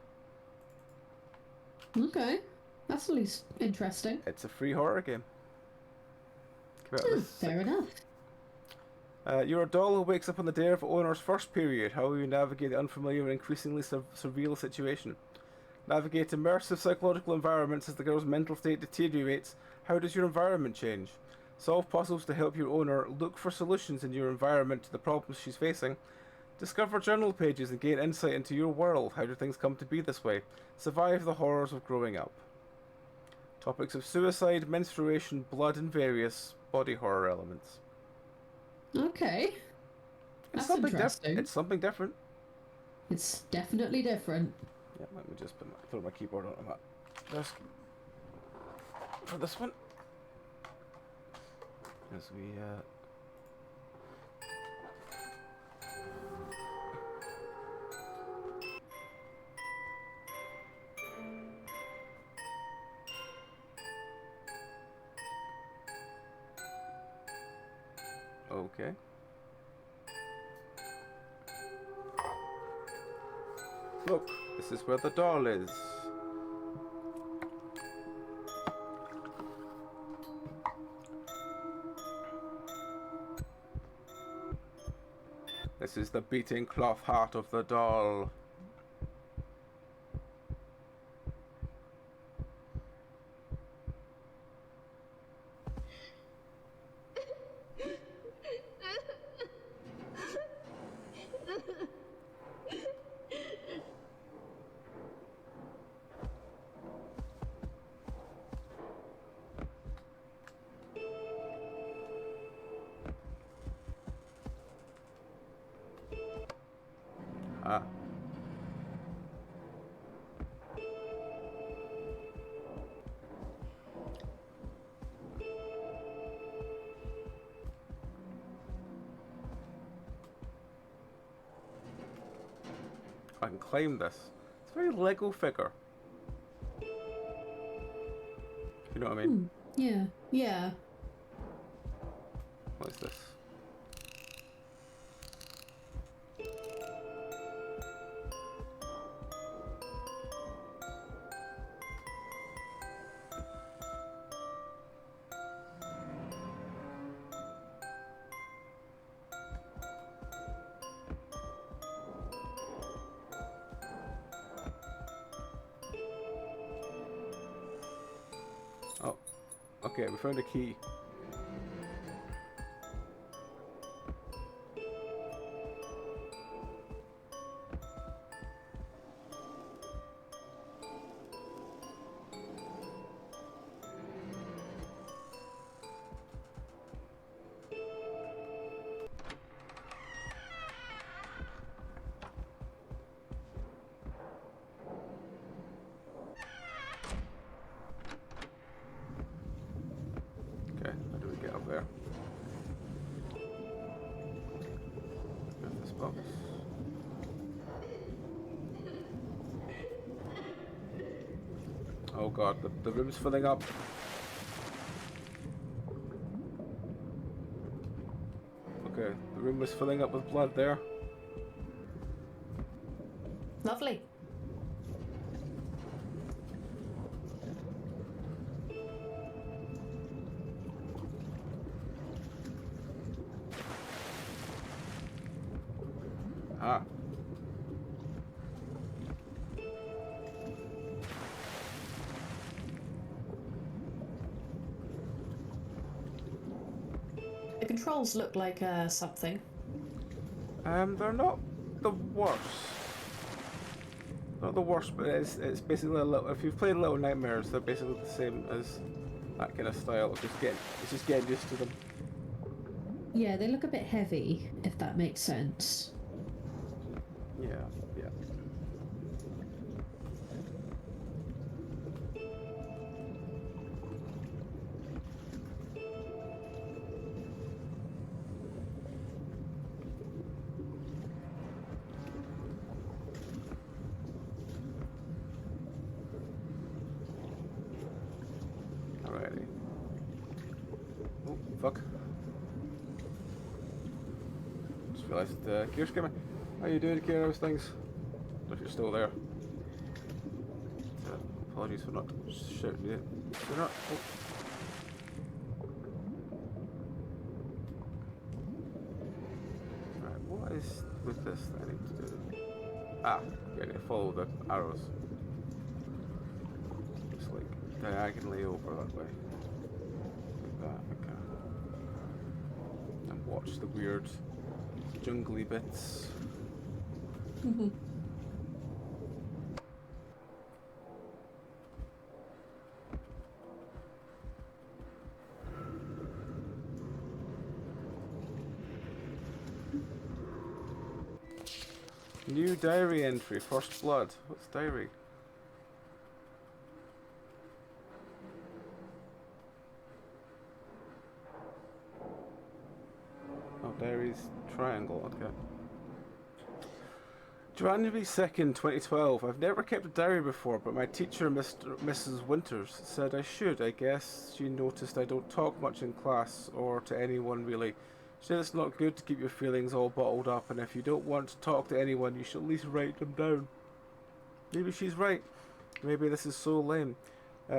Okay, that's at least interesting. It's a free horror game. Fair enough. You're a doll who wakes up on the day of the owner's first period. How will you navigate the unfamiliar and increasingly surreal situation? Navigate immersive psychological environments as the girl's mental state deteriorates. How does your environment change? Solve puzzles to help your owner. Look for solutions in your environment to the problems she's facing. Discover journal pages and gain insight into your world. How do things come to be this way? Survive the horrors of growing up. Topics of suicide, menstruation, blood, and various body horror elements. Okay. That's interesting. It's something different. It's definitely different. Yeah, let me just throw my keyboard onto that desk for this one. As we okay. Look, this is where the doll is. This is the beating cloth heart of the doll. Ah. I can claim this. It's a very Lego figure. You know what I mean? Yeah. Yeah. What is this? Oh, okay, we found a key. Okay, how do we get up there? Grab this box. Oh god, the room's filling up. Okay, the room was filling up with blood there. Lovely. Ah. The controls look like something. They're not the worst. Not the worst, but it's basically a little. If you've played Little Nightmares, they're basically the same as that kind of style. It's just getting used to them. Yeah, they look a bit heavy, if that makes sense. Yeah, yeah. Alrighty. Oh, fuck. Just realised Kira's coming. How you doing, Kira? How's things? If you're still there. Apologies for not shouting you. You're not. Oh. Right, what is with this that I need to do? Ah, okay, I need to follow the arrows. Just like diagonally over that way. Like that, okay. And watch the weird jungly bits. New diary entry, first blood. What's diary? Oh, diary's triangle, okay. January 2nd, 2012. I've never kept a diary before, but my teacher, Mrs. Winters, said I should. I guess she noticed I don't talk much in class, or to anyone really. She said it's not good to keep your feelings all bottled up, and if you don't want to talk to anyone, you should at least write them down. Maybe she's right. Maybe this is so lame.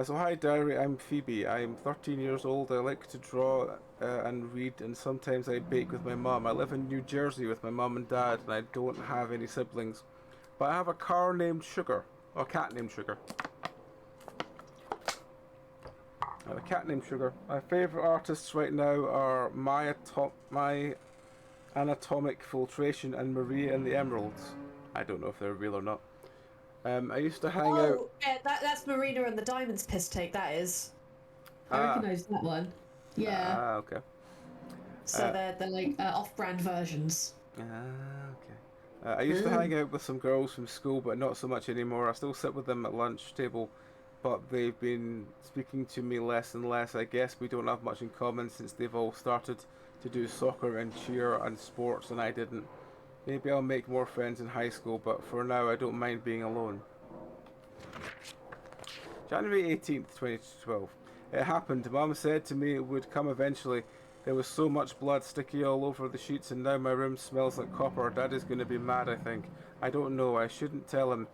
So hi diary, I'm Phoebe. I'm 13 years old. I like to draw and read, and sometimes I bake with my mum. I live in New Jersey with my mum and dad, and I don't have any siblings. But I have a car named Sugar. Or a cat named Sugar. I have a cat named Sugar. My favourite artists right now are my Anatomic Filtration and Maria and the Emeralds. I don't know if they're real or not. I used to hang out. Oh, yeah, that's Marina and the Diamonds piss take, that is. I recognise that one. Yeah. Ah, okay. So they're like off-brand versions. Ah, okay. I used to hang out with some girls from school, but not so much anymore. I still sit with them at lunch table, but they've been speaking to me less and less. I guess we don't have much in common since they've all started to do soccer and cheer and sports, and I didn't. Maybe I'll make more friends in high school, but for now I don't mind being alone. January 18th, 2012. It happened. Mum said to me it would come eventually. There was so much blood sticky all over the sheets, and now my room smells like copper. Daddy's going to be mad, I think. I don't know. I shouldn't tell him.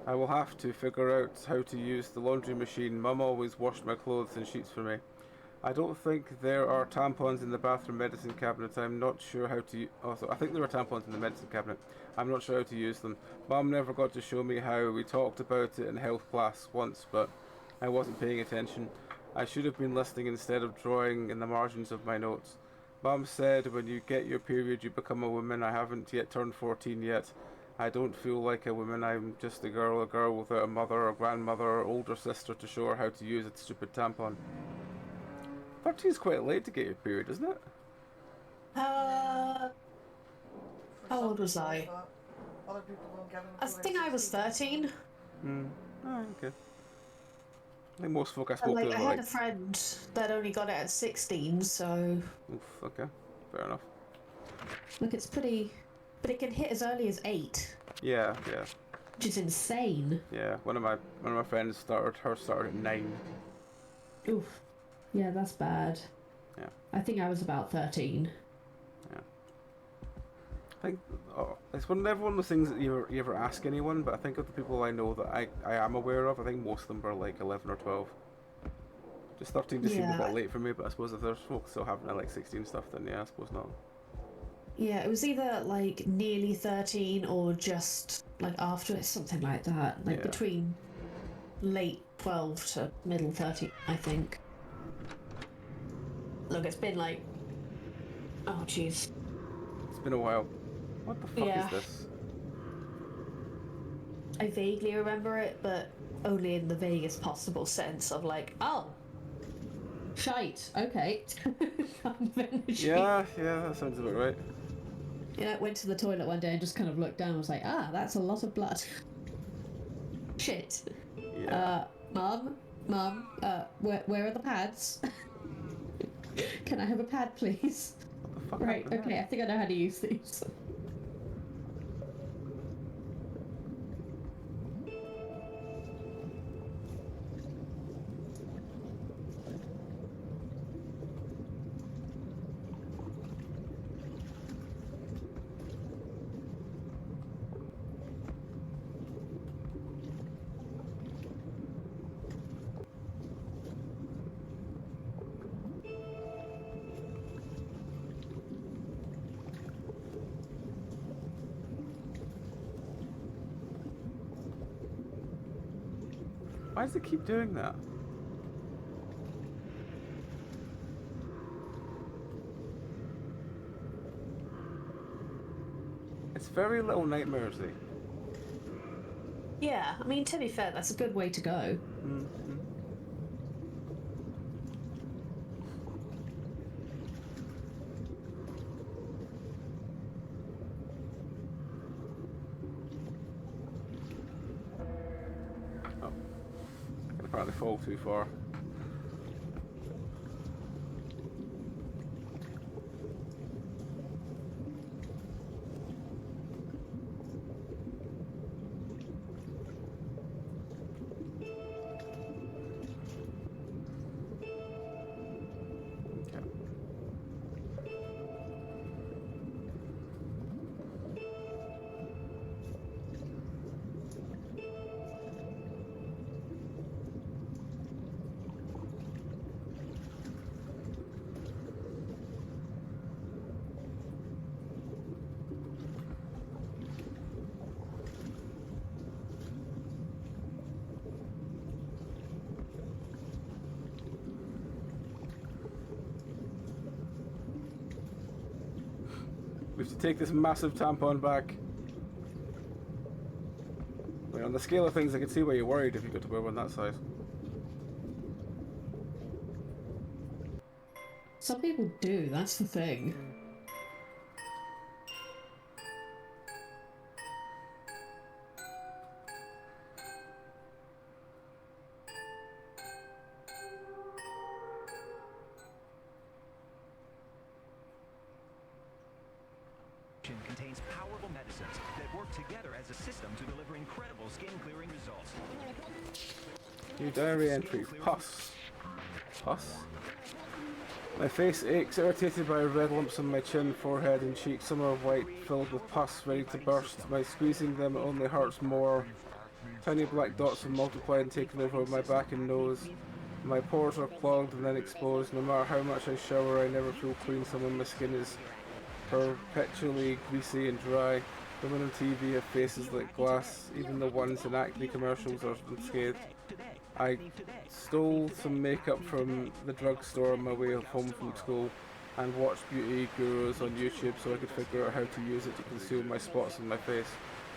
I will have to figure out how to use the laundry machine. Mum always washed my clothes and sheets for me. I don't think there are tampons in the bathroom medicine cabinet. I'm not sure how to... Also, I think there are tampons in the medicine cabinet. I'm not sure how to use them. Mum never got to show me how. We talked about it in health class once, but I wasn't paying attention. I should have been listening instead of drawing in the margins of my notes. Mum said when you get your period you become a woman. I haven't yet turned 14 yet. I don't feel like a woman. I'm just a girl without a mother or grandmother or older sister to show her how to use a stupid tampon. 13 is quite late to get your period, isn't it? How old was I? Other people don't get them I until think they're I was 16. 13. Oh, okay. I think most folk I And spoke like, to I were had a friend that only got it at 16, so... Oof, okay. Fair enough. Look, it's pretty... But it can hit as early as 8. Yeah, yeah. which is insane. Yeah, one of my friends started at 9. Oof. Yeah, that's bad. Yeah. I think I was about 13. Yeah. I think it's never one of those things that you ever ask anyone, but I think of the people I know that I am aware of, I think most of them were like 11 or 12. Just 13 just seemed a bit late for me, but I suppose if there's folks still having like 16 stuff, then yeah, I suppose not. Yeah, it was either like nearly 13 or just like after it, something like that. Like Yeah. between late 12 to middle 13, I think. Look, it's been like. Oh, jeez. It's been a while. What the fuck Yeah. is this? I vaguely remember it, but only in the vaguest possible sense of like, oh, shite, okay. Kind of energy. Yeah, that sounds about right. Yeah, went to the toilet one day and just kind of looked down and was like, ah, that's a lot of blood. Shit. Yeah. Mum, where are the pads? Can I have a pad, please? What the fuck Right, happened okay, there? I think I know how to use these. Why does it keep doing that? It's very Little Nightmaresy. Yeah, I mean, to be fair, that's a good way to go. Mm-hmm. Oh. I can apparently fall too far. Okay. We have to take this massive tampon back. I mean, on the scale of things, I can see why you're worried if you got to wear one that size. Some people do, that's the thing. Contains powerful medicines that work together as a system to deliver incredible skin clearing results. New diary entry. Pus. Pus? My face aches, irritated by red lumps on my chin, forehead and cheeks. Some are white, filled with pus, ready to burst. My squeezing them only hurts more. Tiny black dots have multiplied and taken over my back and nose. My pores are clogged and then exposed. No matter how much I shower, I never feel clean. Some of my skin is perpetually greasy and dry. Women on TV have faces like glass. Even the ones in acne commercials are unscathed. I stole some makeup from the drugstore on my way home from school and watched beauty gurus on YouTube so I could figure out how to use it to conceal my spots on my face.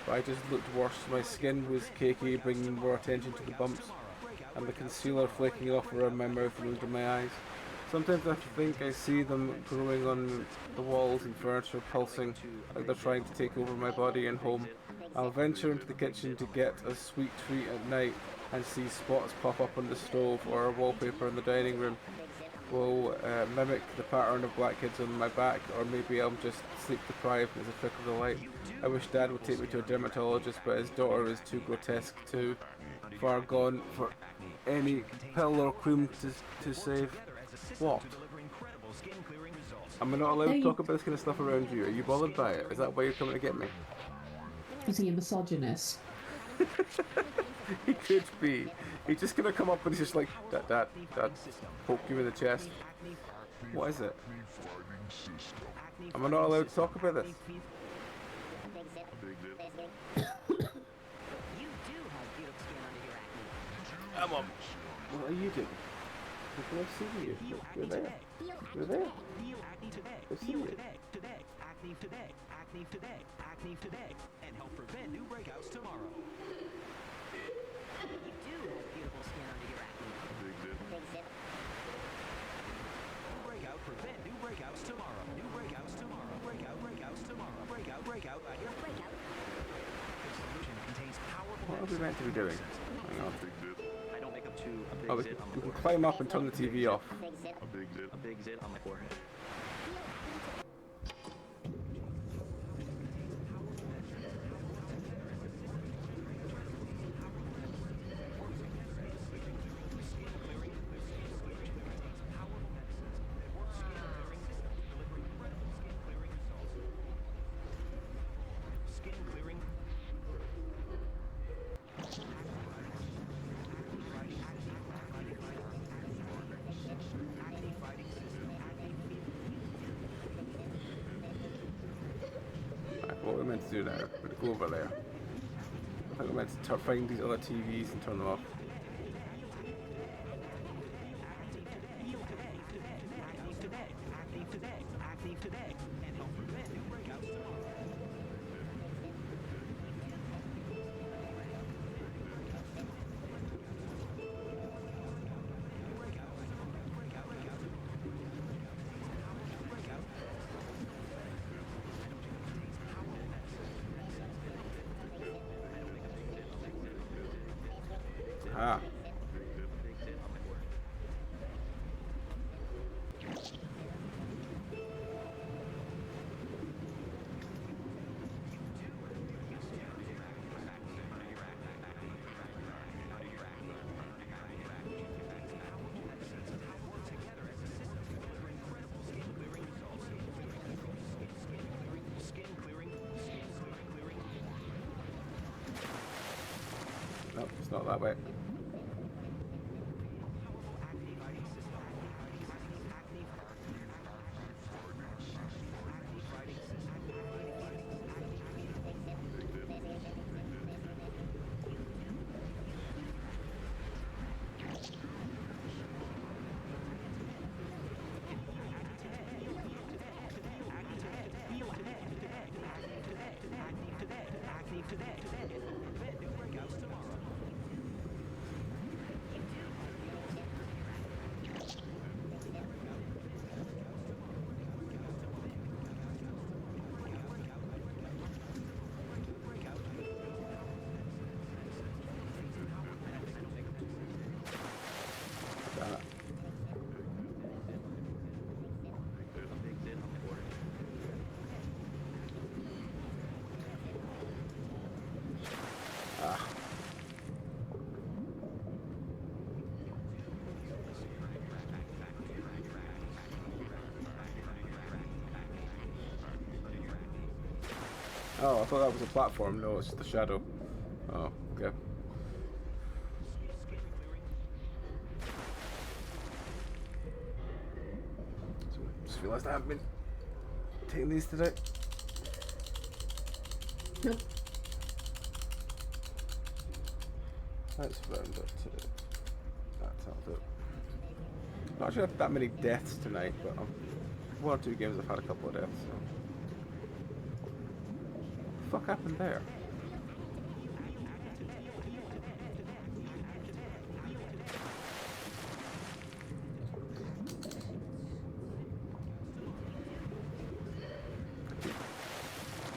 But I just looked worse. My skin was cakey, bringing more attention to the bumps, and the concealer flaking off around my mouth and under my eyes. Sometimes I think I see them growing on the walls and furniture, pulsing like they're trying to take over my body and home. I'll venture into the kitchen to get a sweet treat at night and see spots pop up on the stove or a wallpaper in the dining room will mimic the pattern of black kids on my back, or maybe I'm just sleep deprived as a trick of the light. I wish Dad would take me to a dermatologist, but his daughter is too grotesque, too far gone for any pill or cream to save. What? Am I not allowed to talk about this kind of stuff around you? Are you bothered by it? Is that why you're coming to get me? Is he a misogynist? He could be. He's just gonna come up and he's just like, Dad, poke you in the chest. What is it? Am I not allowed to talk about this? You do have beautiful skin under your acne. Come on. What are you doing? People are seeing you. You're there. You're there. Feel acne today. They're seeing Feel you. today. Acne today. Acne today. Acne today. And help prevent new breakouts tomorrow. You do have beautiful skin under your acne. Breakout prevent new breakouts tomorrow. New breakouts tomorrow. Breakouts tomorrow. Breakout right here. Breakout. This solution contains powerful. What are we meant to be doing? Hang on. I don't make up to a big Oh, we zit on my can forehead. climb up and turn the TV off. A big zit on my forehead. Skin clearing. Acne fighting system. Right, what are we meant to do now? We're going to go over there. I think we're meant to find these other TVs and turn them off. Acne today. And help prevent new breakouts tomorrow. Ah. No, it's not that way. Oh, I thought that was a platform. No, it's just a shadow. Oh, okay. So, just realised I haven't been taking these today. Nope. That's round up to that'll do it. Not actually had that many deaths tonight, but one or two games I've had a couple of deaths. So. What the fuck happened there?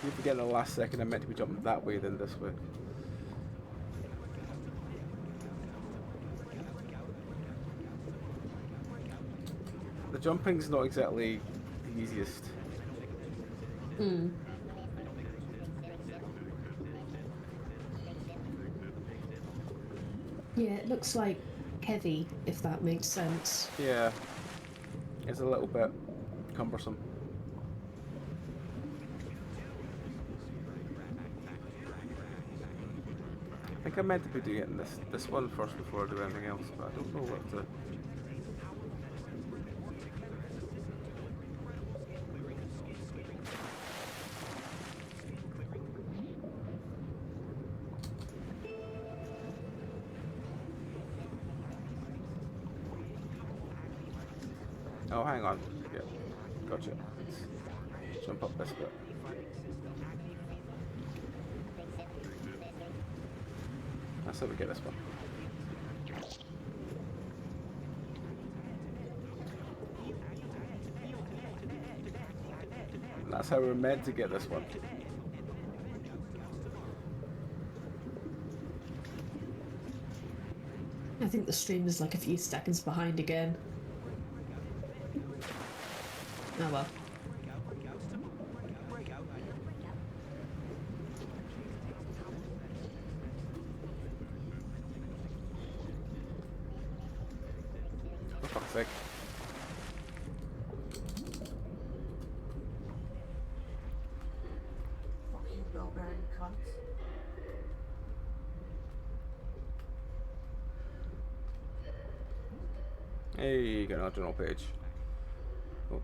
You forget in the last second I meant to be jumping that way than this way. The jumping's not exactly the easiest. Mm. Yeah, it looks like heavy, if that makes sense. Yeah, it's a little bit cumbersome. I think I meant to be doing this one first before I do anything else, but I don't know what to. Oh, hang on. Yeah, gotcha. Let's jump up this bit. That's how we get this one. And that's how we're meant to get this one. I think the stream is like a few seconds behind again. Oh well. For fuck's sake. Fuck you, bell-bearing cunt. Hey, got another journal page. Oh.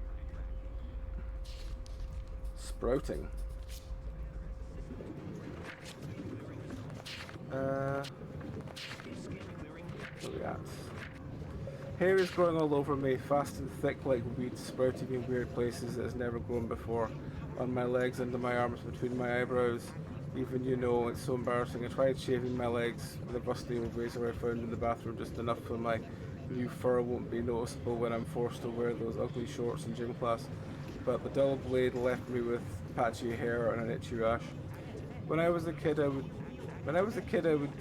Sprouting. What are we at? Hair is growing all over me, fast and thick like weeds, sprouting in weird places that has never grown before. On my legs, under my arms, between my eyebrows. Even it's so embarrassing. I tried shaving my legs with a rusty old razor I found in the bathroom, just enough so my new fur won't be noticeable when I'm forced to wear those ugly shorts in gym class. But the dull blade left me with patchy hair and an itchy rash. When I was a kid, I would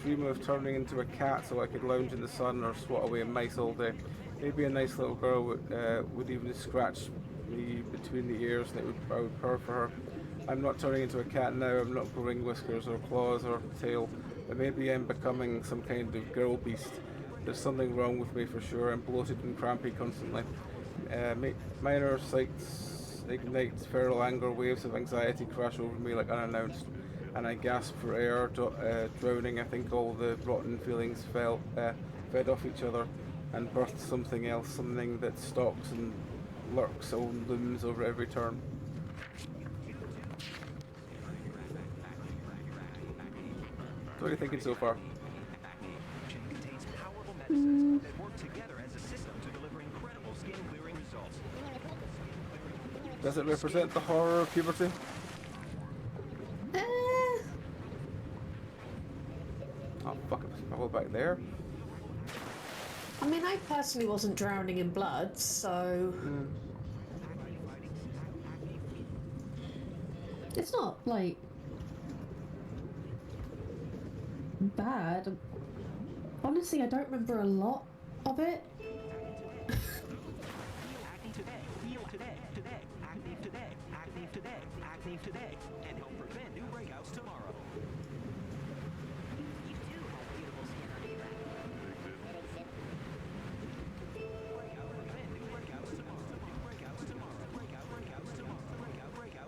dream of turning into a cat so I could lounge in the sun or swat away mice all day. Maybe a nice little girl would even scratch me between the ears and I would purr for her. I'm not turning into a cat now, I'm not growing whiskers or claws or tail, but maybe I'm becoming some kind of girl beast. There's something wrong with me for sure, I'm bloated and crampy constantly. Minor sights ignite feral anger, waves of anxiety crash over me like unannounced, and I gasp for air, drowning. I think all the rotten feelings fed off each other and birthed something else, something that stalks and lurks and looms over every turn. What are you thinking so far? Contains powerful medicines that work together as a system to deliver incredible skin clearing results. Does it represent the horror of puberty? Oh fuck, it was probably back there. I mean, I personally wasn't drowning in blood, so... It's not, like, bad. Honestly, I don't remember a lot of it. Acne today, heal today, acne today, acne today, acne today, and help prevent new breakouts tomorrow. You do have beautiful skin on your back. Breakout, prevent new breakouts tomorrow. New breakouts tomorrow. Breakout, breakouts tomorrow. Breakout.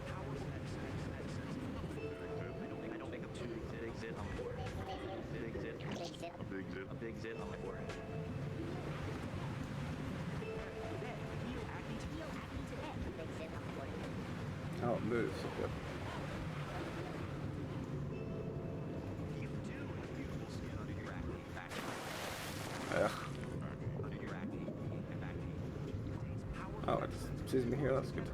Powerful medicines. I don't make up two. Big zit on my forehead. A big zit on my forehead. Oh, it moves. Okay. You do have beautiful skin under your acne. Ugh. Under your acne. Oh, it just sees me here. That's good.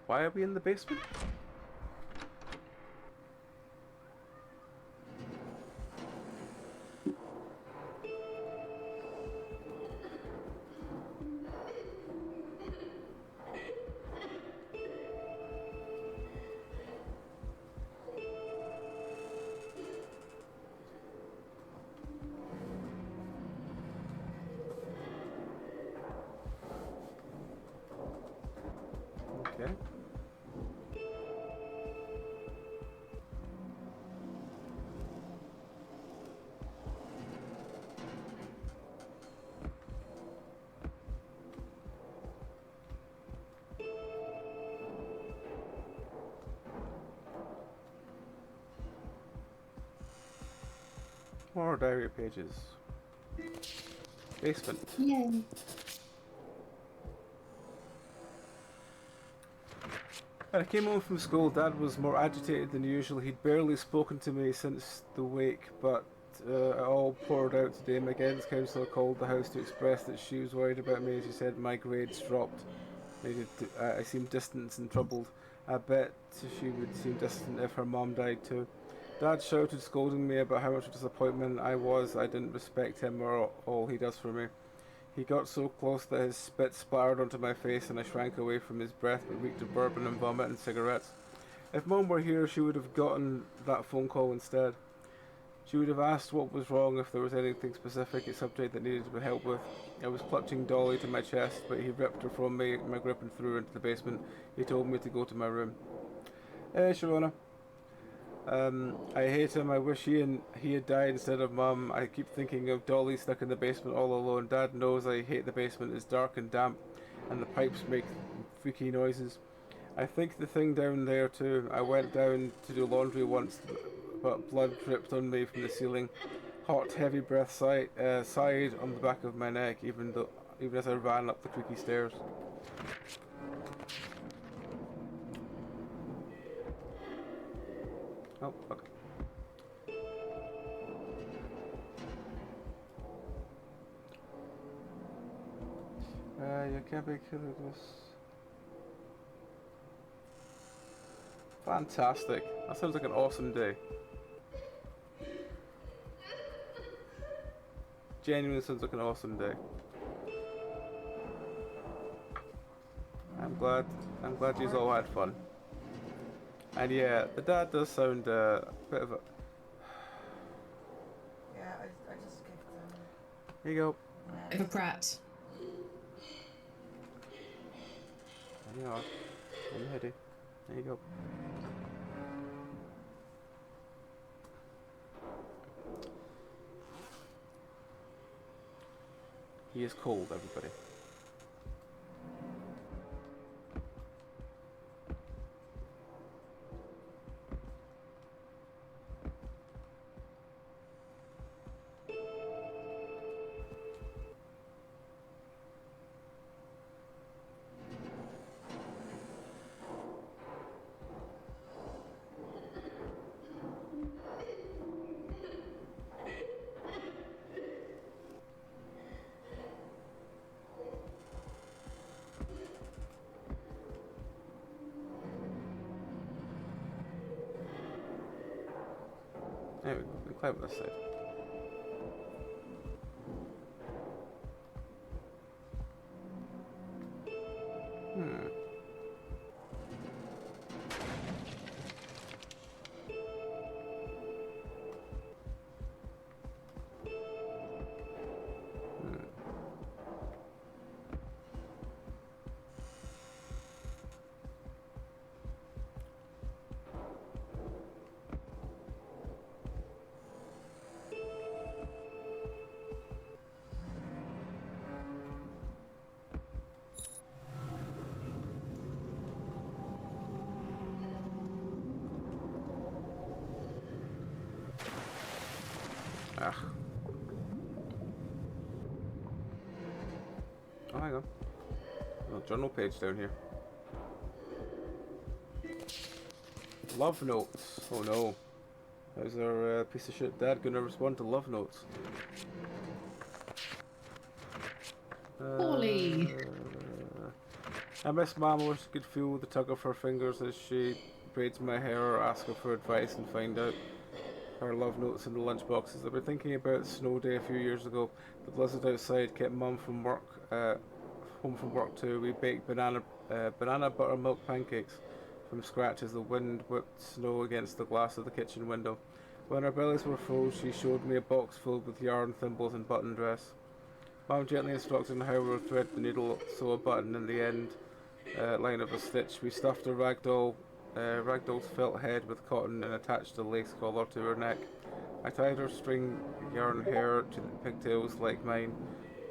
Why are we in the basement? Okay. More diary pages. Basement. Yay. When I came home from school, Dad was more agitated than usual. He'd barely spoken to me since the wake, but it all poured out today. My guidance counsellor called the house to express that she was worried about me. She said my grades dropped. I seemed distant and troubled. I bet she would seem distant if her mom died too. Dad shouted, scolding me about how much of a disappointment I was. I didn't respect him or all he does for me. He got so close that his spit splattered onto my face and I shrank away from his breath that reeked of bourbon and vomit and cigarettes. If Mom were here, she would have gotten that phone call instead. She would have asked what was wrong, if there was anything specific, a subject that needed to be helped with. I was clutching Dolly to my chest, but he ripped her from me, my grip, and threw her into the basement. He told me to go to my room. Hey, Sharona. I hate him. I wish he had died instead of Mum. I keep thinking of Dolly stuck in the basement all alone. Dad knows I hate the basement. It's dark and damp, and the pipes make freaky noises. I think the thing down there too. I went down to do laundry once, but blood dripped on me from the ceiling. Hot, heavy breath sighed on the back of my neck, even as I ran up the creaky stairs. Oh, fuck. You can't be killing this. Fantastic. That sounds like an awesome day. Genuinely sounds like an awesome day. I'm glad you all had fun. And yeah, the dad does sound a bit of a... Yeah, I just kicked him. Here you go. Bit of a prat. There you are. I'm ready. There you go. He is cold, everybody. There we go. We can climb this side. Ah. Oh, hang on. Little journal page down here. Love notes. Oh no. How's our piece of shit dad gonna respond to love notes? Ollie. I miss Mum. I wish I could feel the tug of her fingers as she braids my hair or ask her for advice and find out her love notes in the lunch boxes. I've been thinking about snow day a few years ago. The blizzard outside kept Mum from work, home from work too. We baked banana buttermilk pancakes from scratch as the wind whipped snow against the glass of the kitchen window. When our bellies were full, she showed me a box filled with yarn, thimbles, and button dress. Mum gently instructed on how we would thread the needle, sew a button in the end line of a stitch. We stuffed a ragdoll's felt head with cotton and attached a lace collar to her neck. I tied her string yarn hair to the pigtails like mine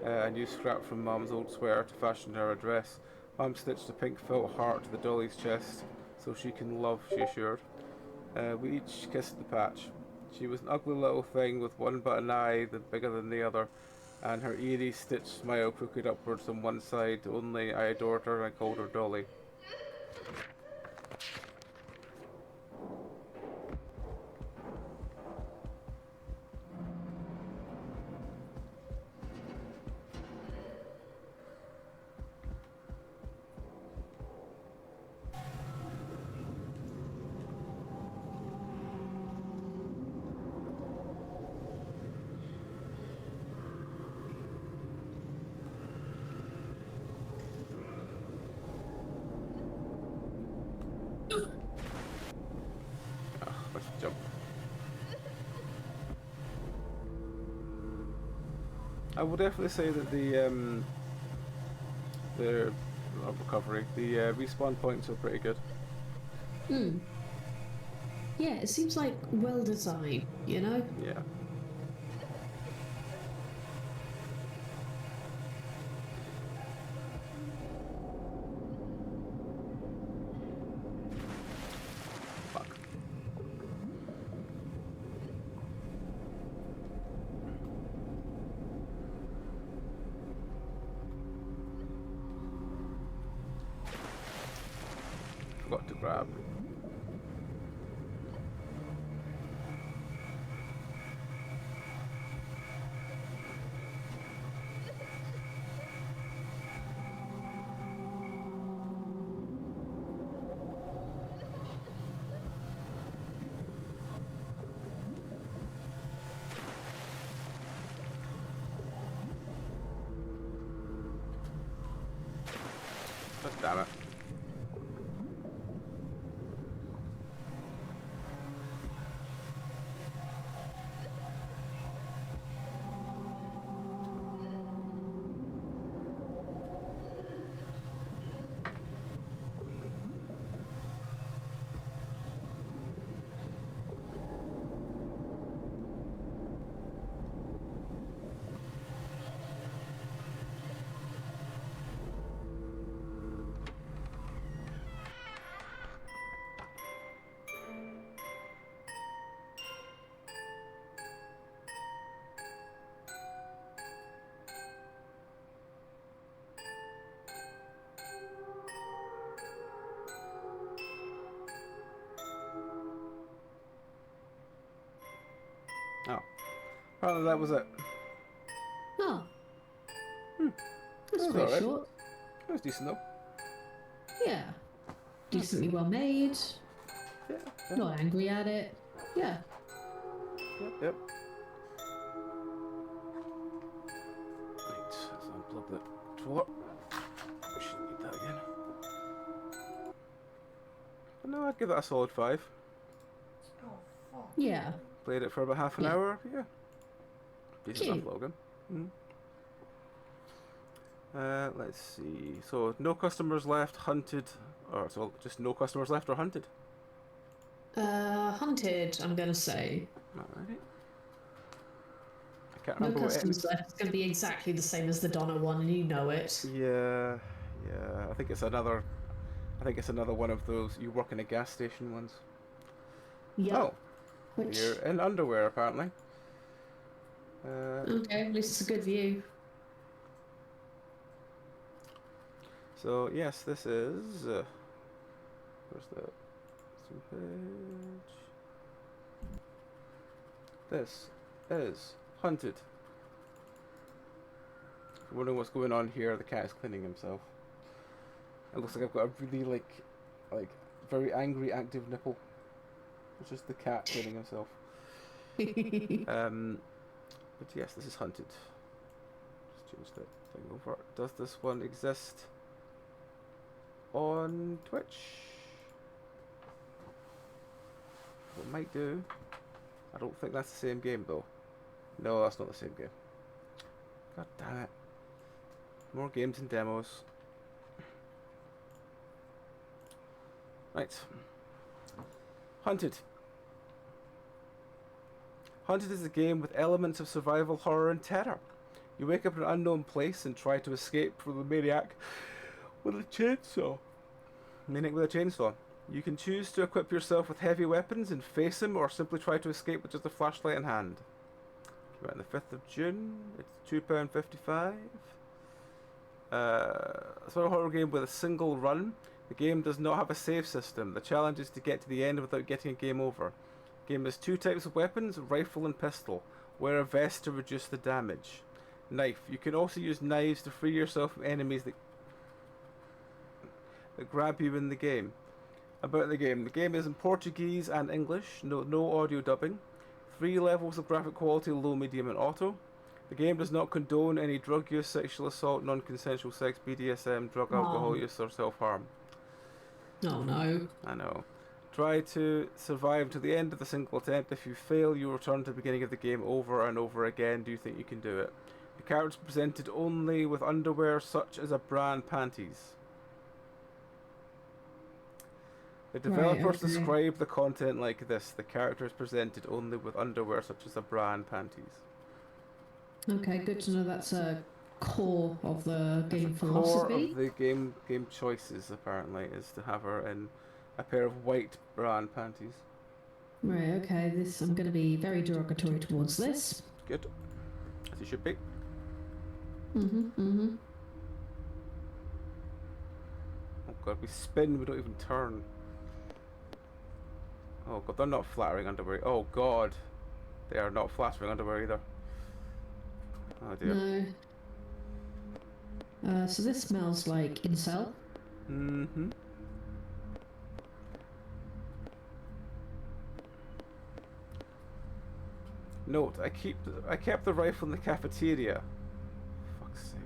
and used scrap from Mum's old sweater to fashion her a dress. Mum stitched a pink felt heart to the dolly's chest so she can love, she assured. We each kissed the patch. She was an ugly little thing with one but an eye bigger than the other, and her eerie stitched smile crooked upwards on one side. Only I adored her and I called her Dolly. Let's jump. I will definitely say that the recovery, the respawn points are pretty good. Hmm. Yeah, it seems like well designed, you know? Yeah. Fuck. Forgot to grab. God damn it. Oh. Apparently that was it. Oh. That's was quite alright. short. That was decent though. Yeah. Decently well made. Yeah. Yeah. Not angry at it. Yeah. Yep. Yep. Right, let's unplug that drawer. We shouldn't need that again. But no, I'd give that a solid 5. Oh, fuck. Yeah. Played it for about half an Yeah. hour. Yeah. Decent Cute. enough, Logan. Let's see. So no customers left, hunted, or so just no customers left or hunted. Hunted, I'm gonna say. Alrighty. I can't No remember what customers left. It's gonna be exactly the same as the Donna one, and you know it. Yeah, yeah. I think it's another. I think it's another one of those you work in a gas station ones. Yep. Oh, Which, you're in underwear apparently. okay, at least it's a good view. So yes, this is. Where's the zoom page? This is hunted. If you're wondering what's going on here, the cat is cleaning himself. It looks like I've got a really like very angry active nipple. It's just the cat cleaning himself. But yes, this is hunted. Just change that thing over. Does this one exist on Twitch? It might do. I don't think that's the same game though. No, that's not the same game. God damn it. More games and demos. Right. Hunted. Hunted is a game with elements of survival, horror, and terror. You wake up in an unknown place and try to escape from the maniac with a chainsaw. You can choose to equip yourself with heavy weapons and face him, or simply try to escape with just a flashlight in hand. Right, on the 5th of June, it's £2.55. It's a horror game with a single run. The game does not have a save system. The challenge is to get to the end without getting a game over. The game has 2 types of weapons, rifle and pistol. Wear a vest to reduce the damage. Knife. You can also use knives to free yourself from enemies that grab you in the game. About the game. The game is in Portuguese and English. No audio dubbing. 3 levels of graphic quality, low, medium and auto. The game does not condone any drug use, sexual assault, non-consensual sex, BDSM, drug, alcohol use or self-harm. Oh no. I know. Try to survive to the end of the single attempt. If you fail, you return to the beginning of the game over and over again. Do you think you can do it? The character is presented only with underwear such as a bra and panties. The developers describe the content like this. The character is presented only with underwear such as a bra and panties. Okay, good to know that's a core of the game Core philosophy. of the game choices, apparently, is to have her in a pair of white bra and panties. Right, okay, I'm going to be very derogatory towards this. Good. As you should be. Mm-hmm. Oh god, we spin, we don't even turn. Oh god, they're not flattering underwear. Oh god. They are not flattering underwear either. Oh dear. No. So this smells like incel. Mm-hmm. Note, I kept the rifle in the cafeteria. Fuck's sake.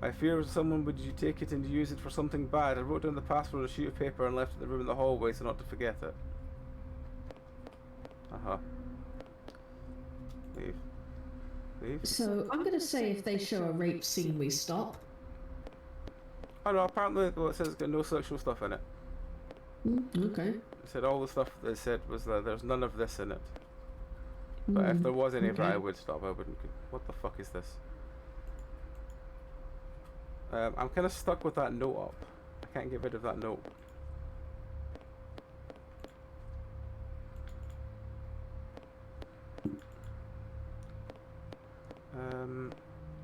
My fear was someone would you take it and use it for something bad. I wrote down the password on a sheet of paper and left it in the room in the hallway so not to forget it. Uh-huh. Leave. So I'm going to say if they show a rape scene, we stop. Oh no, apparently it says it's got no sexual stuff in it. Okay. It said all the stuff they said was that there's none of this in it. But if there was any of it, I would stop. I wouldn't. What the fuck is this? I'm kind of stuck with that note up. I can't get rid of that note.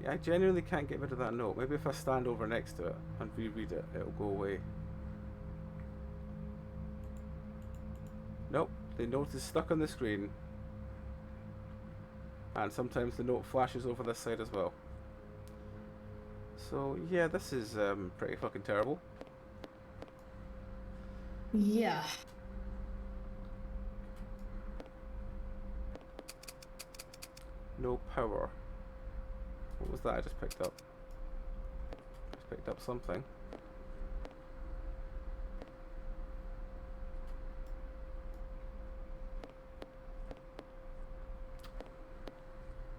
Yeah, I genuinely can't get rid of that note. Maybe if I stand over next to it and reread it, it'll go away. Nope, the note is stuck on the screen. And sometimes the note flashes over this side as well. So yeah, this is pretty fucking terrible. Yeah. No power. What was that I just picked up? Just picked up something.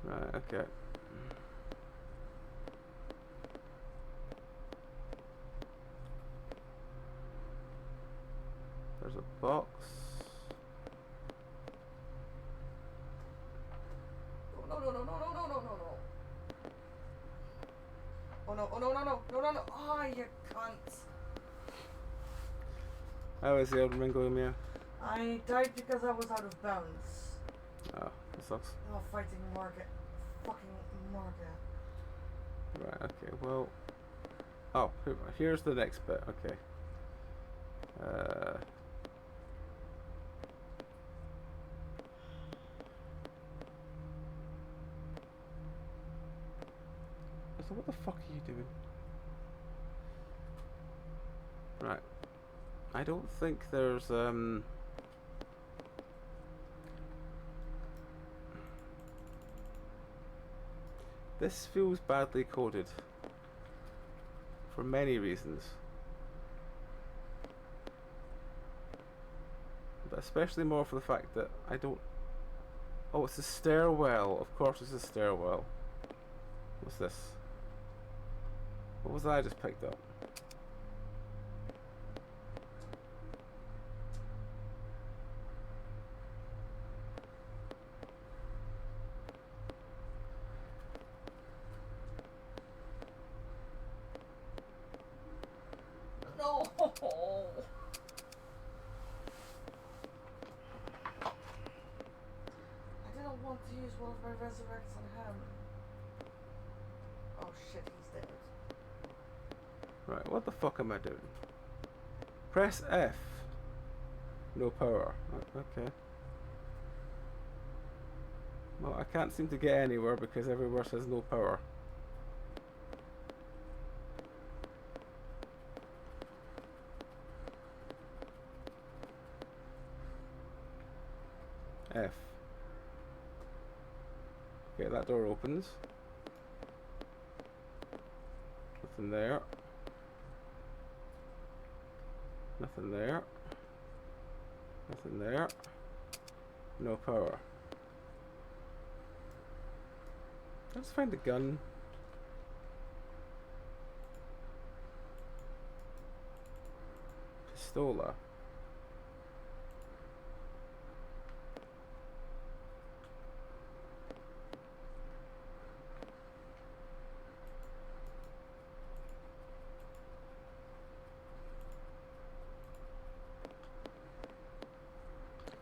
Right, okay. There's a box. No. Oh no. Oh, you cunt. How is the old Ringo Mia? I died because I was out of bounds. Oh, that sucks. Oh, fighting Margaret. Fucking Margaret. Right, okay, well... Oh, here's the next bit, okay. So what the fuck are you doing? Right. I don't think there's, This feels badly coded. For many reasons. But especially more for the fact that I don't... Oh, it's a stairwell. Of course it's a stairwell. What's this? What was that I just picked up? No. want to use one of my resurrects on him. Oh shit, he's dead. Right, what the fuck am I doing? Press F. No power. Okay. Well, I can't seem to get anywhere because everywhere says no power. F. Okay, that door opens. Nothing there. Nothing there. Nothing there. No power. Let's find the gun. Pistola.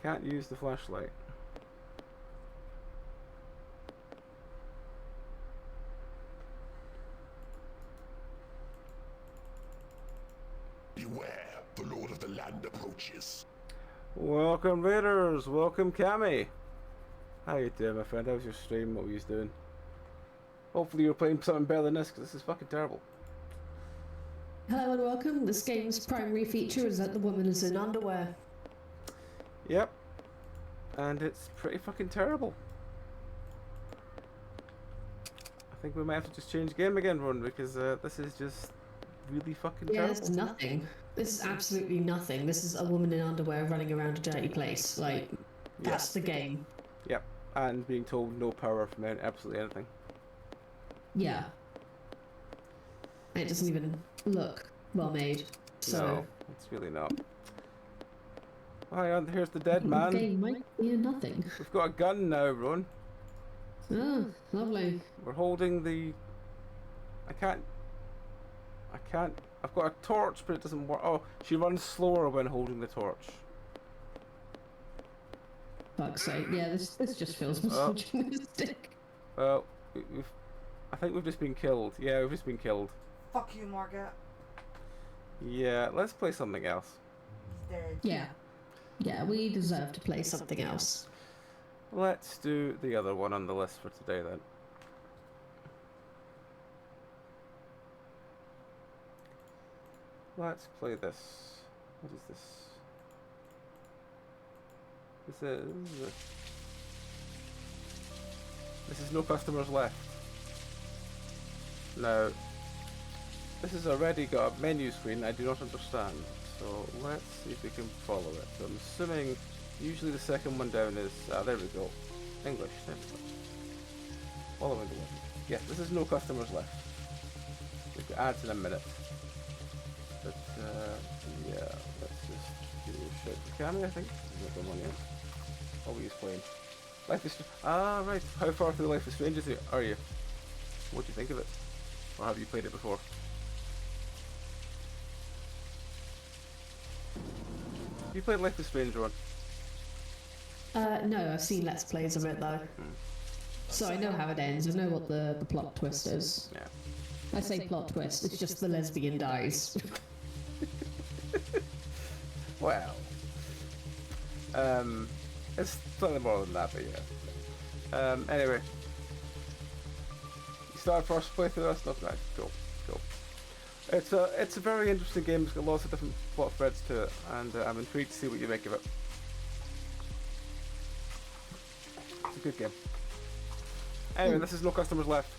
Can't use the flashlight. Beware, the Lord of the Land approaches. Welcome Raiders, welcome Cammy. How you doing, my friend? How's your stream? What were you doing? Hopefully you're playing something better than this, because this is fucking terrible. Hello and welcome. This game's primary feature is that the woman is in underwear. Yep. And it's pretty fucking terrible. I think we might have to just change game again, Ron, because this is just really fucking Yeah, terrible. it's nothing. This is absolutely nothing. This is a woman in underwear running around a dirty place. Like, that's the game. Yep. And being told no power from absolutely anything. Yeah. It doesn't even look well made. So No, it's really not. Hi, and here's the dead the man. game might be a nothing. We've got a gun now, Ron. Oh, lovely. We're holding the... I can't... I've got a torch, but it doesn't work. Oh, she runs slower when holding the torch. Fuck's sake. Yeah, this just feels misogynistic. Well, I think we've just been killed. Yeah, we've just been killed. Fuck you, Margaret. Yeah, let's play something else. He's dead. Yeah. Yeah, we deserve to play something else. Let's do the other one on the list for today then. Let's play this. What is this? This is no customers left. Now, this has already got a menu screen I do not understand. So let's see if we can follow it. So I'm assuming usually the second one down is there we go. English. There we go. Following the one. Yes, this is no customers left. We've got ads in a minute. But yeah, let's just do a shout to Cammy, I think. Is that the one, yeah? Always playing. Life is right. How far through Life is Strange are you? What do you think of it? Or have you played it before? You played Life is Strange, Ron? No, I've seen Let's Plays of it though. So I know how it ends. I know what the plot twist is. Yeah. I say plot twist, it's just the lesbian dies. Well, it's slightly more than that, but yeah. Anyway, you started first playthrough. That's not right. Cool. It's a very interesting game. It's got lots of different plot threads to it, and I'm intrigued to see what you make of it. It's a good game. Anyway, this is no customers left.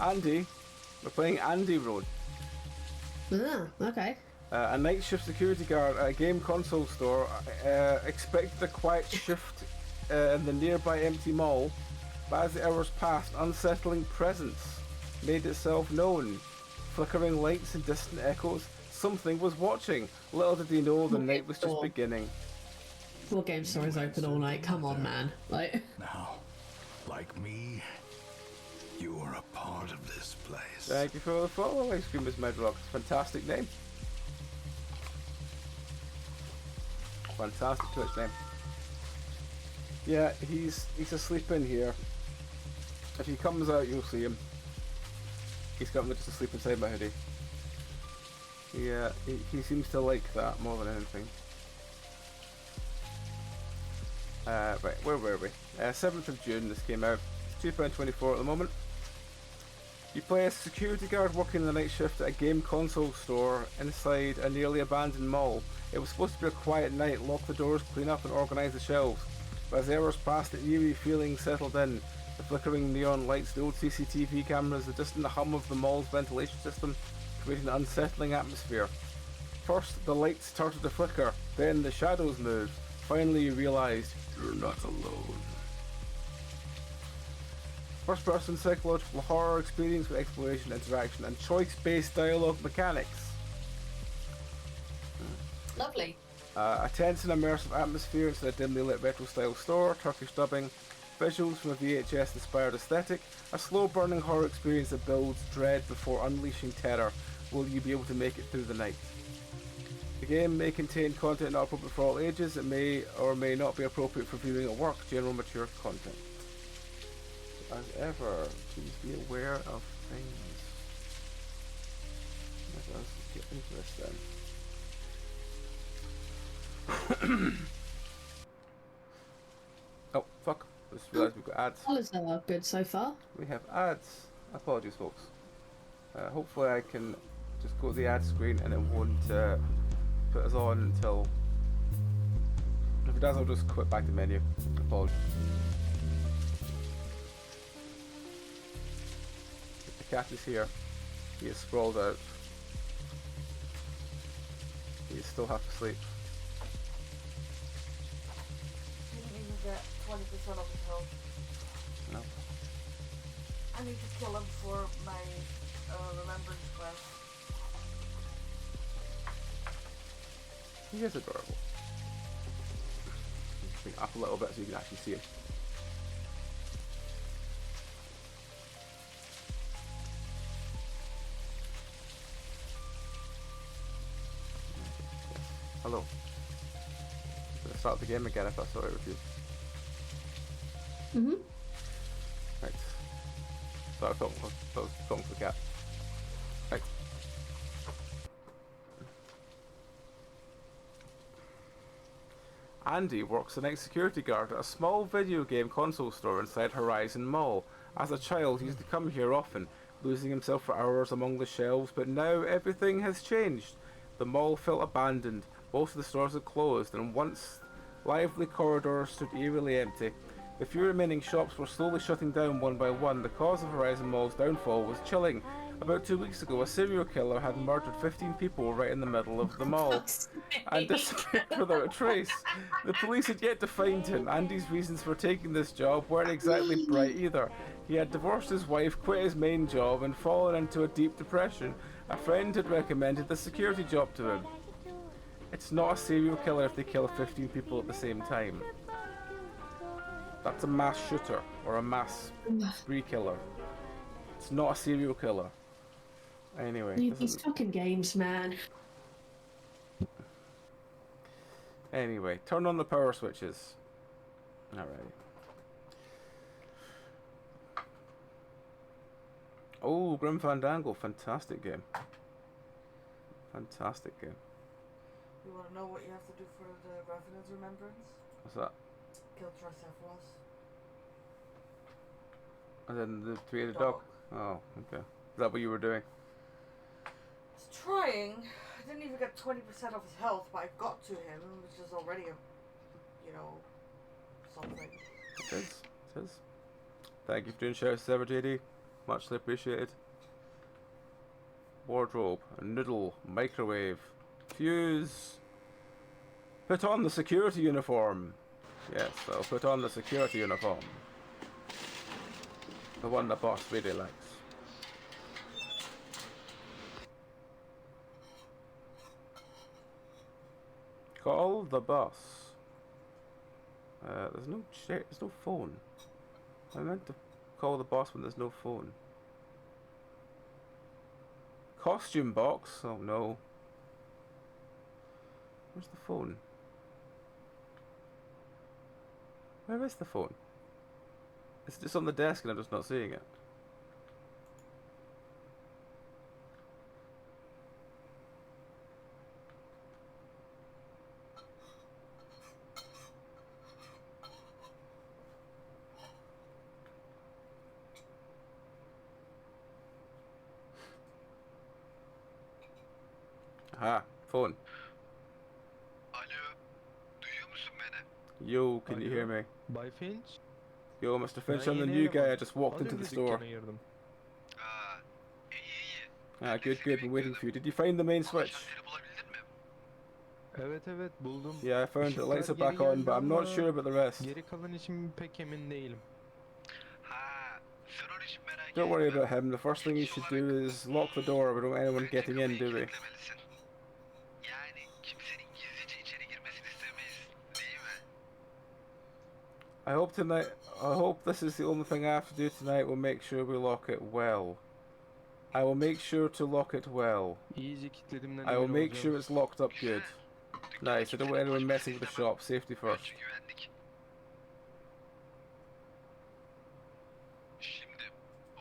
Andy, we're playing Andy Road. Okay. A night shift security guard at a game console store expected a quiet shift in the nearby empty mall, but as the hours passed, unsettling presence made itself known. Flickering lights and distant echoes, something was watching. Little did he know the night was just beginning. What game store is open all night? Come on, man. Like. Now, like me, you are a part of this place. Thank you for the follow, Ice Cream is Medrock. Fantastic name. Fantastic Twitch name. Yeah, he's asleep in here. If he comes out, you'll see him. He's got just asleep inside my hoodie. Yeah, he seems to like that more than anything. Right, where were we? 7th of June this came out. It's £2.24 at the moment. You play a security guard working the night shift at a game console store inside a nearly abandoned mall. It was supposed to be a quiet night, lock the doors, clean up and organise the shelves. But as hours passed, the eerie feeling settled in. The flickering neon lights, the old CCTV cameras, the distant hum of the mall's ventilation system created an unsettling atmosphere. First, the lights started to flicker, then the shadows moved. Finally, you realised you're not alone. First-person psychological horror experience with exploration, interaction, and choice-based dialogue mechanics. Lovely. A tense and immersive atmosphere inside a dimly lit retro-style store, Turkish dubbing, visuals from a VHS-inspired aesthetic, a slow-burning horror experience that builds dread before unleashing terror. Will you be able to make it through the night? The game may contain content not appropriate for all ages. It may or may not be appropriate for viewing at work. General mature content. As ever, please be aware of things. Let's get into this then. Oh, fuck. Just realised we've got ads. Colours are good so far. We have ads. Apologies, folks. Hopefully I can just go to the ad screen and it won't put us on until... If it does, I'll just quit back the menu. Apologies. The cat is here. He is sprawled out. He is still half asleep. Didn't even get 20% of his health. No. I need to kill him for my remembrance quest. He is adorable. Bring it up a little bit so you can actually see him. Hello. I'm gonna start the game again if that's alright with you. Mm-hmm. Right. So I was talking to the cat. Right. Andy works the night security guard at a small video game console store inside Horizon Mall. As a child, he used to come here often, losing himself for hours among the shelves, but now everything has changed. The mall felt abandoned, most of the stores had closed, and once lively corridors stood eerily empty. The few remaining shops were slowly shutting down one by one. The cause of Horizon Mall's downfall was chilling. About 2 weeks ago, a serial killer had murdered 15 people right in the middle of the mall and disappeared without a trace. The police had yet to find him. Andy's reasons for taking this job weren't exactly bright either. He had divorced his wife, quit his main job, and fallen into a deep depression. A friend had recommended the security job to him. It's not a serial killer if they kill 15 people at the same time. That's a mass shooter or a mass spree killer. It's not a serial killer. Anyway, These fucking games, man. Anyway, turn on the power switches. Alright. Oh, Grim Fandango, fantastic game. Fantastic game. You want to know what you have to do for the Revenant's Remembrance? What's that? Kill Tricephalus. And then the three-headed dog. Oh, okay. Is that what you were doing? It's trying. I didn't even get 20% of his health, but I got to him, which is already a, something. It is. It is. Thank you for doing shout outs, ever, JD. Muchly appreciated. Wardrobe, a noodle, microwave, fuse. Put on the security uniform. Yes, I'll put on the security uniform. The one the boss really likes. Call the boss. There's no phone. I meant to call the boss when there's no phone. Costume box? Oh no. Where's the phone? Where is the phone? Is it just on the desk and I'm just not seeing it? Aha, phone. Alo, duyuyor musun beni? Yo, can you hear me? Bay Finch? Yo, Mr. Finch, Ben I'm the yeni new guy. eleman. I just walked Az into the önce store. dükkana girdim. Aa, iyi. Ah, good, good. Been waiting for you. Did you find the main switch? Asansörleri bulabildin mi? Evet buldum. Yeah, I found it. The lights are Işıklar back geri on, but I'm not geldi sure about the rest. Geri kalan için pek emin değilim. Ha, sen onu hiç merak Don't worry etme. about him. The first thing you should do is lock the door. We don't want anyone getting in, do we? Kilitlemelisin. Yani kimsenin gizlice içeri girmesini istemeyiz, değil mi? I hope this is the only thing I have to do tonight. We'll make sure we lock it well. I will make sure to lock it well. İyice kilitlediğimden I will emin make olacağım. sure it's locked up good. Nice. I don't want anyone messing with the shop. Safety first. Önce güvenlik. Şimdi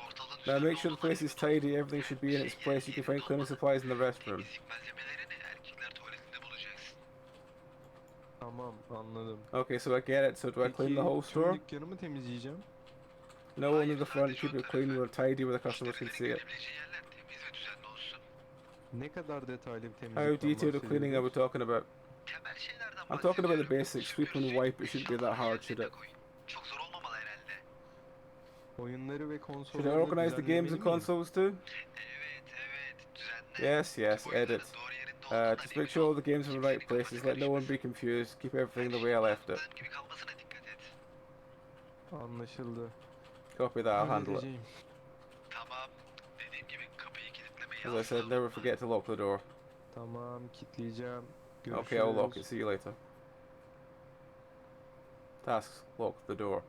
ortalığı Now make sure the place is tidy. Everything should be in its place. You can find cleaning supplies in the restroom. temizlik malzemelerini erkekler tuvaletinde bulacaksın. Tamam anladım. Okay, so I get it. So do I clean the whole Tüm store? dükkanı mı temizleyeceğim? No, only the front. Keep it clean. We're tidy where the customers can see it. Görebileceği yerler temiz ve düzenli olsun. Ne kadar detaylı bir temizlikten How detailed of cleaning are we bahsediyoruz? talking about? Temel şeylerden I'm talking about the bahsediyorum. basics. Sweep and wipe. It shouldn't be that hard, should it? Çok zor olmamalı herhalde. Oyunları ve Should I konsolları organize the games and consoles too? Evet, düzenle. Yes, yes. Tüm oyunların Edit. doğru yerinde olduğundan Just emin make sure ol. all the games are in the right places. Let no one be confused. Keep everything the way I left it. Yaptığın gibi kalmasına dikkat et. Anlaşıldı. Copy that. I'll handle it. Halledeceğim. Tamam. Dediğim gibi kapıyı kilitlemeyi As I said, asla never forget to lock the door. Tamam kilitleyeceğim. Okay, I'll lock it. Görüşürüz. See you later. Tasks. Lock the door.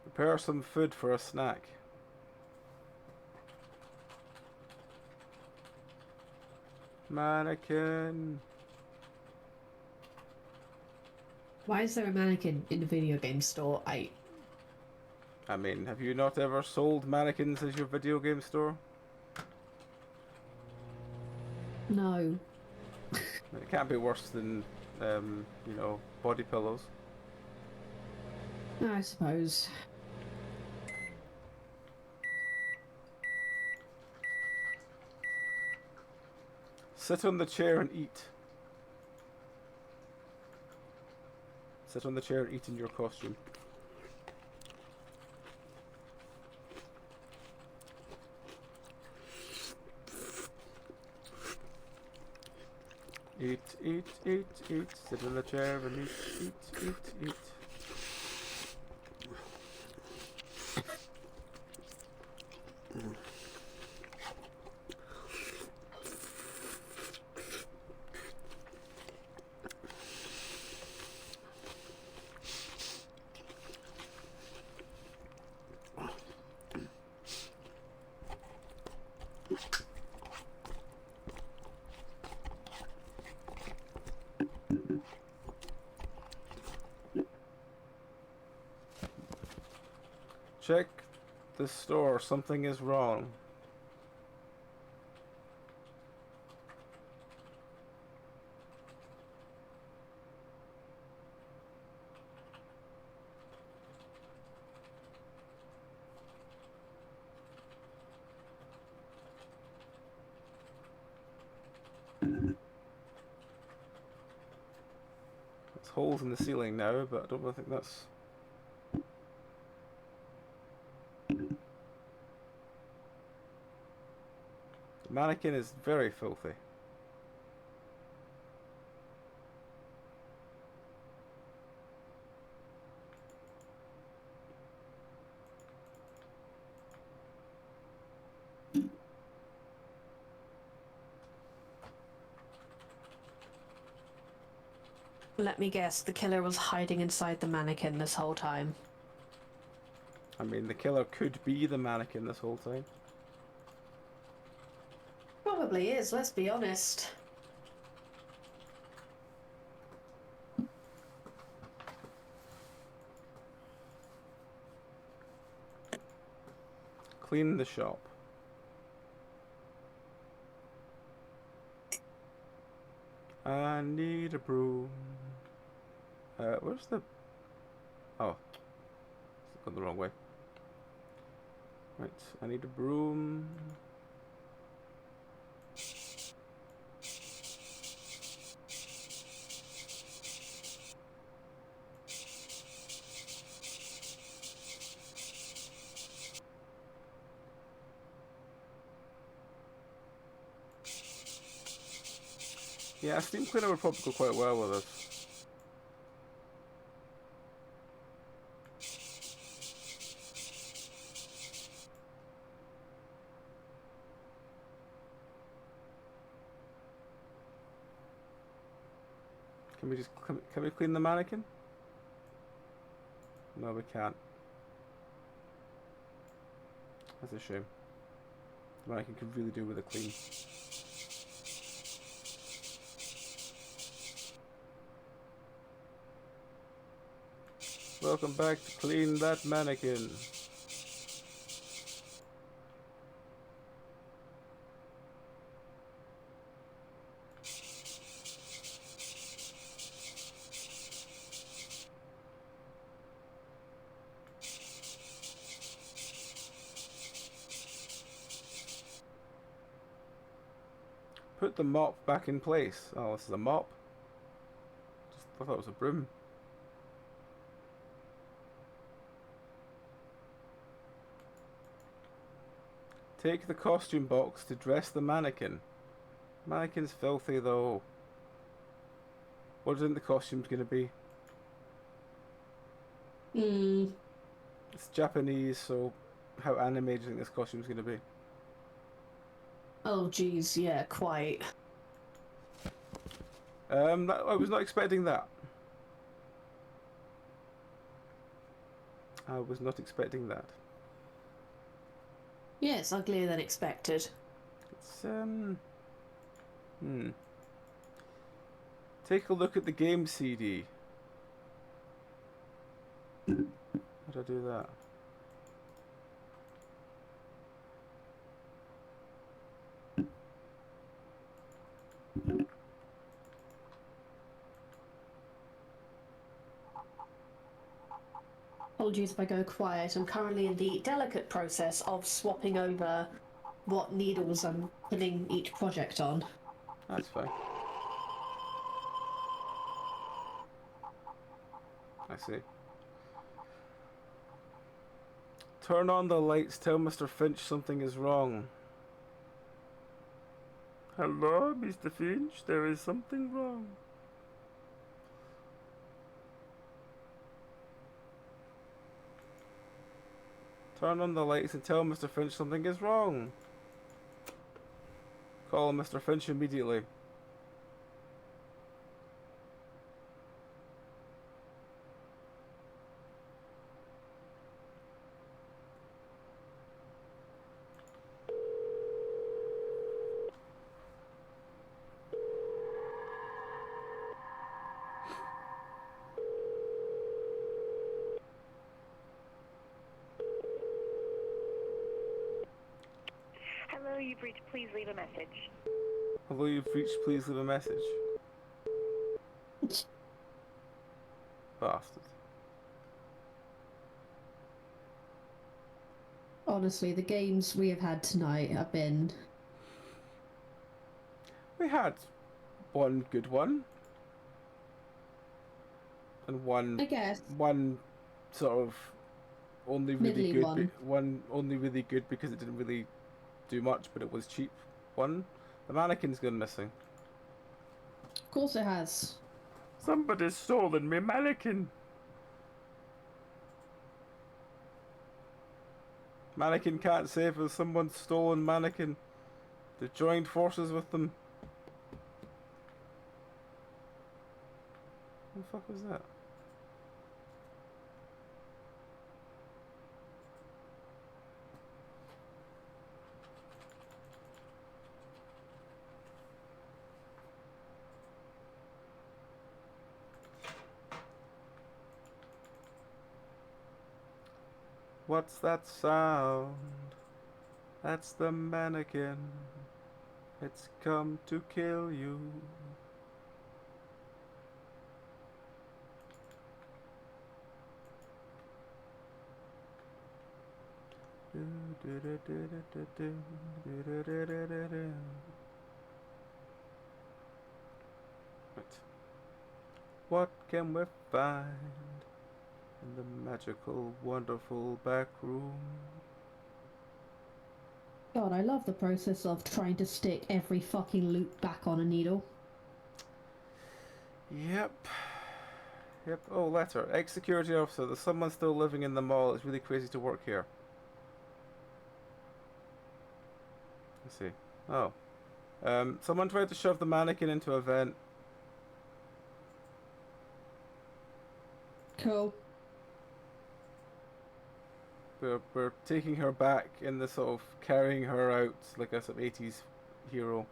Prepare some food for a snack. Mannequin. Why is there a mannequin in the video game store? I mean, have you not ever sold mannequins as your video game store? No. I mean, it can't be worse than, you know, body pillows. I suppose. Sit on the chair and eat. Sit on the chair and eat in your costume. Eat, eat, eat, eat. Sit on the chair and eat, eat. Check the store. Something is wrong. There's holes in the ceiling now, but I don't think that's... The mannequin is very filthy. Let me guess, the killer was hiding inside the mannequin this whole time. I mean, the killer could be the mannequin this whole time. Probably is, let's be honest. Clean the shop. I need a broom. Where's the... Oh. It's gone the wrong way. Right, I need a broom. Yeah, a steam cleaner would probably go quite well with us. Can we clean the mannequin? No, we can't. That's a shame. The mannequin could really do with a clean. Welcome back to clean that mannequin. Put the mop back in place. Oh, this is a mop? I thought it was a broom. Take the costume box to dress the mannequin. Mannequin's filthy though. What do you think the costume's gonna be? It's Japanese, so how animated do you think this costume's gonna be? Oh geez, yeah, quite. I was not expecting that. I was not expecting that. Yeah, it's uglier than expected. It's Take a look at the game CD. How do I do that? Apologies if I go quiet. I'm currently in the delicate process of swapping over what needles I'm putting each project on. That's fine. I see. Turn on the lights, tell Mr. Finch something is wrong. Hello, Mr. Finch, there is something wrong. Turn on the lights and tell Mr. Finch something is wrong. Call Mr. Finch immediately. Hello, you've reached. Please leave a message. Hello, you've reached. Please leave a message. Bastard. Honestly, the games we have had tonight have been... We had one good one. And I guess. one sort of only really Middly good. one. One only really good because it didn't really do much, but it was cheap. One. The mannequin's gone missing. Of course it has. Somebody's stolen my mannequin. Mannequin can't save us. Someone's stolen mannequin. They've joined forces with them. What the fuck was that? What's that sound? That's the mannequin. It's come to kill you. Right. What can we find in the magical, wonderful back room? God, I love the process of trying to stick every fucking loop back on a needle. Yep. Yep. Oh, letter. Ex-security officer. There's someone still living in the mall. It's really crazy to work here. Let's see. Oh. Someone tried to shove the mannequin into a vent. Cool. We're taking her back in the sort of carrying her out like a sort of 80s hero.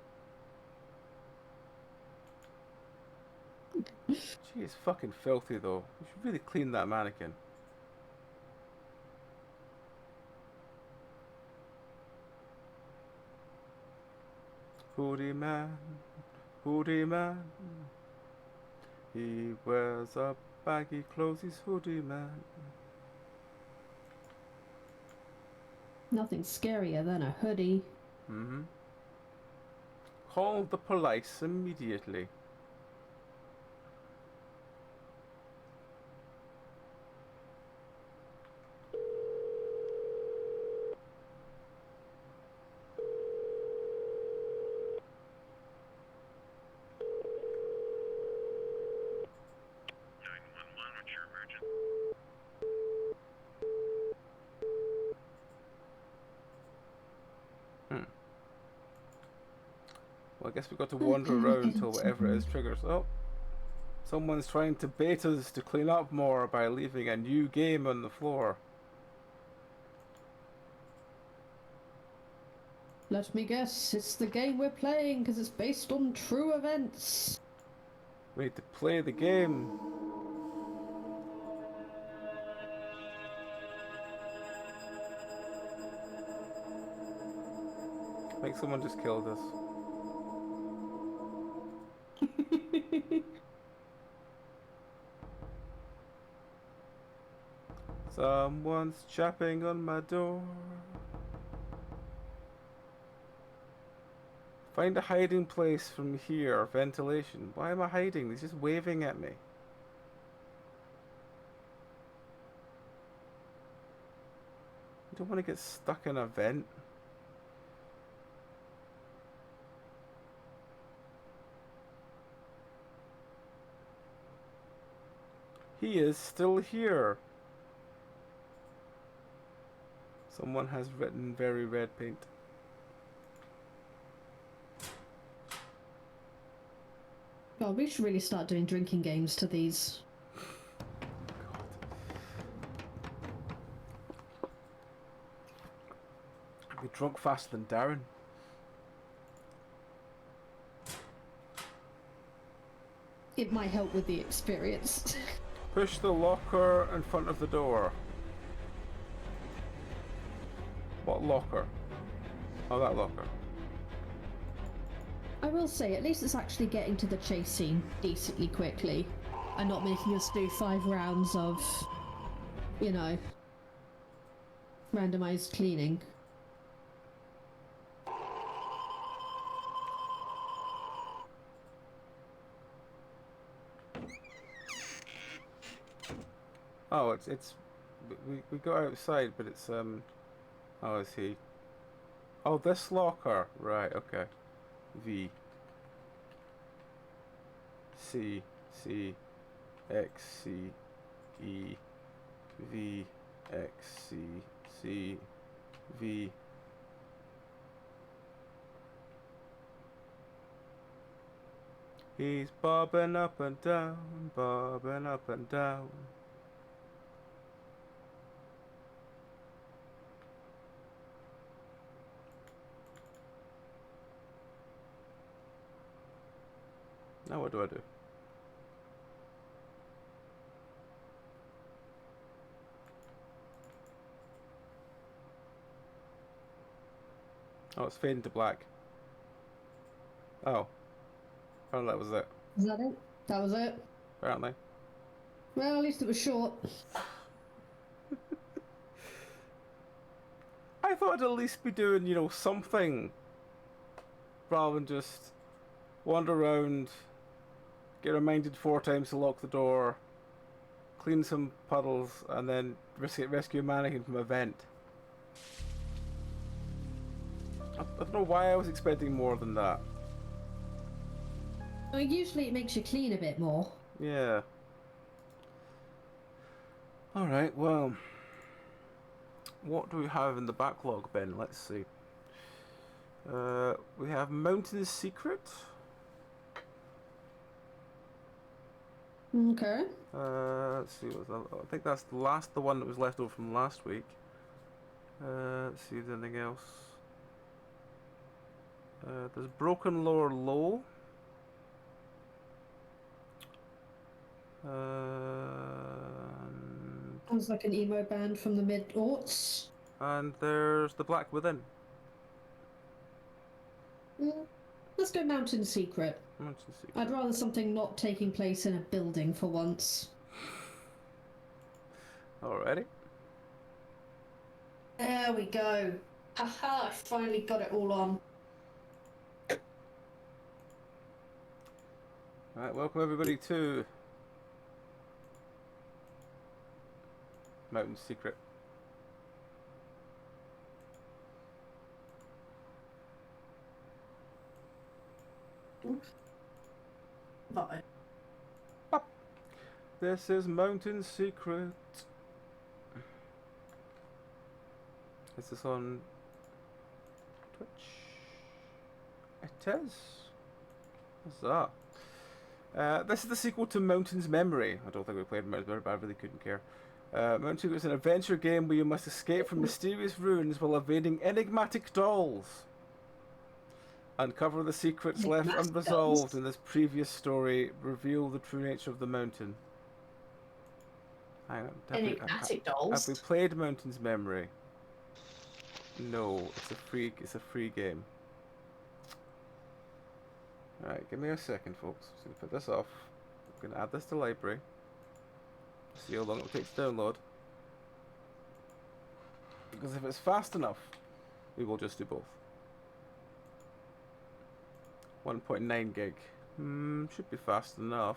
She is fucking filthy though. We should really clean that mannequin. Hoodie man, hoodie man. He wears up baggy clothes, he's hoodie man. Nothing scarier than a hoodie. Mm-hmm. Call the police immediately. Well, I guess we've got to wander around until whatever it is triggers. Oh, someone's trying to bait us to clean up more by leaving a new game on the floor. Let me guess, it's the game we're playing because it's based on true events. We need to play the game. I think someone just killed us. Someone's chapping on my door. Find a hiding place from here. Ventilation. Why am I hiding? He's just waving at me. You don't want to get stuck in a vent. He is still here. Someone has written very red paint. God, we should really start doing drinking games to these. God. I'd be drunk faster than Darren. It might help with the experience. Push the locker in front of the door. What locker? Oh, that locker. I will say, at least it's actually getting to the chase scene decently quickly, and not making us do 5 rounds of, you know, randomized cleaning. Oh, it's we go outside, but it's oh, I see. Oh, this locker, right? Okay. V C C X C E V X C C V. He's bobbing up and down, bobbing up and down. Now what do I do? Oh, it's fading to black. Oh. Oh, that was it. Is that it? That was it? Apparently. Well, at least it was short. I thought I'd at least be doing, you know, something. Rather than just wander around, get reminded 4 times to lock the door, clean some puddles, and then rescue a mannequin from a vent. I don't know why I was expecting more than that. Well, usually it makes you clean a bit more. Yeah. Alright, well. What do we have in the backlog, Ben? Let's see. We have Mountain Secret. Okay. Let's see. I think that's the one that was left over from last week. Let's see if there's anything else. There's Broken Lower Low. Sounds like an emo band from the mid-aughts. And there's The Black Within. Let's go Mountain Secret. Mountain Secret. I'd rather something not taking place in a building for once. Alrighty. There we go. Haha, I finally got it all on. Alright, welcome everybody to Mountain Secret. Bye. This is Mountain Secret. Is this on Twitch? It is. What's that? This is the sequel to Mountain's Memory. I don't think we played Mountain's Memory, but I really couldn't care. Mountain Secret is an adventure game where you must escape from mysterious ruins while evading enigmatic dolls. Uncover the secrets left unresolved in this previous story. Reveal the true nature of the mountain. Hang on. Enigmatic dolls? Have we played Mountain's Memory? No, it's a free game. Alright, give me a second, folks. I'm just going to put this off. I'm going to add this to library. See how long it will take to download. Because if it's fast enough, we will just do both. 1.9 gig. Should be fast enough.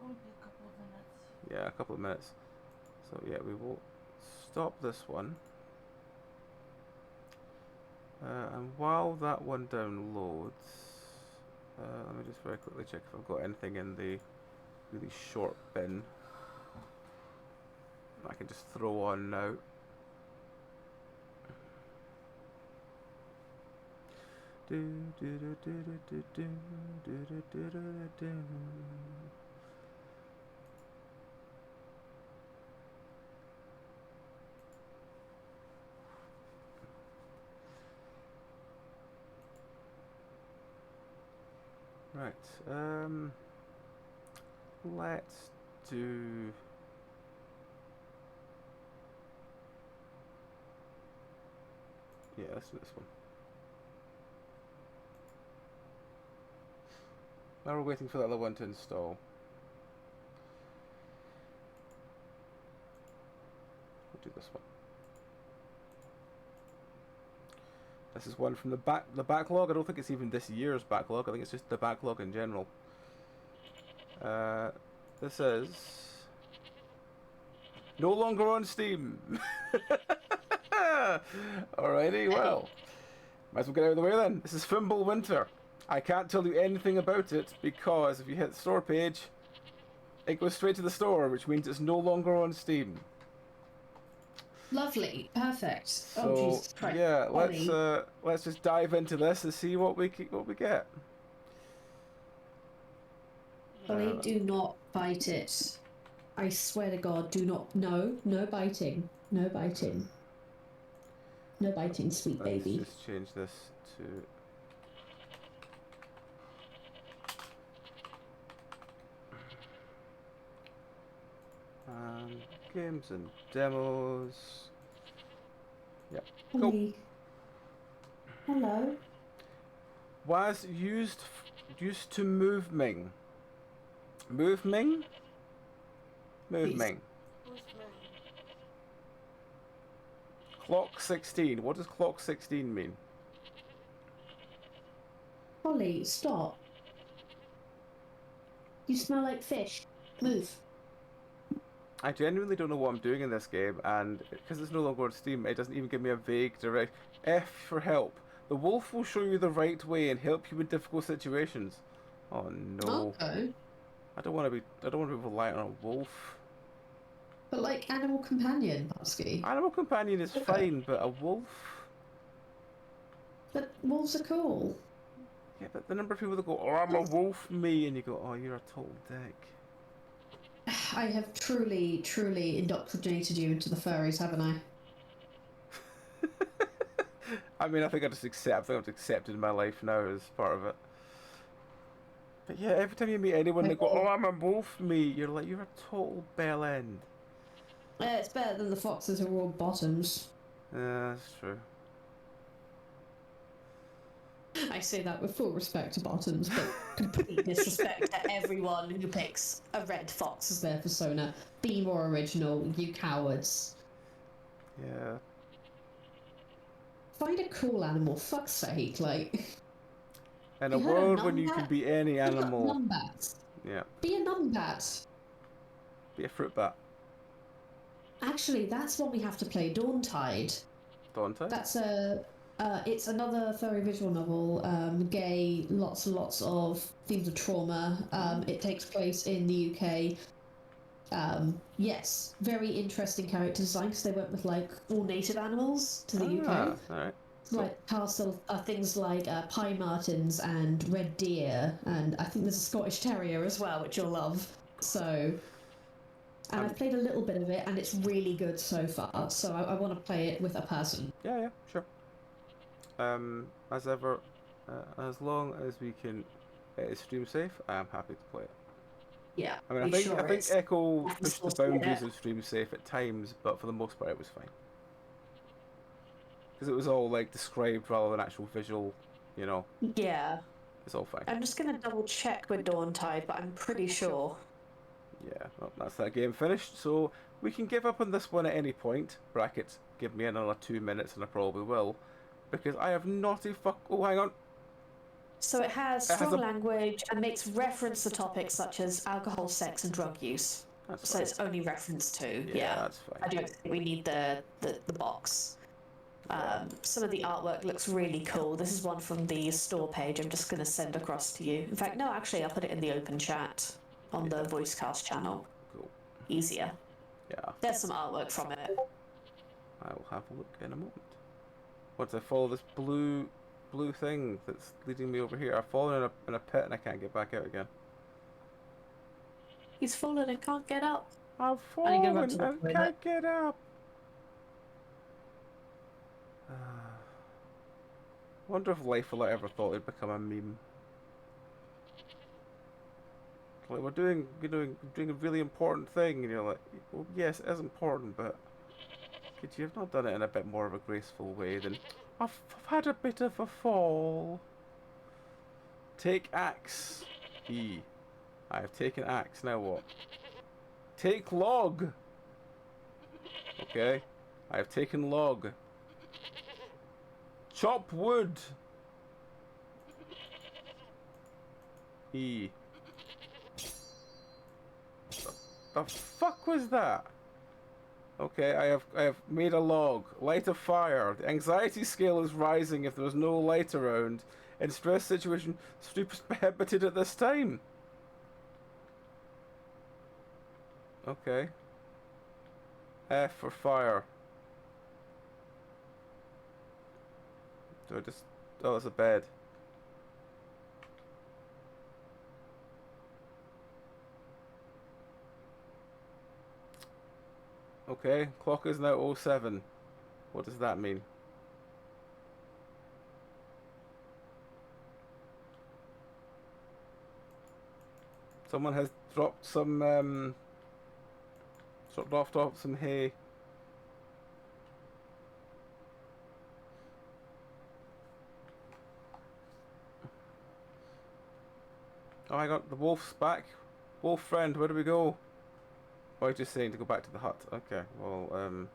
Only a couple of minutes. Yeah, a couple of minutes. So yeah, we will stop this one. And while that one downloads, let me just very quickly check if I've got anything in the really short bin I can just throw on now. Right, let's do let's do this one. Now we're waiting for the other one to install. We'll do this one. This is one from the backlog. I don't think it's even this year's backlog. I think it's just the backlog in general. This is no longer on Steam. Alrighty, well, might as well get out of the way then. This is Fimbul Winter. I can't tell you anything about it because if you hit the store page, it goes straight to the store, which means it's no longer on Steam. Lovely, perfect. So Jesus Christ. yeah, Ollie. let's just dive into this and see what we get. Ollie, do not bite it. I swear to God, do not. No biting. No biting. No biting, sweet baby. Let's just change this to. Games and demos. Yeah. Cool. Ollie, Hello. Was used to moving. Moving? Moving. Who's me? Clock 16. What does clock 16 mean? Holly, stop. You smell like fish. Move. I genuinely don't know what I'm doing in this game, and because it's no longer on Steam, it doesn't even give me a vague direct F for help. The wolf will show you the right way and help you in difficult situations. Oh no. Okay. I don't want to be reliant on a wolf. But like animal companion, Husky. Animal companion is fine, but a wolf? But wolves are cool. Yeah, but the number of people that go, oh, I'm a wolf, me, and you go, oh, you're a total dick. I have truly, truly indoctrinated you into the furries, haven't I? I mean, I think I've accepted my life now as part of it. But yeah, every time you meet anyone, they go, oh, I'm a wolf, me, you're like, you're a total bell end. Yeah, it's better than the foxes who wore bottoms. Yeah, that's true. I say that with full respect to bottoms, but complete disrespect to everyone who picks a red fox as their persona. Be more original, you cowards. Yeah. Find a cool animal, fuck's sake, like... In a You heard world of when you numbat? can be any Look up animal... numbats. Yeah. Be a numbat. Be a fruit bat. Actually, that's what we have to play, Dawntide. Dawntide? That's a... it's another furry visual novel, gay, lots and lots of themes of trauma. It takes place in the UK. Yes, very interesting character design because they went with like all native animals to the UK. Alright. Like castle things like pie martins and red deer, and I think there's a Scottish terrier as well, which you'll love. So, and I've played a little bit of it, and it's really good so far. So I want to play it with a person. Yeah, sure. As ever, as long as we can stream safe, I am happy to play it. Yeah. I mean, I think Echo pushed the boundaries of stream safe at times, but for the most part, it was fine. Because it was all like described rather than actual visual, you know. Yeah. It's all fine. I'm just gonna double check with Dawntide, but I'm pretty sure. Yeah, well, that's that game finished. So we can give up on this one at any point. Brackets, give me another 2 minutes, and I probably will, because I have not a fuck. Oh, hang on. So it has strong language and makes reference to topics such as alcohol, sex, and drug use. That's So fine. it's only reference to. Yeah, that's fine. I don't think we need the box. Some of the artwork looks really cool. This is one from the store page. I'm just going to send across to you. In fact, no, actually, I'll put it in the open chat on the Voicecast channel. Cool. Easier. Yeah. There's some artwork from it. I will have a look in a moment. Once I follow this blue thing that's leading me over here, I've fallen in a pit and I can't get back out again. He's fallen and can't get up. I've fallen and can't get up. Wonder if life will ever thought it'd become a meme. Like we're doing a really important thing, and you're like, well, yes, it is important, but could you have not done it in a bit more of a graceful way than I've had a bit of a fall. Take axe. E. I have taken axe. Now what? Take log. Okay. I have taken log. Chop wood. E. The fuck was that? Okay, I have made a log. Light a fire. The anxiety scale is rising if there is no light around. In stress situation, sleep is prohibited at this time. Okay. F for fire. Do I just... Oh, it's a bed. Okay, clock is now 07. What does that mean? Someone has dropped some, dropped off some hay. Oh, I got the wolf's back. Wolf friend, where do we go? Oh, you're just saying to go back to the hut. Okay, well,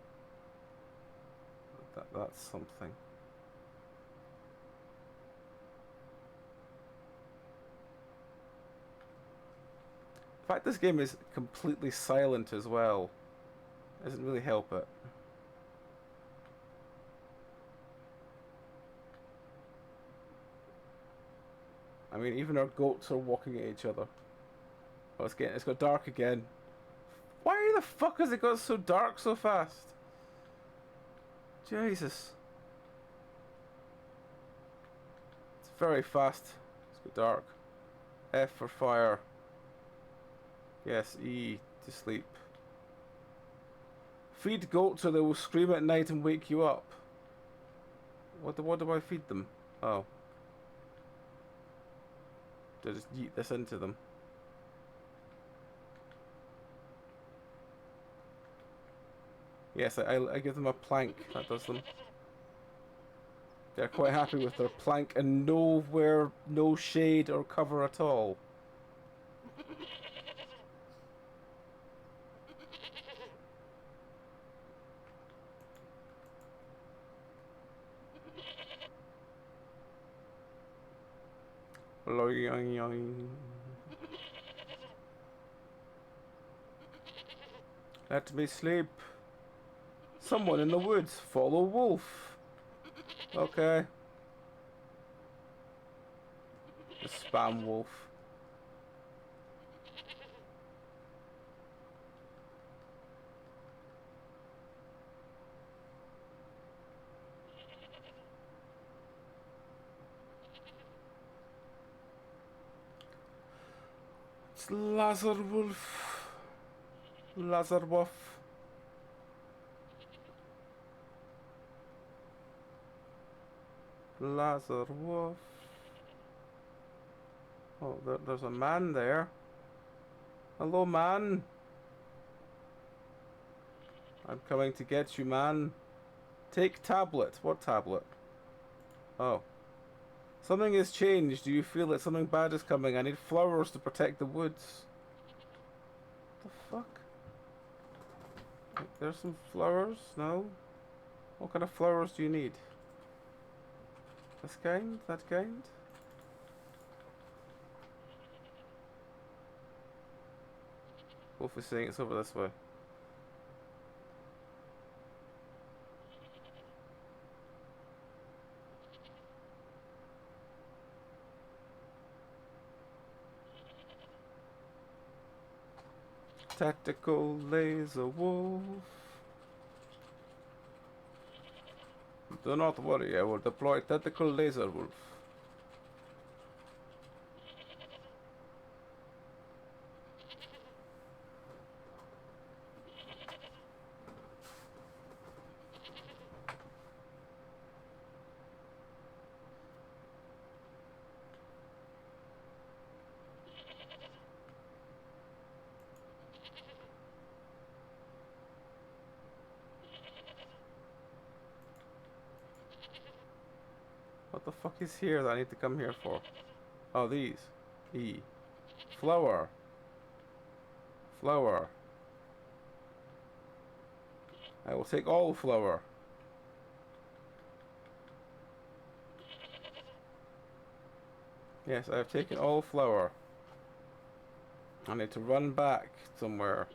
that's something. In fact, this game is completely silent as well. Doesn't really help it. I mean, even our goats are walking at each other. Oh, it's got dark again. Why the fuck has it got so dark so fast? Jesus. It's very fast. It's got dark. F for fire. Yes, E to sleep. Feed goats or they will scream at night and wake you up. What do I feed them? Oh. Do I just yeet this into them? Yes, I give them a plank. That does them. They're quite happy with their plank and no shade or cover at all. Let me sleep. Someone in the woods. Follow wolf. Okay. The spam wolf. It's Lazar Wolf. Lazar Wolf. Lazar Wolf. Oh, there's a man there. Hello, man. I'm coming to get you, man. Take tablet. What tablet? Oh. Something has changed. Do you feel that something bad is coming? I need flowers to protect the woods. What the fuck? There's some flowers? No? What kind of flowers do you need? This kind? That kind? Wolf is saying it's over this way. Tactical laser wolf. Do not worry, I will deploy tactical laser wolf. What the fuck is here that I need to come here for? Oh, these. E. Flower. Flower. I will take all flower. Yes, I have taken all flower. I need to run back somewhere.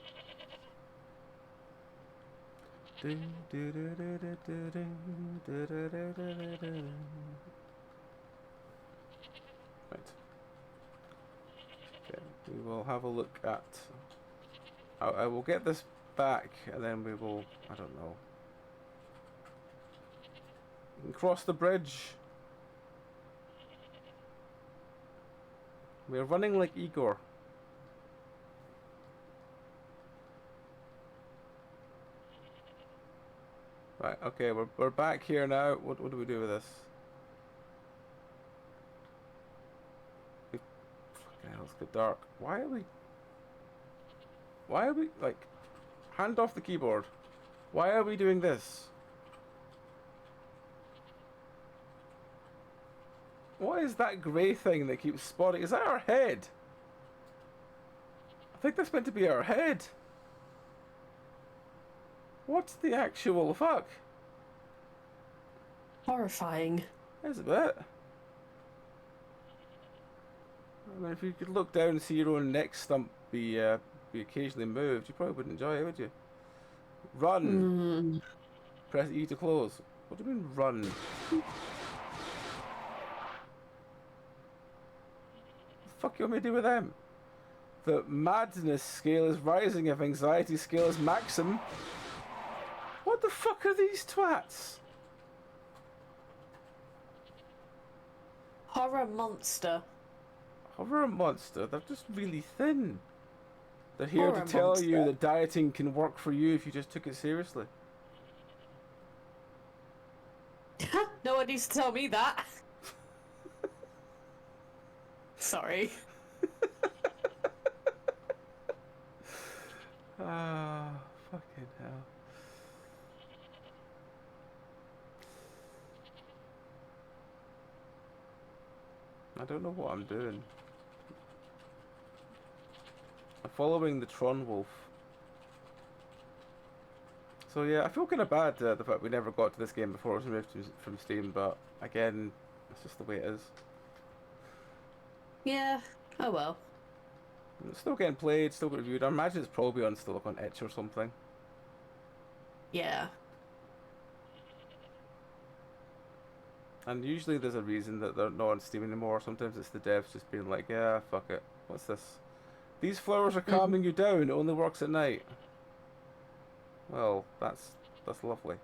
Right. Okay, we will have a look at... I will get this back and then we will... I don't know. We can cross the bridge. We're running like Igor. Right, okay, we're back here now. What do we do with this? Fucking hell, it's got dark. Why are we, like, hand off the keyboard. Why are we doing this? What is that grey thing that keeps spotting? Is that our head? think that's meant to be our head. What's the actual fuck? Horrifying. There's a bit. I mean, if you could look down and see your own neck stump be occasionally moved, you probably wouldn't enjoy it, would you? Run! Press E to close. What do you mean, run? The fuck you want me to do with them? The madness scale is rising if anxiety scale is maximum. What the fuck are these twats? Horror monster. Horror monster? They're just really thin. They're here Horror to tell you monster. that dieting can work for you if you just took it seriously. No one needs to tell me that. Sorry. Ah, fucking hell. I don't know what I'm doing. I'm following the Tron Wolf. So yeah, I feel kind of bad the fact we never got to this game before it was removed from Steam, but again, it's just the way it is. Yeah. Oh well. It's still getting played, still getting reviewed. I imagine it's probably on still on itch or something. Yeah. And usually there's a reason that they're not on Steam anymore. Sometimes it's the devs just being like, yeah, fuck it. What's this? These flowers are calming you down. It only works at night. Well, that's lovely.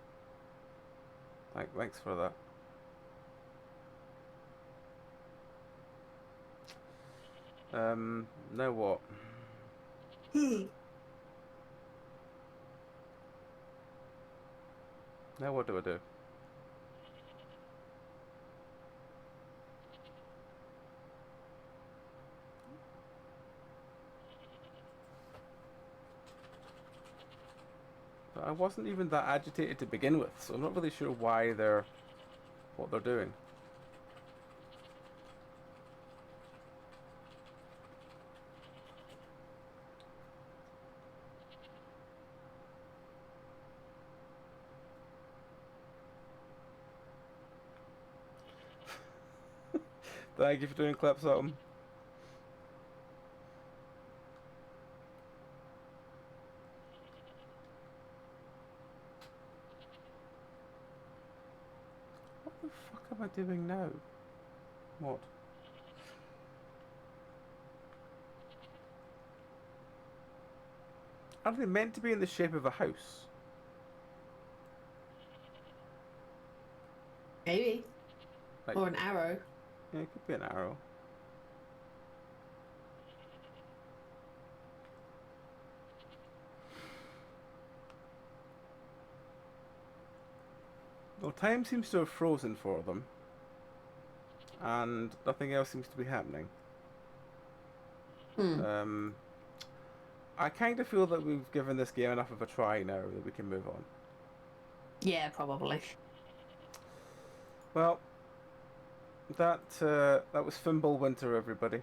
Thanks for that. Now what? Now what do I do? I wasn't even that agitated to begin with, so I'm not really sure why what they're doing. Thank you for doing clips of them. What the fuck am I doing now? What? Are they meant to be in the shape of a house? Maybe. Like, Or an arrow. yeah, it could be an arrow. Well, time seems to have frozen for them. And nothing else seems to be happening. I kind of feel that we've given this game enough of a try now that we can move on. Yeah, probably. Well, that was Fimbul Winter, everybody.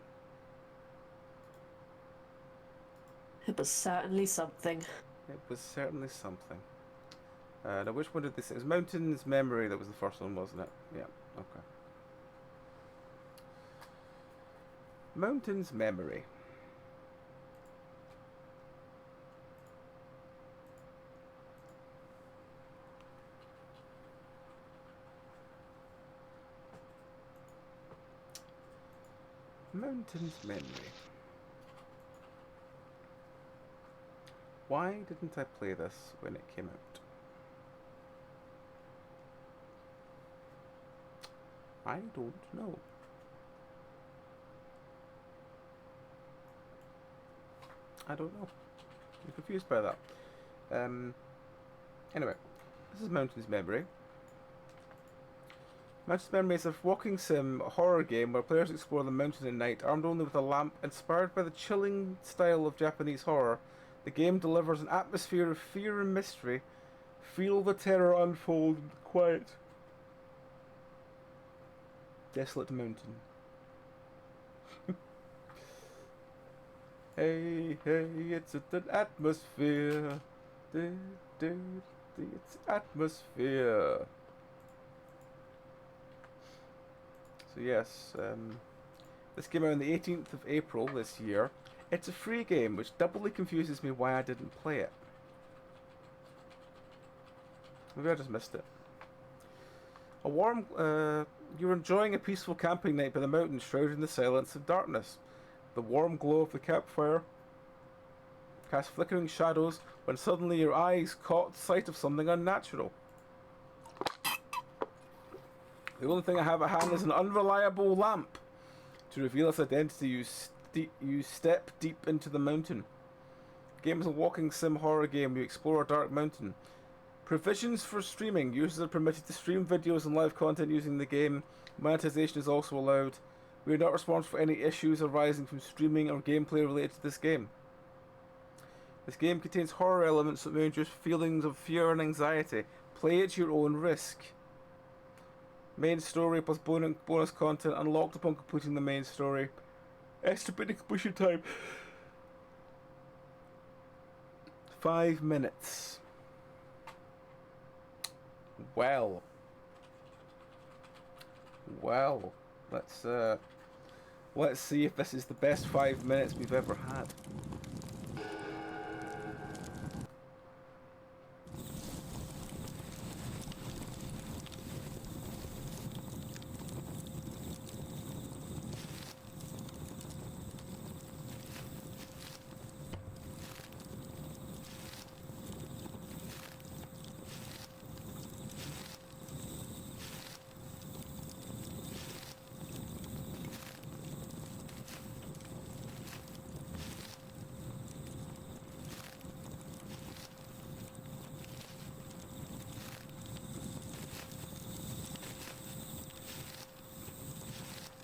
It was certainly something. It was certainly something. Now, which one did this? It was Mountain's Memory that was the first one, wasn't it? Yeah, okay. Mountain's Memory. Mountain's Memory. Why didn't I play this when it came out? I don't know. I don't know. I'm confused by that. Anyway, this is Mountain's Memory. Mountain's Memory is a walking sim horror game where players explore the mountain at night, armed only with a lamp. Inspired by the chilling style of Japanese horror, the game delivers an atmosphere of fear and mystery. Feel the terror unfold in the quiet, desolate mountain. Hey, hey, it's an atmosphere. It's atmosphere. So yes, this came out on the 18th of April this year. It's a free game, which doubly confuses me why I didn't play it. Maybe I just missed it. You're enjoying a peaceful camping night by the mountains, shrouded in the silence of darkness. The warm glow of the campfire casts flickering shadows when suddenly your eyes caught sight of something unnatural. The only thing I have at hand is an unreliable lamp. To reveal its identity, you step deep into the mountain. The game is a walking sim horror game. You explore a dark mountain. Provisions for streaming. Users are permitted to stream videos and live content using the game. Monetization is also allowed. We are not responsible for any issues arising from streaming or gameplay related to this game. This game contains horror elements that may induce feelings of fear and anxiety. Play at your own risk. Main story plus bonus content unlocked upon completing the main story. Estimated completion time 5 minutes. Well, let's see if this is the best 5 minutes we've ever had.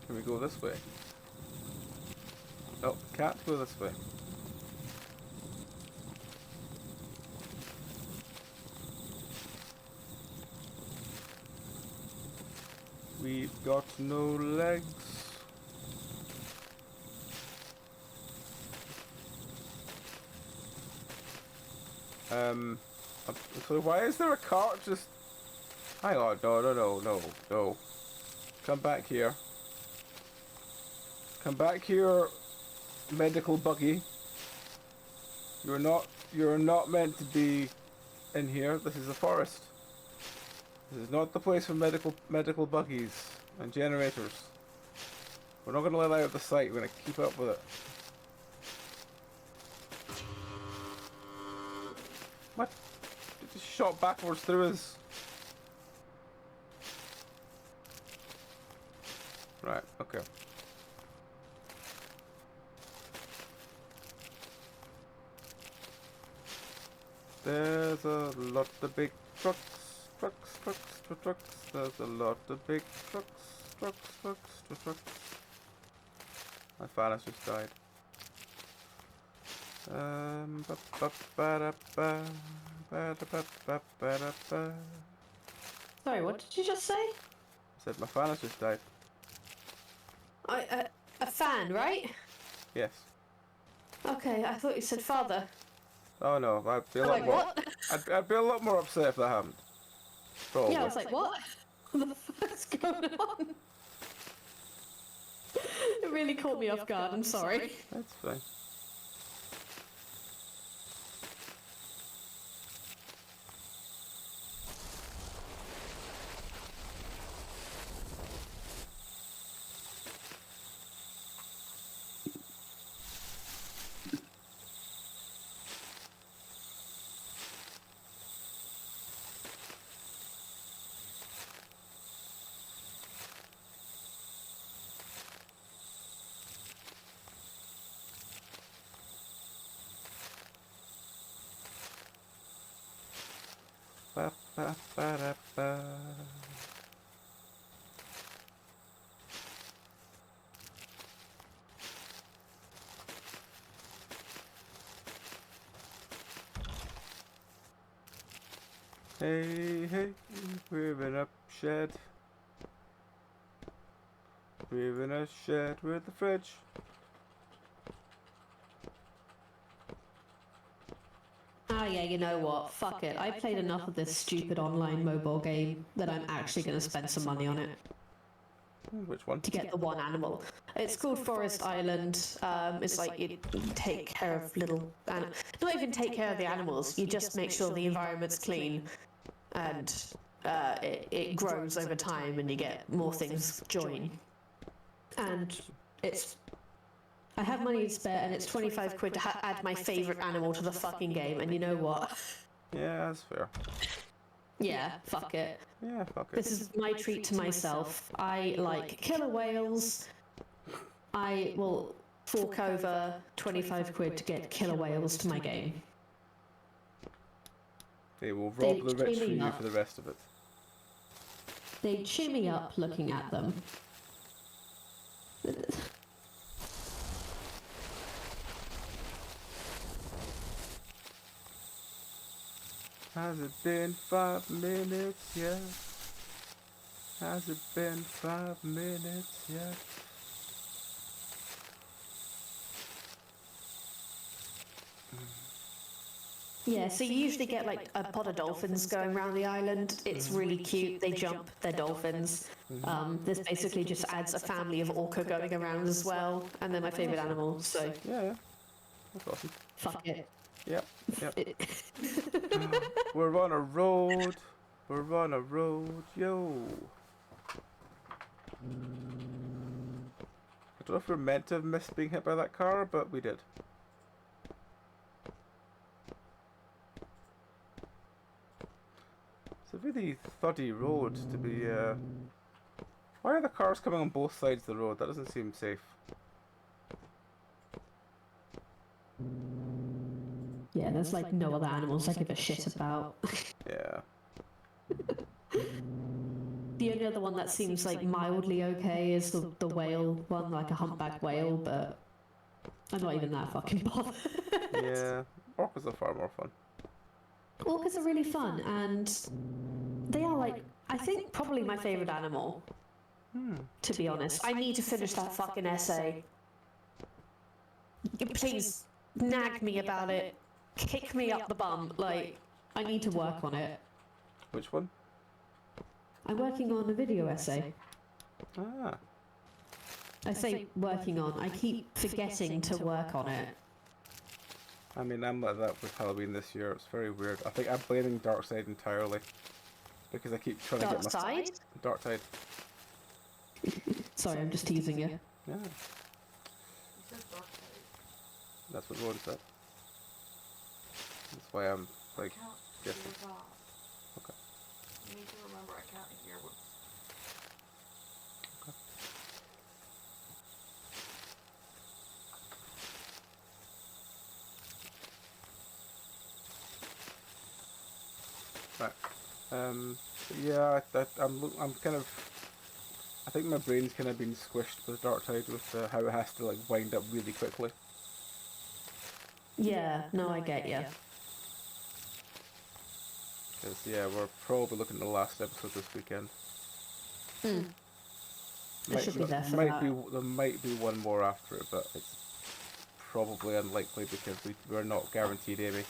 Can we go this way? Oh, can't go this way. We've got no legs. So why is there a cart just... Hang on, no. Come back here. Come back here, medical buggy. You're not meant to be in here. This is a forest. This is not the place for medical buggies and generators. We're not going to let out of the sight. We're going to keep up with it. What? It just shot backwards through us. Right, okay. There's a lot of big trucks. There's a lot of big trucks. My Phalanx just died. Sorry, what did you just say? I said my Phalanx just died. A fan, right? Yes. Okay, I thought you said father. Oh no, I'd be a lot Like more. what? I'd be a lot more upset if that happened. Probably. Yeah, I was like, what? What the fuck's going on? It really caught me off guard, I'm sorry. That's fine. Ba. Hey, we're in a shed. We're in a shed with a fridge. ah, yeah, you know what? Fuck it. I played enough of this stupid online mobile game that I'm actually going to spend some money on it Which one? to get the one animal. It's called Forest Island. It's like you take care of little... not even take care of the animals. You just make sure the environment's clean and it grows over time and you get more things join. And it's... I have money to spare and it's 25 quid to add my favourite animal to the fucking game, and you know what? Yeah, that's fair. Yeah, fuck it. Yeah, fuck it. This is my treat to myself. I like killer whales. I will fork over 25 quid to get killer whales to my game. They will They rob the rich cheer for me you up. for the rest of it. They cheer me up looking at them. Has it been 5 minutes yet? Has it been 5 minutes yet? Yeah, so you usually get like a pod of dolphins going around the island. It's really cute. They jump, they're dolphins. This basically just adds a family of orca going around as well, and they're my favourite animal, so Yeah. That's awesome. fuck it. Yep. We're on a road. We're on a road, yo. I don't know if we're meant to have missed being hit by that car, but we did. It's a really thuddy road to be, Why are the cars coming on both sides of the road? That doesn't seem safe. Yeah, there's like no other animals I give a shit about. Yeah. The only other one that seems like mildly okay is the whale one, like a humpback whale, but I'm not even that fucking bothered. Yeah. Orcas are far more fun. Orcas are really fun, and they are like, I think, probably my favourite animal. To be honest. I need to finish that fucking essay. Please, nag me about it. Kick me up the bum. Like, I need to work on it. Which one? I'm working on a video essay. Ah. I say working on, I keep forgetting to work on it. I mean, I'm like that with Halloween this year. It's very weird. I think I'm blaming Darkside entirely. Because I keep trying to get my... Darkside? Darkside. Sorry, I'm just teasing you. Yeah. He said dark side. That's what Rowan said. That's why I'm, like, Can't guessing. hear that. Okay. You need to remember I can't hear what's... Right. But yeah, I'm kind of... I think my brain's kind of been squished with Darktide with how it has to, like, wind up really quickly. Yeah, no, I get you. Because, yeah, we're probably looking at the last episode this weekend. I should be there for there that. might be one more after it, but it's probably unlikely because we're not guaranteed Amy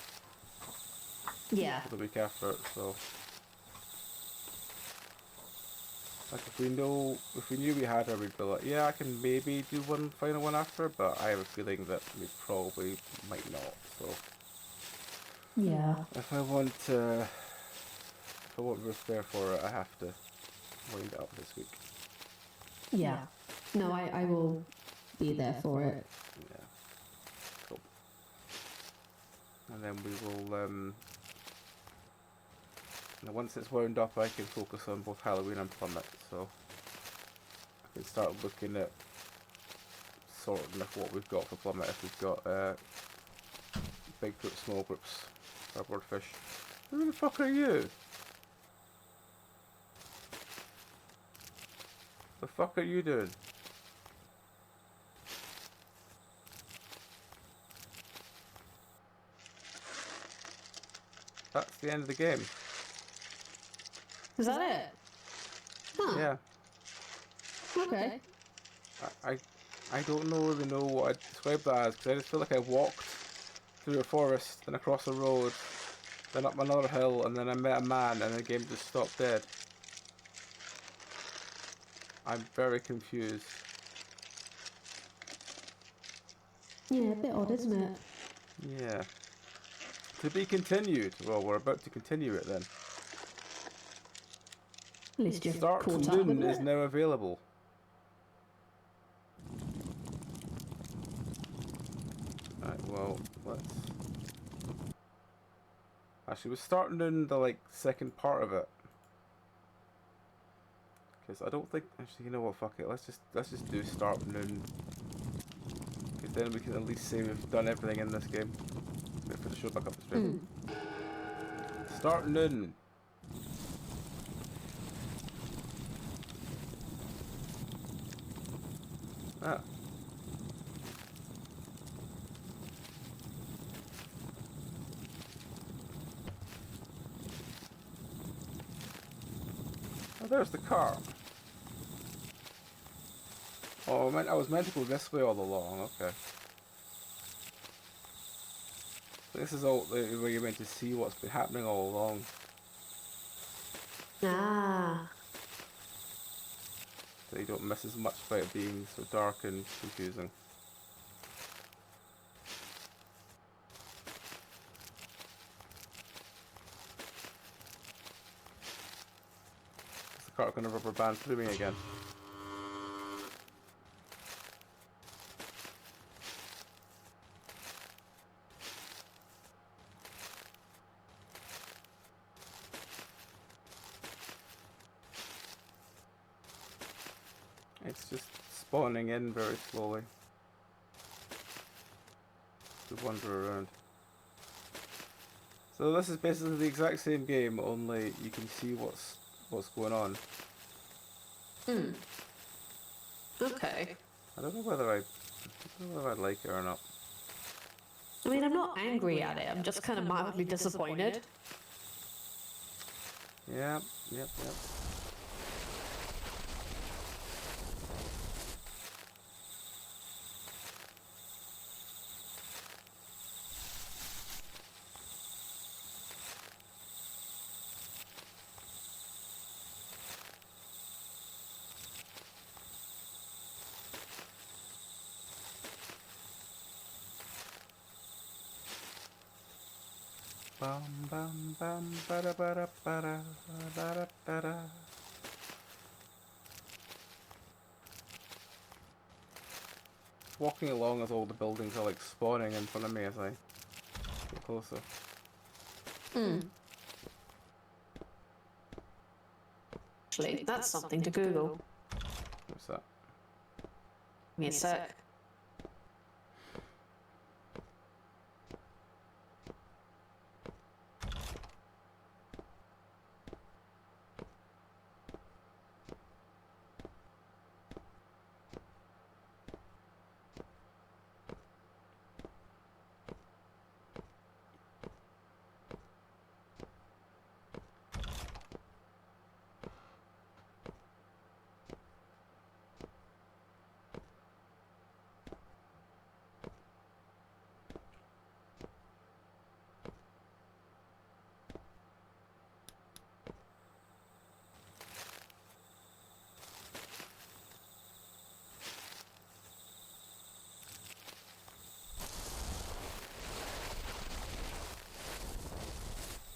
Yeah. for the week after it, so... Like, if we knew we had her, we'd be like, yeah, I can maybe do one final one after, but I have a feeling that we probably might not, so... Yeah. If I want Ruth there for it, I have to wind it up this week. Yeah. No, I will be there for it. Yeah. Cool. And then we will, now once it's wound up, I can focus on both Halloween and Plummet, so I can start looking at sorting of what we've got for Plummet. If we've got big groups, small groups, cardboard fish. Who the fuck are you? The fuck are you doing? That's the end of the game. Is that it? Huh. Yeah. Okay. I don't really know what I'd describe that as, because I just feel like I walked through a forest and across a road then up another hill, and then I met a man, and the game just stopped dead. I'm very confused. Yeah, a bit odd, isn't it? Yeah. To be continued. Well, we're about to continue it then. At least you're Start caught up Saloon with is it. now available. Right, well, let's... Actually, we're starting in the, like, second part of it. Because I don't think... Actually, you know what, fuck it. Let's just do start noon. Because then we can at least say we've done everything in this game. Wait for the show back up the stream. Start noon. Ah. Oh, there's the car. Oh, I was meant to go this way all along. Okay. This is all where you're meant to see what's been happening all along. Ah. So you don't miss as much by it being so dark and confusing. Is the car going to rubber band through me again? It's just spawning in very slowly to wander around. So this is basically the exact same game, only you can see what's going on. Okay. I don't know whether I like it or not. I mean, I'm not angry at it. I'm just kind of mildly disappointed. Yep. Bum bum bum bada bada bada bada bada. Walking along as all the buildings are like spawning in front of me as I get closer. Actually, that's something to Google. What's that? Give me a sec.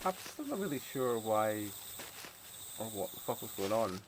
I'm still not really sure why or what the fuck was going on.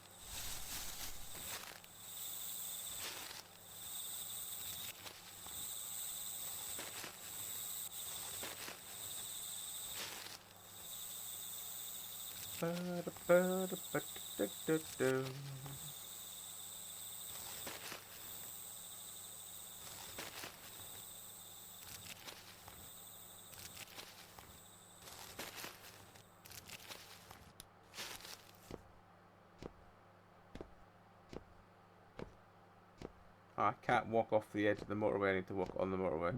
I can't walk off the edge of the motorway, I need to walk on the motorway.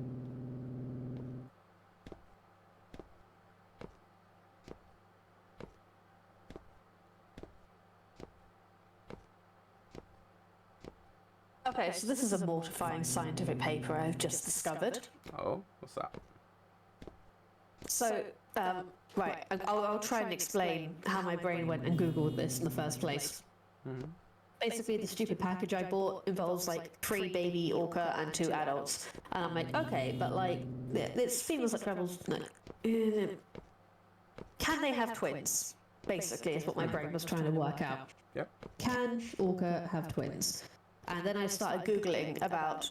Okay, so this is a mortifying scientific paper I've just discovered. Oh, what's that? So, Right, I'll try and explain how my brain went and Googled this in the first place. Basically, the stupid package I bought involves like 3 baby orca and 2 adults. And I'm like, okay, but like, it's females that rebels. No. Can they have twins? Basically, is what my brain was trying to work out. Yep. Can orca have twins? And then I started Googling about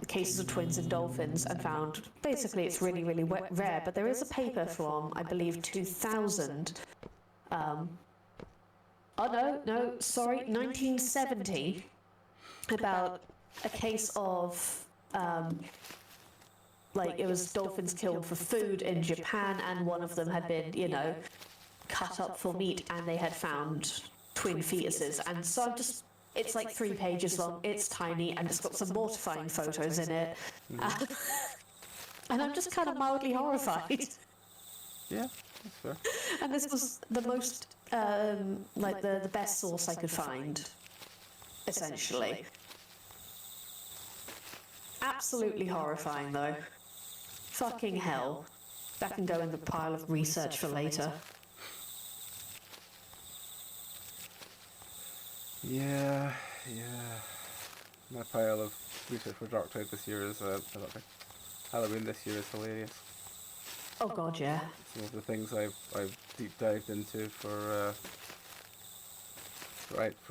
cases of twins in dolphins and found basically it's really, really rare. But there is a paper from, I believe, 2000. Oh, no, sorry, 1970, about a case of, like, it was dolphins killed for food in Japan, and one of them had been, you know, cut up for meat, and they had found twin fetuses. And so I'm just... It's like 3 pages long, it's tiny, and it's got some mortifying photos in it. And I'm just kind of mildly horrified. Yeah, that's fair. And this was the most, like, the best source I could find, essentially. Absolutely horrifying, though. Fucking hell. That can go in the pile of research for later. Yeah. My pile of research for Dark Tide this year is, I don't think. Halloween this year is hilarious. Oh god, yeah. Some of the things I've deep dived into for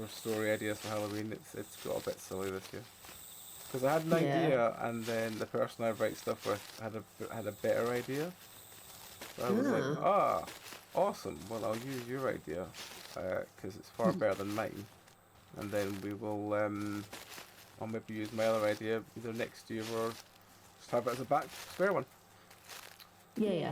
story ideas for Halloween, it's got a bit silly this year. Because I had an idea, and then the person I write stuff with had a better idea. So I was like, awesome. Well, I'll use your idea because it's far better than mine. And then we will, I'll maybe use my other idea either next year or just have it as a back spare one. Yeah.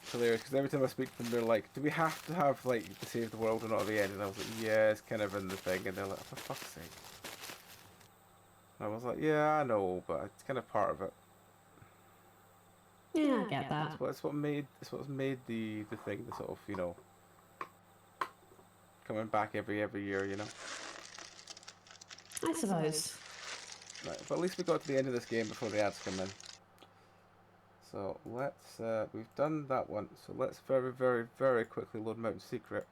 It's hilarious because every time I speak to them, they're like, "Do we have to have like the save the world or not at the end?" And I was like, "Yeah, it's kind of in the thing." And they're like, "For fuck's sake!" And I was like, "Yeah, I know, but it's kind of part of it." Yeah, I get that. It's what's made the thing, the sort of, you know, coming back every year, you know. I suppose. Right, but at least we got to the end of this game before the ads come in. So let's, we've done that one, so let's very, very, very quickly load Mountain Secret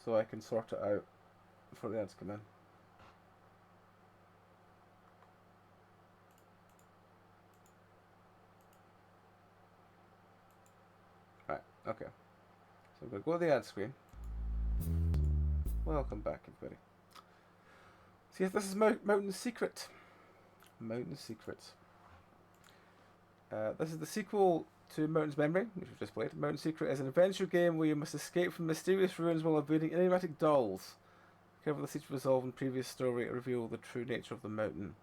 so I can sort it out before the ads come in. Right, okay. So I'm going to go to the ad screen. Welcome back, everybody. So yes, this is Mountain Secret. Mountain Secret. This is the sequel to Mountain's Memory, which we've just played. Mountain Secret is an adventure game where you must escape from mysterious ruins while evading enigmatic dolls. Cover the secret resolved in previous story to reveal the true nature of the mountain.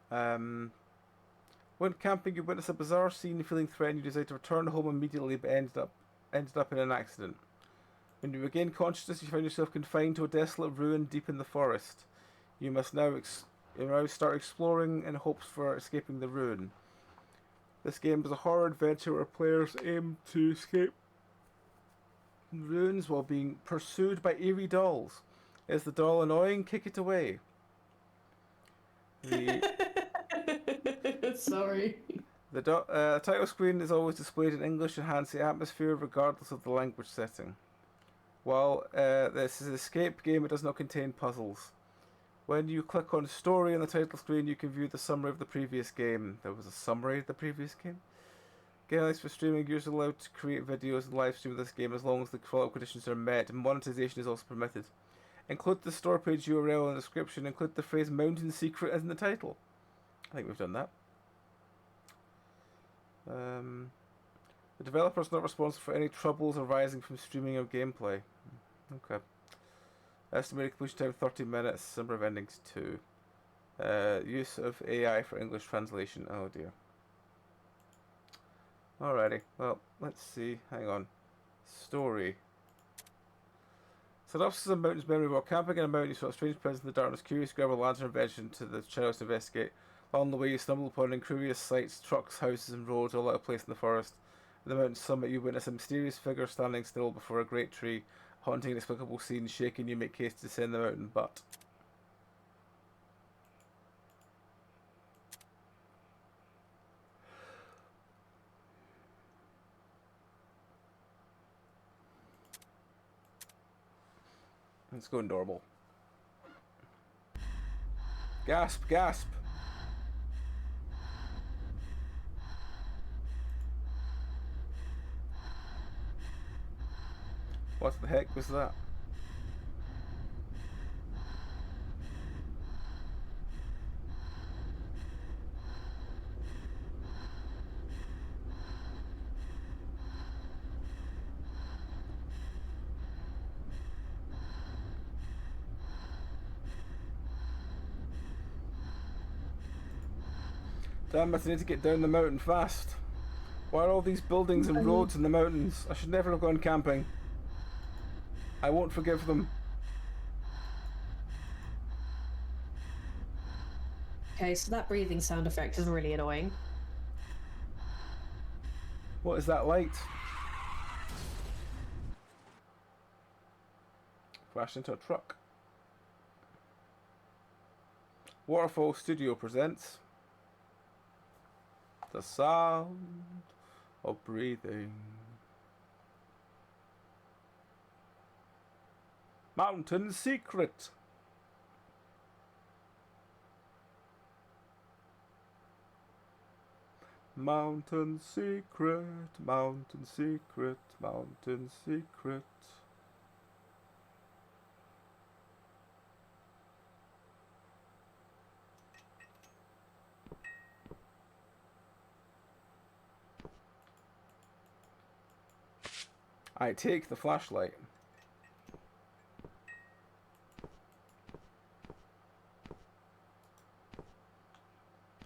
When camping, you witness a bizarre scene, feeling threatened. You decide to return home immediately, but ended up in an accident. When you regain consciousness, you find yourself confined to a desolate ruin deep in the forest. You must now start exploring in hopes for escaping the ruin. This game is a horror adventure where players aim to escape ruins while being pursued by eerie dolls. Is the doll annoying? Kick it away. Sorry. The title screen is always displayed in English to enhance the atmosphere regardless of the language setting. While this is an escape game, it does not contain puzzles. When you click on Story on the title screen, you can view the summary of the previous game. There was a summary of the previous game? Guidelines for streaming: users are allowed to create videos and live stream this game as long as the quality conditions are met. Monetization is also permitted. Include the store page URL in the description. Include the phrase Mountain Secret in the title. I think we've done that. The developer is not responsible for any troubles arising from streaming or gameplay. Okay. Estimated completion time 30 minutes. Number of endings 2. Use of AI for English translation. Oh dear. Alrighty. Well, let's see. Hang on. Story. Synopsis of Mountain's Memory. While camping in a mountain, you saw a strange presence in the darkness. Curious, grab a lantern and venture into the shadows to investigate. Along the way, you stumble upon incurious sights, trucks, houses, and roads all out of place in the forest. At the mountain's summit, you witness a mysterious figure standing still before a great tree. Haunting, inexplicable scene, shaking you make haste to descend the mountain, but... Let's go normal. Gasp, gasp. What the heck was that? Damn it, I need to get down the mountain fast. Why are all these buildings and roads in the mountains? I should never have gone camping. I won't forgive them. Okay, so that breathing sound effect is really annoying. What is that light? Flashed into a truck. Waterfall Studio presents the sound of breathing. Mountain Secret. Mountain Secret, Mountain Secret, Mountain Secret. I take the flashlight.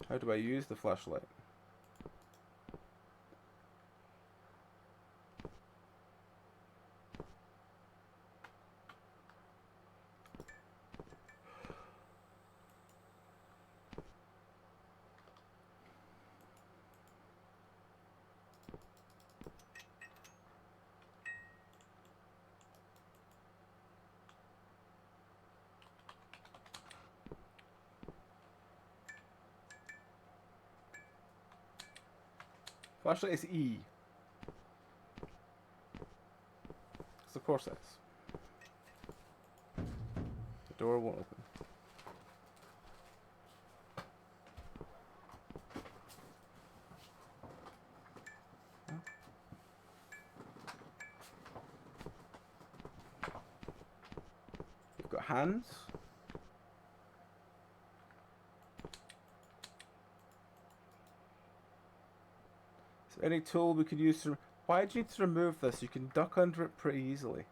How do I use the flashlight? Flashlight is E. It's the process. The door won't open. Huh? We've got hands. Any tool we could use to... Why do you need to remove this? You can duck under it pretty easily.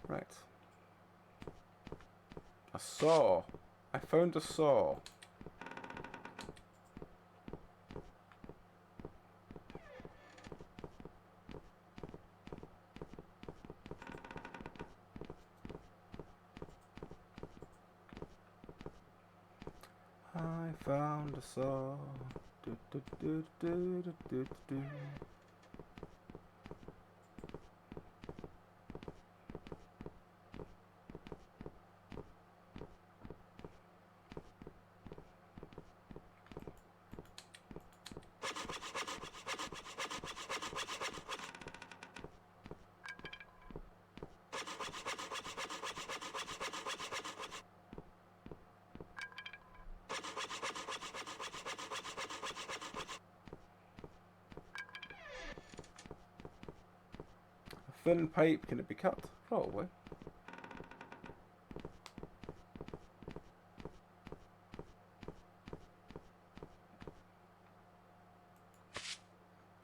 Right. A saw. I found a saw. I found a saw. Do, do, do, do, do, do, do. Thin pipe, can it be cut? Probably.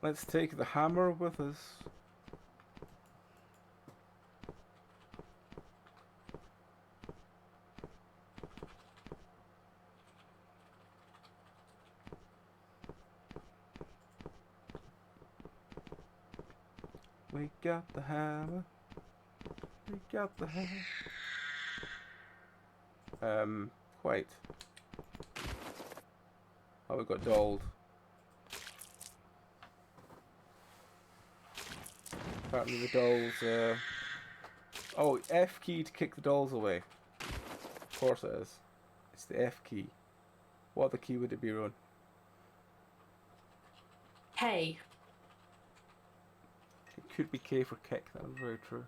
Let's take the hammer with us. We got the hammer. We got the hell. Quite. Oh, we got dolled. Apparently the dolls, Oh, F key to kick the dolls away. Of course it is. It's the F key. What other key would it be, Ron? Hey. It could be K for kick, that was very true.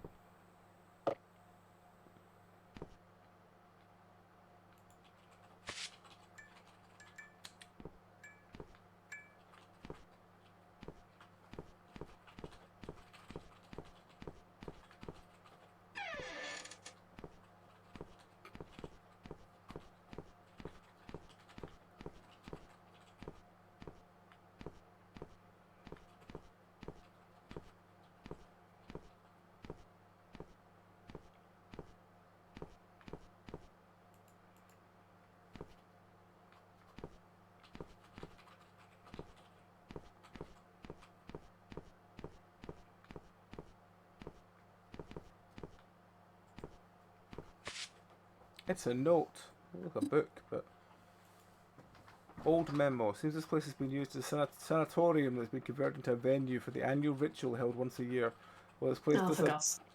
It's a note. Look, a book, but... Old memo. Seems this place has been used as a sanatorium that's been converted into a venue for the annual ritual held once a year. Well, this place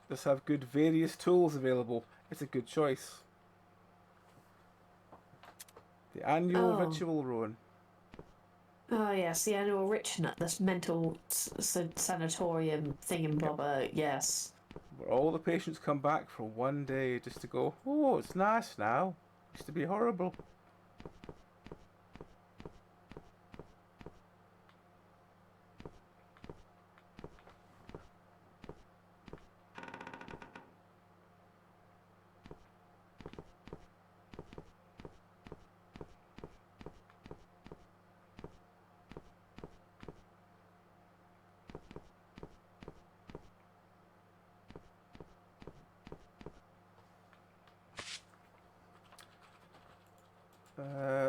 does have good various tools available. It's a good choice. The annual ritual, Rowan. Oh yes, the annual Richnut, this mental sanatorium thingamabobber, yes. Where all the patients come back for one day just to go, oh, it's nice now. Used to be horrible.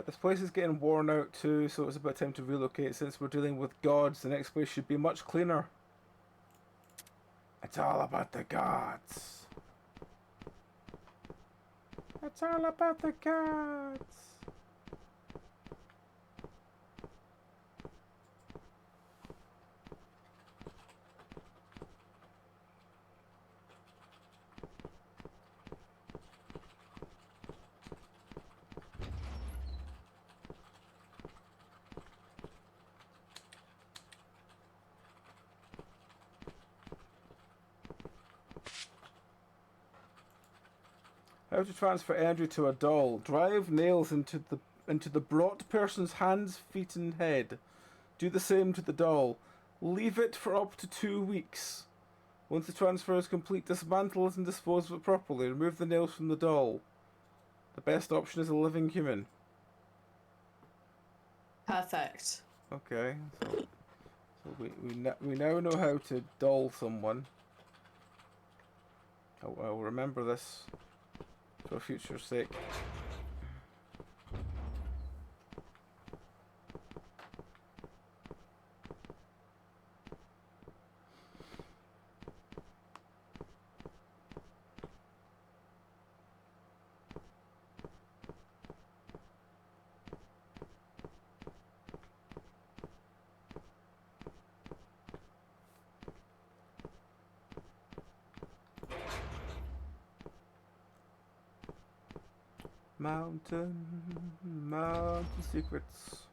This place is getting worn out too, so it's about time to relocate. Since we're dealing with gods, the next place should be much cleaner. It's all about the gods. It's all about the gods. How to transfer energy to a doll. Drive nails into the brought person's hands, feet and head. Do the same to the doll. Leave it for up to 2 weeks. Once the transfer is complete, dismantle it and dispose of it properly. Remove the nails from the doll. The best option is a living human. Perfect. Okay, so we now know how to doll someone. I'll remember this for future's sake. Mountain secrets.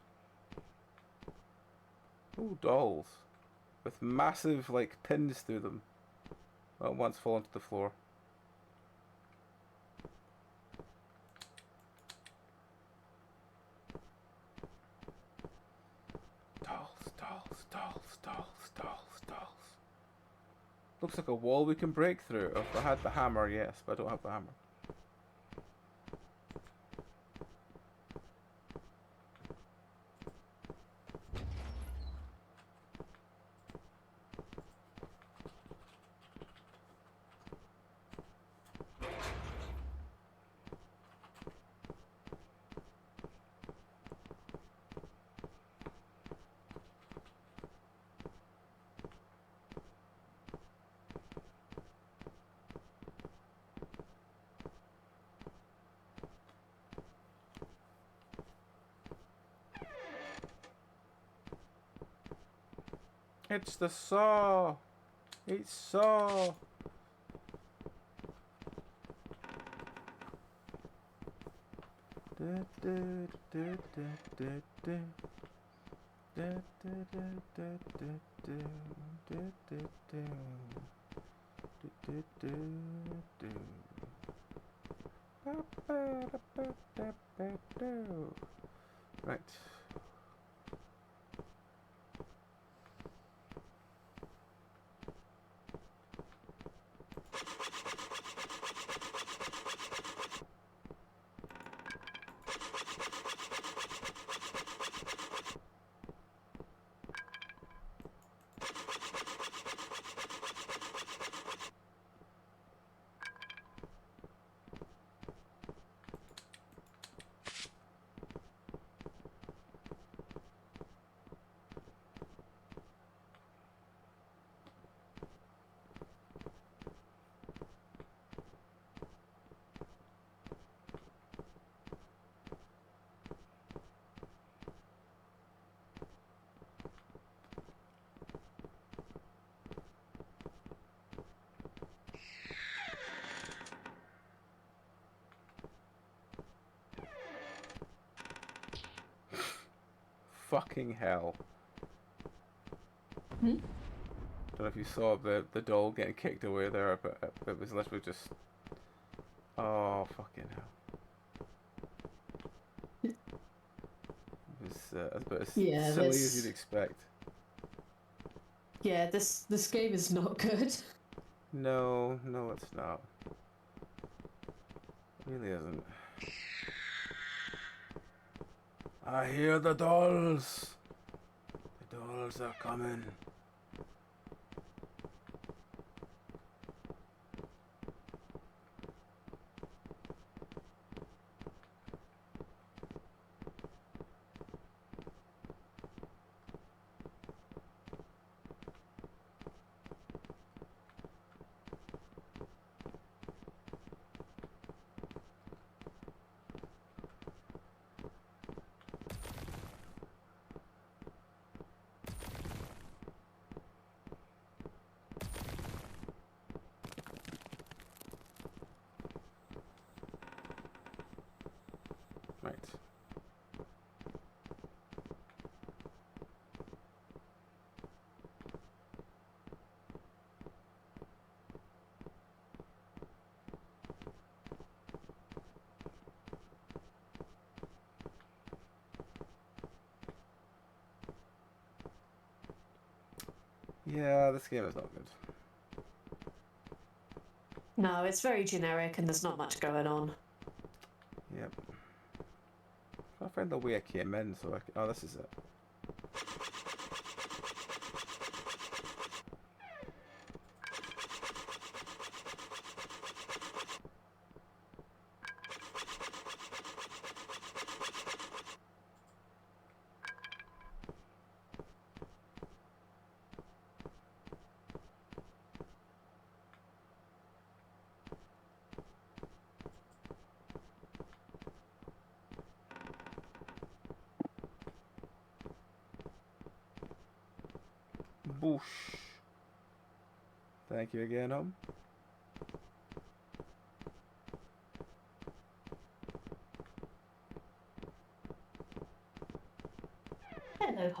Ooh, dolls. With massive, like, pins through them. That once fall onto the floor. Dolls. Looks like a wall we can break through. If I had the hammer, yes, but I don't have the hammer. It's the saw. It's saw. Right. Fucking hell. Hmm? Don't know if you saw the doll getting kicked away there, but it was literally just... Oh, fucking hell. It was about as Yeah, silly this- as you'd expect. Yeah, this game is not good. No, no it's not. It really isn't. I hear the dolls! The dolls are coming. Right. Yeah, this game is not good. No, it's very generic and there's not much going on. Yep. I found the way I came in, so I can... Oh, this is it. Boosh. Thank you again, Hello.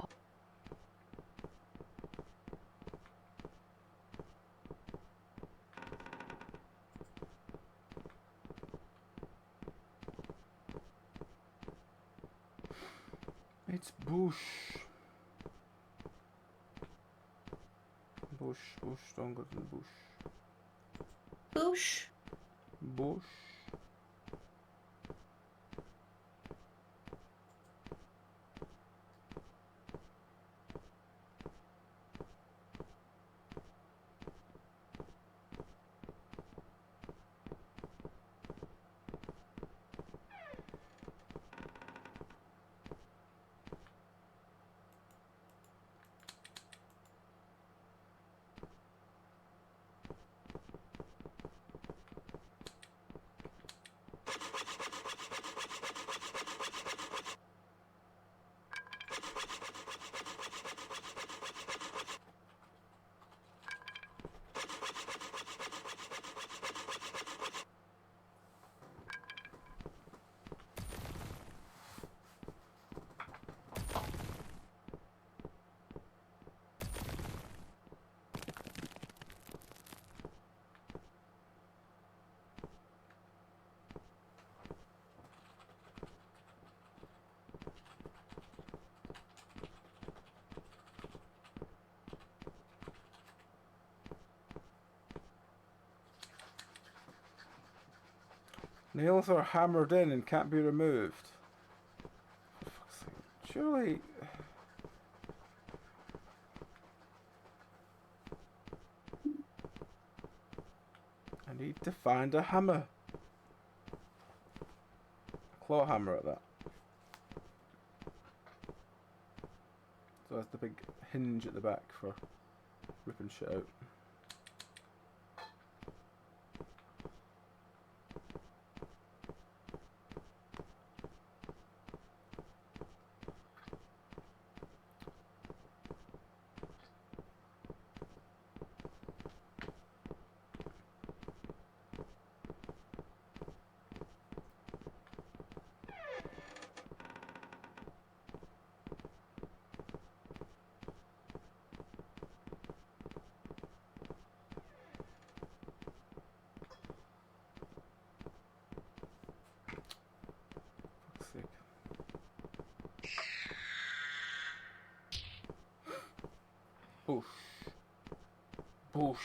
It's Bush. Bush, Bush, stronger than Bush. Boosh. Bush. Nails are hammered in and can't be removed. For fuck's sake. Surely... I need to find a hammer. A claw hammer at that. So that's the big hinge at the back for ripping shit out. Fuck's sake. Boosh. Boosh.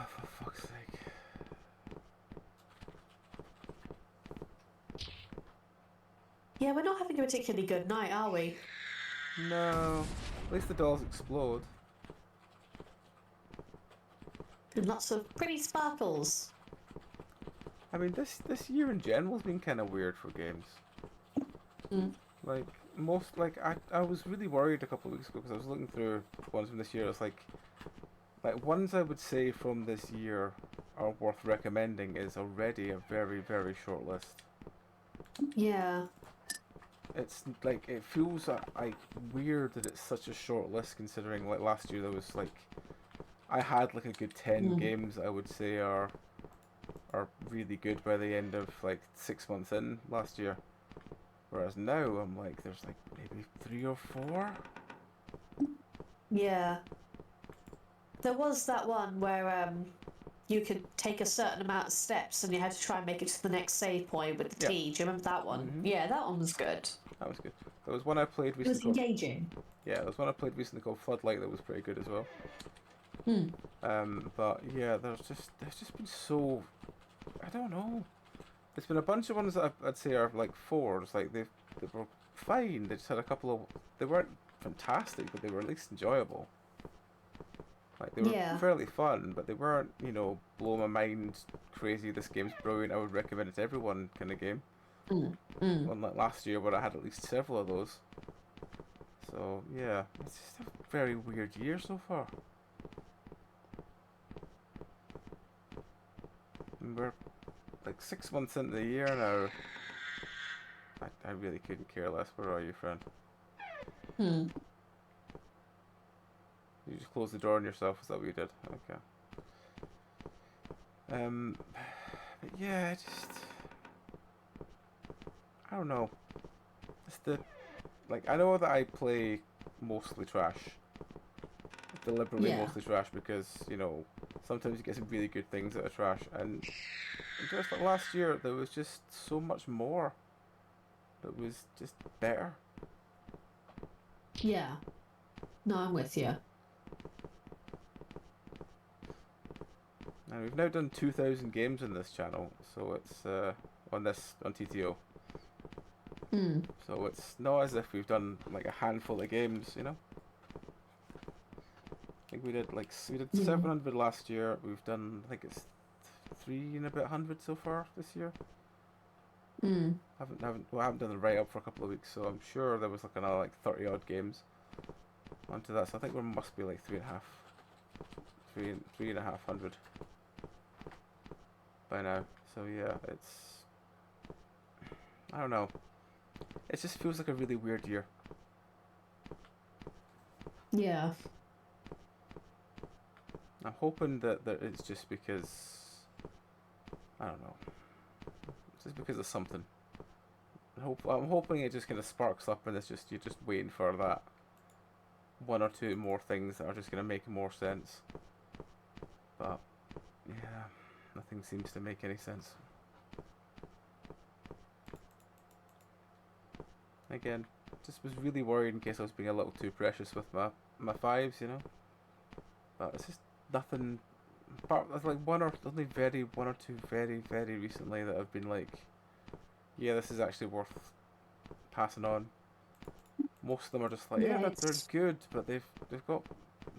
For fuck's sake. Yeah, we're not having a particularly good night, are we? No. At least the dolls explode. And lots of pretty sparkles. I mean, this year in general has been kind of weird for games. Mm. Like, I was really worried a couple of weeks ago because I was looking through ones from this year. It's like ones I would say from this year are worth recommending is already a very, very short list. Yeah. It's like, it feels like weird that it's such a short list considering like last year there was like, I had like a good 10 games I would say are really good by the end of like 6 months in last year. Whereas now I'm like, there's like maybe 3 or 4. Yeah. There was that one where you could take a certain amount of steps and you had to try and make it to the next save point with the Yeah. T. Do you remember that one? Mhm. Yeah, that one was good. That was good. There was one I played It was recently called, engaging. yeah, there was one I played recently called Floodlight that was pretty good as well. Hmm. But yeah, there's just been so, I don't know. There's been a bunch of ones that I'd say are like 4s. Like they were fine. They just had a couple of, they weren't fantastic, but they were at least enjoyable. Like they were Yeah. fairly fun, but they weren't, you know, blow my mind, crazy. This game's brilliant. I would recommend it to everyone kind of game. Unlike last year, where I had at least several of those. So yeah, it's just a very weird year so far. And we're like 6 months into the year now. I really couldn't care less. Where are you, friend? You just closed the door on yourself. Is that what you did? Okay. But yeah, I don't know. It's the, like, I know that I play mostly trash. Deliberately mostly trash because, you know, sometimes you get some really good things out of trash. And just like last year, there was just so much more that was just better. Yeah. No, I'm with you. And we've now done 2,000 games on this channel, so it's on TTO. So it's not as if we've done like a handful of games, you know. I think we did 700 last year. We've done, I think it's 3 and a bit hundred so far this year. Hmm. I haven't done the write up for a couple of weeks, so I'm sure there was like another like 30 odd games onto that. So I think there must be like three and a half hundred by now. So yeah, I don't know. It just feels like a really weird year. Yeah. I'm hoping that it's just because, I don't know, it's just because of something. I'm hoping it just kind of sparks up and it's just you're just waiting for that one or two more things that are just going to make more sense. But yeah, nothing seems to make any sense. Again, just was really worried in case I was being a little too precious with my fives, you know. But it's just nothing. Apart, there's like one or two very recently that have been like, yeah, this is actually worth passing on. Most of them are just like, yeah, they're good, but they've got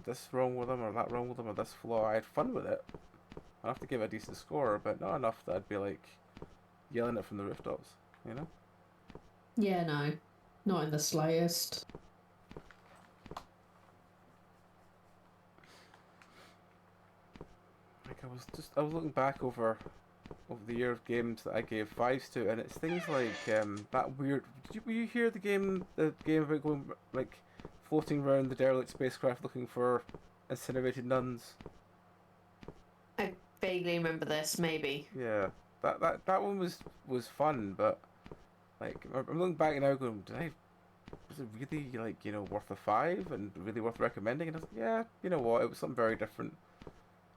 this wrong with them or that wrong with them or this flaw. I had fun with it. I have to give it a decent score, but not enough that I'd be like yelling it from the rooftops, you know. Yeah, no. Not in the slightest. Like I was looking back over the year of games that I gave fives to, and it's things like that weird. Were you hear the game about going like floating around the derelict spacecraft looking for incinerated nuns? I vaguely remember this, maybe. Yeah, that one was fun, but like I'm looking back now, going, was it really like worth a 5 and really worth recommending? And I was like, yeah, you know what, it was something very different.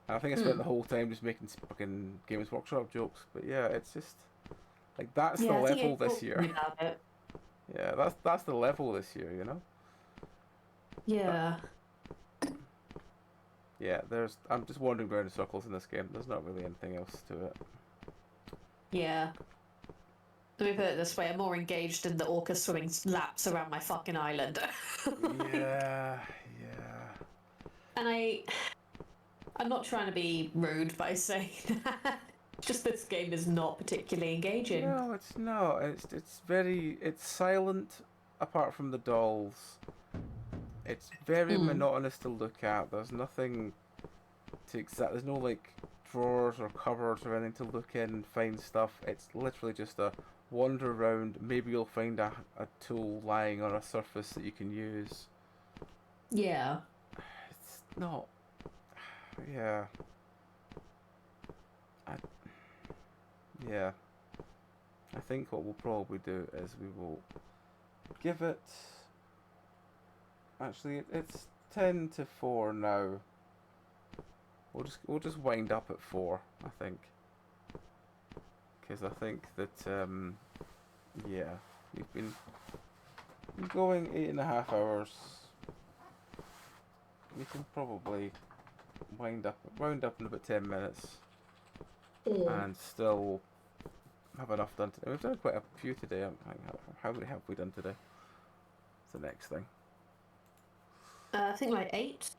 And I think I spent the whole time just making fucking Games Workshop jokes, but yeah, it's just like that's the level this year. Yeah, that's the level this year, you know. Yeah. Yeah, I'm just wandering around in circles in this game. There's not really anything else to it. Yeah. Let me put it this way, I'm more engaged in the orca swimming laps around my fucking island. Yeah. And I'm not trying to be rude by saying that. Just this game is not particularly engaging. No, it's not. It's silent apart from the dolls. It's very monotonous to look at. There's nothing to there's no like drawers or cupboards or anything to look in and find stuff. It's literally just a wander around. Maybe you'll find a tool lying on a surface that you can use. Yeah. It's not. Yeah. I think what we'll probably do is we will give it. Actually, it's 10 to 4 now. We'll just wind up at 4, I think. Because I think that yeah, we've been going 8.5 hours. We can probably round up in about 10 minutes and still have enough done today. We've done quite a few today. How many have we done today? It's the next thing. I think like 8.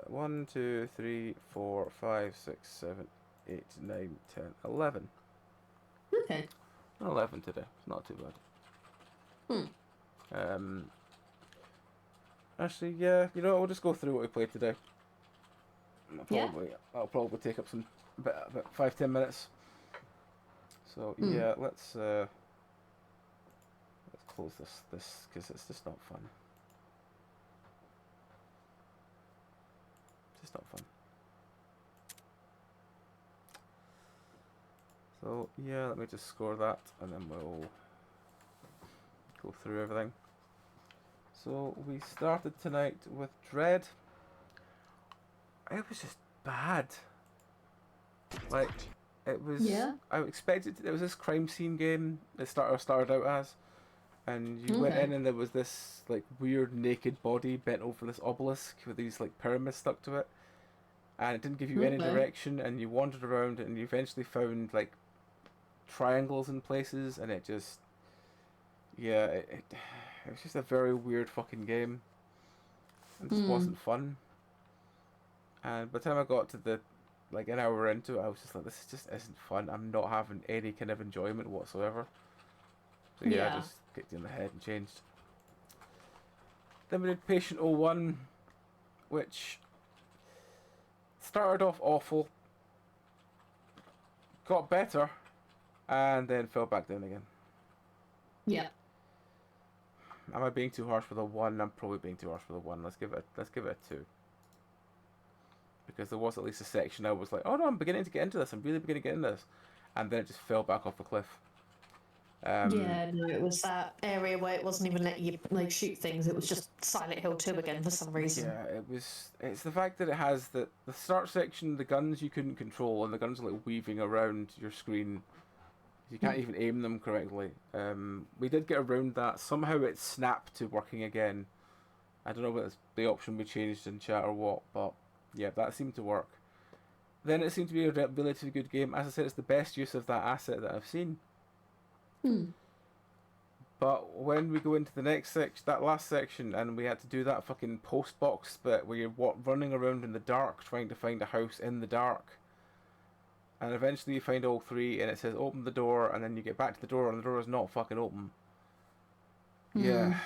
1, 2, 3, 4, 5, 6, 7, 8, 9, 10, 11. Okay. 11 today. It's not too bad. Actually, yeah. You know what? We'll just go through what we played today. That'll probably take up about 5-10 minutes. So yeah, let's close this because it's just not fun. Just not fun. So yeah, let me just score that and then we'll go through everything. So we started tonight with Dread. It was just bad. Like, it was. Yeah. I expected it was this crime scene game. It started out as, and you went in and there was this like weird naked body bent over this obelisk with these like pyramids stuck to it, and it didn't give you any direction. And you wandered around and you eventually found like triangles in places, and it just, yeah, it was just a very weird fucking game. It just wasn't fun. And by the time I got to the like an hour into it, I was just like, this just isn't fun. I'm not having any kind of enjoyment whatsoever. So yeah, I Yeah. just kicked it in the head and changed. Then we did Patient 01, which started off awful, got better, and then fell back down again. Yeah. Am I being too harsh with a 1? I'm probably being too harsh with a 1. Let's give it a 2. Because there was at least a section I was like, oh no, I'm beginning to get into this. I'm really beginning to get into this. And then it just fell back off the cliff. Yeah, no, it was that area where it wasn't even letting you like shoot things. It was just Silent Hill 2 again for some reason. Yeah, it's the fact that it has the start section, the guns you couldn't control, and the guns are like weaving around your screen. You can't even aim them correctly. We did get around that. Somehow it snapped to working again. I don't know whether it's the option we changed in chat or what, but yeah, that seemed to work. Then it seemed to be a relatively good game. As I said, it's the best use of that asset that I've seen. But when we go into the next section, that last section, and we had to do that fucking post box bit where you're running around in the dark trying to find a house in the dark. And eventually you find all 3 and it says open the door, and then you get back to the door and the door is not fucking open. Yeah.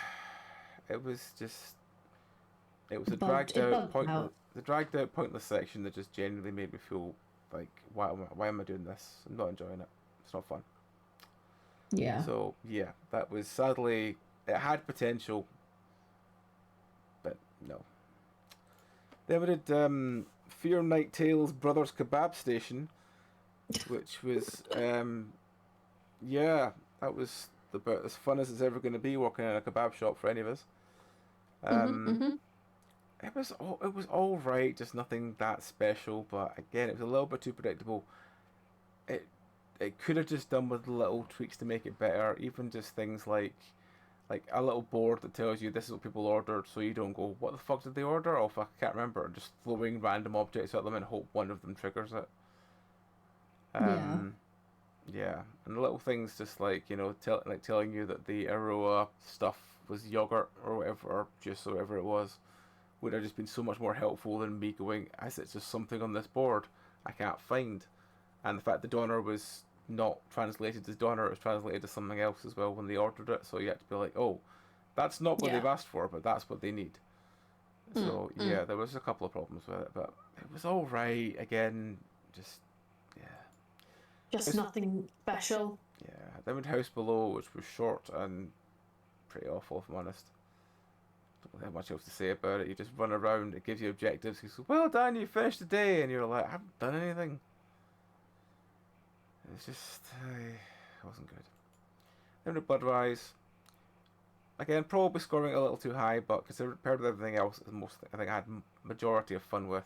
It was a dragged out pointless section that just genuinely made me feel like, why am I doing this? I'm not enjoying it. It's not fun. Yeah. So yeah, that was sadly, it had potential, but no. Then we did Fear Night Tales Brothers Kebab Station, which was yeah, that was about as fun as it's ever going to be working in a kebab shop for any of us. It was all right, just nothing that special. But again, it was a little bit too predictable. It could have just done with little tweaks to make it better. Even just things like a little board that tells you this is what people ordered, so you don't go, what the fuck did they order? Oh fuck, I can't remember. Just throwing random objects at them and hope one of them triggers it. Yeah, and little things just like, you know, telling you that the Aroa stuff was yogurt or whatever, or juice or whatever it was, would have just been so much more helpful than me going, as it's just something on this board I can't find. And the fact the donor was not translated as donor, it was translated as something else as well when they ordered it, so you had to be like, oh, that's not what they've asked for, but that's what they need. So yeah, there was a couple of problems with it, but it was all right. Again, just Just nothing special. yeah. Then we had House Below, which was short and pretty awful, if I'm honest. Don't really have much else to say about it. You just run around, it gives you objectives. You go, well done, you finished the day, and you're like, I haven't done anything. It's just, it wasn't good. Then we had Bloodrise. Again, probably scoring a little too high, but compared with everything else, it's most I think I had majority of fun with.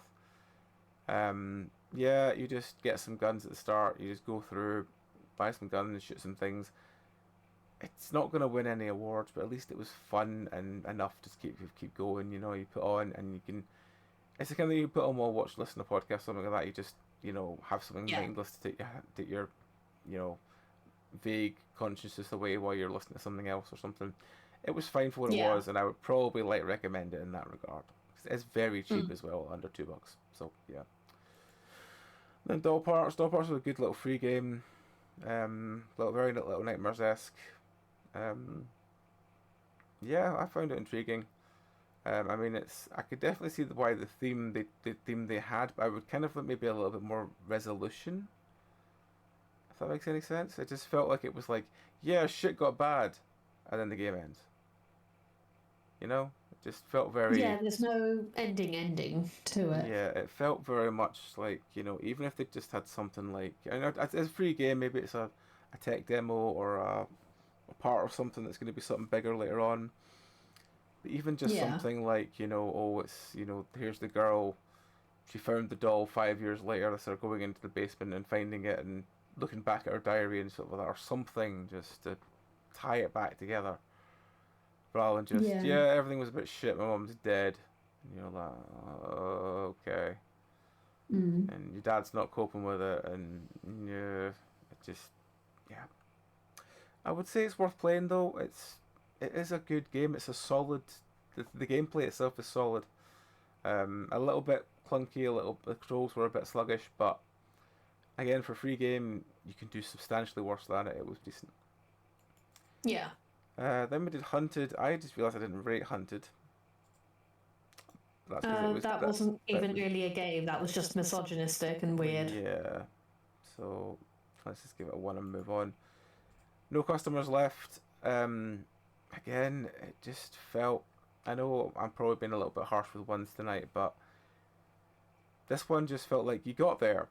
Yeah, you just get some guns at the start. You just go through, buy some guns, and shoot some things. It's not going to win any awards, but at least it was fun and enough to keep going. You know, you put on and you can. It's the kind of thing you put on while watch, listen to a podcast, something like that. You just, you know, have something mindless to take your, you know, vague consciousness away while you're listening to something else or something. It was fine for what it was, and I would probably recommend it in that regard. It's very cheap as well, under $2. So yeah. Then Doll Parts was a good little free game, very little Nightmares-esque. Yeah, I found it intriguing. I mean, I could definitely see why the theme they had, but I would kind of like maybe a little bit more resolution. If that makes any sense. It just felt like it was like, yeah, shit got bad, and then the game ends. You know, it just felt very. Yeah, there's no ending to it. Yeah, it felt very much like, you know, even if they just had something like, I know it's a free game, maybe it's a tech demo or a part of something that's going to be something bigger later on. But even just something like, you know, oh, it's, you know, here's the girl, she found the doll 5 years later, so they're going into the basement and finding it and looking back at her diary and stuff like that, or something just to tie it back together. Rather than just, everything was a bit shit, my mum's dead. And you're like, oh, okay. And your dad's not coping with it, and yeah, it just, yeah. I would say it's worth playing though. It is a good game. It's a solid. The gameplay itself is solid. A little bit clunky, the controls were a bit sluggish, but again, for a free game, you can do substantially worse than it. It was decent. Yeah. Then we did Hunted. I just realised I didn't rate Hunted. That's 'cause it was, That wasn't even really a game. That was just misogynistic and weird. Yeah. So let's just give it a 1 and move on. No customers left. Again, it just felt. I know I'm probably being a little bit harsh with ones tonight, but this one just felt like you got there.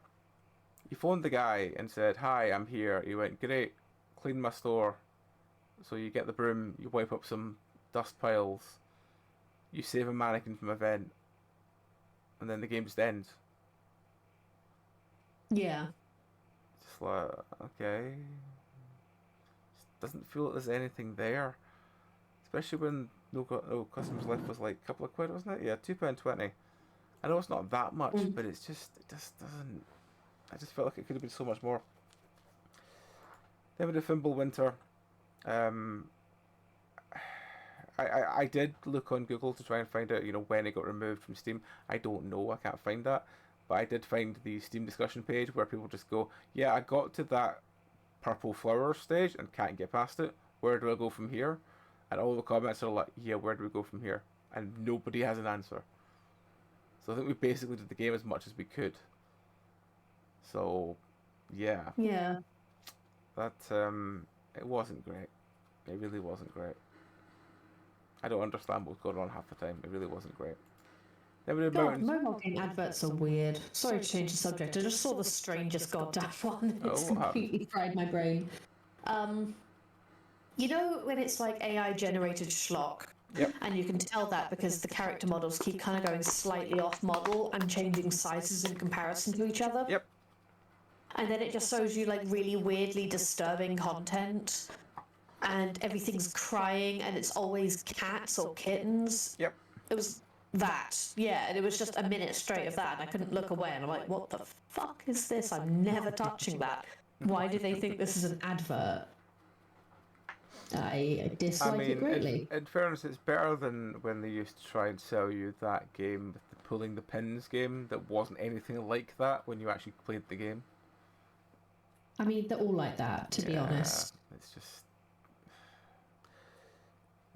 You phoned the guy and said, "Hi, I'm here." He went, "Great, clean my store." So you get the broom, you wipe up some dust piles, you save a mannequin from a vent, and then the game just ends. Yeah. Just like, okay. Just doesn't feel like there's anything there. Especially when no customers left was like a couple of quid, wasn't it? Yeah, £2.20. I know it's not that much, but it just doesn't. I just felt like it could have been so much more. Then we did Fimbul Winter. I did look on Google to try and find out, when it got removed from Steam. I don't know, I can't find that. But I did find the Steam discussion page where people just go, yeah, I got to that purple flower stage and can't get past it. Where do I go from here? And all the comments are like, yeah, where do we go from here? And nobody has an answer. So I think we basically did the game as much as we could. So, yeah. Yeah. That, it wasn't great. It really wasn't great. I don't understand what was going on half the time. It really wasn't great. Then we did God, mobile game adverts are weird. Sorry to change the subject. I just saw the strangest goddamn one. It's completely fried my brain. You know when it's like AI generated schlock? Yep. And you can tell that because the character models keep kind of going slightly off model and changing sizes in comparison to each other. Yep. And then it just shows you like really weirdly disturbing content. And everything's crying and it's always cats or kittens. Yep. It was that. Yeah, and it was just a minute straight of that and I couldn't look away and I'm like, what the fuck is this? I'm never touching that. Why do they think this is an advert? I dislike it greatly. In fairness, it's better than when they used to try and sell you that game, the pulling the pins game, that wasn't anything like that when you actually played the game. I mean, they're all like that, to be honest. It's just...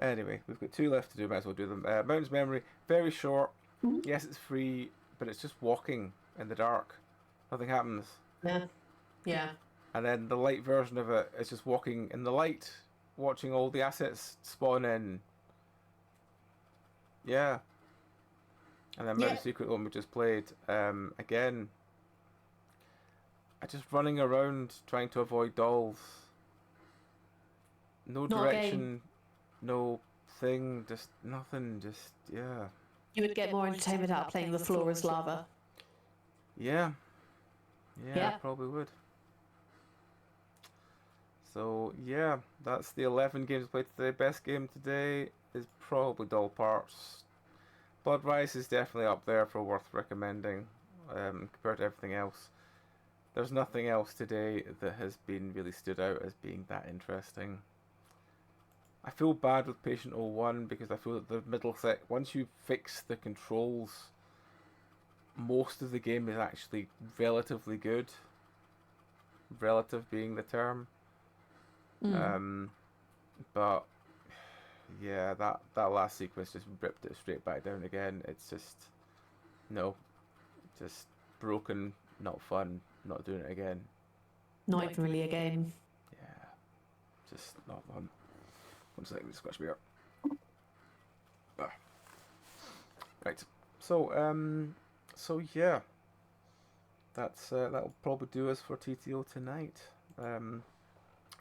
Anyway, we've got 2 left to do, might as well do them. Mountain's Memory, very short. Yes, it's free, but it's just walking in the dark. Nothing happens. Yeah. Yeah. And then the light version of it is just walking in the light, watching all the assets spawn in. Yeah. And then Mountain Secret one we just played. Again, just running around trying to avoid dolls. No direction, no thing, just nothing, just, yeah. You would get more entertainment out of playing The Floor is Lava. Yeah. Yeah, I probably would. So, yeah, that's the 11 games played today. Best game today is probably Doll Parts. Bloodrise is definitely up there for worth recommending compared to everything else. There's nothing else today that has been really stood out as being that interesting. I feel bad with Patient 01 because I feel that the middle set, once you fix the controls, most of the game is actually relatively good. Relative being the term. But yeah, that last sequence just ripped it straight back down again. It's just just broken, not fun, not doing it again. Not even really a game. Yeah, just not fun. 1 second, just scratch me up. Right. So yeah, that'll probably do us for TTO tonight.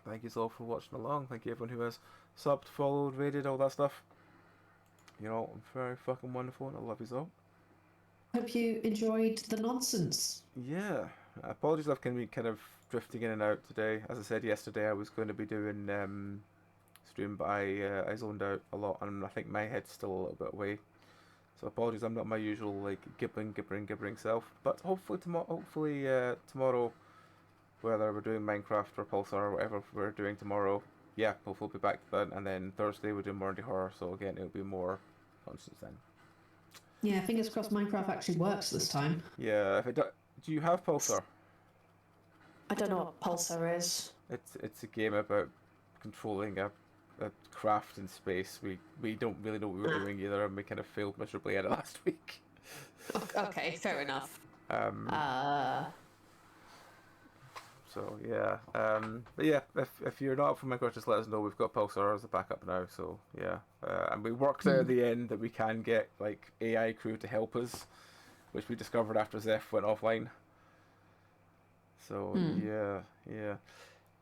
Thank you all for watching along. Thank you everyone who has subbed, followed, rated, all that stuff. You're all very fucking wonderful, and I love you all. Hope you enjoyed the nonsense. Yeah. Apologies, I've kind of drifting in and out today. As I said yesterday, I was going to be doing stream, but I zoned out a lot, and I think my head's still a little bit away. So apologies, I'm not my usual like gibbering self. But hopefully tomorrow, whether we're doing Minecraft or Pulsar or whatever we're doing tomorrow, yeah, hopefully we'll be back then. And then Thursday we're doing more indie horror. So again, it'll be more nonsense then. Yeah, fingers crossed Minecraft actually works this time. Yeah, if it do you have Pulsar? I don't know what Pulsar is. It's a game about controlling a craft in space. We don't really know what we were doing either, and we kind of failed miserably at it last week. Okay, fair enough. So yeah, but yeah, if you're not up for Minecraft, just let us know. We've got Pulsar as a backup now, so yeah, and we worked out at the end that we can get like AI crew to help us, which we discovered after Zeph went offline. So yeah.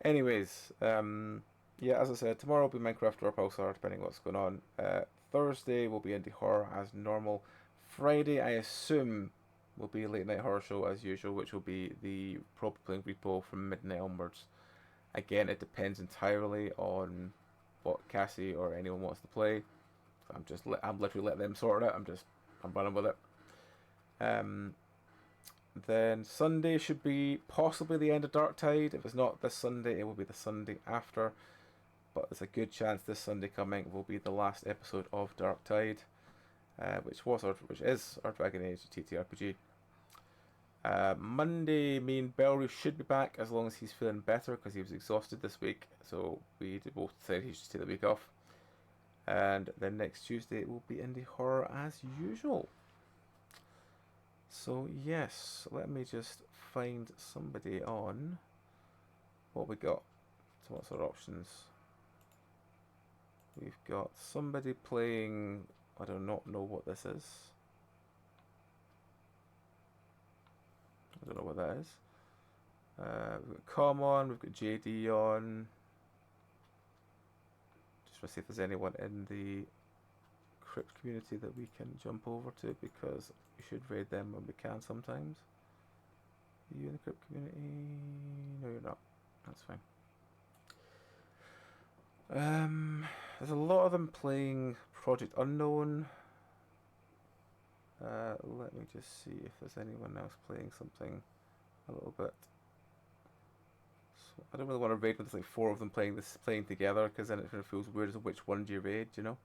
Anyways, yeah, as I said, tomorrow will be Minecraft or Pulsar, depending what's going on. Thursday will be indie horror as normal. Friday, I assume, will be a late night horror show as usual, which will be the Proper Playing Repo from midnight onwards. Again, it depends entirely on what Cassie or anyone wants to play. I'm literally letting them sort it out. I'm running with it. Then Sunday should be possibly the end of Dark Tide. If it's not this Sunday, it will be the Sunday after. But there's a good chance this Sunday coming will be the last episode of Dark Tide, which is our Dragon Age TTRPG. Monday, me and Belry should be back as long as he's feeling better because he was exhausted this week. So we both said he should take the week off. And then next Tuesday it will be indie horror as usual. So yes, let me just find somebody on what we got. So what's our options? We've got somebody playing. I do not know what this is. I don't know what that is. We've got Com on, we've got JD on. Just want to see if there's anyone in the Crypt community that we can jump over to, because we should raid them when we can sometimes. Are you in the Crypt community? No, you're not. That's fine. There's a lot of them playing Project Unknown. Let me just see if there's anyone else playing something a little bit. So I don't really want to raid when there's like 4 of them playing together, because then it kind of feels weird as to which one do you raid, you know?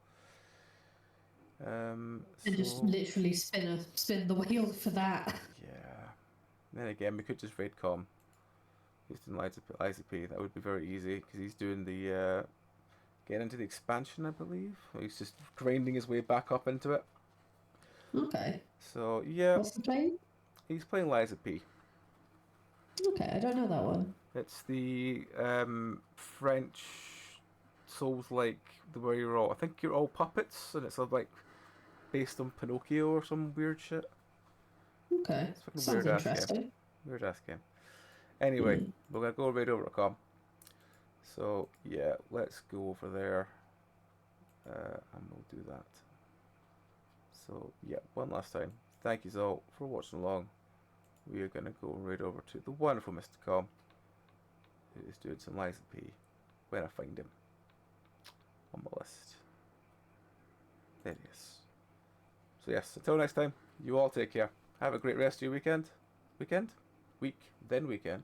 And just literally spin the wheel for that. Yeah. Then again, we could just raid Com. He's doing Liza P. That would be very easy, because he's doing the getting into the expansion, I believe. He's just grinding his way back up into it. Okay. So yeah. What's he playing? He's playing Liza P. Okay, I don't know that one. It's the French Souls-like, where I think you're all puppets, and it's like based on Pinocchio or some weird shit. Okay, sounds interesting. Weird ass game. Anyway, we're gonna go right over to Com. So yeah, let's go over there, and we'll do that. So yeah, one last time, thank you all for watching along. We are gonna go right over to the wonderful Mr. Com, who is doing some Liza P. When I find him on my list. There he is. So yes, until next time, you all take care. Have a great rest of your weekend. Week, then weekend.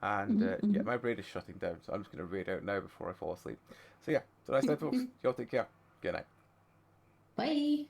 And yeah, my brain is shutting down, so I'm just going to raid out now before I fall asleep. So yeah, until next time, folks, you all take care. Good night. Bye.